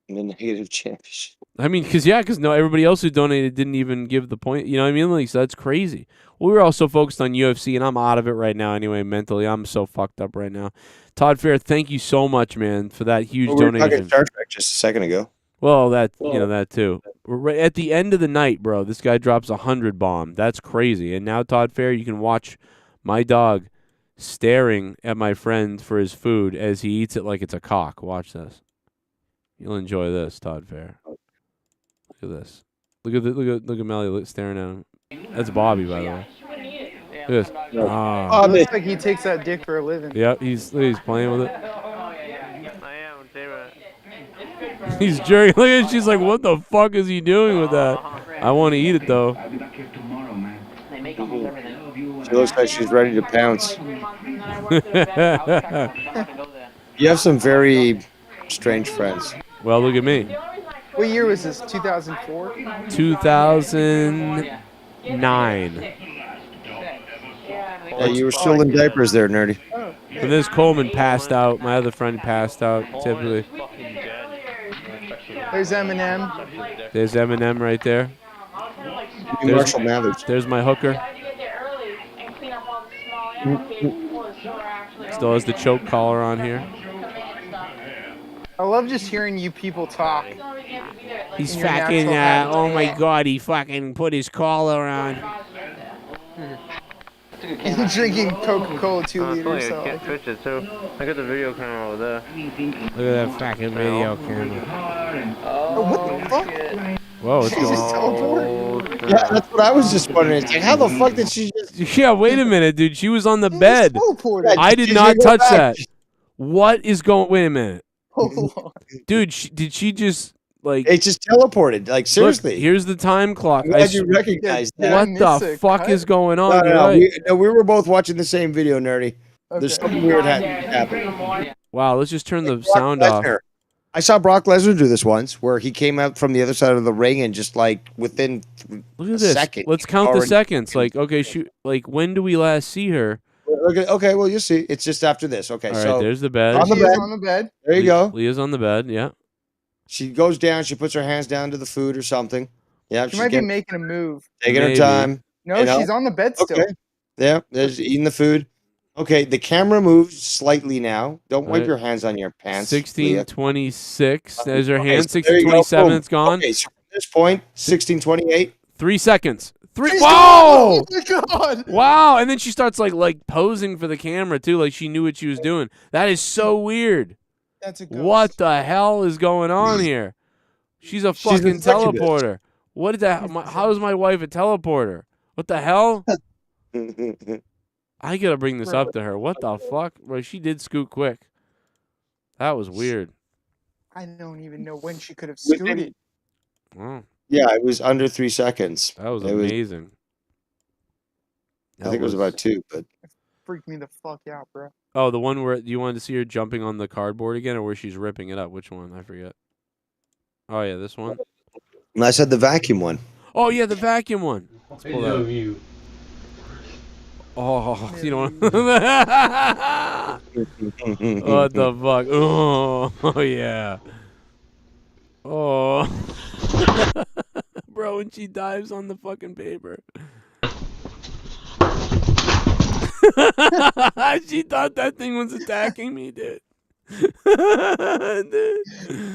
The negative championship. I mean, because no, everybody else who donated didn't even give the point. You know what I mean? Like, so that's crazy. Well, we were all so focused on UFC, and I'm out of it right now anyway, mentally. I'm so fucked up right now. Todd Fair, thank you so much, man, for that huge donation. We were talking Star Trek just a second ago. Well, that too. We're right at the end of the night, bro. This guy drops 100 bomb. That's crazy. And now, Todd Fair, you can watch my dog staring at my friend for his food as he eats it like it's a cock. Watch this. You'll enjoy this, Todd Fair. Look at this. Look at Melly staring at him. That's Bobby, by the way. Look at this. Oh, it looks like he takes that dick for a living. Yep, he's playing with it. He's jerking. Look at. She's like, what the fuck is he doing with that? I want to eat it though. She looks like she's ready to pounce. You have some very strange friends. Well, look at me. What year was this? 2004? 2009. Yeah, you were still in diapers there, nerdy. And this Coleman passed out. My other friend passed out. Typically. There's Eminem. There's Eminem right there. Marshall Mathers. There's my hooker. Still has the choke collar on here. I love just hearing you people talk. He's in your fucking, natural oh my habitat. god, he fucking put his collar on. He's drinking Coca-Cola 2 liters. So can't switch it, so I got the video camera over there. Look at that fucking video camera. Oh, what the fuck? Whoa, what's She just going on? teleported? Yeah, that's what I was just wondering. It's like, how the fuck did she just... Yeah, wait a minute, dude. She was on the bed. teleported. I did Did not you go touch back? that. What is going... Wait a minute. Hold on. Dude, did she just, like... It just teleported. Like, seriously. Look, here's the time clock. I'm glad you recognized that. What the fuck is going on? You're No, right. we were both watching the same video, nerdy. There's something weird happening. Wow, let's just turn the sound off. Lesnar. I saw Brock Lesnar do this once, where he came out from the other side of the ring and just like within Look at a this. second. Let's count the already- seconds. Like, okay, shoot. Like, when do we last see her? Okay, well, you see, it's just after this. Okay, All so right, there's the bed. on the She is bed. on the bed. There you go. Leah's on the bed. Yeah. She goes down. She puts her hands down to the food or something. Yeah, She she's might be getting- making a move. taking her Maybe. time. No, you know? she's on the bed still. Okay. Yeah, there's eating the food. Okay, the camera moves slightly now. Don't wipe Right. your hands on your pants. Leah. 16:26. There's her Okay, hand. so there you go. 16:27. Boom. It's gone. Okay, so from this point, 16:28. 3 seconds. Three. She's Whoa! gone! Oh my god! Wow! And then she starts like posing for the camera too, like she knew what she was doing. That is so weird. That's a ghost. What the hell is going on here? She's a She's a fucking succubus. teleporter. What the? How is my wife a teleporter? What the hell? I gotta bring this up to her. What the fuck? Well, she did scoot quick. That was weird. I don't even know when she could have Within- scooted. Wow, Yeah, it was under 3 seconds. that was It was- amazing. I think it was about 2, but Freaked me the fuck out, bro. Oh, the one where you wanted to see her jumping on the cardboard again, or where she's ripping it up? Which one? I forget. Oh yeah, this one. I said the vacuum one. Oh yeah, the vacuum one. Let's pull that. you. Oh, you know what? What the fuck? Oh yeah. Oh. Bro, when she dives on the fucking paper. She thought that thing was attacking me, dude. Dude.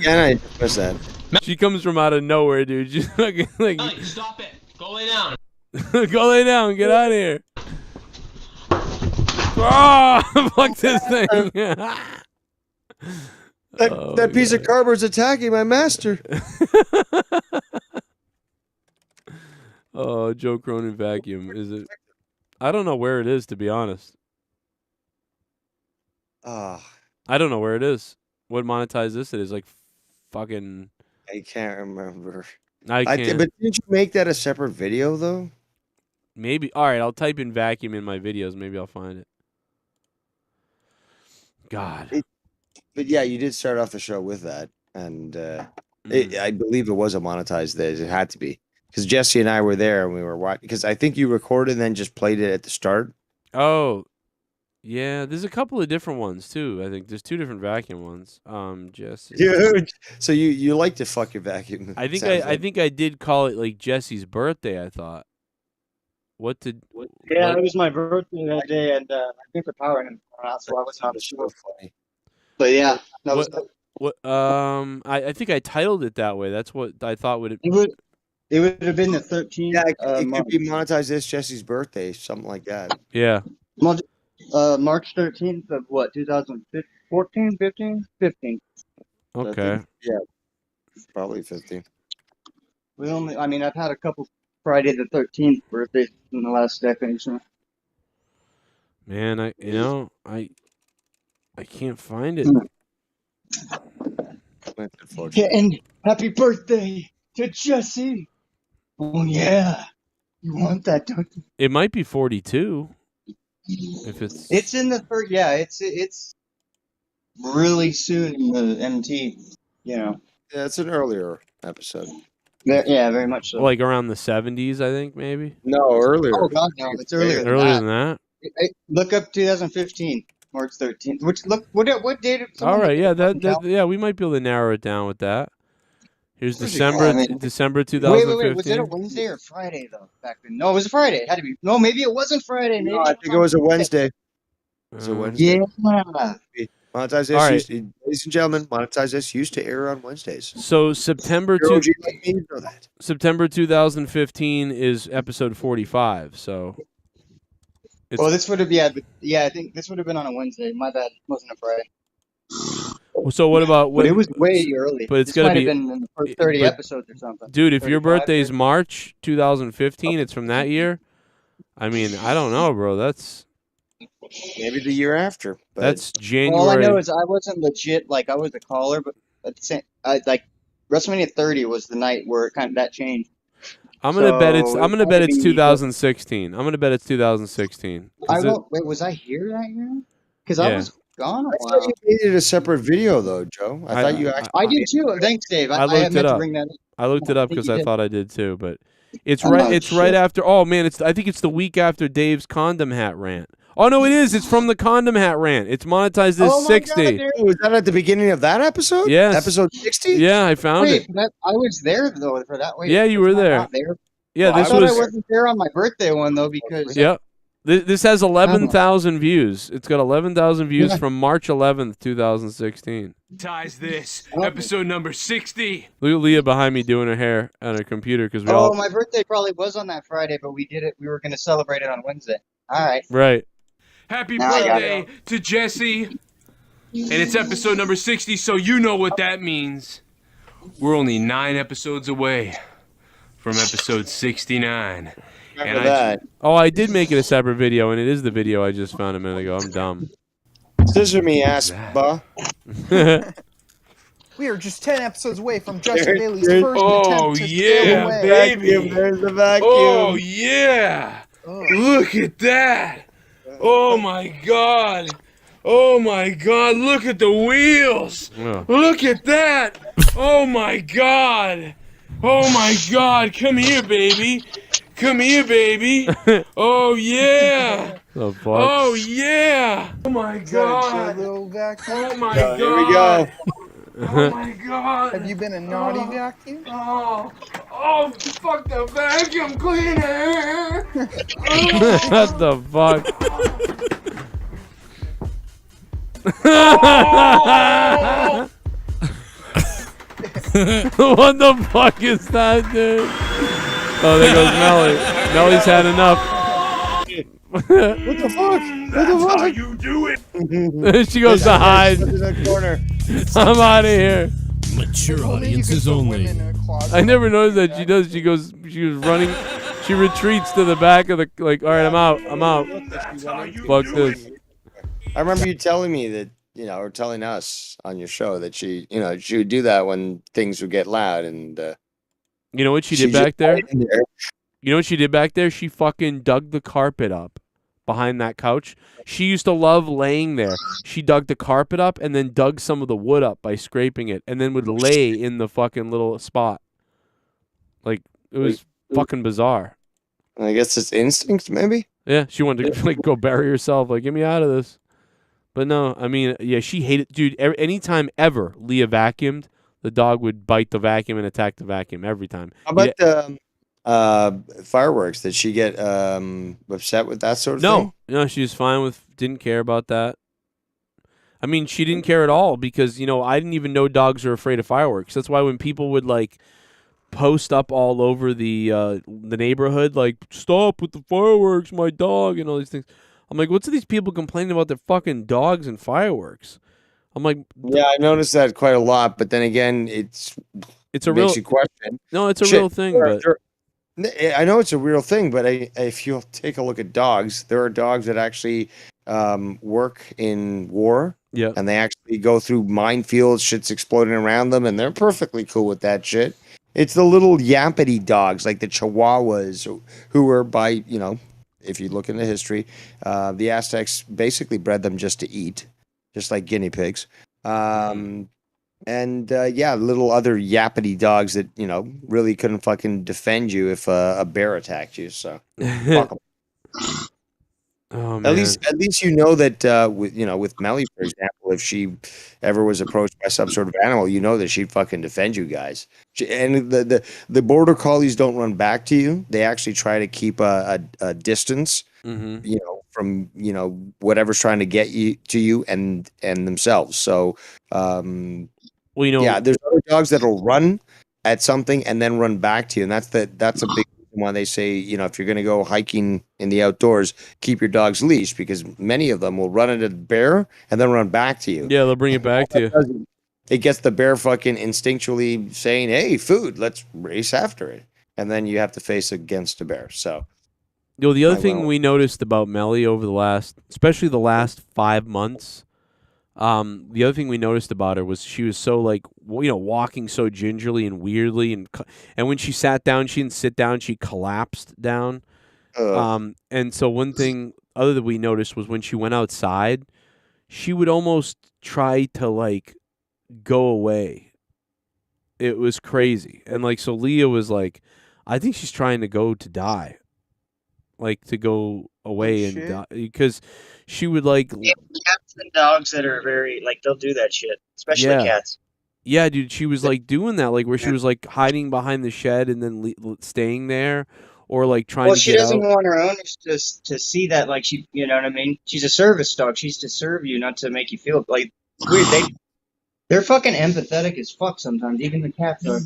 Yeah, I missed that. She comes from out of nowhere, dude. She's fucking like, Stop it. Go lay down. go lay down, get out of here. Oh, fuck this thing. That piece of cardboard's attacking my master. Oh, Joe Cronin vacuum. Is it? I don't know where it is, to be honest. Ah, I don't know where it is. What monetize this it is like fucking. I can't remember. I can't. But didn't you make that a separate video though? Maybe. All right, I'll type in vacuum in my videos. Maybe I'll find it. God. But yeah, you did start off the show with that, and I believe it was a monetized day. It had to be because Jesse and I were there and we were watching. Because I think you recorded and then just played it at the start. Oh, yeah. There's a couple of different ones too. I think there's 2 different vacuum ones. Jesse. Dude, so you like to fuck your vacuum? I think sounds I like. think I did call it like Jesse's birthday. I thought. What did? Yeah, what- it was my birthday that day, and I think the power didn't come out, so I wasn't on the show. Funny. But yeah, that was. What? I think I titled it that way. That's what I thought would. It would have been the 13th. Yeah, it could be monetized this Jesse's birthday, something like that. Yeah. March 13th of what? 2014, 15, 15. Okay. Yeah, probably 15. I mean, I've had a couple Friday the 13th birthdays in the last decade. So. Man, I can't find it. Yeah, and happy birthday to Jesse. Oh yeah, you want that, don't you? It might be 42. If It's in the third. Yeah, it's really soon in the MT. You know. Yeah, it's an earlier episode. Yeah, very much so. like around the 70s, I think maybe. No, earlier. Oh God, no, it's earlier than Earlier that. than that. Look up 2015, March 13th. Which look, what date? Did All someone right, make yeah, a fucking yeah, we might be able to narrow it down with that. Here's Where's it December, at? I mean- December 2015. Wait. Was it a Wednesday or Friday though? Back then, no, it was a Friday. It had to be. No, maybe it wasn't Friday. Maybe No, I think it was a Wednesday. It was a Wednesday. Yeah. Monetize All right. this, ladies and gentlemen. Monetize this used to air on Wednesdays. So September Your OG like me know that. September 2015 is episode 45. So it's, Well, this would have I think this would have been on a Wednesday. My bad. It wasn't a Friday. so what about But it was way early. But it's This gonna might be have been in the first 30 but- episodes or something. Dude, if your 35, birthday is March 2015, it's from that year. I mean, I don't know, bro. That's Maybe the year after. But that's January. All I know is I wasn't legit. Like I was a caller, but at the same, like WrestleMania 30 was the night where it kind of that changed. I'm gonna bet it's. So I'm gonna it bet might it's be- 2016. I'm gonna bet it's 2016. I Is it- won't. Wait, was I here that year? Because I Yeah. was gone a I while. thought you made it a separate video though, Joe. I thought you actually. I did too. Thanks, Dave. I I looked meant it to up. bring that up. I looked it up I think because you I did. thought I did too, but it's Oh, right. It's right shit. after. Oh man, I think it's the week after Dave's condom hat rant. Oh no, it is. It's from the condom hat rant. It's monetized this Oh my 60. God, dude. Was that at the beginning of that episode? Yes. Episode 60? Yeah, I found Wait, it. I was there though for that. Wait, Yeah, you was were I there. not there? Yeah, Well, this I thought was. I wasn't there on my birthday one though because. Yep. This has 11,000 views. It's got 11,000 views Yeah. from March 11th, 2016. Ties this episode number 60. Look at Leah behind me doing her hair on her computer because we Oh, all my birthday probably was on that Friday, but we did it. We were going to celebrate it on Wednesday. All right. right. Happy Now I got birthday to Jesse. And it's episode number 60, so you know what that means. We're only 9 episodes away from episode 69. Remember that. Oh, I did make it a separate video, and it is the video I just found a minute ago. I'm dumb. Scissor me ass, bah. We are just 10 episodes away from Justin There- Bailey's there- first Oh, attempt to yeah, steal away. baby. Vacuum, there's the vacuum. Oh, yeah. Look at that. Oh, my God. Oh, my God. Look at the wheels. Yeah. Look at that. Oh, my God. Oh, my God. Come here, baby. Come here, baby. Oh, yeah. The fuck? Oh, yeah. Oh, my Is that a God. little vacuum? Oh, my Yeah, God. here we go. Oh, my God. Have you been a naughty vacuum? Oh, fuck the vacuum cleaner. What the fuck? What the fuck is that, dude? Oh, there goes Melly. Melly's had enough. What the fuck? That's how you do it. She goes to hide. In that corner. I'm out of here. Mature audiences only. I never noticed that she does. She was running. She retreats to the back of the, like, all right, I'm out. I'm out. Fuck this. I remember you telling me that, or telling us on your show that she would do that when things would get loud and. You know what she did just back there? hid in there. You know what she did back there? She fucking dug the carpet up behind that couch. She used to love laying there. She dug the carpet up and then dug some of the wood up by scraping it and then would lay in the fucking little spot. Like, it was fucking bizarre. I guess it's instinct, maybe? Yeah, she wanted to like go bury herself. Like, get me out of this. But no, I mean, yeah, she hated, dude. Anytime ever Leah vacuumed, the dog would bite the vacuum and attack the vacuum every time. How about fireworks? Did she get upset with that sort of thing? No, she was fine with, didn't care about that. I mean, she didn't care at all because, I didn't even know dogs are afraid of fireworks. That's why when people would, like, post up all over the neighborhood, like, stop with the fireworks, my dog, and all these things. I'm like, what's these people complaining about their fucking dogs and fireworks? I'm like, yeah, I noticed that quite a lot, but then again, it's a makes real you question. No, it's a Shit, real thing, but I know it's a real thing, but if you'll take a look at dogs, there are dogs that actually work in war. Yeah. And they actually go through minefields, shit's exploding around them, and they're perfectly cool with that shit. It's the little yappity dogs, like the Chihuahuas, who were by, you know, if you look into history, the Aztecs basically bred them just to eat, just like guinea pigs. And little other yappity dogs that, you know, really couldn't fucking defend you if a bear attacked you. So, fuck 'em. Oh man. At least you know that with Melly, for example, if she ever was approached by some sort of animal, you know that she'd fucking defend you guys. And the border collies don't run back to you; they actually try to keep a distance, you know, from whatever's trying to get you and themselves. So, well, you know, there's other dogs that'll run at something and then run back to you, and that's a big. Why they say, you know, if you're going to go hiking in the outdoors, keep your dog's leash, because many of them will run into the bear and then run back to you. Yeah, they'll bring it back to you. It gets the bear fucking instinctually saying, "Hey, food, let's race after it," and then you have to face against a bear. So, the other thing we noticed about Melly over especially the last 5 months. The other thing we noticed about her was she was so walking so gingerly and weirdly, and when she sat down, she didn't sit down; she collapsed down. And so one thing other that we noticed was when she went outside, she would almost try to go away. It was crazy, and so Leah was like, "I think she's trying to go to die, to go away and die," because she would Cats and dogs that are very they'll do that shit, especially cats. Yeah, dude, she was doing that, where she was hiding behind the shed and then staying there, or trying to get out. Well, she doesn't want her owners to see that, she, you know what I mean? She's a service dog. She's to serve you, not to make you feel it's weird. They're fucking empathetic as fuck sometimes. Even the cats are.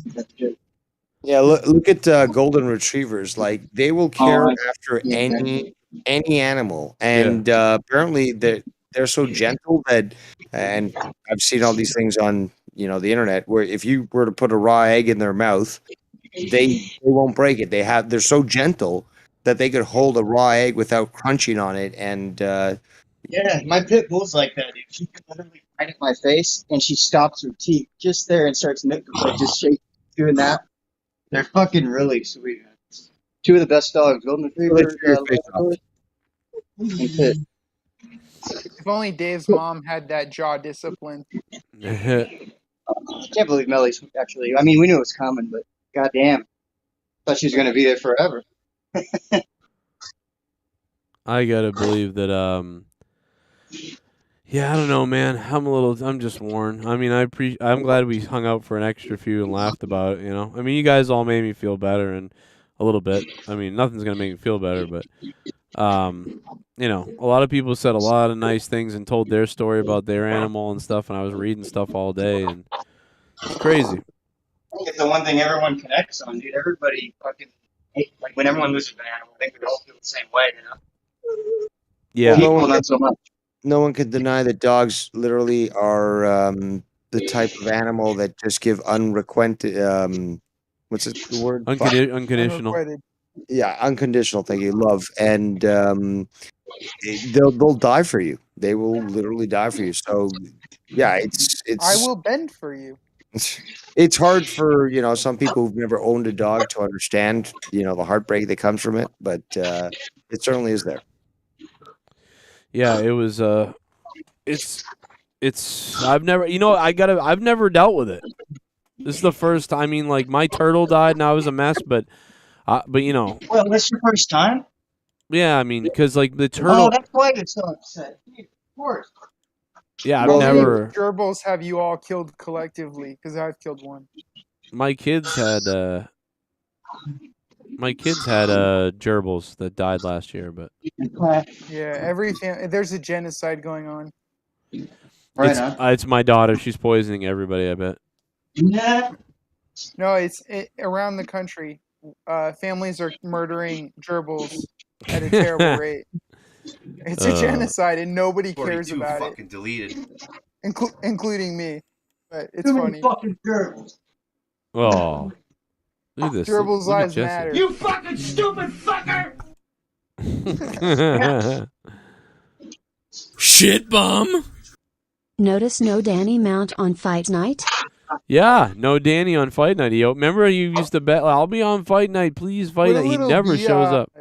Yeah, look at golden retrievers. They will care after any animal, and apparently they're so gentle that, and I've seen all these things on the internet, where if you were to put a raw egg in their mouth, they won't break it. They're so gentle that they could hold a raw egg without crunching on it. And yeah, my pit bull's like that, dude. She can literally bite at my face, and she stops her teeth just there and starts just shaking, doing that. They're fucking really sweet. Two of the best dogs, golden retriever, and pit. If only Dave's mom had that jaw discipline. I can't believe Melly's actually. I mean, we knew it was coming, but goddamn, thought she was gonna be there forever. I gotta believe that. Yeah, I don't know, man. I'm just worn. I mean, I'm glad we hung out for an extra few and laughed about it. I mean, you guys all made me feel better and a little bit. I mean, nothing's gonna make me feel better, but a lot of people said a lot of nice things and told their story about their animal and stuff. And I was reading stuff all day, and it's crazy. I think it's the one thing everyone connects on, dude. Everybody fucking when everyone loses an animal, I think we all feel the same way, Yeah, people not so much. No one could deny that dogs literally are the type of animal that just give unrequited. What's the word? Unconditional. Yeah, unconditional. Thank you, love, and they'll die for you. They will literally die for you. So, yeah, it's. I will bend for you. It's hard for some people who've never owned a dog to understand the heartbreak that comes from it, but it certainly is there. Yeah, it was. I've never dealt with it. This is the first time. I mean, my turtle died and I was a mess, but Well, that's your first time? Yeah, I mean, because the turtle. Oh, that's why you're so upset. Of course. Yeah, How many never. gerbils have you all killed collectively? Because I've killed one. My kids had gerbils that died last year, but yeah, there's a genocide going on. It's my daughter. She's poisoning everybody, I bet. No, it's around the country. Families are murdering gerbils at a terrible rate. It's a genocide, and nobody cares about it. Fucking deleted, including me. But it's funny. Fucking gerbils. Oh, look at this. Gerbils' lives matter. You fucking stupid fucker! Shit bum. Notice no Danny Mount on fight night? Yeah, no Danny on fight night. Yo, remember you used to bet, I'll be on fight night, please fight night. He never shows up.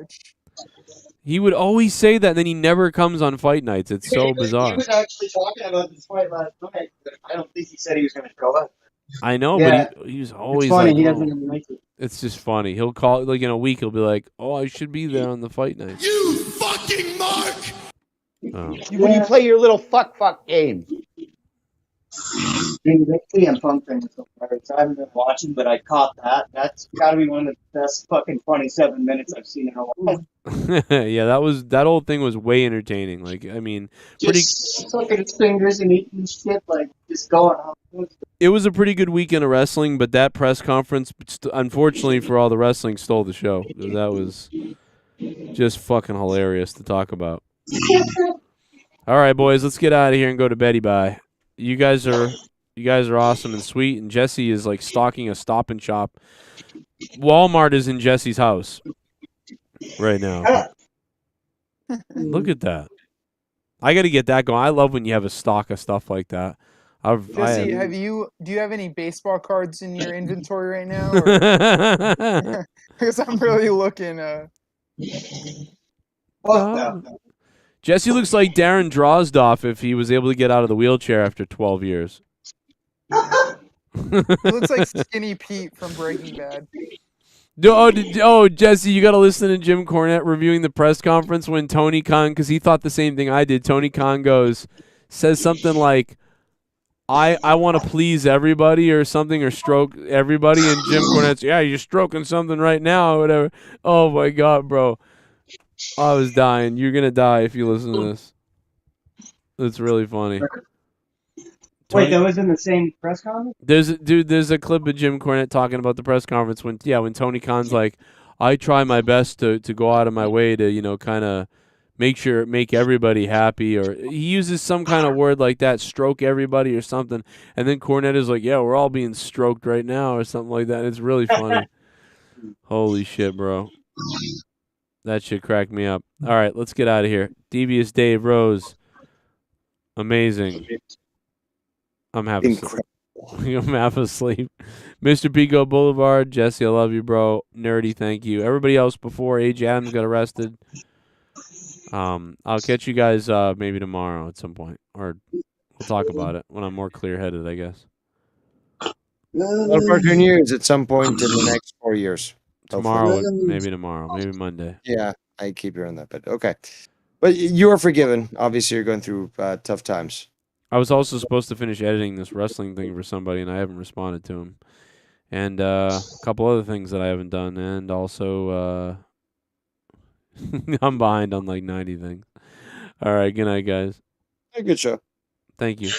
He would always say that, and then he never comes on fight nights. It's so bizarre. He was actually talking about this fight last night, but I don't think he said he was going to show up. I know, Yeah. but he was always It's funny, like, he oh. doesn't even like it. It's just funny. He'll call, like in a week, he'll be like, oh, I should be there on the fight night. You fucking mark! Oh. When you play your little fuck game. Dude, that CM Punk thing was so hilarious. I haven't been watching, but I caught that. That's got to be one of the best fucking 27 minutes I've seen in a while. Yeah, that whole thing was way entertaining. Like, I mean, Just sucking his fingers and eating shit, like, just going on. it was a pretty good weekend of wrestling, but that press conference, unfortunately for all the wrestling, stole the show. That was just fucking hilarious to talk about. All right, boys, let's get out of here and go to Betty Bye. You guys are awesome and sweet, and Jesse is like stalking a Stop and Shop. Walmart is in Jesse's house right now. Look at that. I got to get that going. I love when you have a stock of stuff like that. Jesse, do you have any baseball cards in your inventory right now? Or? Because I'm really looking. Jesse looks like Darren Drozdoff if he was able to get out of the wheelchair after 12 years. He looks like Skinny Pete from Breaking Bad. Jesse, you got to listen to Jim Cornette reviewing the press conference when Tony Khan, because he thought the same thing I did. Tony Khan says something like, I want to please everybody or something, or stroke everybody. And Jim Cornette's, yeah, you're stroking something right now or whatever. Oh, my God, bro. I was dying. You're going to die if you listen to this. It's really funny. Wait, that was in the same press conference? There's a clip of Jim Cornette talking about the press conference when Tony Khan's like, I try my best to go out of my way to, kind of make everybody happy, or he uses some kind of word like that, stroke everybody or something. And then Cornette is like, yeah, we're all being stroked right now or something like that. It's really funny. Holy shit, bro. That shit cracked me up. All right, let's get out of here. Devious Dave Rose. Amazing. I'm half asleep. I'm half asleep. Mr. Pico Boulevard. Jesse, I love you, bro. Nerdy, thank you. Everybody else before A.J. Adams got arrested. I'll catch you guys maybe tomorrow at some point. Or we'll talk about it when I'm more clear-headed, I guess. Well, cartoon years at some point in the next 4 years. Tomorrow, maybe tomorrow, maybe Monday. Yeah, I keep hearing that, but okay. But you are forgiven. Obviously, you're going through tough times. I was also supposed to finish editing this wrestling thing for somebody, and I haven't responded to him. And a couple other things that I haven't done, and also I'm behind on like 90 things. All right, good night, guys. A good show. Thank you.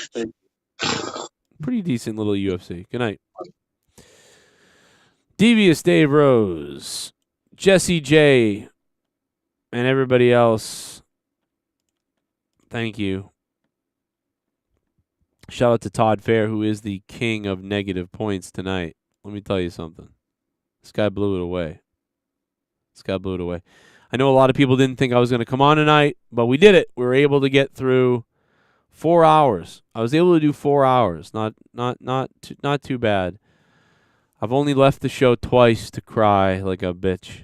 Pretty decent little UFC. Good night. Devious Dave Rose, Jesse J, and everybody else, thank you. Shout out to Todd Fair, who is the king of negative points tonight. Let me tell you something. This guy blew it away. I know a lot of people didn't think I was going to come on tonight, but we did it. We were able to get through 4 hours. I was able to do 4 hours. Not too bad. I've only left the show twice to cry like a bitch.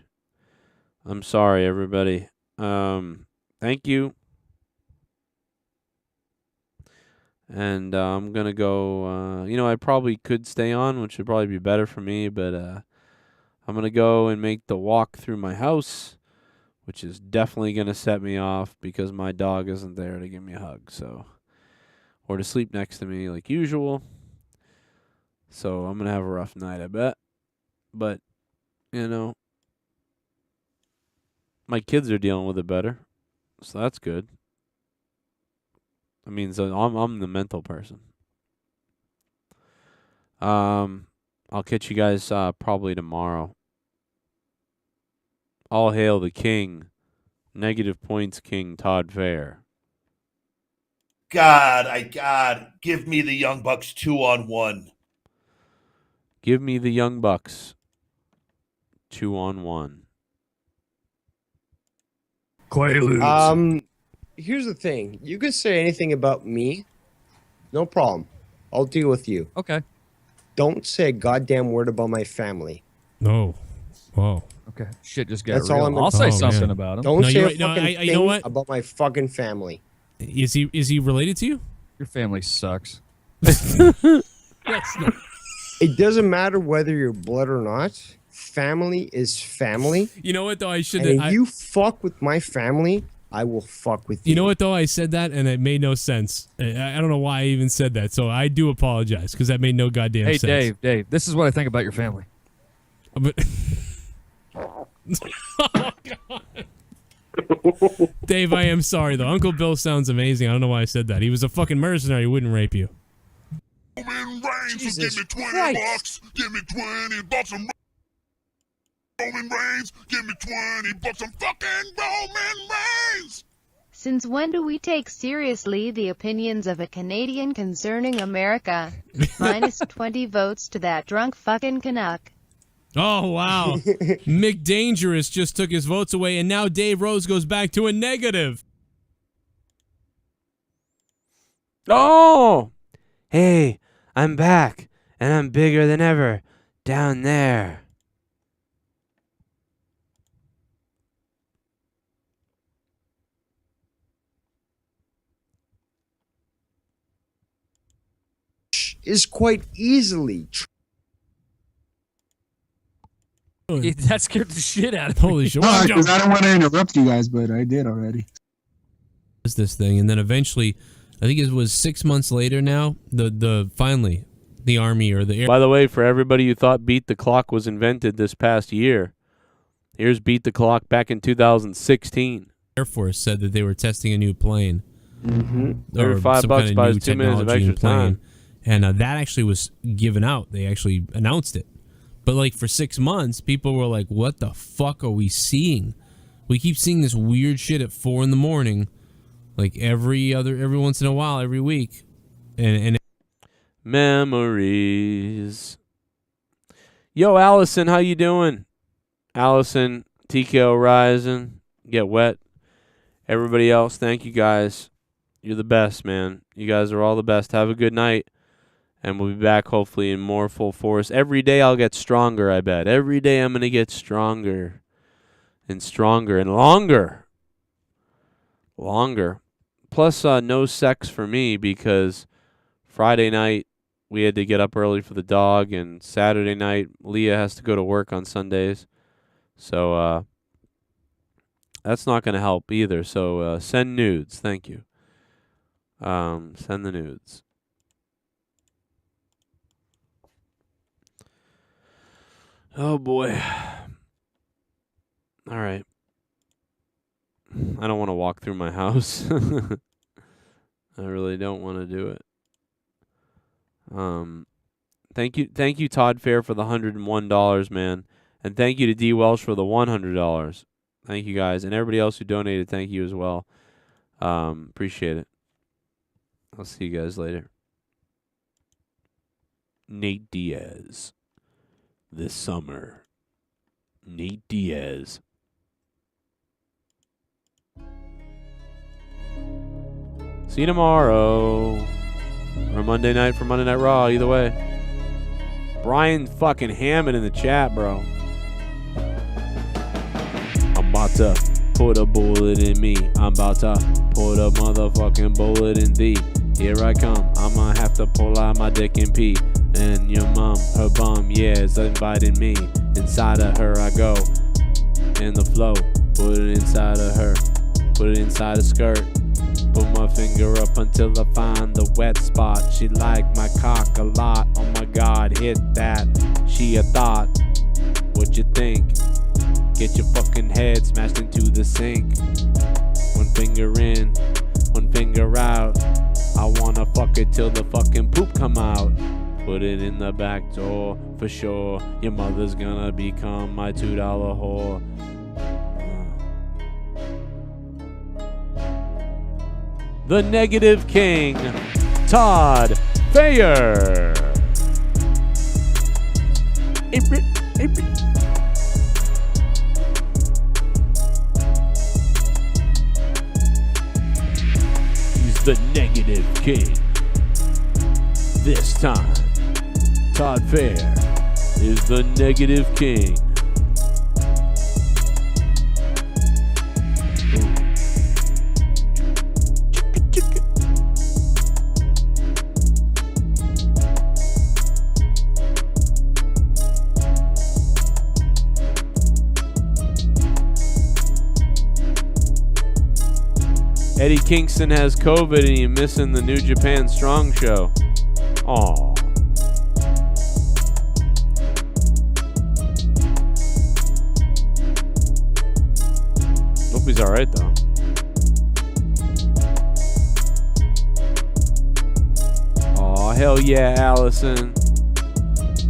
I'm sorry, everybody. Thank you. And I'm going to go, I probably could stay on, which would probably be better for me, but I'm going to go and make the walk through my house, which is definitely going to set me off because my dog isn't there to give me a hug, or to sleep next to me like usual. So I'm going to have a rough night, I bet. But, my kids are dealing with it better. So that's good. I mean, so I'm the mental person. I'll catch you guys probably tomorrow. All hail the king. Negative points king, Todd Fair. God, give me the Young Bucks 2-on-1. Give me the Young Bucks 2-on-1. Quaaludes. Here's the thing. You can say anything about me, No problem. I'll deal with you. Okay. Don't say a goddamn word about my family. No. Whoa. Okay. Shit just got That's real. all I'm gonna I'll say say. something about him. Don't No, say you're a right. No, fucking you know thing what? about my fucking family. Is he related to you? Your family sucks. It doesn't matter whether you're blood or not. Family is family. You know what though? I should. And if you fuck with my family, I will fuck with you. You know what though? I said that and it made no sense. I don't know why I even said that. So I do apologize because that made no goddamn Hey, sense. Dave, this is what I think about your family. But oh, God. Dave, I am sorry though. Uncle Bill sounds amazing. I don't know why I said that. He was a fucking mercenary. He wouldn't rape you. Roman Reigns, give me 20 bucks. Give me 20 bucks. I'm Roman Reigns. Give me 20 bucks. I'm fucking Roman Reigns. Since when do we take seriously the opinions of a Canadian concerning America? Minus 20 votes to that drunk fucking Canuck. Oh, wow. Mick Dangerous just took his votes away, and now Dave Rose goes back to a negative. Oh! Hey, I'm back, and I'm bigger than ever down there. Is quite easily. That scared the shit out of me. Holy shit. Because I don't want to interrupt you guys, but I did already. This thing, and then eventually, I think it was 6 months later now, finally, the Army or the Air. By the way, for everybody who thought Beat the Clock was invented this past year, here's Beat the Clock back in 2016. Air Force said that they were testing a new plane. Mm-hmm. Or $5 some kind of buys new 2 minutes of technology in extra plane. time. And that actually was given out. They actually announced it. But like for 6 months, people were like, what the fuck are we seeing? We keep seeing this weird shit at 4 in the morning, like every once in a while, every week. And memories. Yo, Allison, how you doing? Allison, TKO Rising, Get Wet. Everybody else, thank you guys. You're the best, man. You guys are all the best. Have a good night. And we'll be back hopefully in more full force. Every day I'll get stronger, I bet. Every day I'm going to get stronger and stronger and longer. Longer. Plus, no sex for me because Friday night we had to get up early for the dog. And Saturday night, Leah has to go to work on Sundays. So that's not going to help either. So send nudes. Thank you. Send the nudes. Oh, boy. All right. I don't want to walk through my house. I really don't want to do it. Thank you, Todd Fair, for the $101, man. And thank you to D. Welsh for the $100. Thank you, guys. And everybody else who donated, thank you as well. Appreciate it. I'll see you guys later. Nate Diaz. This summer. Nate Diaz. See you tomorrow. Or Monday night for Monday Night Raw. Either way. Brian fucking Hammond in the chat, bro. I'm about to put a bullet in me. I'm about to put a motherfucking bullet in thee. Here I come. I'ma have to pull out my dick and pee. And your mom, her bum, yeah, is inviting me. Inside of her I go. In the flow. Put it inside of her. Put it inside a skirt. Put my finger up until I find the wet spot. She liked my cock a lot. Oh my God, hit that. She a thought. What you think? Get your fucking head smashed into the sink. One finger in, one finger out. I wanna fuck it till the fucking poop come out. Put it in the back door for sure. Your mother's gonna become my $2 whore. The Negative King, Todd Fayer. He's the Negative King. This time, Todd Fair is the negative king. Eddie Kingston has COVID and he's missing the New Japan Strong show. Aw. Hope he's alright though. Aw, hell yeah, Allison.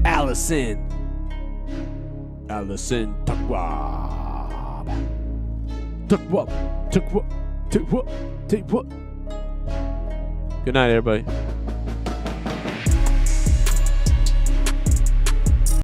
Allison Tukwab. Tukwab. Good night, everybody.